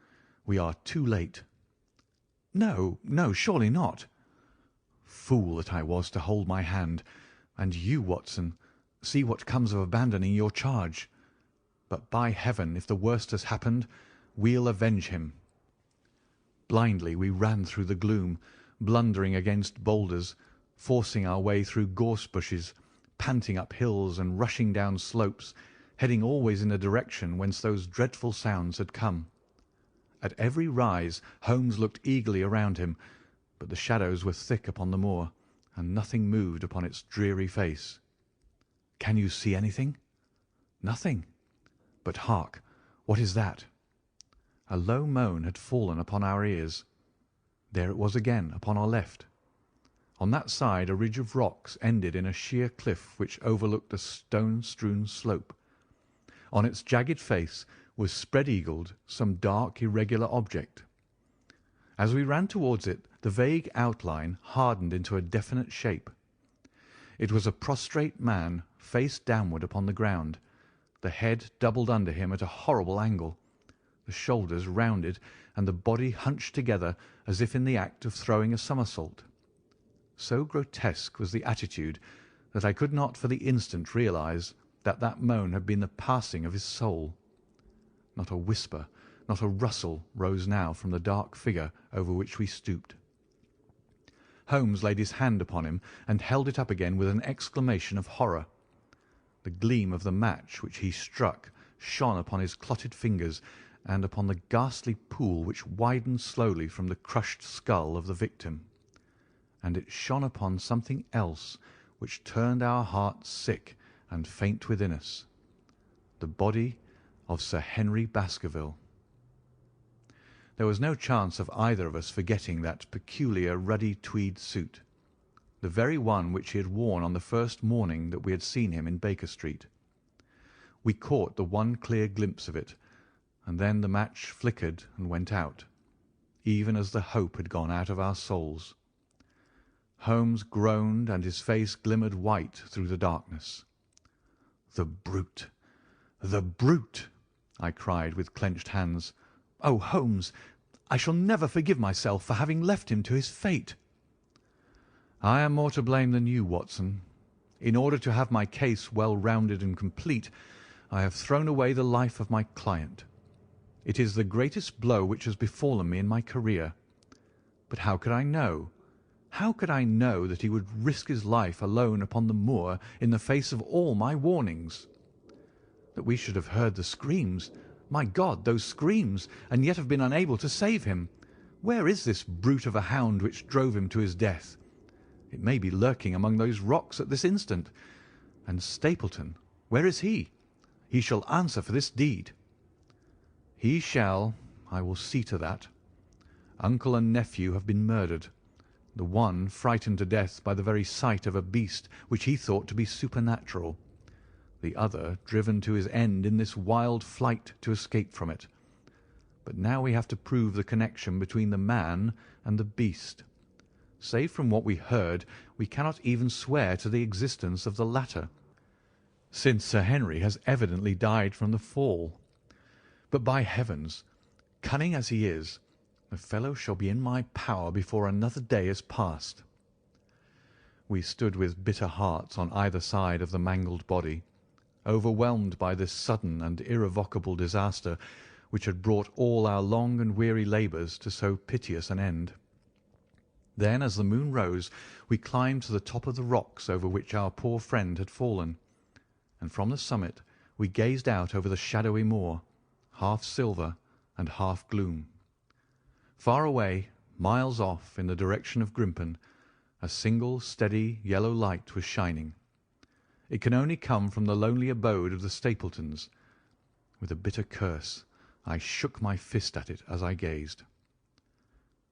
We are too late." "No, no, surely not." Fool that I was to hold my hand. And you, Watson, see what comes of abandoning your charge. But by heaven, if the worst has happened, we'll avenge him. Blindly we ran through the gloom, blundering against boulders, forcing our way through gorse bushes, panting up hills and rushing down slopes, heading always in the direction whence those dreadful sounds had come. At every rise Holmes looked eagerly around him, but the shadows were thick upon the moor, and nothing moved upon its dreary face. "Can you see anything?" "Nothing." "But hark! What is that?" A low moan had fallen upon our ears. There it was again upon our left. On that side a ridge of rocks ended in a sheer cliff which overlooked a stone-strewn slope. On its jagged face was spread-eagled some dark, irregular object. As we ran towards it, the vague outline hardened into a definite shape. It was a prostrate man, face downward upon the ground, the head doubled under him at a horrible angle, the shoulders rounded, and the body hunched together as if in the act of throwing a somersault. So grotesque was the attitude that I could not for the instant realize that that moan had been the passing of his soul. Not a whisper, not a rustle rose now from the dark figure over which we stooped. Holmes laid his hand upon him and held it up again with an exclamation of horror. The gleam of the match which he struck shone upon his clotted fingers and upon the ghastly pool which widened slowly from the crushed skull of the victim. And it shone upon something else which turned our hearts sick and faint within us, the body of Sir Henry Baskerville. There was no chance of either of us forgetting that peculiar ruddy tweed suit, the very one which he had worn on the first morning that we had seen him in Baker Street. We caught the one clear glimpse of it, and then the match flickered and went out, even as the hope had gone out of our souls. Holmes groaned, and his face glimmered white through the darkness. "The brute! The brute!" I cried with clenched hands. "Oh, Holmes, I shall never forgive myself for having left him to his fate." "I am more to blame than you, Watson. In order to have my case well rounded and complete, I have thrown away the life of my client. It is the greatest blow which has befallen me in my career. But how could I know? How could I know that he would risk his life alone upon the moor in the face of all my warnings? That we should have heard the screams, my God, those screams, and yet have been unable to save him. Where is this brute of a hound which drove him to his death? It may be lurking among those rocks at this instant. And Stapleton, where is he? He shall answer for this deed." "He shall. I will see to that. Uncle and nephew have been murdered, the one frightened to death by the very sight of a beast which he thought to be supernatural, the other driven to his end in this wild flight to escape from it. But now we have to prove the connection between the man and the beast. Save from what we heard, we cannot even swear to the existence of the latter, since Sir Henry has evidently died from the fall. But by heavens, cunning as he is, the fellow shall be in my power before another day is passed." We stood with bitter hearts on either side of the mangled body, overwhelmed by this sudden and irrevocable disaster which had brought all our long and weary labours to so piteous an end. Then, as the moon rose, we climbed to the top of the rocks over which our poor friend had fallen, and from the summit we gazed out over the shadowy moor, half silver and half gloom. Far away, miles off, in the direction of Grimpen, a single steady yellow light was shining. It can only come from the lonely abode of the Stapletons. With a bitter curse, I shook my fist at it as I gazed.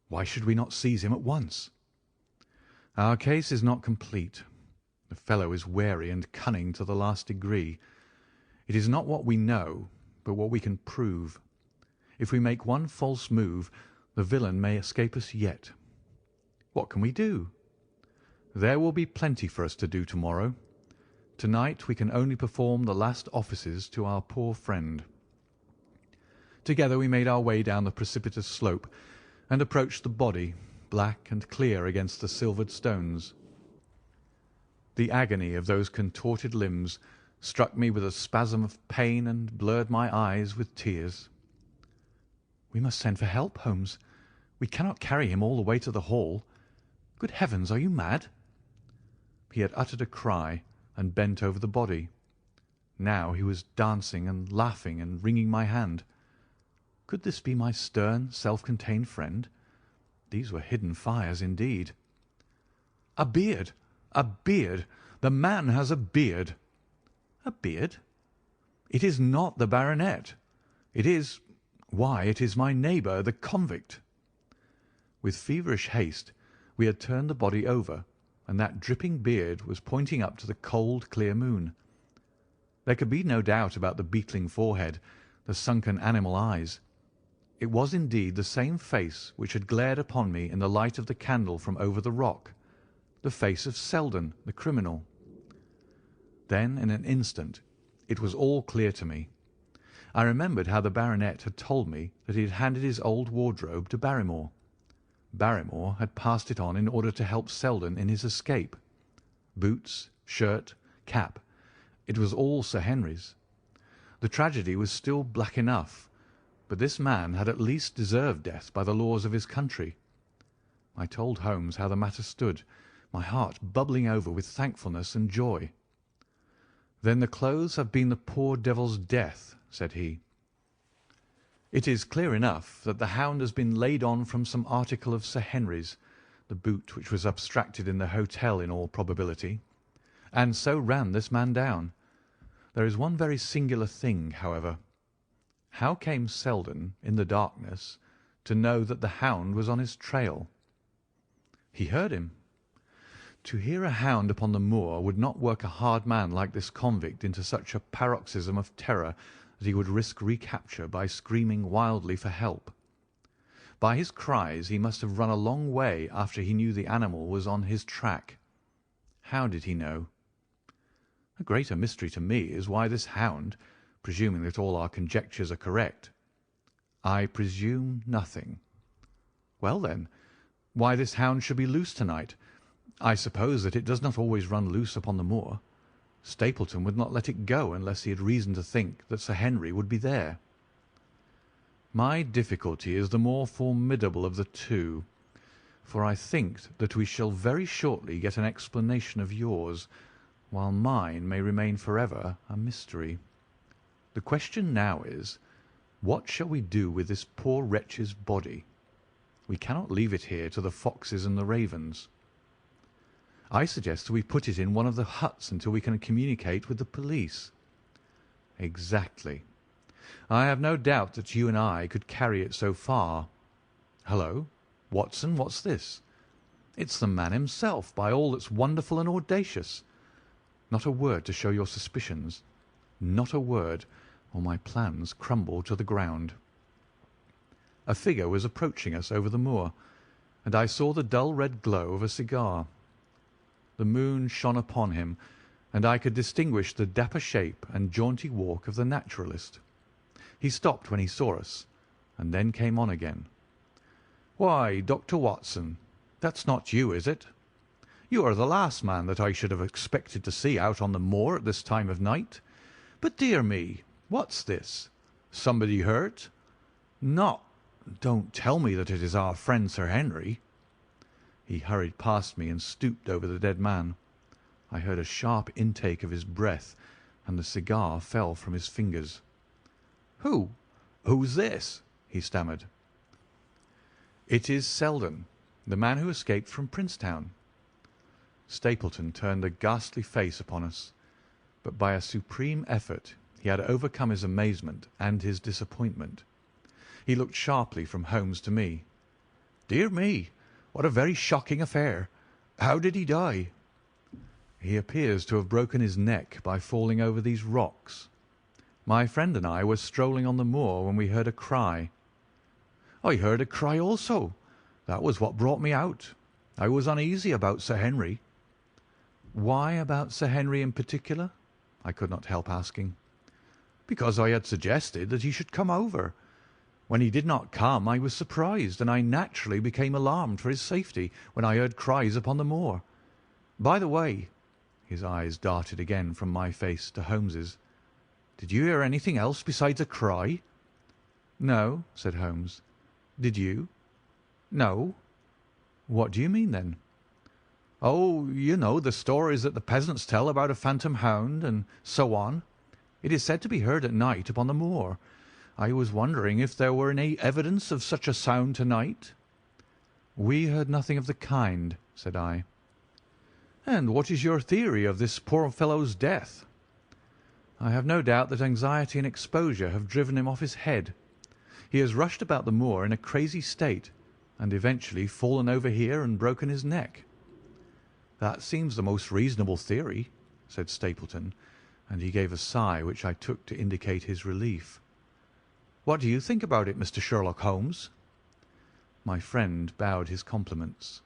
Why should we not seize him at once? Our case is not complete. The fellow is wary and cunning to the last degree. It is not what we know, but what we can prove. If we make one false move, the villain may escape us yet. What can we do? There will be plenty for us to do tomorrow. Tonight we can only perform the last offices to our poor friend. Together we made our way down the precipitous slope and approached the body, black and clear against the silvered stones. The agony of those contorted limbs struck me with a spasm of pain and blurred my eyes with tears. "We must send for help, Holmes. We cannot carry him all the way to the Hall. Good heavens, are you mad?" He had uttered a cry and bent over the body. Now he was dancing and laughing and wringing my hand. Could this be my stern, self-contained friend? These were hidden fires indeed. "A beard! A beard! The man has a beard!" "A beard? It is not the baronet. It is— why, it is my neighbour, the convict." With feverish haste we had turned the body over, and that dripping beard was pointing up to the cold, clear moon. There could be no doubt about the beetling forehead, the sunken animal eyes. It was indeed the same face which had glared upon me in the light of the candle from over the rock, the face of Selden, the criminal. Then, in an instant, it was all clear to me. I remembered how the baronet had told me that he had handed his old wardrobe to Barrymore. Barrymore had passed it on in order to help Selden in his escape. Boots, shirt, cap, it was all Sir Henry's. The tragedy was still black enough, but this man had at least deserved death by the laws of his country. I told Holmes how the matter stood, my heart bubbling over with thankfulness and joy. "Then the clothes have been the poor devil's death," said he. "It is clear enough that the Hound has been laid on from some article of Sir Henry's, the boot which was abstracted in the hotel in all probability, and so ran this man down. There is one very singular thing, however. How came Selden, in the darkness, to know that the Hound was on his trail?" "He heard him." To hear a hound upon the moor would not work a hard man like this convict into such a paroxysm of terror that he would risk recapture by screaming wildly for help. By his cries he must have run a long way after he knew the animal was on his track. How did he know? A greater mystery to me is why this hound, presuming that all our conjectures are correct— I presume nothing. Well, then, why this hound should be loose tonight. I suppose that it does not always run loose upon the moor. Stapleton would not let it go unless he had reason to think that Sir Henry would be there. My difficulty is the more formidable of the two, for I think that we shall very shortly get an explanation of yours, while mine may remain forever a mystery. The question now is, what shall we do with this poor wretch's body? We cannot leave it here to the foxes and the ravens. I suggest that we put it in one of the huts until we can communicate with the police. Exactly. I have no doubt that you and I could carry it so far. Hullo, Watson, what's this? It's the man himself, by all that's wonderful and audacious. Not a word to show your suspicions. Not a word, or my plans crumble to the ground. A figure was approaching us over the moor, and I saw the dull red glow of a cigar. The moon shone upon him, and I could distinguish the dapper shape and jaunty walk of the naturalist. He stopped when he saw us, and then came on again. "Why, Dr. Watson, that's not you, is it? You are the last man that I should have expected to see out on the moor at this time of night. But dear me, what's this? Somebody hurt? Not— Don't tell me that it is our friend Sir Henry." He hurried past me and stooped over the dead man. I heard a sharp intake of his breath, and the cigar fell from his fingers. Who's this?" he stammered. "It is Selden, the man who escaped from Princetown." Stapleton turned a ghastly face upon us, but by a supreme effort he had overcome his amazement and his disappointment. He looked sharply from Holmes to me. "Dear me, what a very shocking affair! How did he die?" "He appears to have broken his neck by falling over these rocks. My friend and I were strolling on the moor when we heard a cry." "I heard a cry also. That was what brought me out. I was uneasy about Sir Henry." "Why about Sir Henry in particular?" I could not help asking. "Because I had suggested that he should come over. When he did not come, I was surprised, and I naturally became alarmed for his safety when I heard cries upon the moor. By the way," his eyes darted again from my face to Holmes's, "did you hear anything else besides a cry?" "No," said Holmes. "Did you?" "No." "What do you mean, then?" "Oh, you know the stories that the peasants tell about a phantom hound, and so on. It is said to be heard at night upon the moor. I was wondering if there were any evidence of such a sound to-night." "We heard nothing of the kind," said I. "And what is your theory of this poor fellow's death?" "I have no doubt that anxiety and exposure have driven him off his head. He has rushed about the moor in a crazy state, and eventually fallen over here and broken his neck." "That seems the most reasonable theory," said Stapleton, and he gave a sigh which I took to indicate his relief. "What do you think about it, Mr. Sherlock Holmes?" My friend bowed his compliments.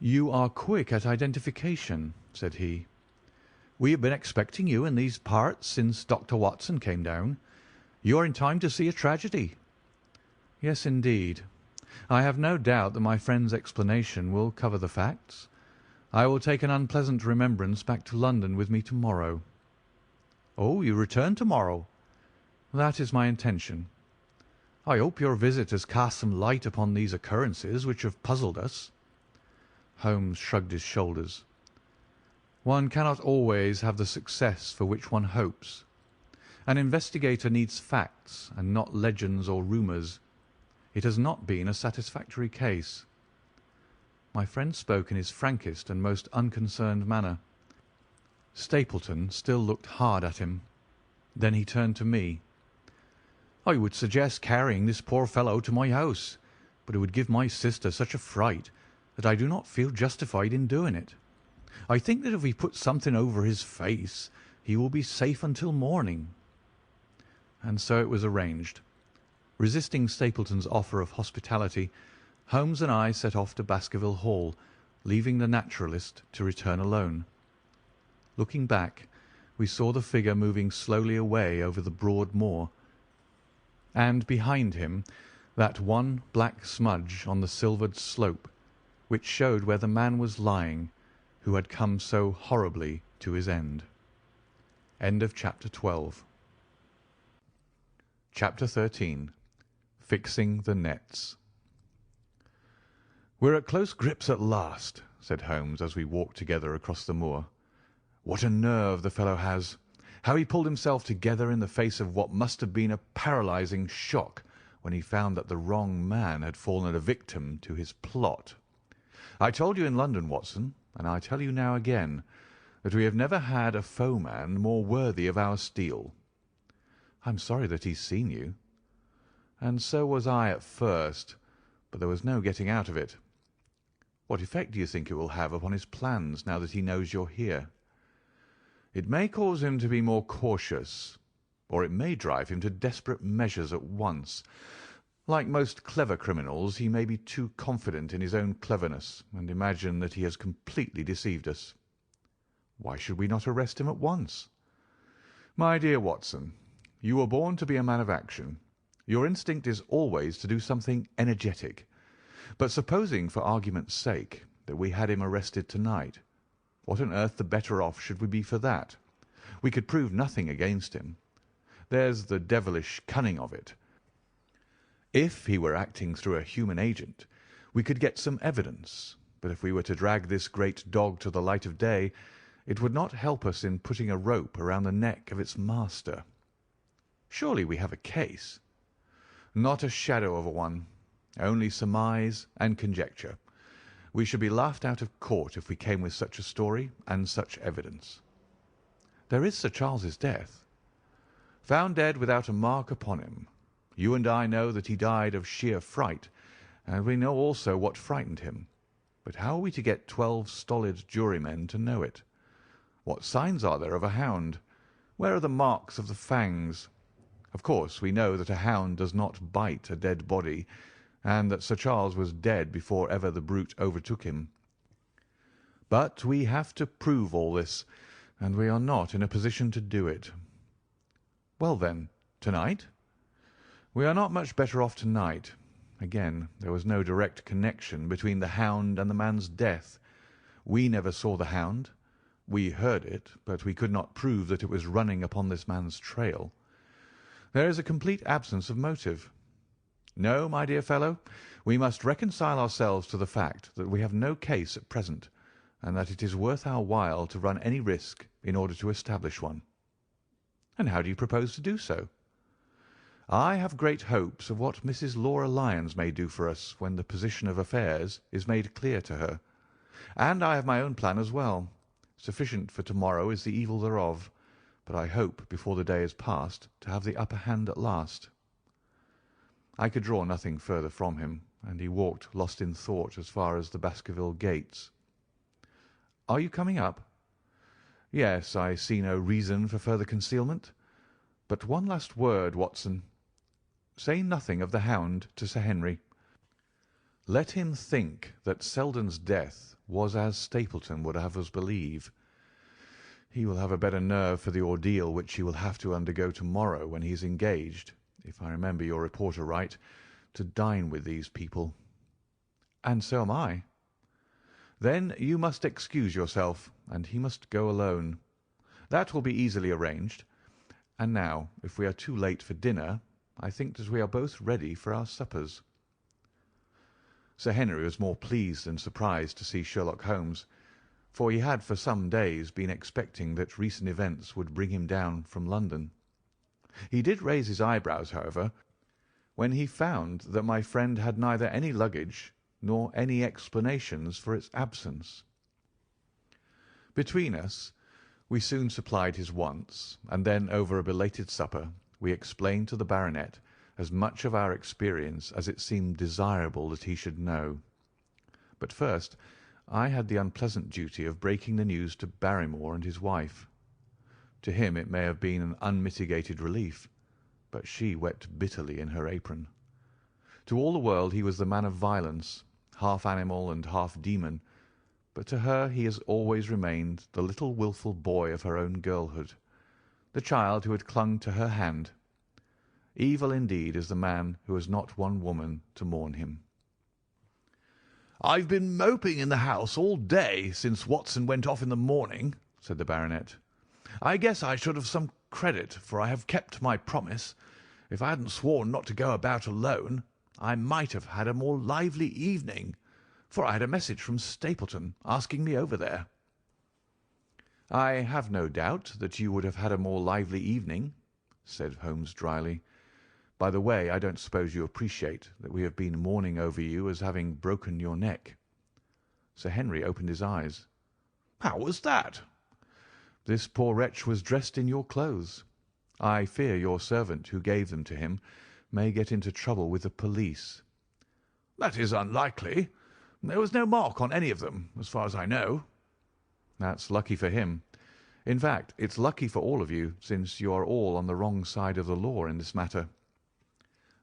"You are quick at identification," said he. We have been expecting you in these parts since Dr. Watson came down. You are in time to see a tragedy." "Yes, indeed. I have no doubt that my friend's explanation will cover the facts. I will take an unpleasant remembrance back to London with me to-morrow." "Oh, you return to-morrow?" "That is my intention." "I hope your visit has cast some light upon these occurrences which have puzzled us." Holmes shrugged his shoulders. "One cannot always have the success for which one hopes. An investigator needs facts and not legends or rumours. It has not been a satisfactory case." My friend spoke in his frankest and most unconcerned manner. Stapleton still looked hard at him. Then he turned to me. "I would suggest carrying this poor fellow to my house, but it would give my sister such a fright that I do not feel justified in doing it. I think that if we put something over his face, he will be safe until morning." And so it was arranged. Resisting Stapleton's offer of hospitality, Holmes and I set off to Baskerville Hall, leaving the naturalist to return alone. Looking back, we saw the figure moving slowly away over the broad moor, and behind him that one black smudge on the silvered slope, which showed where the man was lying who had come so horribly to his end. End of Chapter 12. Chapter 13. Fixing the Nets. "We're at close grips at last," said Holmes as we walked together across the moor. "What a nerve the fellow has! How he pulled himself together in the face of what must have been a paralysing shock when he found that the wrong man had fallen a victim to his plot. I told you in London, Watson, and I tell you now again, that we have never had a foeman more worthy of our steel. I'm sorry that he's seen you. And so was I at first, but there was no getting out of it. What effect do you think it will have upon his plans now that he knows you're here? It may cause him to be more cautious, or it may drive him to desperate measures at once. Like most clever criminals, he may be too confident in his own cleverness and imagine that he has completely deceived us. Why should we not arrest him at once? My dear Watson, you were born to be a man of action. Your instinct is always to do something energetic. But supposing, for argument's sake, that we had him arrested tonight, what on earth the better off should we be for that? We could prove nothing against him. There's the devilish cunning of it. If he were acting through a human agent, we could get some evidence, but if we were to drag this great dog to the light of day, it would not help us in putting a rope around the neck of its master. Surely we have a case? Not a shadow of a one, only surmise and conjecture. We should be laughed out of court if we came with such a story and such evidence. There is Sir Charles's death. Found dead without a mark upon him. You and I know that he died of sheer fright, and we know also what frightened him. But how are we to get 12 stolid jurymen to know it? What signs are there of a hound? Where are the marks of the fangs? Of course, we know that a hound does not bite a dead body, and that Sir Charles was dead before ever the brute overtook him. But we have to prove all this, and we are not in a position to do it. Well then, tonight? We are not much better off tonight. Again, there was no direct connection between the hound and the man's death. We never saw the hound. We heard it, but we could not prove that it was running upon this man's trail. There is a complete absence of motive. No, my dear fellow, we must reconcile ourselves to the fact that we have no case at present, and that it is worth our while to run any risk in order to establish one. And how do you propose to do so? I have great hopes of what Mrs. Laura Lyons may do for us when the position of affairs is made clear to her. And I have my own plan as well. Sufficient for tomorrow is the evil thereof, but I hope before the day is past to have the upper hand at last. I could draw nothing further from him, and he walked lost in thought as far as the Baskerville gates. Are you coming up? Yes, I see no reason for further concealment. But one last word, Watson. Say nothing of the hound to Sir Henry. Let him think that Selden's death was as Stapleton would have us believe. He will have a better nerve for the ordeal which he will have to undergo tomorrow when he is engaged, if I remember your reporter right, to dine with these people." "And so am I." "Then you must excuse yourself, and he must go alone. That will be easily arranged. And now, if we are too late for dinner, I think that we are both ready for our suppers." Sir Henry was more pleased than surprised to see Sherlock Holmes, for he had for some days been expecting that recent events would bring him down from London. He did raise his eyebrows, however, when he found that my friend had neither any luggage nor any explanations for its absence. Between us, we soon supplied his wants, and then over a belated supper we explained to the baronet as much of our experience as it seemed desirable that he should know. But first I had the unpleasant duty of breaking the news to Barrymore and his wife. To him it may have been an unmitigated relief, but she wept bitterly in her apron. To all the world he was the man of violence, half animal and half demon, but to her he has always remained the little wilful boy of her own girlhood, the child who had clung to her hand. Evil indeed is the man who has not one woman to mourn him. "I've been moping in the house all day since Watson went off in the morning," said the baronet. "I guess I should have some credit, for I have kept my promise. If I hadn't sworn not to go about alone, I might have had a more lively evening, for I had a message from Stapleton asking me over there." "I have no doubt that you would have had a more lively evening," said Holmes dryly. "By the way, I don't suppose you appreciate that we have been mourning over you as having broken your neck." Sir Henry opened his eyes. "How was that?" "This poor wretch was dressed in your clothes. I fear your servant who gave them to him may get into trouble with the police." "That is unlikely. There was no mark on any of them, as far as I know." "That's lucky for him. In fact, it's lucky for all of you, since you are all on the wrong side of the law in this matter.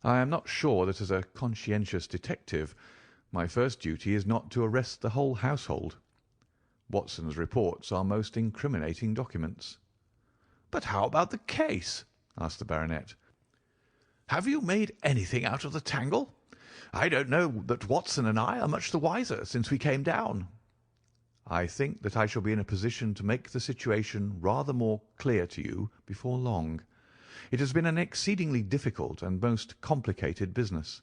I am not sure that as a conscientious detective my first duty is not to arrest the whole household. Watson's reports are most incriminating documents." "But how about the case?" asked the baronet. "Have you made anything out of the tangle? I don't know that Watson and I are much the wiser since we came down." "I think that I shall be in a position to make the situation rather more clear to you before long. It has been an exceedingly difficult and most complicated business.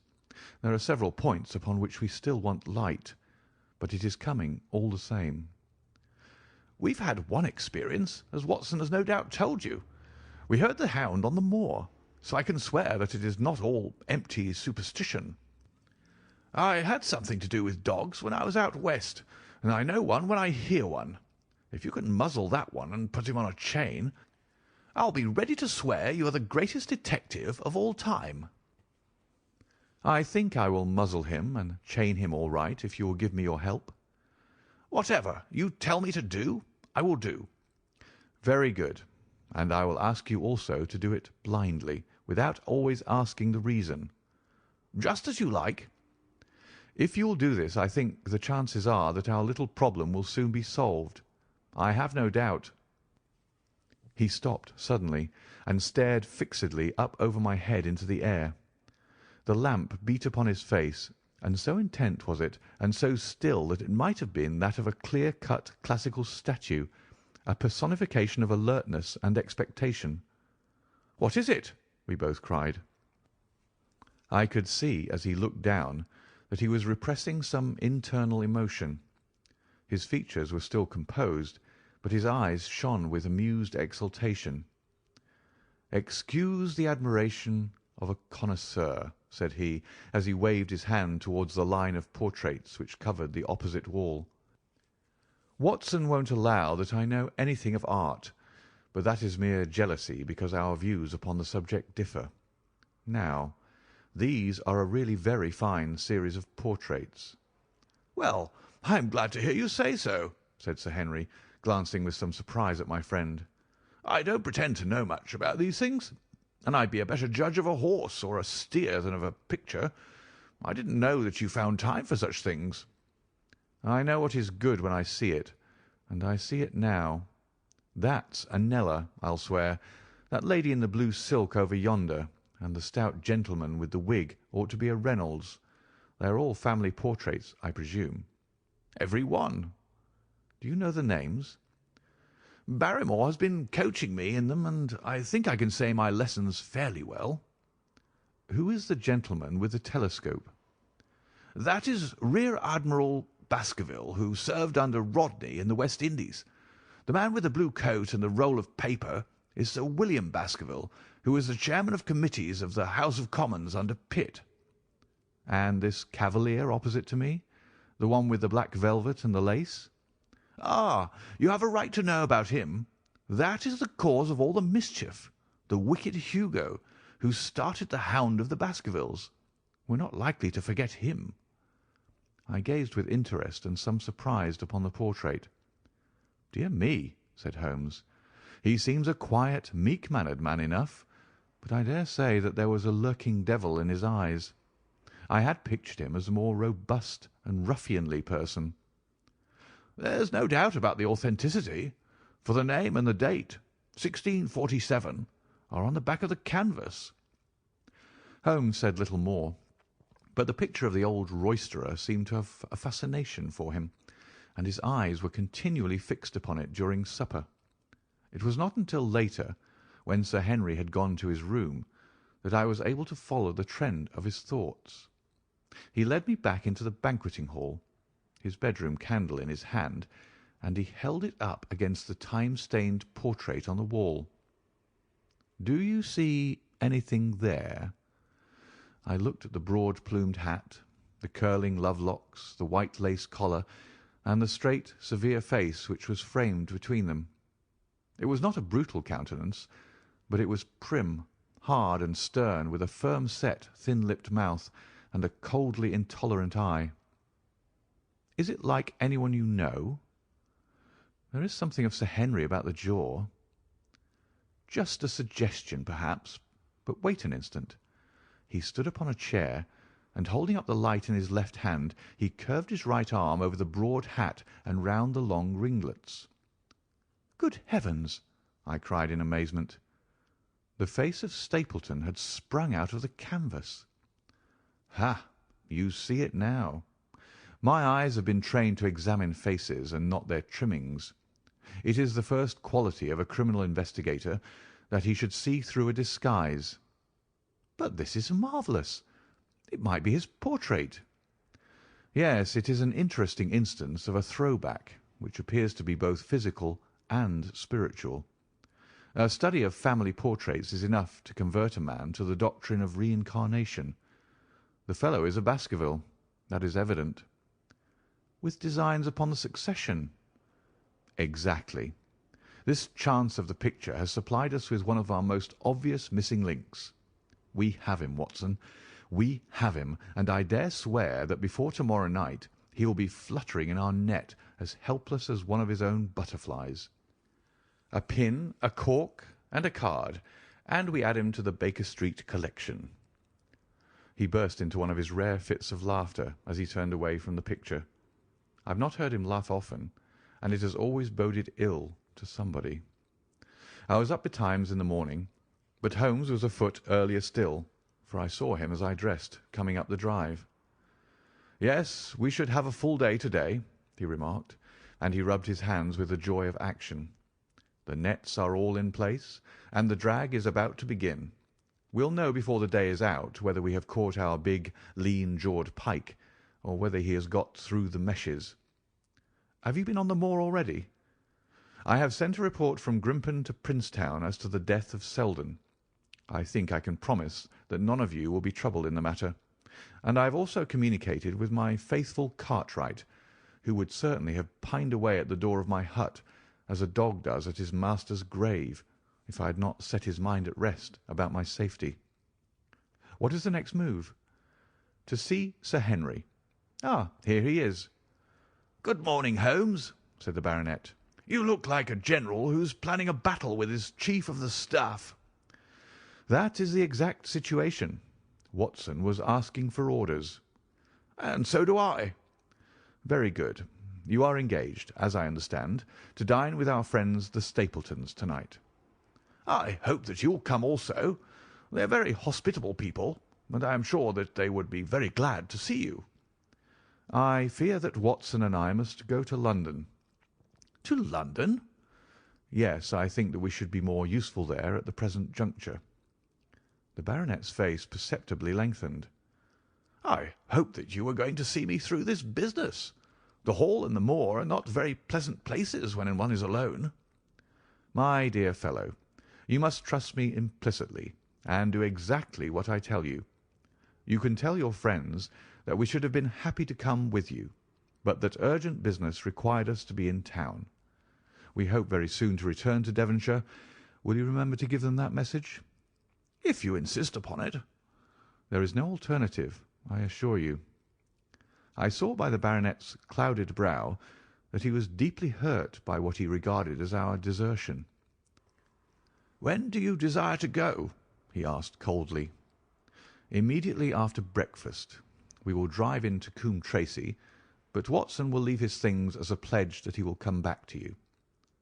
There are several points upon which we still want light, but it is coming all the same." "We've had one experience, as Watson has no doubt told you. We heard the Hound on the moor, so I can swear that it is not all empty superstition. I had something to do with dogs when I was out west, and I know one when I hear one. If you can muzzle that one and put him on a chain, I'll be ready to swear you are the greatest detective of all time." "I think I will muzzle him and chain him all right if you will give me your help." "Whatever you tell me to do, I will do." "Very good. And I will ask you also to do it blindly, without always asking the reason." "Just as you like." "If you will do this, I think the chances are that our little problem will soon be solved. I have no doubt—" He stopped suddenly and stared fixedly up over my head into the air. The lamp beat upon his face, and so intent was it, and so still, that it might have been that of a clear-cut classical statue, a personification of alertness and expectation. "What is it?" we both cried. I could see, as he looked down, that he was repressing some internal emotion. His features were still composed, but his eyes shone with amused exultation. "Excuse the admiration of a connoisseur," said he, as he waved his hand towards the line of portraits which covered the opposite wall. "Watson won't allow that I know anything of art, but that is mere jealousy because our views upon the subject differ. Now, these are a really very fine series of portraits." "Well, I'm glad to hear you say so," said Sir Henry, glancing with some surprise at my friend. "I don't pretend to know much about these things, and I'd be a better judge of a horse or a steer than of a picture. I didn't know that you found time for such things." "I know what is good when I see it, and I see it now. That's a Nella, I'll swear. That lady in the blue silk over yonder, and the stout gentleman with the wig ought to be a Reynolds. They are all family portraits, I presume." "Every one." "Do you know the names?" "Barrymore has been coaching me in them, and I think I can say my lessons fairly well." "Who is the gentleman with the telescope?" "That is Rear Admiral Baskerville, who served under Rodney in the West Indies. The man with the blue coat and the roll of paper is Sir William Baskerville, who was the chairman of committees of the House of Commons under Pitt." "And this cavalier opposite to me, the one with the black velvet and the lace?" "Ah, you have a right to know about him. That is the cause of all the mischief, the wicked Hugo, who started the Hound of the Baskervilles. We're not likely to forget him." I gazed with interest and some surprise upon the portrait. "Dear me," said Holmes, "he seems a quiet, meek-mannered man enough, but I dare say that there was a lurking devil in his eyes. I had pictured him as a more robust and ruffianly person." "There's no doubt about the authenticity, for the name and the date, 1647, are on the back of the canvas." Holmes said little more, but the picture of the old roisterer seemed to have a fascination for him, and his eyes were continually fixed upon it during supper. It was not until later, when Sir Henry had gone to his room, that I was able to follow the trend of his thoughts. He led me back into the banqueting hall, his bedroom candle in his hand, and he held it up against the time-stained portrait on the wall. "Do you see anything there?" I looked at the broad-plumed hat, the curling love-locks, the white lace collar, and the straight, severe face which was framed between them. It was not a brutal countenance, but it was prim, hard, and stern, with a firm-set, thin-lipped mouth and a coldly intolerant eye. "Is it like anyone you know?" "There is something of Sir Henry about the jaw." "Just a suggestion, perhaps. But wait an instant." He stood upon a chair, and holding up the light in his left hand, he curved his right arm over the broad hat and round the long ringlets. "Good heavens!" I cried in amazement. The face of Stapleton had sprung out of the canvas. "Ha! You see it now. My eyes have been trained to examine faces and not their trimmings. It is the first quality of a criminal investigator that he should see through a disguise. But this is marvellous. It might be his portrait." "Yes, it is an interesting instance of a throwback, which appears to be both physical and spiritual. A study of family portraits is enough to convert a man to the doctrine of reincarnation. The fellow is a Baskerville, that is evident." "With designs upon the succession?" "Exactly. This chance of the picture has supplied us with one of our most obvious missing links. We have him, Watson. We have him, and I dare swear that before to-morrow night he will be fluttering in our net as helpless as one of his own butterflies. A pin, a cork, and a card, and we add him to the Baker Street collection." He burst into one of his rare fits of laughter as he turned away from the picture. I have not heard him laugh often, and it has always boded ill to somebody. I was up betimes in the morning, but Holmes was afoot earlier still, for I saw him as I dressed, coming up the drive. "Yes, we should have a full day to-day," he remarked, and he rubbed his hands with the joy of action. "The nets are all in place, and the drag is about to begin. We'll know before the day is out whether we have caught our big, lean-jawed pike, or whether he has got through the meshes. Have you been on the moor already?" "I have sent a report from Grimpen to Princetown as to the death of Selden. I think I can promise that none of you will be troubled in the matter, and I have also communicated with my faithful Cartwright, who would certainly have pined away at the door of my hut as a dog does at his master's grave, if I had not set his mind at rest about my safety." "What is the next move?" "To see Sir Henry. Ah, here he is." "Good morning, Holmes," said the baronet. "You look like a general who's planning a battle with his chief of the staff." "That is the exact situation. Watson was asking for orders." "And so do I." "Very good. You are engaged, as I understand, to dine with our friends the Stapletons tonight." "I hope that you will come also. They are very hospitable people, and I am sure that they would be very glad to see you." "I fear that Watson and I must go to London." "To London?" "Yes, I think that we should be more useful there at the present juncture." The baronet's face perceptibly lengthened. "I hope that you are going to see me through this business. The Hall and the moor are not very pleasant places when one is alone." "My dear fellow, you must trust me implicitly, and do exactly what I tell you. You can tell your friends that we should have been happy to come with you, but that urgent business required us to be in town. We hope very soon to return to Devonshire. Will you remember to give them that message?" "If you insist upon it." "There is no alternative, I assure you." I saw by the baronet's clouded brow that he was deeply hurt by what he regarded as our desertion. "When do you desire to go?" he asked coldly. "Immediately after breakfast. We will drive into Coombe Tracey, but Watson will leave his things as a pledge that he will come back to you.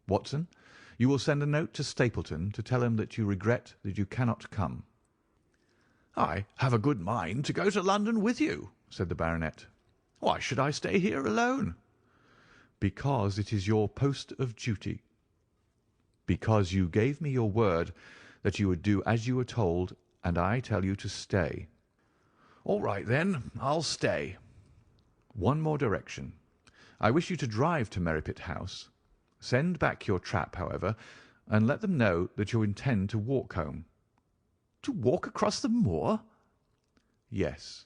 Watson, you will send a note to Stapleton to tell him that you regret that you cannot come." "I have a good mind to go to London with you," said the baronet. "Why should I stay here alone?" "Because it is your post of duty. Because you gave me your word that you would do as you were told, and I tell you to stay." "All right, then, I'll stay." "One more direction. I wish you to drive to Merripit House. Send back your trap, however, and let them know that you intend to walk home." "To walk across the moor?" "Yes."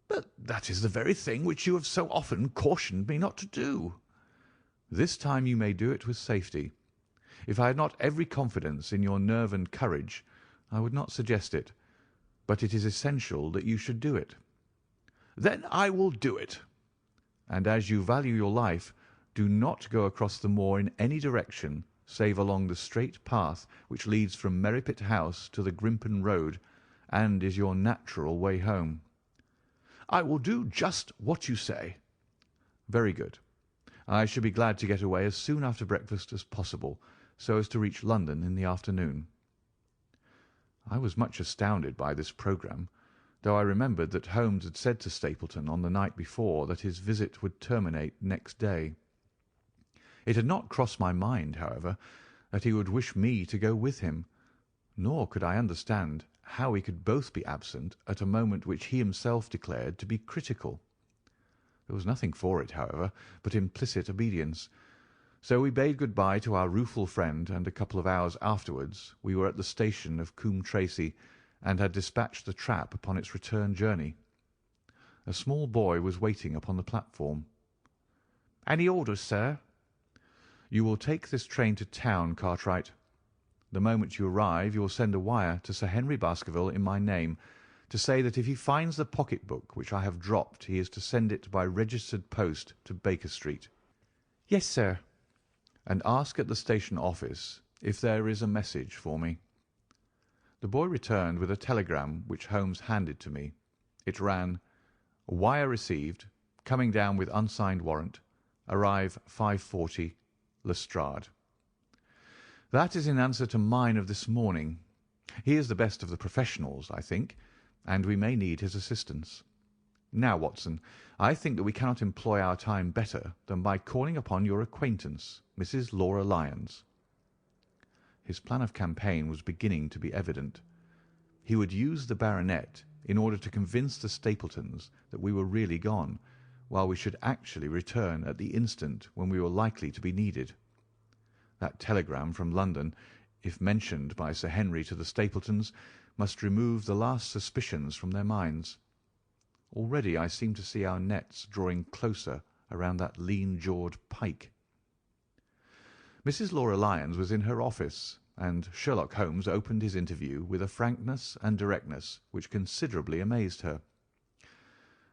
"But that is the very thing which you have so often cautioned me not to do." "This time you may do it with safety. If I had not every confidence in your nerve and courage, I would not suggest it, but it is essential that you should do it." "Then I will do it." "And as you value your life, do not go across the moor in any direction save along the straight path which leads from Merripit House to the Grimpen Road, and is your natural way home." "I will do just what you say." "Very good. I should be glad to get away as soon after breakfast as possible, so as to reach London in the afternoon." I was much astounded by this programme, though I remembered that Holmes had said to Stapleton on the night before that his visit would terminate next day. It had not crossed my mind, however, that he would wish me to go with him, nor could I understand how we could both be absent at a moment which he himself declared to be critical. There was nothing for it, however, but implicit obedience, so we bade good-bye to our rueful friend, and a couple of hours afterwards we were at the station of Coombe Tracey, and had dispatched the trap upon its return journey. A small boy was waiting upon the platform. "Any orders, sir?" "You will take this train to town, Cartwright. The moment you arrive you will send a wire to Sir Henry Baskerville in my name, to say that if he finds the pocket-book which I have dropped he is to send it by registered post to Baker Street." "Yes, sir." "And ask at the station office if there is a message for me." The boy returned with a telegram which Holmes handed to me. It ran: "Wire received. Coming down with unsigned warrant. Arrive 5:40. Lestrade." "That is in answer to mine of this morning. He is the best of the professionals, I think, and we may need his assistance. Now, Watson, I think that we cannot employ our time better than by calling upon your acquaintance, Mrs. Laura Lyons." His plan of campaign was beginning to be evident. He would use the baronet in order to convince the Stapletons that we were really gone, while we should actually return at the instant when we were likely to be needed. That telegram from London, if mentioned by Sir Henry to the Stapletons, must remove the last suspicions from their minds. Already I seem to see our nets drawing closer around that lean-jawed pike. Mrs. Laura Lyons was in her office, and Sherlock Holmes opened his interview with a frankness and directness which considerably amazed her.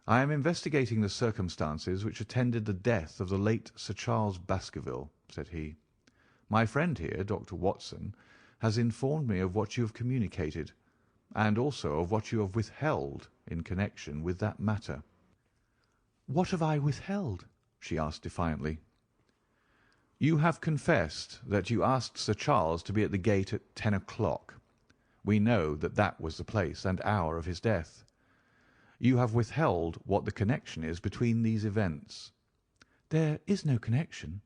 "I am investigating the circumstances which attended the death of the late Sir Charles Baskerville," said he. "My friend here, Dr. Watson, has informed me of what you have communicated, and also of what you have withheld in connection with that matter." "What have I withheld?" she asked defiantly. "You have confessed that you asked Sir Charles to be at the gate at 10 o'clock. We know that that was the place and hour of his death. You have withheld what the connection is between these events." "There is no connection."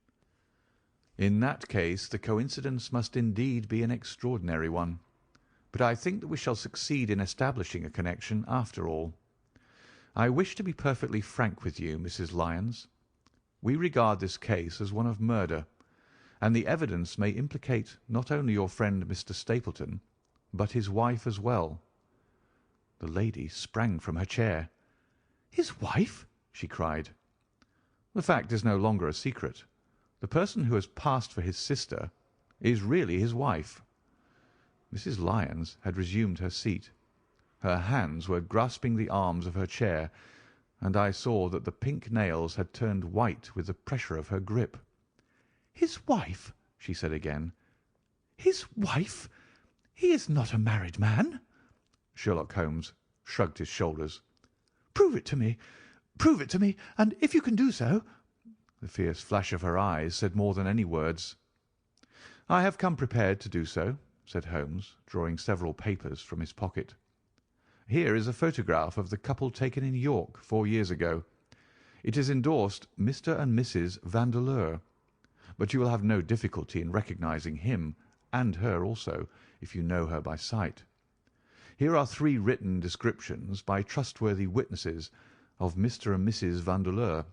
"In that case the coincidence must indeed be an extraordinary one. But I think that we shall succeed in establishing a connection after all. I wish to be perfectly frank with you, Mrs. Lyons. We regard this case as one of murder, and the evidence may implicate not only your friend Mr. Stapleton, but his wife as well." The lady sprang from her chair. "His wife?" she cried. "The fact is no longer a secret. The person who has passed for his sister is really his wife." Mrs. Lyons had resumed her seat. Her hands were grasping the arms of her chair, and I saw that the pink nails had turned white with the pressure of her grip. "His wife?" she said again. "His wife? He is not a married man." Sherlock Holmes shrugged his shoulders. "Prove it to me. Prove it to me, and if you can do so—" The fierce flash of her eyes said more than any words. "I have come prepared to do so," said Holmes, drawing several papers from his pocket. "Here is a photograph of the couple taken in York 4 years ago. It is endorsed Mr. and Mrs. Vandeleur, but you will have no difficulty in recognising him and her also, if you know her by sight. Here are 3 written descriptions by trustworthy witnesses of Mr. and Mrs. Vandeleur,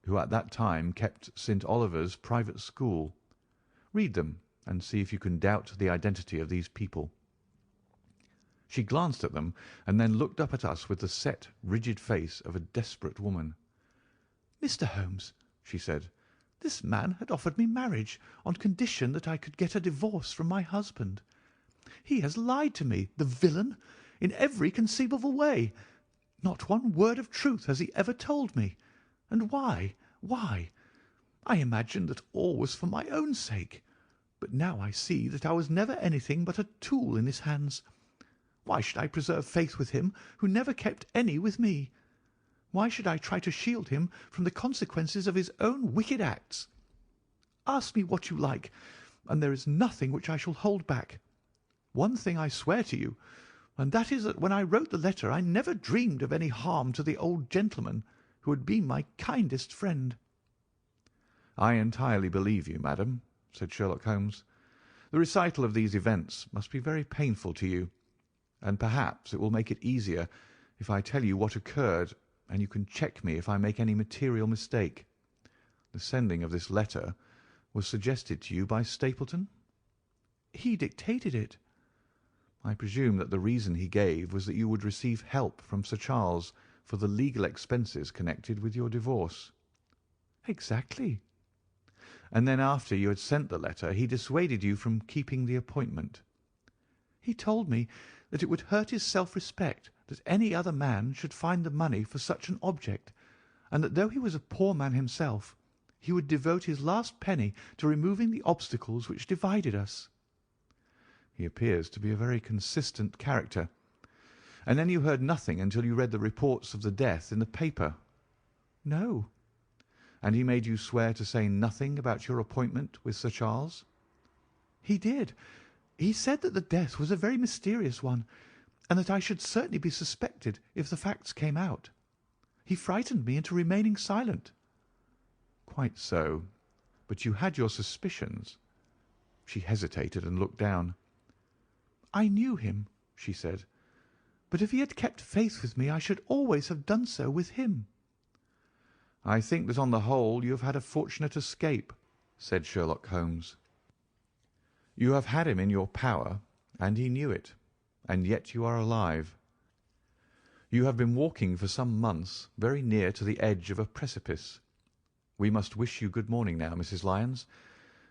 who at that time kept St. Oliver's private school. Read them, and see if you can doubt the identity of these people." She glanced at them, and then looked up at us with the set, rigid face of a desperate woman. "Mr. Holmes," she said, "this man had offered me marriage on condition that I could get a divorce from my husband. He has lied to me, the villain, in every conceivable way. Not one word of truth has he ever told me. And why? Why? I imagined that all was for my own sake, but now I see that I was never anything but a tool in his hands. Why should I preserve faith with him who never kept any with me? Why should I try to shield him from the consequences of his own wicked acts? Ask me what you like, and there is nothing which I shall hold back. One thing I swear to you, and that is that when I wrote the letter I never dreamed of any harm to the old gentleman who had been my kindest friend." "I entirely believe you, madam," said Sherlock Holmes. "The recital of these events must be very painful to you, and perhaps it will make it easier if I tell you what occurred, and you can check me if I make any material mistake. The sending of this letter was suggested to you by Stapleton?" "He dictated it." "I presume that the reason he gave was that you would receive help from Sir Charles for the legal expenses connected with your divorce?" "Exactly." "And then after you had sent the letter he dissuaded you from keeping the appointment?" "He told me that it would hurt his self-respect that any other man should find the money for such an object, and that though he was a poor man himself, he would devote his last penny to removing the obstacles which divided us." "He appears to be a very consistent character. And then you heard nothing until you read the reports of the death in the paper?" "No." "And he made you swear to say nothing about your appointment with Sir Charles?" "He did. He said that the death was a very mysterious one, and that I should certainly be suspected if the facts came out. He frightened me into remaining silent." "Quite so. But you had your suspicions." She hesitated and looked down. "I knew him," she said, "but if he had kept faith with me I should always have done so with him." "I think that on the whole you have had a fortunate escape," said Sherlock Holmes. "You have had him in your power, and he knew it, and yet you are alive. You have been walking for some months very near to the edge of a precipice. We must wish you good morning now, Mrs. Lyons,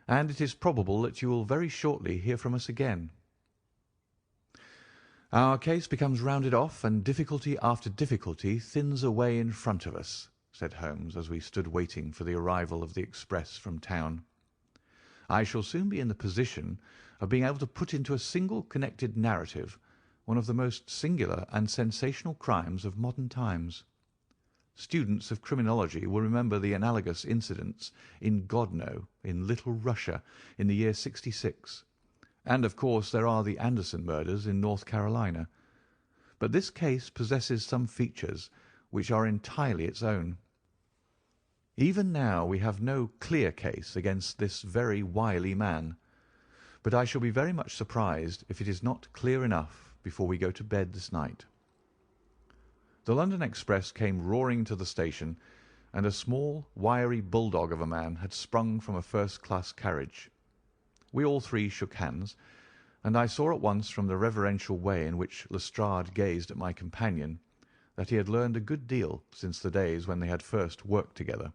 and it is probable that you will very shortly hear from us again." "Our case becomes rounded off, and difficulty after difficulty thins away in front of us," said Holmes, as we stood waiting for the arrival of the express from town. "I shall soon be in the position of being able to put into a single connected narrative one of the most singular and sensational crimes of modern times. Students of criminology will remember the analogous incidents in Godno, in Little Russia, in the year '66. And, of course, there are the Anderson murders in North Carolina. But this case possesses some features which are entirely its own. Even now we have no clear case against this very wily man, but I shall be very much surprised if it is not clear enough before we go to bed this night. The London express came roaring to the station, and a small, wiry bulldog of a man had sprung from a first-class carriage. We all three shook hands, and I saw at once from the reverential way in which Lestrade gazed at my companion that he had learned a good deal since the days when they had first worked together.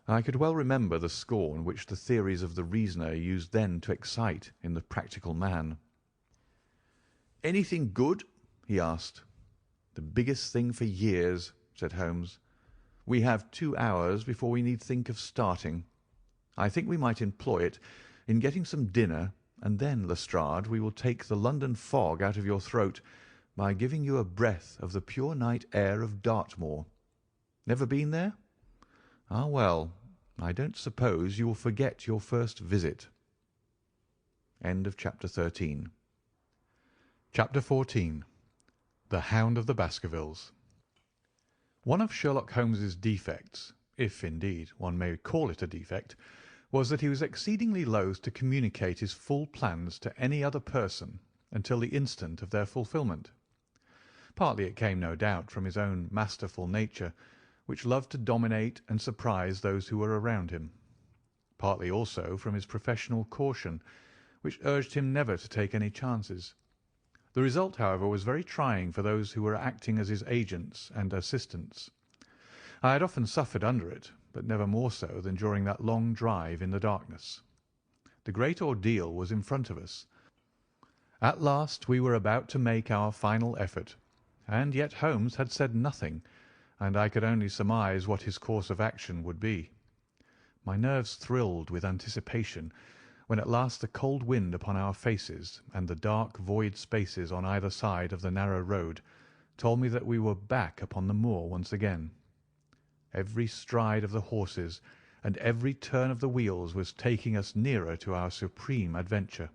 I could well remember the scorn which the theories of the reasoner used then to excite in the practical man. "Anything good?" he asked. "The biggest thing for years," said Holmes. "We have 2 hours before we need think of starting. I think we might employ it in getting some dinner, and then, Lestrade, we will take the London fog out of your throat by giving you a breath of the pure night air of Dartmoor. Never been there? Ah, well, I don't suppose you will forget your first visit." End of Chapter 13. Chapter 14. The Hound of the Baskervilles. One of Sherlock Holmes's defects, if indeed one may call it a defect, was that he was exceedingly loath to communicate his full plans to any other person until the instant of their fulfilment. Partly it came, no doubt, from his own masterful nature, which loved to dominate and surprise those who were around him. Partly also from his professional caution, which urged him never to take any chances. The result, however, was very trying for those who were acting as his agents and assistants. I had often suffered under it, but never more so than during that long drive in the darkness. The great ordeal was in front of us. At last we were about to make our final effort, and yet Holmes had said nothing, and I could only surmise what his course of action would be. My nerves thrilled with anticipation when at last the cold wind upon our faces and the dark void spaces on either side of the narrow road told me that we were back upon the moor once again. Every stride of the horses and every turn of the wheels was taking us nearer to our supreme adventure.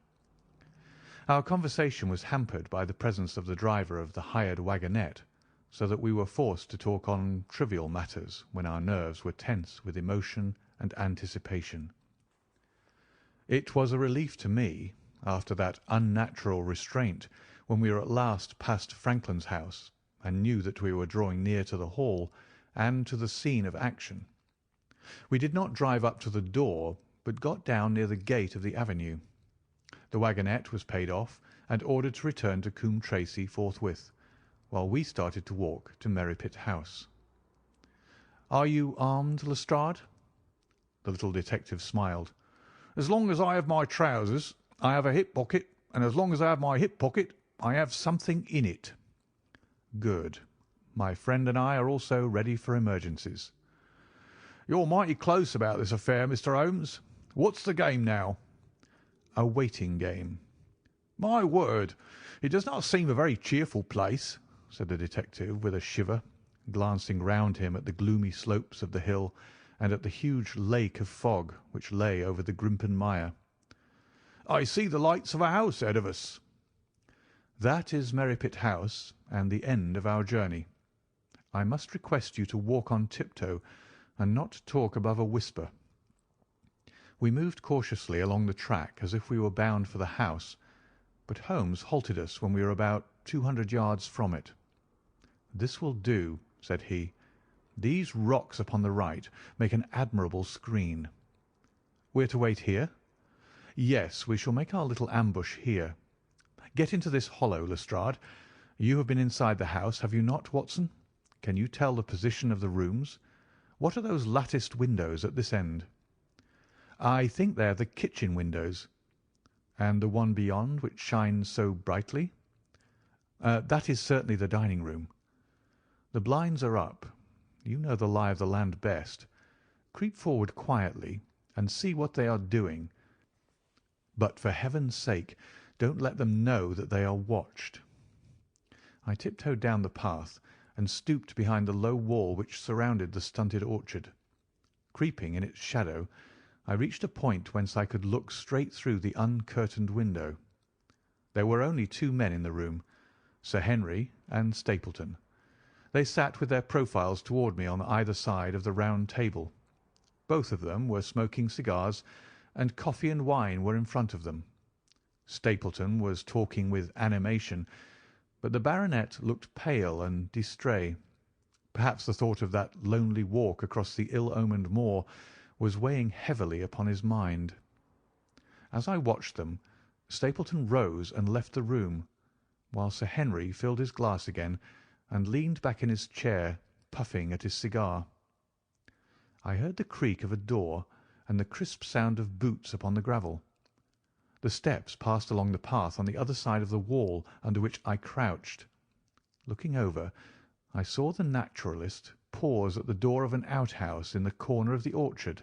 Our conversation was hampered by the presence of the driver of the hired waggonette, so that we were forced to talk on trivial matters when our nerves were tense with emotion and anticipation. It was a relief to me, after that unnatural restraint, when we were at last past Franklin's house and knew that we were drawing near to the hall and to the scene of action. We did not drive up to the door, but got down near the gate of the avenue. The waggonette was paid off and ordered to return to Coombe Tracey forthwith, while we started to walk to Merripit House. "Are you armed, Lestrade?" The little detective smiled. "As long as I have my trousers, I have a hip pocket, and as long as I have my hip pocket, I have something in it." "Good. My friend and I are also ready for emergencies." "You're mighty close about this affair, Mr. Holmes. What's the game now?" "A waiting game." "My word, it does not seem a very cheerful place," said the detective with a shiver, glancing round him at the gloomy slopes of the hill and at the huge lake of fog which lay over the Grimpen Mire. "I see the lights of a house ahead of us." "That is Merripit House and the end of our journey. I must request you to walk on tiptoe and not talk above a whisper." We moved cautiously along the track as if we were bound for the house, but Holmes halted us when we were about 200 yards from it. "This will do," said he. "These rocks upon the right make an admirable screen." "We are to wait here?" "Yes, we shall make our little ambush here. Get into this hollow, Lestrade. You have been inside the house, have you not, Watson? Can you tell the position of the rooms? What are those latticed windows at this end?" "I think they are the kitchen windows." "And the one beyond, which shines so brightly?" "That is certainly the dining room." "The blinds are up. You know the lie of the land best. Creep forward quietly and see what they are doing. But for heaven's sake, don't let them know that they are watched." I tiptoed down the path and stooped behind the low wall which surrounded the stunted orchard. Creeping in its shadow, I reached a point whence I could look straight through the uncurtained window. There were only two men in the room, Sir Henry and Stapleton. They sat with their profiles toward me on either side of the round table. Both of them were smoking cigars, and coffee and wine were in front of them. Stapleton was talking with animation, but the baronet looked pale and distrait. Perhaps the thought of that lonely walk across the ill-omened moor was weighing heavily upon his mind. As I watched them, Stapleton rose and left the room, while Sir Henry filled his glass again and leaned back in his chair, puffing at his cigar. I heard the creak of a door and the crisp sound of boots upon the gravel. The steps passed along the path on the other side of the wall under which I crouched. Looking over, I saw the naturalist pause at the door of an outhouse in the corner of the orchard.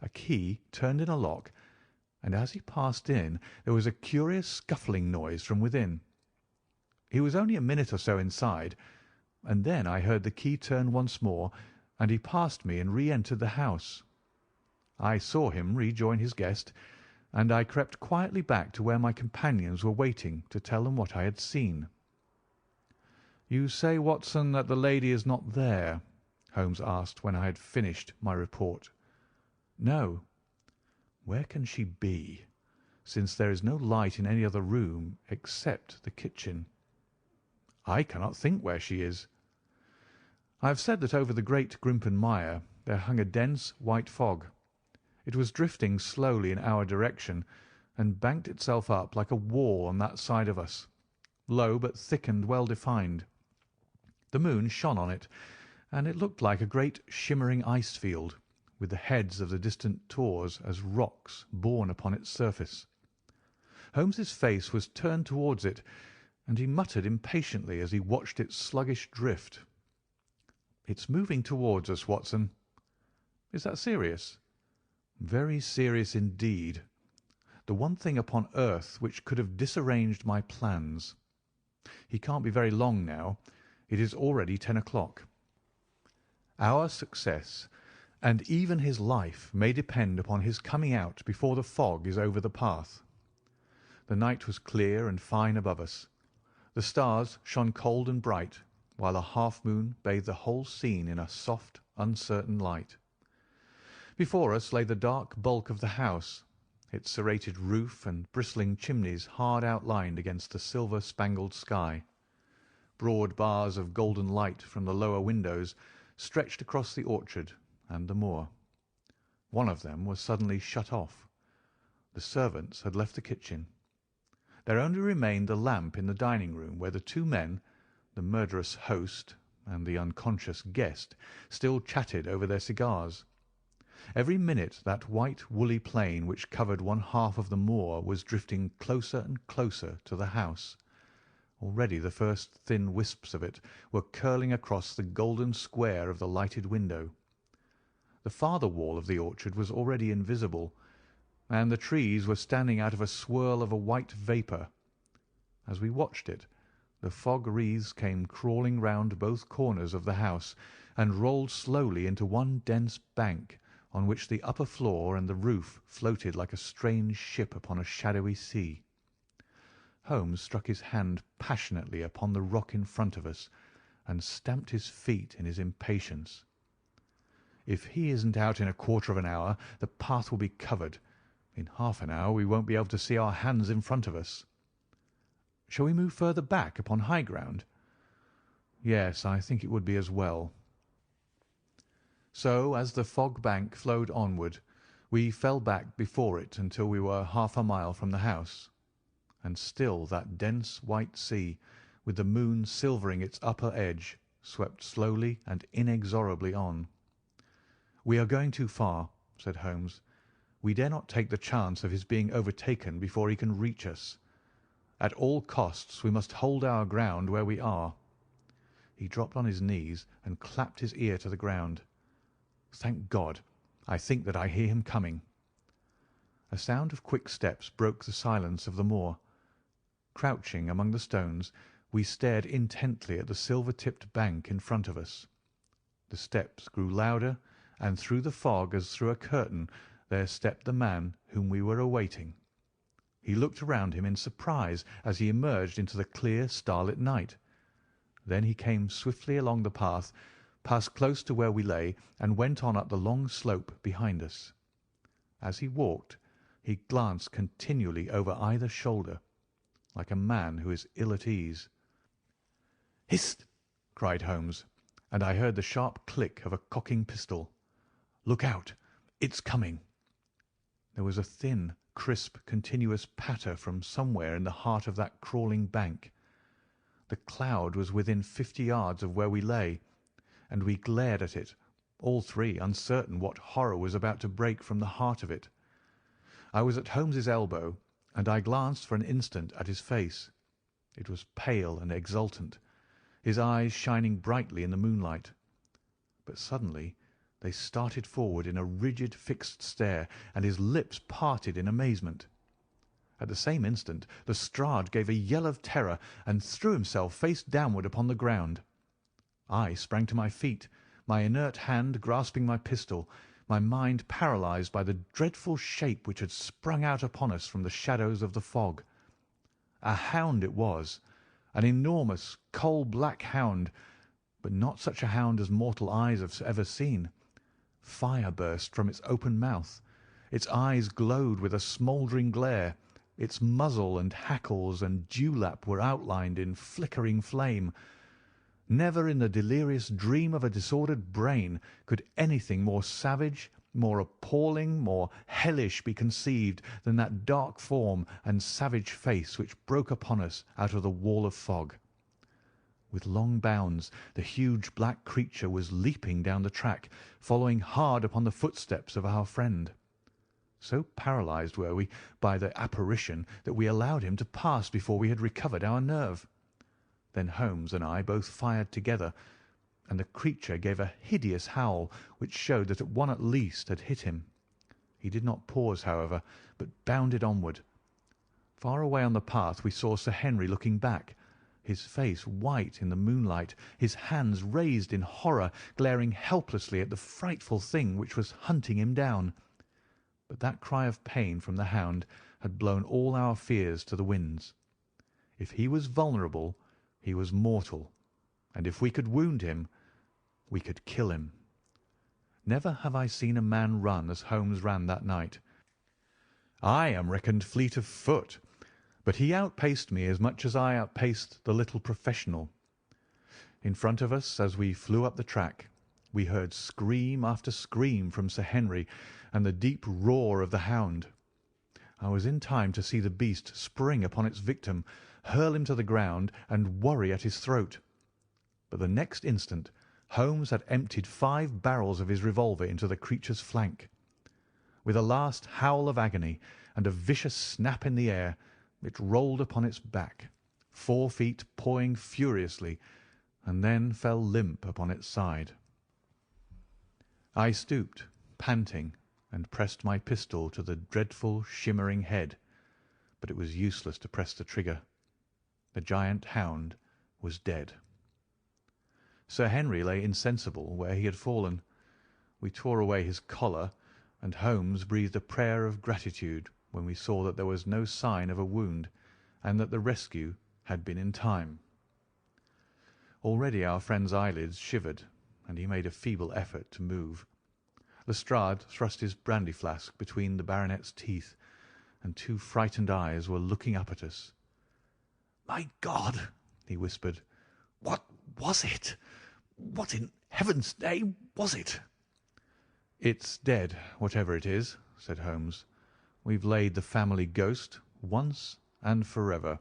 A key turned in a lock, and as he passed in there was a curious scuffling noise from within. He was only a minute or so inside, and then I heard the key turn once more, and he passed me and re-entered the house. I saw him rejoin his guest, and I crept quietly back to where my companions were waiting to tell them what I had seen. "You say, Watson, that the lady is not there?" Holmes asked when I had finished my report. "No." "Where can she be, since there is no light in any other room except the kitchen?" "I cannot think where she is." I have said that over the great Grimpen Mire there hung a dense white fog. It was drifting slowly in our direction, and banked itself up like a wall on that side of us, low but thick and well defined. The moon shone on it, and it looked like a great shimmering ice field, with the heads of the distant tors as rocks borne upon its surface. Holmes's face was turned towards it, and he muttered impatiently as he watched its sluggish drift. "It's moving towards us, Watson." "Is that serious?" "Very serious indeed. The one thing upon earth which could have disarranged my plans. He can't be very long now. It is already 10 o'clock. Our success, and even his life, may depend upon his coming out before the fog is over the path." The night was clear and fine above us. The stars shone cold and bright, while a half-moon bathed the whole scene in a soft, uncertain light. Before us lay the dark bulk of the house, its serrated roof and bristling chimneys hard outlined against the silver-spangled sky. Broad bars of golden light from the lower windows stretched across the orchard and the moor. One of them was suddenly shut off. The servants had left the kitchen. There only remained the lamp in the dining-room, where the two men, the murderous host and the unconscious guest, still chatted over their cigars. Every minute that white woolly plain which covered one half of the moor was drifting closer and closer to the house. Already the first thin wisps of it were curling across the golden square of the lighted window. The farther wall of the orchard was already invisible, and the trees were standing out of a swirl of a white vapour. As we watched it, the fog wreaths came crawling round both corners of the house, and rolled slowly into one dense bank, on which the upper floor and the roof floated like a strange ship upon a shadowy sea. Holmes struck his hand passionately upon the rock in front of us, and stamped his feet in his impatience. "If he isn't out in a quarter of an hour, the path will be covered. In half an hour we won't be able to see our hands in front of us." "Shall we move further back upon high ground?" "Yes, I think it would be as well." So, as the fog bank flowed onward, we fell back before it until we were half a mile from the house. And still that dense white sea, with the moon silvering its upper edge, swept slowly and inexorably on. "We are going too far," said Holmes. "We dare not take the chance of his being overtaken before he can reach us. At all costs we must hold our ground where we are." He dropped on his knees and clapped his ear to the ground. "Thank God! I think that I hear him coming." A sound of quick steps broke the silence of the moor. Crouching among the stones, We stared intently at the silver-tipped bank in front of us. The steps grew louder, and through the fog as through a curtain there stepped the man whom we were awaiting. He looked around him in surprise as he emerged into the clear, starlit night. Then he came swiftly along the path, passed close to where we lay, and went on up the long slope behind us. As he walked, he glanced continually over either shoulder, like a man who is ill at ease. "Hist!" cried Holmes, and I heard the sharp click of a cocking pistol. "Look out! It's coming!" There was a thin, crisp, continuous patter from somewhere in the heart of that crawling bank. The cloud was within 50 yards of where we lay, and we glared at it, all three uncertain what horror was about to break from the heart of it. I was at Holmes's elbow, and I glanced for an instant at his face. It was pale and exultant, his eyes shining brightly in the moonlight. But suddenly they started forward in a rigid, fixed stare, and his lips parted in amazement. At the same instant Lestrade gave a yell of terror and threw himself face downward upon the ground. I sprang to my feet, my inert hand grasping my pistol, my mind paralysed by the dreadful shape which had sprung out upon us from the shadows of the fog. A hound it was, an enormous, coal-black hound, but not such a hound as mortal eyes have ever seen. Fire burst from its open mouth. Its eyes glowed with a smouldering glare. Its muzzle and hackles and dewlap were outlined in flickering flame. Never in the delirious dream of a disordered brain could anything more savage, more appalling, more hellish be conceived than that dark form and savage face which broke upon us out of the wall of fog. With long bounds the huge black creature was leaping down the track, following hard upon the footsteps of our friend. So paralysed were we by the apparition that we allowed him to pass before we had recovered our nerve. Then Holmes and I both fired together, and the creature gave a hideous howl which showed that one at least had hit him. He did not pause, however, but bounded onward. Far away on the path we saw Sir Henry looking back, his face white in the moonlight, his hands raised in horror, glaring helplessly at the frightful thing which was hunting him down. But that cry of pain from the hound had blown all our fears to the winds. If he was vulnerable, he was mortal, and if we could wound him, we could kill him. Never have I seen a man run as Holmes ran that night. I am reckoned fleet of foot, but he outpaced me as much as I outpaced the little professional. In front of us, as we flew up the track, we heard scream after scream from Sir Henry and the deep roar of the hound. I was in time to see the beast spring upon its victim, hurl him to the ground, and worry at his throat. But the next instant Holmes had emptied 5 barrels of his revolver into the creature's flank. With a last howl of agony and a vicious snap in the air, it rolled upon its back, 4 feet pawing furiously, and then fell limp upon its side. I stooped, panting, and pressed my pistol to the dreadful, shimmering head, but it was useless to press the trigger. The giant hound was dead. Sir Henry lay insensible where he had fallen. We tore away his collar, and Holmes breathed a prayer of gratitude when we saw that there was no sign of a wound, and that the rescue had been in time. Already our friend's eyelids shivered, and he made a feeble effort to move. Lestrade thrust his brandy flask between the baronet's teeth, and 2 frightened eyes were looking up at us. "My God!" he whispered. "What was it? What in heaven's name was it?" "It's dead, whatever it is," said Holmes. "We've laid the family ghost once and forever."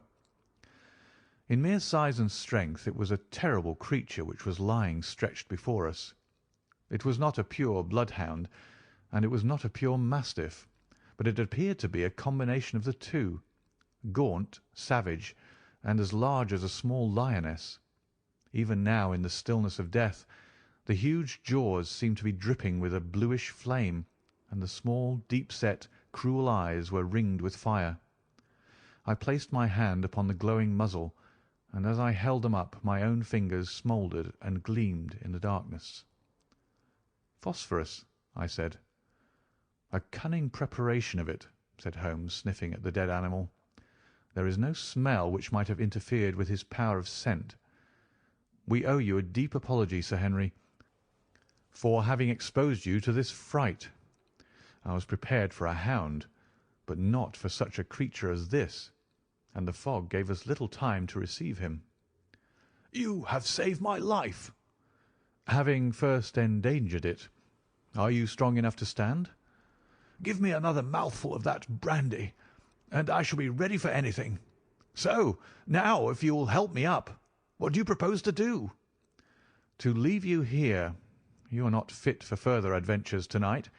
In mere size and strength it was a terrible creature which was lying stretched before us. It was not a pure bloodhound, and it was not a pure mastiff, but it appeared to be a combination of the two, gaunt, savage, and as large as a small lioness. Even now, in the stillness of death, the huge jaws seemed to be dripping with a bluish flame, and the small, deep-set, cruel eyes were ringed with fire. I placed my hand upon the glowing muzzle, and as I held them up my own fingers smouldered and gleamed in the darkness. "Phosphorus," I said. "A cunning preparation of it," said Holmes, sniffing at the dead animal. "There is no smell which might have interfered with his power of scent. We owe you a deep apology, Sir Henry, for having exposed you to this fright. I was prepared for a hound, but not for such a creature as this, and the fog gave us little time to receive him." "You have saved my life." "Having first endangered it. Are you strong enough to stand?" "Give me another mouthful of that brandy, and I shall be ready for anything. So, now, if you will help me up, what do you propose to do?" "To leave you here. You are not fit for further adventures to-night.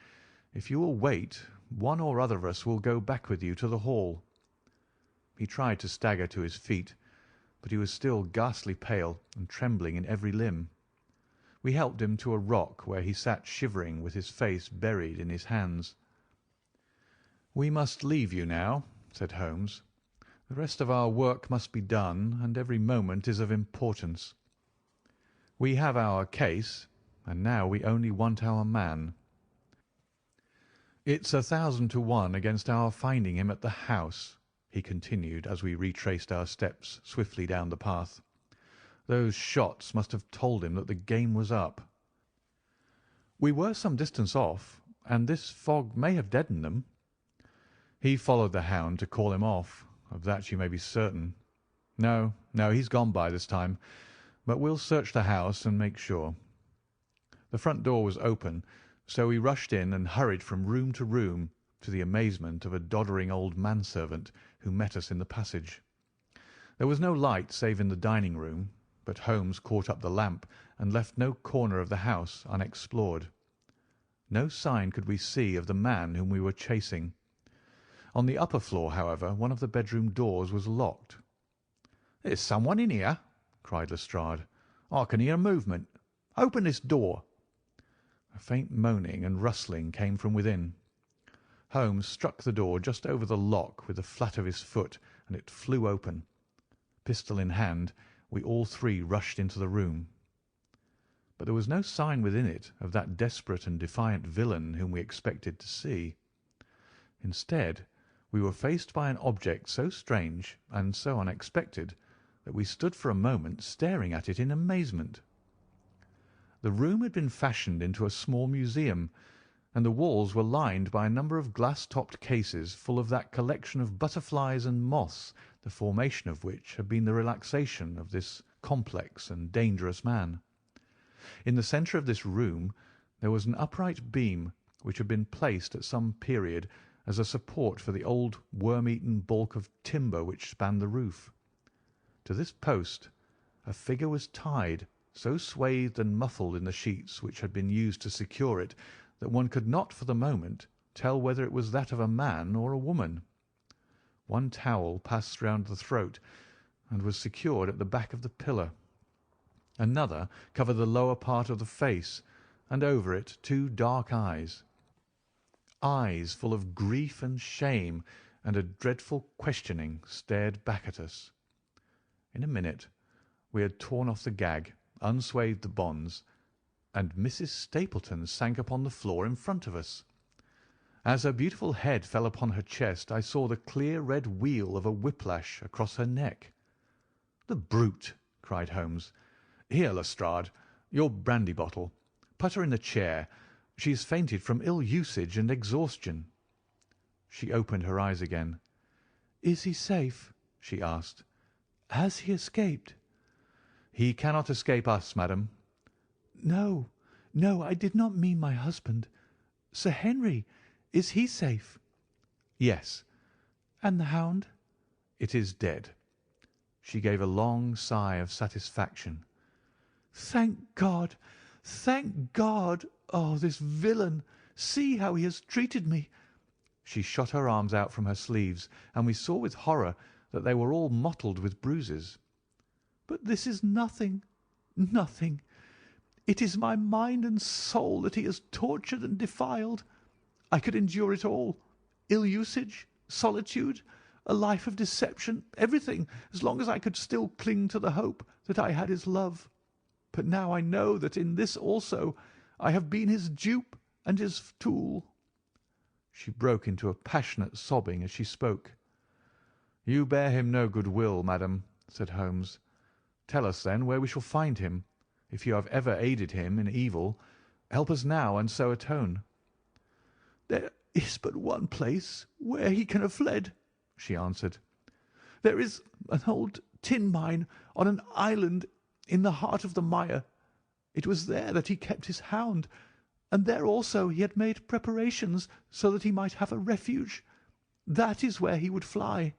If you will wait, one or other of us will go back with you to the hall." He tried to stagger to his feet, but he was still ghastly pale and trembling in every limb. We helped him to a rock where he sat shivering with his face buried in his hands. "We must leave you now," said Holmes. "The rest of our work must be done, and every moment is of importance. We have our case, and now we only want our man. It's 1,000 to 1 against our finding him at the house," he continued as we retraced our steps swiftly down the path. "Those shots must have told him that the game was up. We were some distance off, and this fog may have deadened them. He followed the hound to call him off, of that you may be certain. No, he's gone by this time, but we'll search the house and make sure." The front door was open, so we rushed in and hurried from room to room, to the amazement of a doddering old manservant who met us in the passage. There was no light save in the dining room, but Holmes caught up the lamp and left no corner of the house unexplored. No sign could we see of the man whom we were chasing. On the upper floor, however, one of the bedroom doors was locked. "There's someone in here," cried Lestrade. "I can hear a movement. Open this door." A faint moaning and rustling came from within. Holmes struck the door just over the lock with the flat of his foot, and it flew open. Pistol in hand, we all three rushed into the room. But there was no sign within it of that desperate and defiant villain whom we expected to see. Instead, we were faced by an object so strange and so unexpected that we stood for a moment staring at it in amazement. The room had been fashioned into a small museum, and the walls were lined by a number of glass-topped cases full of that collection of butterflies and moths the formation of which had been the relaxation of this complex and dangerous man. In the centre of this room there was an upright beam which had been placed at some period as a support for the old worm-eaten balk of timber which spanned the roof. To this post a figure was tied, so swathed and muffled in the sheets which had been used to secure it that one could not for the moment tell whether it was that of a man or a woman. One towel passed round the throat and was secured at the back of the pillar. Another covered the lower part of the face, and over it 2 dark eyes. Eyes full of grief and shame and a dreadful questioning stared back at us. In a minute we had torn off the gag, unswathed the bonds, and Mrs. Stapleton sank upon the floor in front of us. As her beautiful head fell upon her chest, I saw the clear red wheal of a whiplash across her neck. "The brute!" cried Holmes. "Here, Lestrade, your brandy bottle. Put her in the chair. She has fainted from ill usage and exhaustion." She opened her eyes again. "Is he safe?" she asked. "Has he escaped?" "He cannot escape us, madam." No, I did not mean my husband. Sir Henry, is he safe?" "Yes." "And the hound?" "It is dead." She gave a long sigh of satisfaction. "Thank God! Thank God! Oh, this villain! See how he has treated me!" She shot her arms out from her sleeves, and we saw with horror that they were all mottled with bruises. "But this is nothing, nothing. It is my mind and soul that he has tortured and defiled. I could endure it all. Ill usage, solitude, a life of deception, everything, as long as I could still cling to the hope that I had his love. But now I know that in this also I have been his dupe and his tool." She broke into a passionate sobbing as she spoke. "You bear him no good will, madam," said Holmes. "Tell us, then, where we shall find him. If you have ever aided him in evil, help us now and so atone." "There is but one place where he can have fled," she answered. "There is an old tin mine on an island in the heart of the mire. It was there that he kept his hound, and there also he had made preparations so that he might have a refuge. That is where he would fly."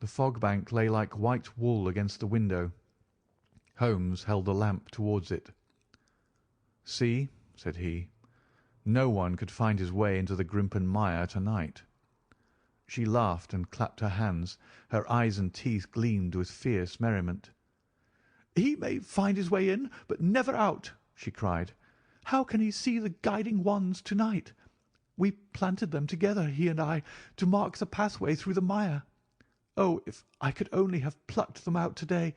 The fog bank lay like white wool against the window. Holmes held the lamp towards it. "See," said he, "no one could find his way into the Grimpen Mire to-night." She laughed and clapped her hands. Her eyes and teeth gleamed with fierce merriment. "He may find his way in, but never out," she cried. "How can he see the guiding wands to-night? We planted them together, he and I, to mark the pathway through the mire. Oh, if I could only have plucked them out to-day,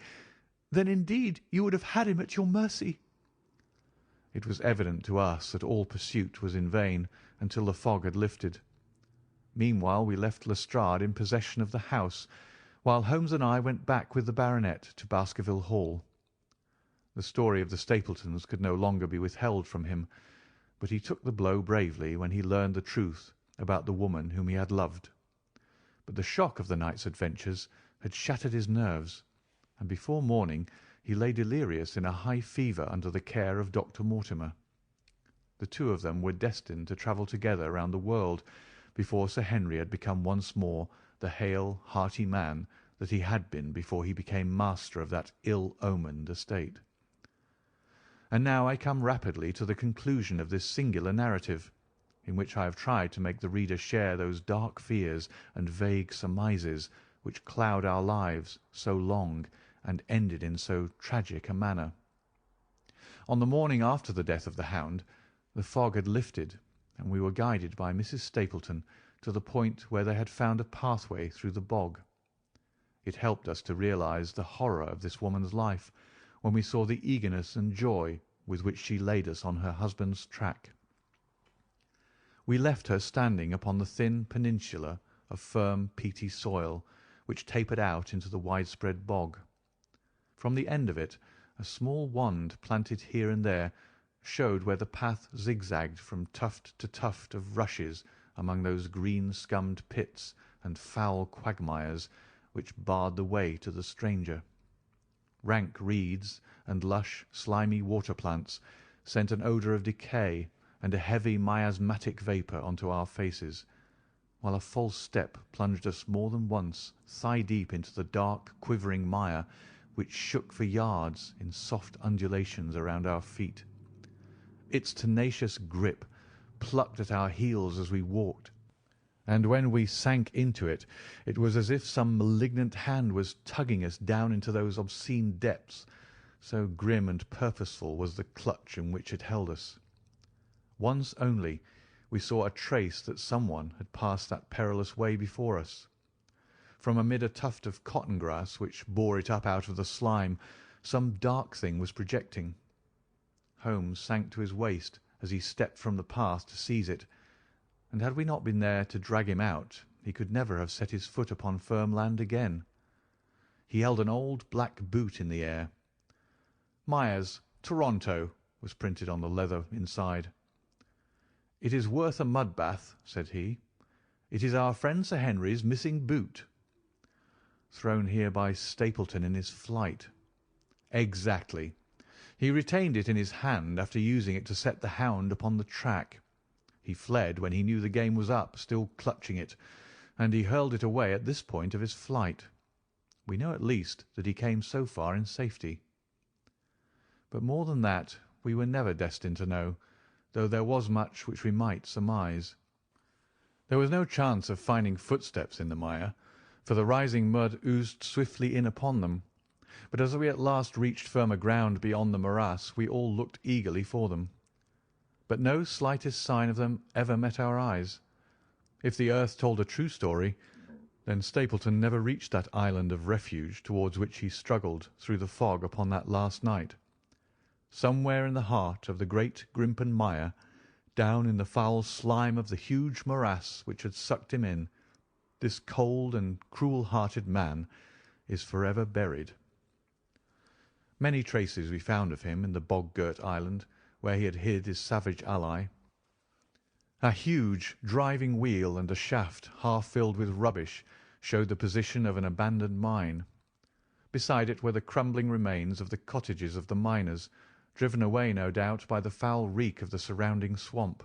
then indeed you would have had him at your mercy." It was evident to us that all pursuit was in vain until the fog had lifted. Meanwhile we left Lestrade in possession of the house, while Holmes and I went back with the baronet to Baskerville Hall. The story of the Stapletons could no longer be withheld from him, but he took the blow bravely when he learned the truth about the woman whom he had loved. But the shock of the night's adventures had shattered his nerves, and before morning he lay delirious in a high fever under the care of Dr. Mortimer. The two of them were destined to travel together round the world before Sir Henry had become once more the hale, hearty man that he had been before he became master of that ill-omened estate. And now I come rapidly to the conclusion of this singular narrative, in which I have tried to make the reader share those dark fears and vague surmises which cloud our lives so long and ended in so tragic a manner. On the morning after the death of the Hound, the fog had lifted, and we were guided by Mrs. Stapleton to the point where they had found a pathway through the bog. It helped us to realize the horror of this woman's life when we saw the eagerness and joy with which she laid us on her husband's track. We left her standing upon the thin peninsula of firm, peaty soil which tapered out into the widespread bog. From the end of it, a small wand planted here and there showed where the path zigzagged from tuft to tuft of rushes among those green-scummed pits and foul quagmires which barred the way to the stranger. Rank reeds and lush, slimy water plants sent an odour of decay and a heavy miasmatic vapour onto our faces, while a false step plunged us more than once thigh-deep into the dark, quivering mire which shook for yards in soft undulations around our feet. Its tenacious grip plucked at our heels as we walked, and when we sank into it, it was as if some malignant hand was tugging us down into those obscene depths, so grim and purposeful was the clutch in which it held us. Once only we saw a trace that someone had passed that perilous way before us. From amid a tuft of cotton grass which bore it up out of the slime, some dark thing was projecting. Holmes sank to his waist as he stepped from the path to seize it, and had we not been there to drag him out, he could never have set his foot upon firm land again. He held an old black boot in the air. "Myers, Toronto," was printed on the leather inside. "It is worth a mud bath," said he. "It is our friend Sir Henry's missing boot." "Thrown here by Stapleton in his flight." "Exactly. He retained it in his hand after using it to set the Hound upon the track. He fled when he knew the game was up, still clutching it, and he hurled it away at this point of his flight. We know at least that he came so far in safety. But more than that we were never destined to know, though there was much which we might surmise. There was no chance of finding footsteps in the mire, for the rising mud oozed swiftly in upon them, but as we at last reached firmer ground beyond the morass, we all looked eagerly for them. But no slightest sign of them ever met our eyes. If the earth told a true story, Then Stapleton never reached that island of refuge towards which he struggled through the fog upon that last night. Somewhere in the heart of the great Grimpen mire, down in the foul slime of the huge morass which had sucked him in, this cold and cruel-hearted man is forever buried. Many traces we found of him in the bog-girt island where he had hid his savage ally. A huge driving wheel and a shaft half filled with rubbish showed the position of an abandoned mine. Beside it were the crumbling remains of the cottages of the miners, driven away no doubt by the foul reek of the surrounding swamp.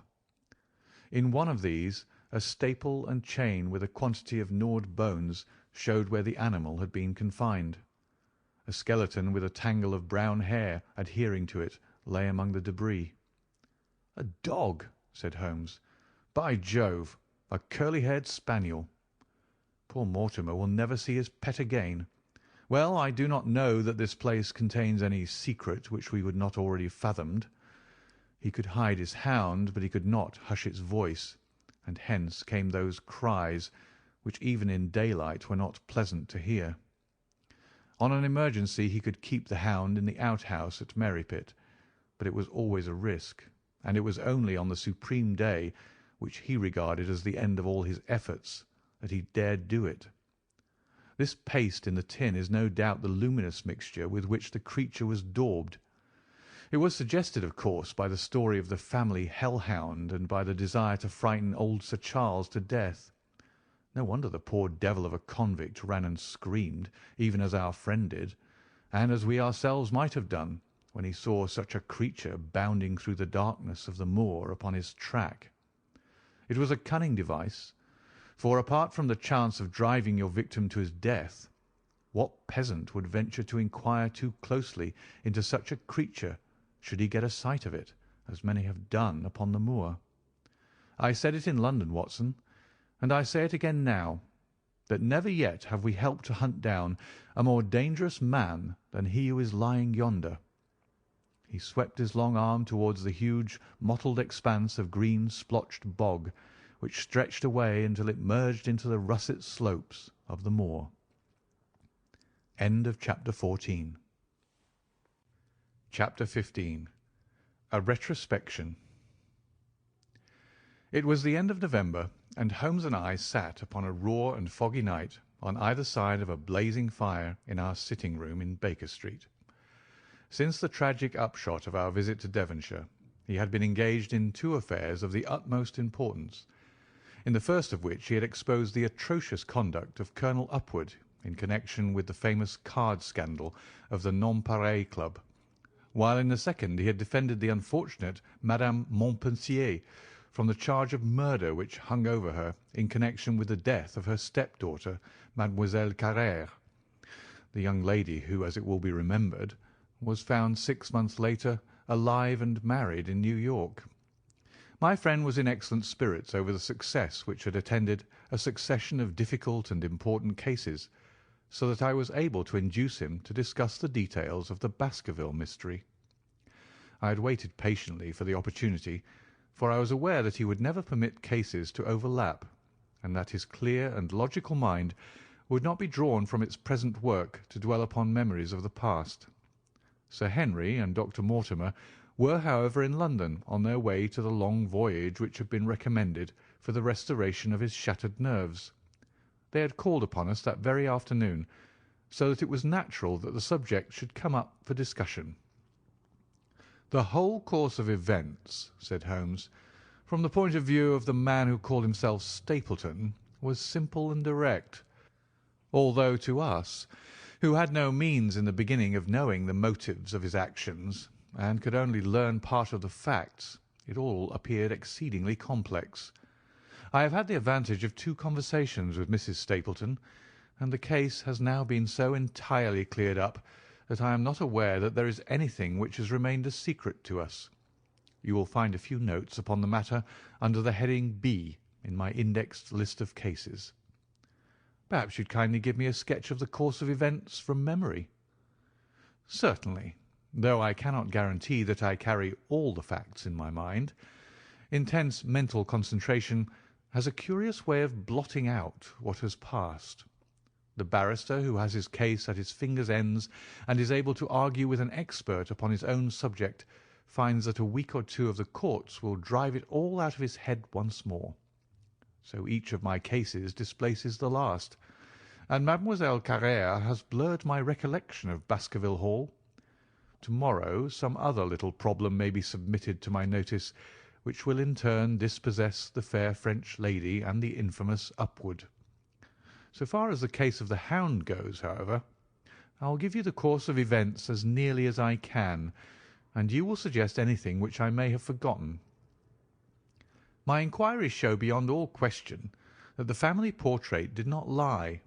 In one of these a staple and chain with a quantity of gnawed bones showed where the animal had been confined. A skeleton with a tangle of brown hair adhering to it lay among the debris. "A dog," said Holmes. "By Jove, a curly-haired spaniel. Poor Mortimer will never see his pet again. Well, I do not know that this place contains any secret which we would not already have fathomed. He could hide his hound, but he could not hush its voice, and hence came those cries which even in daylight were not pleasant to hear. On an emergency he could keep the hound in the outhouse at Merrypit, but it was always a risk, and it was only on the supreme day, which he regarded as the end of all his efforts, that he dared do it. This paste in the tin is no doubt the luminous mixture with which the creature was daubed. It was suggested, of course, by the story of the family hell-hound and by the desire to frighten old Sir Charles to death. No wonder the poor devil of a convict ran and screamed, even as our friend did, and as we ourselves might have done, when he saw such a creature bounding through the darkness of the moor upon his track. It was a cunning device, for apart from the chance of driving your victim to his death, what peasant would venture to inquire too closely into such a creature should he get a sight of it, as many have done upon the moor? I said it in London, Watson, and I say it again now, that never yet have we helped to hunt down a more dangerous man than he who is lying yonder. He swept his long arm towards the huge mottled expanse of green splotched bog, which stretched away until it merged into the russet slopes of the moor. End of Chapter 14. Chapter 15. A Retrospection. It was the end of November, and Holmes and I sat upon a raw and foggy night on either side of a blazing fire in our sitting-room in Baker Street. Since the tragic upshot of our visit to Devonshire, he had been engaged in two affairs of the utmost importance, in the first of which he had exposed the atrocious conduct of Colonel Upward in connection with the famous card scandal of the Nonpareil Club, while in the second he had defended the unfortunate Madame Montpensier from the charge of murder which hung over her in connection with the death of her stepdaughter, Mademoiselle Carrère, the young lady who, as it will be remembered, was found 6 months later alive and married in New York. My friend was in excellent spirits over the success which had attended a succession of difficult and important cases, so that I was able to induce him to discuss the details of the Baskerville mystery. I had waited patiently for the opportunity, for I was aware that he would never permit cases to overlap, and that his clear and logical mind would not be drawn from its present work to dwell upon memories of the past. Sir Henry and Dr. Mortimer were, however, in London on their way to the long voyage which had been recommended for the restoration of his shattered nerves. They had called upon us that very afternoon, so that it was natural that the subject should come up for discussion. "The whole course of events," said Holmes, "from the point of view of the man who called himself Stapleton, was simple and direct, although to us, who had no means in the beginning of knowing the motives of his actions, and could only learn part of the facts, it all appeared exceedingly complex. I have had the advantage of 2 conversations with Mrs. Stapleton, and the case has now been so entirely cleared up that I am not aware that there is anything which has remained a secret to us. You will find a few notes upon the matter under the heading B in my indexed list of cases. Perhaps you'd kindly give me a sketch of the course of events from memory." "Certainly, though I cannot guarantee that I carry all the facts in my mind. Intense mental concentration has a curious way of blotting out what has passed. The barrister who has his case at his fingers' ends and is able to argue with an expert upon his own subject finds that a week or two of the courts will drive it all out of his head once more. So each of my cases displaces the last, and Mademoiselle Carrère has blurred my recollection of Baskerville Hall. To-morrow some other little problem may be submitted to my notice, which will in turn dispossess the fair French lady and the infamous Upward. So far as the case of the Hound goes, however, I will give you the course of events as nearly as I can, and you will suggest anything which I may have forgotten. My inquiries show beyond all question that the family portrait did not lie,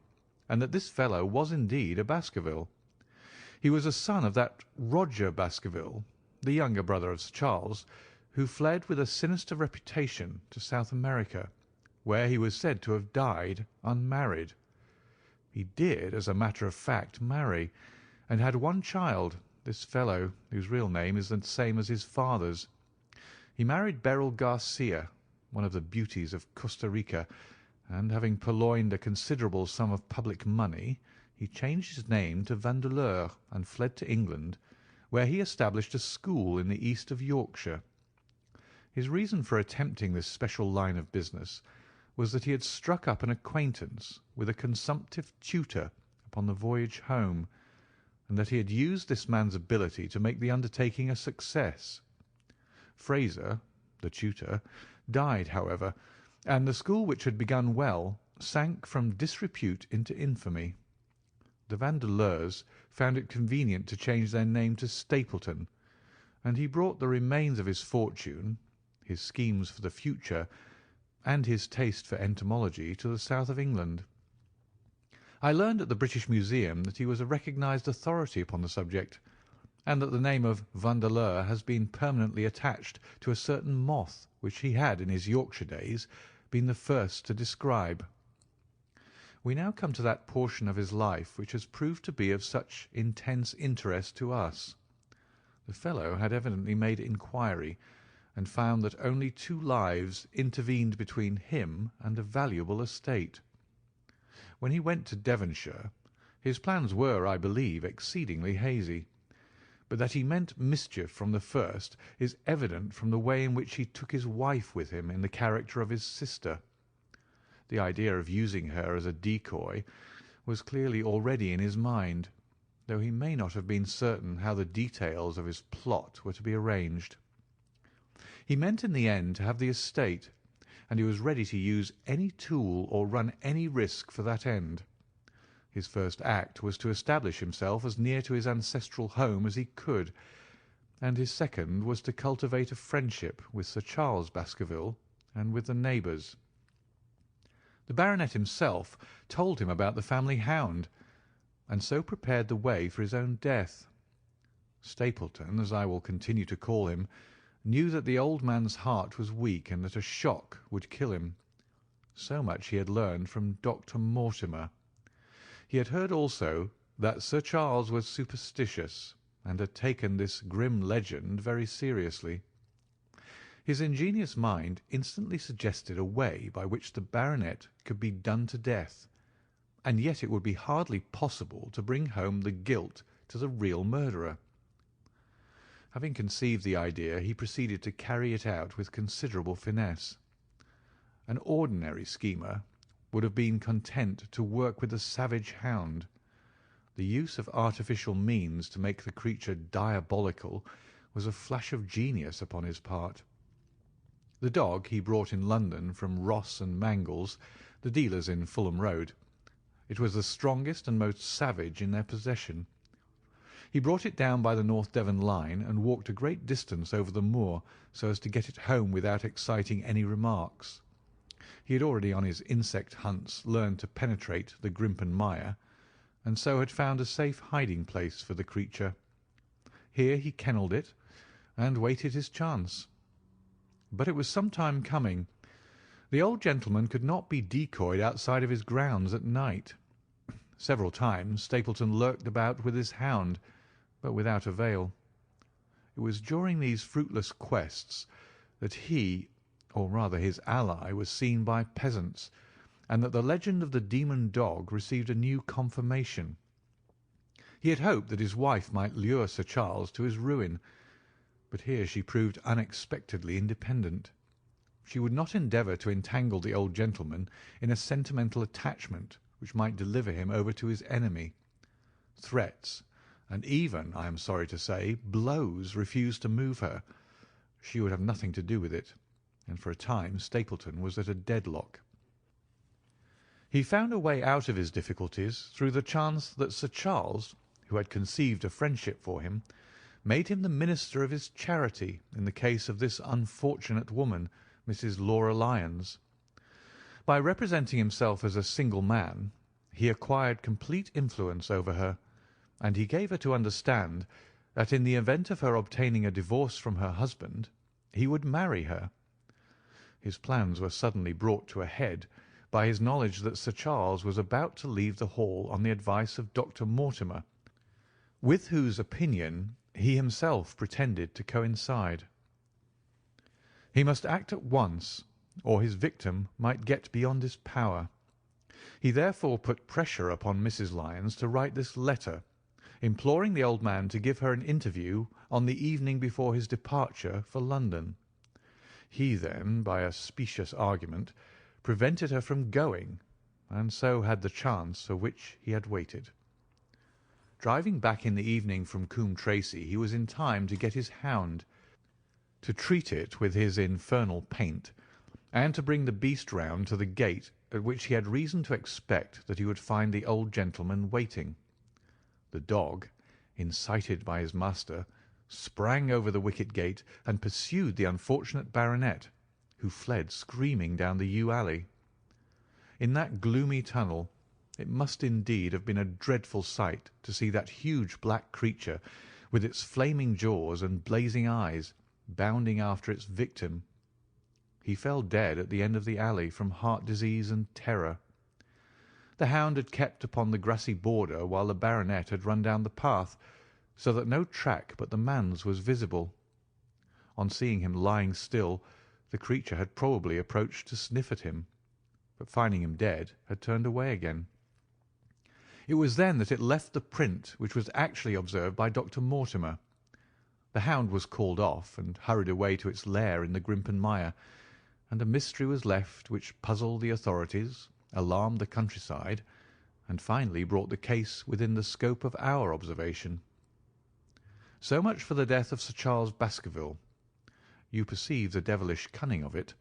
and that this fellow was indeed a Baskerville. He was a son of that Roger Baskerville, the younger brother of Sir Charles, who fled with a sinister reputation to South America, where he was said to have died unmarried. He did, as a matter of fact, marry, and had one child, this fellow, whose real name is the same as his father's. He married Beryl Garcia, one of the beauties of Costa Rica, and having purloined a considerable sum of public money, he changed his name to Vandeleur and fled to England, where he established a school in the east of Yorkshire. His reason for attempting this special line of business was that he had struck up an acquaintance with a consumptive tutor upon the voyage home, and that he had used this man's ability to make the undertaking a success. Fraser, the tutor, died, however, and the school, which had begun well, sank from disrepute into infamy. The Vandeleurs found it convenient to change their name to Stapleton, and he brought the remains of his fortune, his schemes for the future, and his taste for entomology to the south of England. I learned at the British Museum that he was a recognised authority upon the subject, and that the name of Vandeleur has been permanently attached to a certain moth which he had in his Yorkshire days been the first to describe. We now come to that portion of his life which has proved to be of such intense interest to us. The fellow had evidently made inquiry, and found that only 2 lives intervened between him and a valuable estate. When he went to Devonshire, his plans were, I believe, exceedingly hazy, but that he meant mischief from the first is evident from the way in which he took his wife with him in the character of his sister. The idea of using her as a decoy was clearly already in his mind, though he may not have been certain how the details of his plot were to be arranged. He meant in the end to have the estate, and he was ready to use any tool or run any risk for that end. His first act was to establish himself as near to his ancestral home as he could, and his second was to cultivate a friendship with Sir Charles Baskerville and with the neighbours. The baronet himself told him about the family hound, and so prepared the way for his own death. Stapleton, as I will continue to call him, knew that the old man's heart was weak and that a shock would kill him. So much he had learned from Dr. Mortimer. He had heard also that Sir Charles was superstitious, and had taken this grim legend very seriously. His ingenious mind instantly suggested a way by which the baronet could be done to death, and yet it would be hardly possible to bring home the guilt to the real murderer. Having conceived the idea, he proceeded to carry it out with considerable finesse. An ordinary schemer would have been content to work with a savage hound. The use of artificial means to make the creature diabolical was a flash of genius upon his part. The dog he brought in London from Ross and Mangles, the dealers in Fulham Road. It was the strongest and most savage in their possession. He brought it down by the North Devon line and walked a great distance over the moor so as to get it home without exciting any remarks. He had already on his insect hunts learned to penetrate the Grimpen Mire, and so had found a safe hiding-place for the creature. Here he kennelled it, and waited his chance. But it was some time coming. The old gentleman could not be decoyed outside of his grounds at night. Several times Stapleton lurked about with his hound, but without avail. It was during these fruitless quests that he, or rather his ally, was seen by peasants, and that the legend of the demon dog received a new confirmation. He had hoped that his wife might lure Sir Charles to his ruin, but here she proved unexpectedly independent. She would not endeavour to entangle the old gentleman in a sentimental attachment which might deliver him over to his enemy. Threats, and even, I am sorry to say, blows refused to move her. She would have nothing to do with it, and for a time Stapleton was at a deadlock. He found a way out of his difficulties through the chance that Sir Charles, who had conceived a friendship for him, made him the minister of his charity in the case of this unfortunate woman, Mrs. Laura Lyons. By representing himself as a single man, he acquired complete influence over her, and he gave her to understand that in the event of her obtaining a divorce from her husband, he would marry her. His plans were suddenly brought to a head by his knowledge that Sir Charles was about to leave the Hall on the advice of Dr. Mortimer, with whose opinion he himself pretended to coincide. He must act at once, or his victim might get beyond his power. He therefore put pressure upon Mrs. Lyons to write this letter, imploring the old man to give her an interview on the evening before his departure for London. He then, by a specious argument, prevented her from going, and so had the chance for which he had waited. Driving back in the evening from Coombe Tracey, he was in time to get his hound, to treat it with his infernal paint, and to bring the beast round to the gate at which he had reason to expect that he would find the old gentleman waiting. The dog, incited by his master, sprang over the wicket gate and pursued the unfortunate baronet, who fled screaming down the yew alley. In that gloomy tunnel it must indeed have been a dreadful sight to see that huge black creature, with its flaming jaws and blazing eyes, bounding after its victim. He fell dead at the end of the alley from heart disease and terror. The hound had kept upon the grassy border while the baronet had run down the path, so that no track but the man's was visible. On seeing him lying still, the creature had probably approached to sniff at him, but finding him dead, had turned away again. It was then that it left the print which was actually observed by Dr. Mortimer. The hound was called off and hurried away to its lair in the Grimpen Mire, and a mystery was left which puzzled the authorities, alarmed the countryside, and finally brought the case within the scope of our observation. So much for the death of Sir Charles Baskerville. You perceive the devilish cunning of it,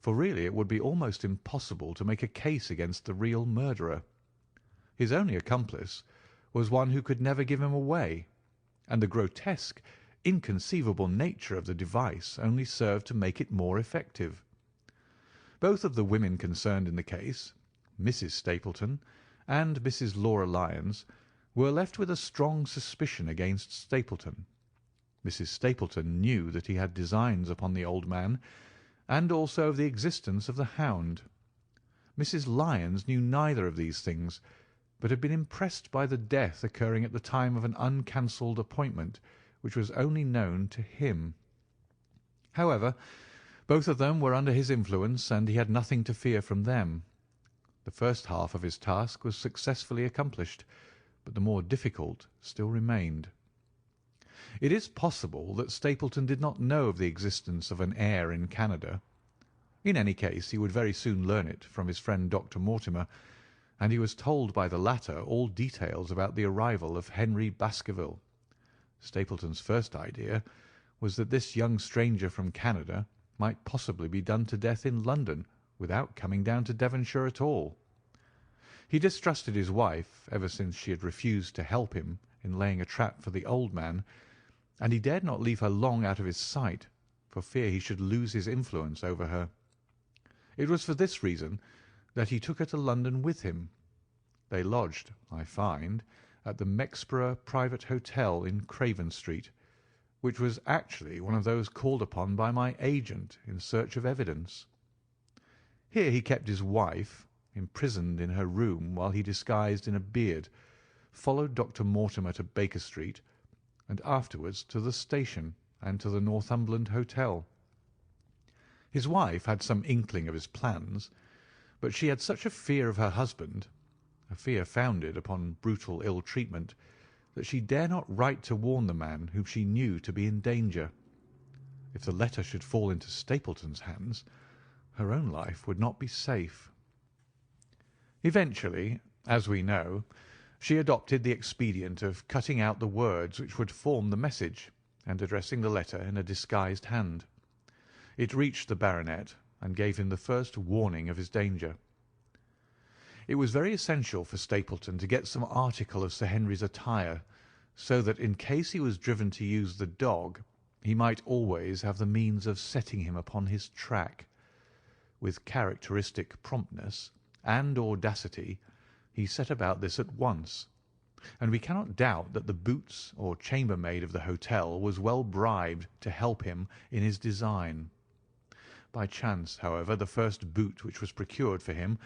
for really it would be almost impossible to make a case against the real murderer. His only accomplice was one who could never give him away, and the grotesque, inconceivable nature of the device only served to make it more effective. Both of the women concerned in the case, Mrs. Stapleton and Mrs. Laura Lyons, were left with a strong suspicion against Stapleton. Mrs. Stapleton knew that he had designs upon the old man, and also of the existence of the hound. Mrs. Lyons knew neither of these things, but had been impressed by the death occurring at the time of an uncancelled appointment which was only known to him. However, both of them were under his influence, and he had nothing to fear from them. The first half of his task was successfully accomplished, but the more difficult still remained. It is possible that Stapleton did not know of the existence of an heir in Canada. In any case, he would very soon learn it from his friend Dr. Mortimer, and he was told by the latter all details about the arrival of Henry Baskerville. Stapleton's first idea was that this young stranger from Canada might possibly be done to death in London without coming down to Devonshire at all. He distrusted his wife ever since she had refused to help him in laying a trap for the old man, and he dared not leave her long out of his sight for fear he should lose his influence over her. It was for this reason that he took her to London with him. They lodged, I find, at the Mexborough Private Hotel in Craven Street, which was actually one of those called upon by my agent in search of evidence. Here he kept his wife, imprisoned in her room while he disguised in a beard, followed Dr. Mortimer to Baker Street, and afterwards to the station and to the Northumberland Hotel. His wife had some inkling of his plans, but she had such a fear of her husband, a fear founded upon brutal ill-treatment, that she dare not write to warn the man whom she knew to be in danger. If the letter should fall into Stapleton's hands, her own life would not be safe. Eventually, as we know, she adopted the expedient of cutting out the words which would form the message, and addressing the letter in a disguised hand. It reached the baronet, and gave him the first warning of his danger. It was very essential for Stapleton to get some article of Sir Henry's attire, so that in case he was driven to use the dog, he might always have the means of setting him upon his track. With characteristic promptness and audacity, he set about this at once, and we cannot doubt that the boots or chambermaid of the hotel was well bribed to help him in his design. By chance, however, the first boot which was procured for him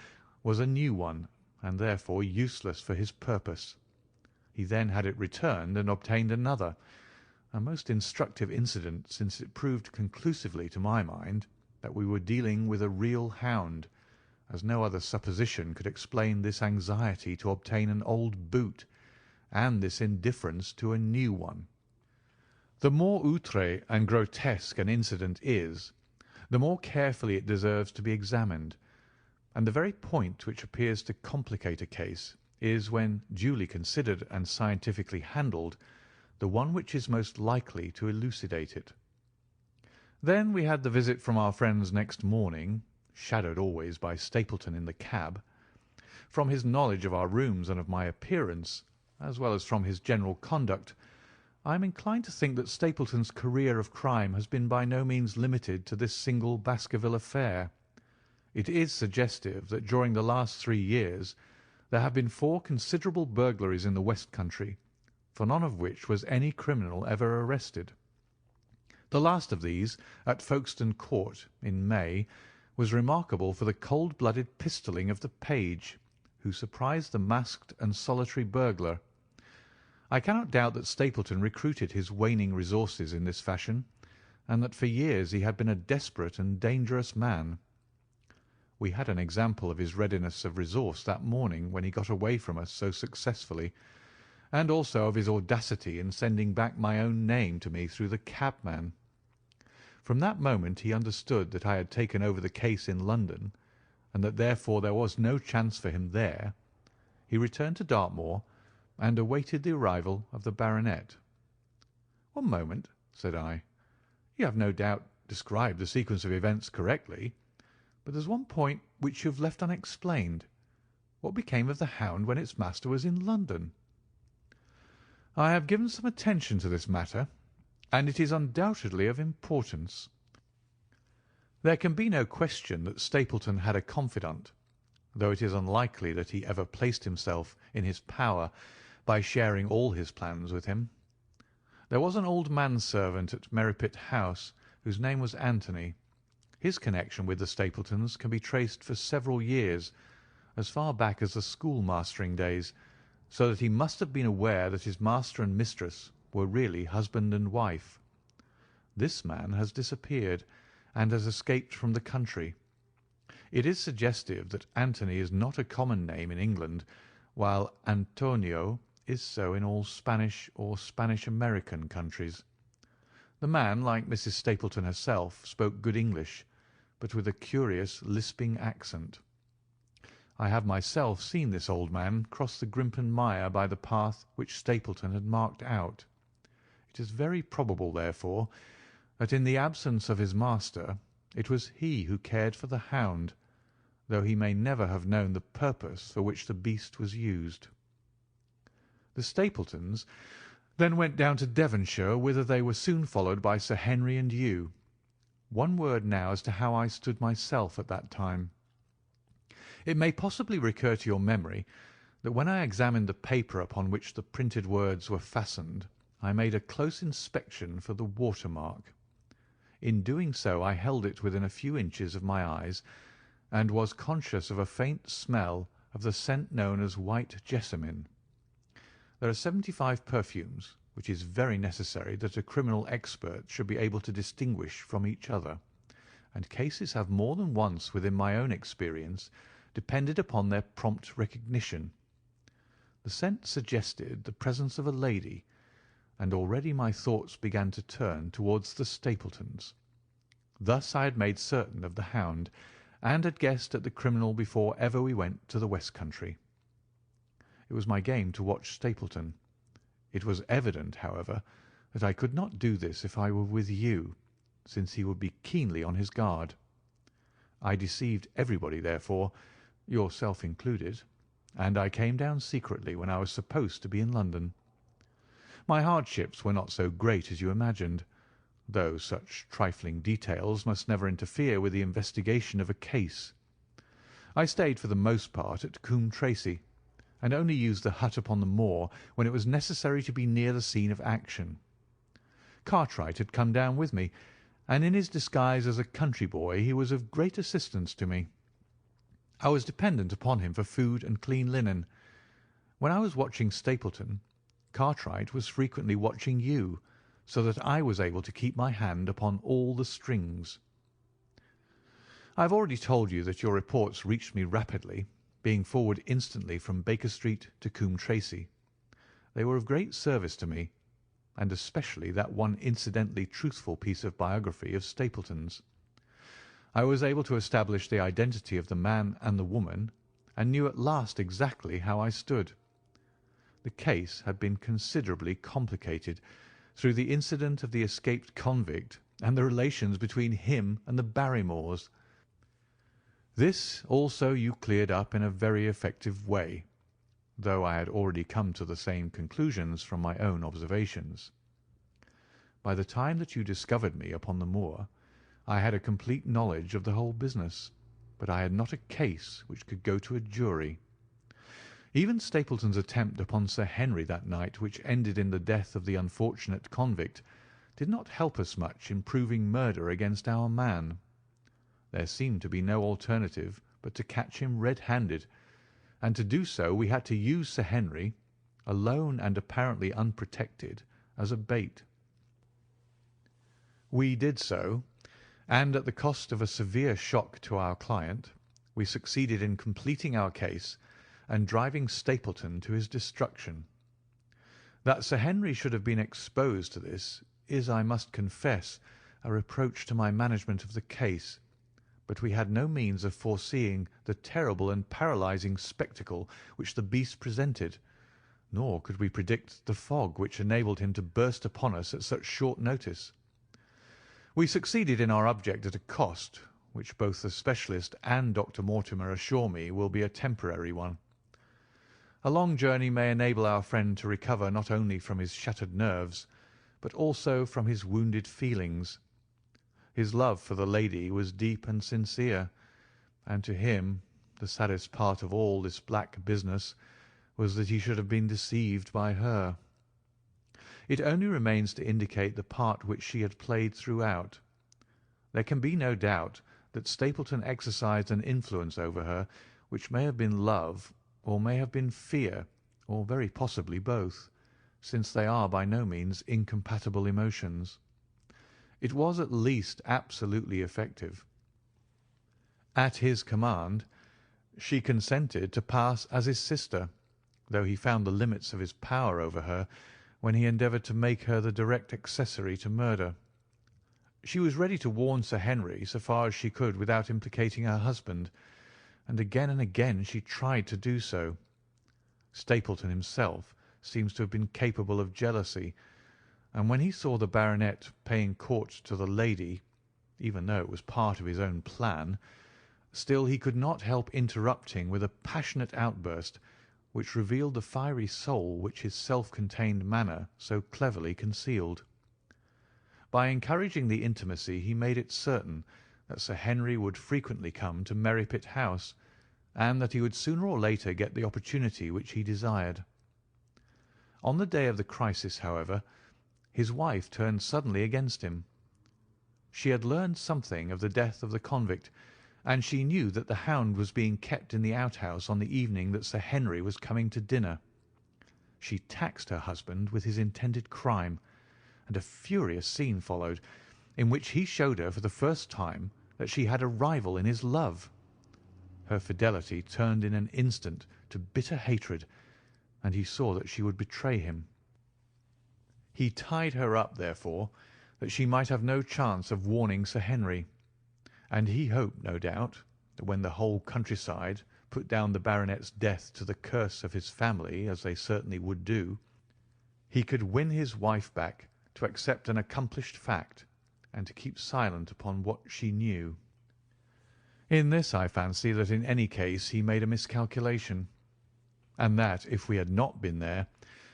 was a new one, and therefore useless for his purpose. He then had it returned and obtained another, a most instructive incident, since it proved conclusively to my mind that we were dealing with a real hound, as no other supposition could explain this anxiety to obtain an old boot, and this indifference to a new one. The more outré and grotesque an incident is, the more carefully it deserves to be examined, and the very point which appears to complicate a case is, when duly considered and scientifically handled, the one which is most likely to elucidate it. Then we had the visit from our friends next morning, shadowed always by Stapleton in the cab. From his knowledge of our rooms and of my appearance, as well as from his general conduct, I am inclined to think that Stapleton's career of crime has been by no means limited to this single Baskerville affair. It is suggestive that during the last 3 years there have been 4 considerable burglaries in the West Country, for none of which was any criminal ever arrested. The last of these, at Folkestone Court, in May, was remarkable for the cold-blooded pistolling of the page, who surprised the masked and solitary burglar. I cannot doubt that Stapleton recruited his waning resources in this fashion, and that for years he had been a desperate and dangerous man. We had an example of his readiness of resource that morning when he got away from us so successfully, and also of his audacity in sending back my own name to me through the cabman. From that moment he understood that I had taken over the case in London, and that therefore there was no chance for him there. He returned to Dartmoor, and awaited the arrival of the baronet. "One moment," said I. "You have no doubt described the sequence of events correctly, but there's one point which you have left unexplained. What became of the hound when its master was in London?" "I have given some attention to this matter, and it is undoubtedly of importance. There can be no question that Stapleton had a confidant, though it is unlikely that he ever placed himself in his power by sharing all his plans with him. There was an old manservant at Merripit House whose name was Anthony. His connection with the Stapletons can be traced for several years, as far back as the schoolmastering days, so that he must have been aware that his master and mistress were really husband and wife. This man has disappeared, and has escaped from the country. It is suggestive that Anthony is not a common name in England, while Antonio is so in all Spanish or Spanish-American countries. The man, like Mrs. Stapleton herself, spoke good English, but with a curious lisping accent. I have myself seen this old man cross the Grimpen Mire by the path which Stapleton had marked out. It is very probable, therefore, that in the absence of his master it was he who cared for the hound, though he may never have known the purpose for which the beast was used. The Stapletons then went down to Devonshire, whither they were soon followed by Sir Henry and you. One word now as to how I stood myself at that time. It may possibly recur to your memory that when I examined the paper upon which the printed words were fastened, I made a close inspection for the watermark. In doing so I held it within a few inches of my eyes, and was conscious of a faint smell of the scent known as white jessamine. There are 75 perfumes, which is very necessary that a criminal expert should be able to distinguish from each other, and cases have more than once within my own experience depended upon their prompt recognition. The scent suggested the presence of a lady, and already my thoughts began to turn towards the Stapletons. Thus I had made certain of the Hound, and had guessed at the criminal before ever we went to the West Country. It was my game to watch Stapleton. It was evident, however, that I could not do this if I were with you, since he would be keenly on his guard. I deceived everybody, therefore, yourself included, and I came down secretly when I was supposed to be in London. My hardships were not so great as you imagined, though such trifling details must never interfere with the investigation of a case. I stayed for the most part at Coombe Tracey, and only used the hut upon the moor when it was necessary to be near the scene of action. Cartwright had come down with me, and in his disguise as a country boy he was of great assistance to me. I was dependent upon him for food and clean linen. When I was watching Stapleton, Cartwright was frequently watching you, so that I was able to keep my hand upon all the strings. I have already told you that your reports reached me rapidly, being forward instantly from Baker Street to Coombe Tracey. They were of great service to me, and especially that one incidentally truthful piece of biography of Stapleton's. I was able to establish the identity of the man and the woman, and knew at last exactly how I stood. The case had been considerably complicated through the incident of the escaped convict and the relations between him and the Barrymores. This also you cleared up in a very effective way, though I had already come to the same conclusions from my own observations. By the time that you discovered me upon the moor, I had a complete knowledge of the whole business, but I had not a case which could go to a jury. Even Stapleton's attempt upon Sir Henry that night, which ended in the death of the unfortunate convict, did not help us much in proving murder against our man. There seemed to be no alternative but to catch him red-handed, and to do so we had to use Sir Henry, alone and apparently unprotected, as a bait. We did so, and at the cost of a severe shock to our client, we succeeded in completing our case and driving Stapleton to his destruction. That Sir Henry should have been exposed to this is, I must confess, a reproach to my management of the case, but we had no means of foreseeing the terrible and paralysing spectacle which the beast presented, nor could we predict the fog which enabled him to burst upon us at such short notice. We succeeded in our object at a cost which both the specialist and Dr. Mortimer assure me will be a temporary one. A long journey may enable our friend to recover not only from his shattered nerves, but also from his wounded feelings. His love for the lady was deep and sincere, and to him the saddest part of all this black business was that he should have been deceived by her. It only remains to indicate the part which she had played throughout. There can be no doubt that Stapleton exercised an influence over her which may have been love, or may have been fear, or very possibly both, since they are by no means incompatible emotions. It was at least absolutely effective. At his command, she consented to pass as his sister, though he found the limits of his power over her when he endeavoured to make her the direct accessory to murder. She was ready to warn Sir Henry so far as she could without implicating her husband, and again she tried to do so. Stapleton himself seems to have been capable of jealousy, and when he saw the baronet paying court to the lady, even though it was part of his own plan, still he could not help interrupting with a passionate outburst which revealed the fiery soul which his self-contained manner so cleverly concealed. By encouraging the intimacy he made it certain that Sir Henry would frequently come to Merripit House, and that he would sooner or later get the opportunity which he desired. On the day of the crisis, however, his wife turned suddenly against him. She had learned something of the death of the convict, and she knew that the Hound was being kept in the outhouse on the evening that Sir Henry was coming to dinner. She taxed her husband with his intended crime, and a furious scene followed, in which he showed her for the first time that she had a rival in his love. Her fidelity turned in an instant to bitter hatred, and he saw that she would betray him. He tied her up, therefore, that she might have no chance of warning Sir Henry, and he hoped, no doubt, that when the whole countryside put down the baronet's death to the curse of his family, as they certainly would do, he could win his wife back to accept an accomplished fact, and to keep silent upon what she knew. In this I fancy that in any case he made a miscalculation, and that if we had not been there,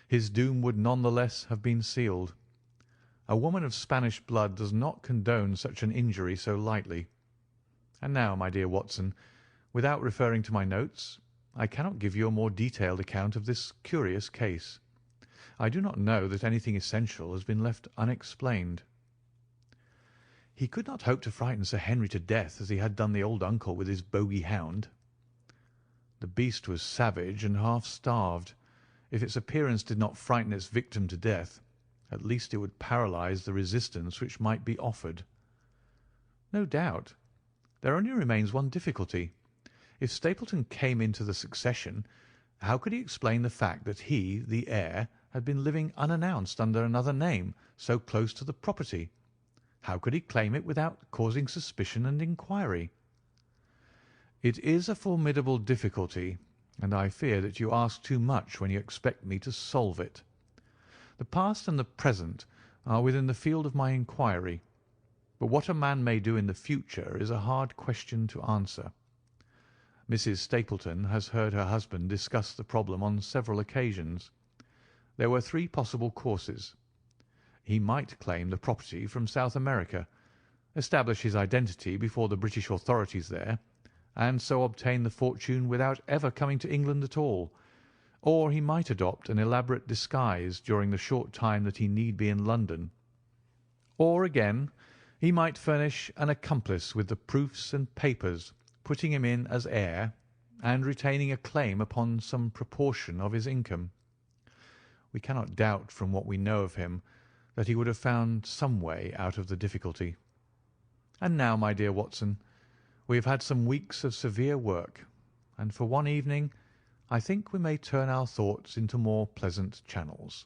his doom would none the less have been sealed. A woman of Spanish blood does not condone such an injury so lightly. And now, my dear Watson, without referring to my notes, I cannot give you a more detailed account of this curious case. I do not know that anything essential has been left unexplained. He could not hope to frighten Sir Henry to death as he had done the old uncle with his bogey hound. The beast was savage and half starved. If its appearance did not frighten its victim to death, at least it would paralyse the resistance which might be offered. No doubt. There only remains one difficulty. If Stapleton came into the succession, how could he explain the fact that he, the heir, had been living unannounced under another name so close to the property? How could he claim it without causing suspicion and inquiry? It is a formidable difficulty, and I fear that you ask too much when you expect me to solve it. The past and the present are within the field of my inquiry, but what a man may do in the future is a hard question to answer. Mrs. Stapleton has heard her husband discuss the problem on several occasions. There were 3 possible courses. He might claim the property from South America, establish his identity before the British authorities there, and so obtain the fortune without ever coming to England at all, or he might adopt an elaborate disguise during the short time that he need be in London. Or, again, he might furnish an accomplice with the proofs and papers, putting him in as heir, and retaining a claim upon some proportion of his income. We cannot doubt from what we know of him that he would have found some way out of the difficulty. And now, my dear Watson, we have had some weeks of severe work, and for one evening I think we may turn our thoughts into more pleasant channels.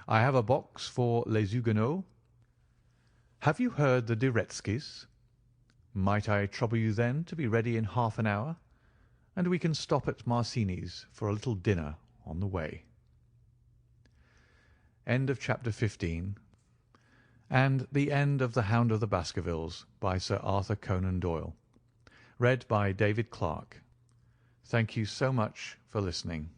I have a box for Les Huguenots. Have you heard the De Retskys? Might I trouble you then to be ready in half an hour, and we can stop at Marcini's for a little dinner on the way. End of chapter 15, and the end of The Hound of the Baskervilles by Sir Arthur Conan Doyle. Read by David Clarke. Thank you so much for listening.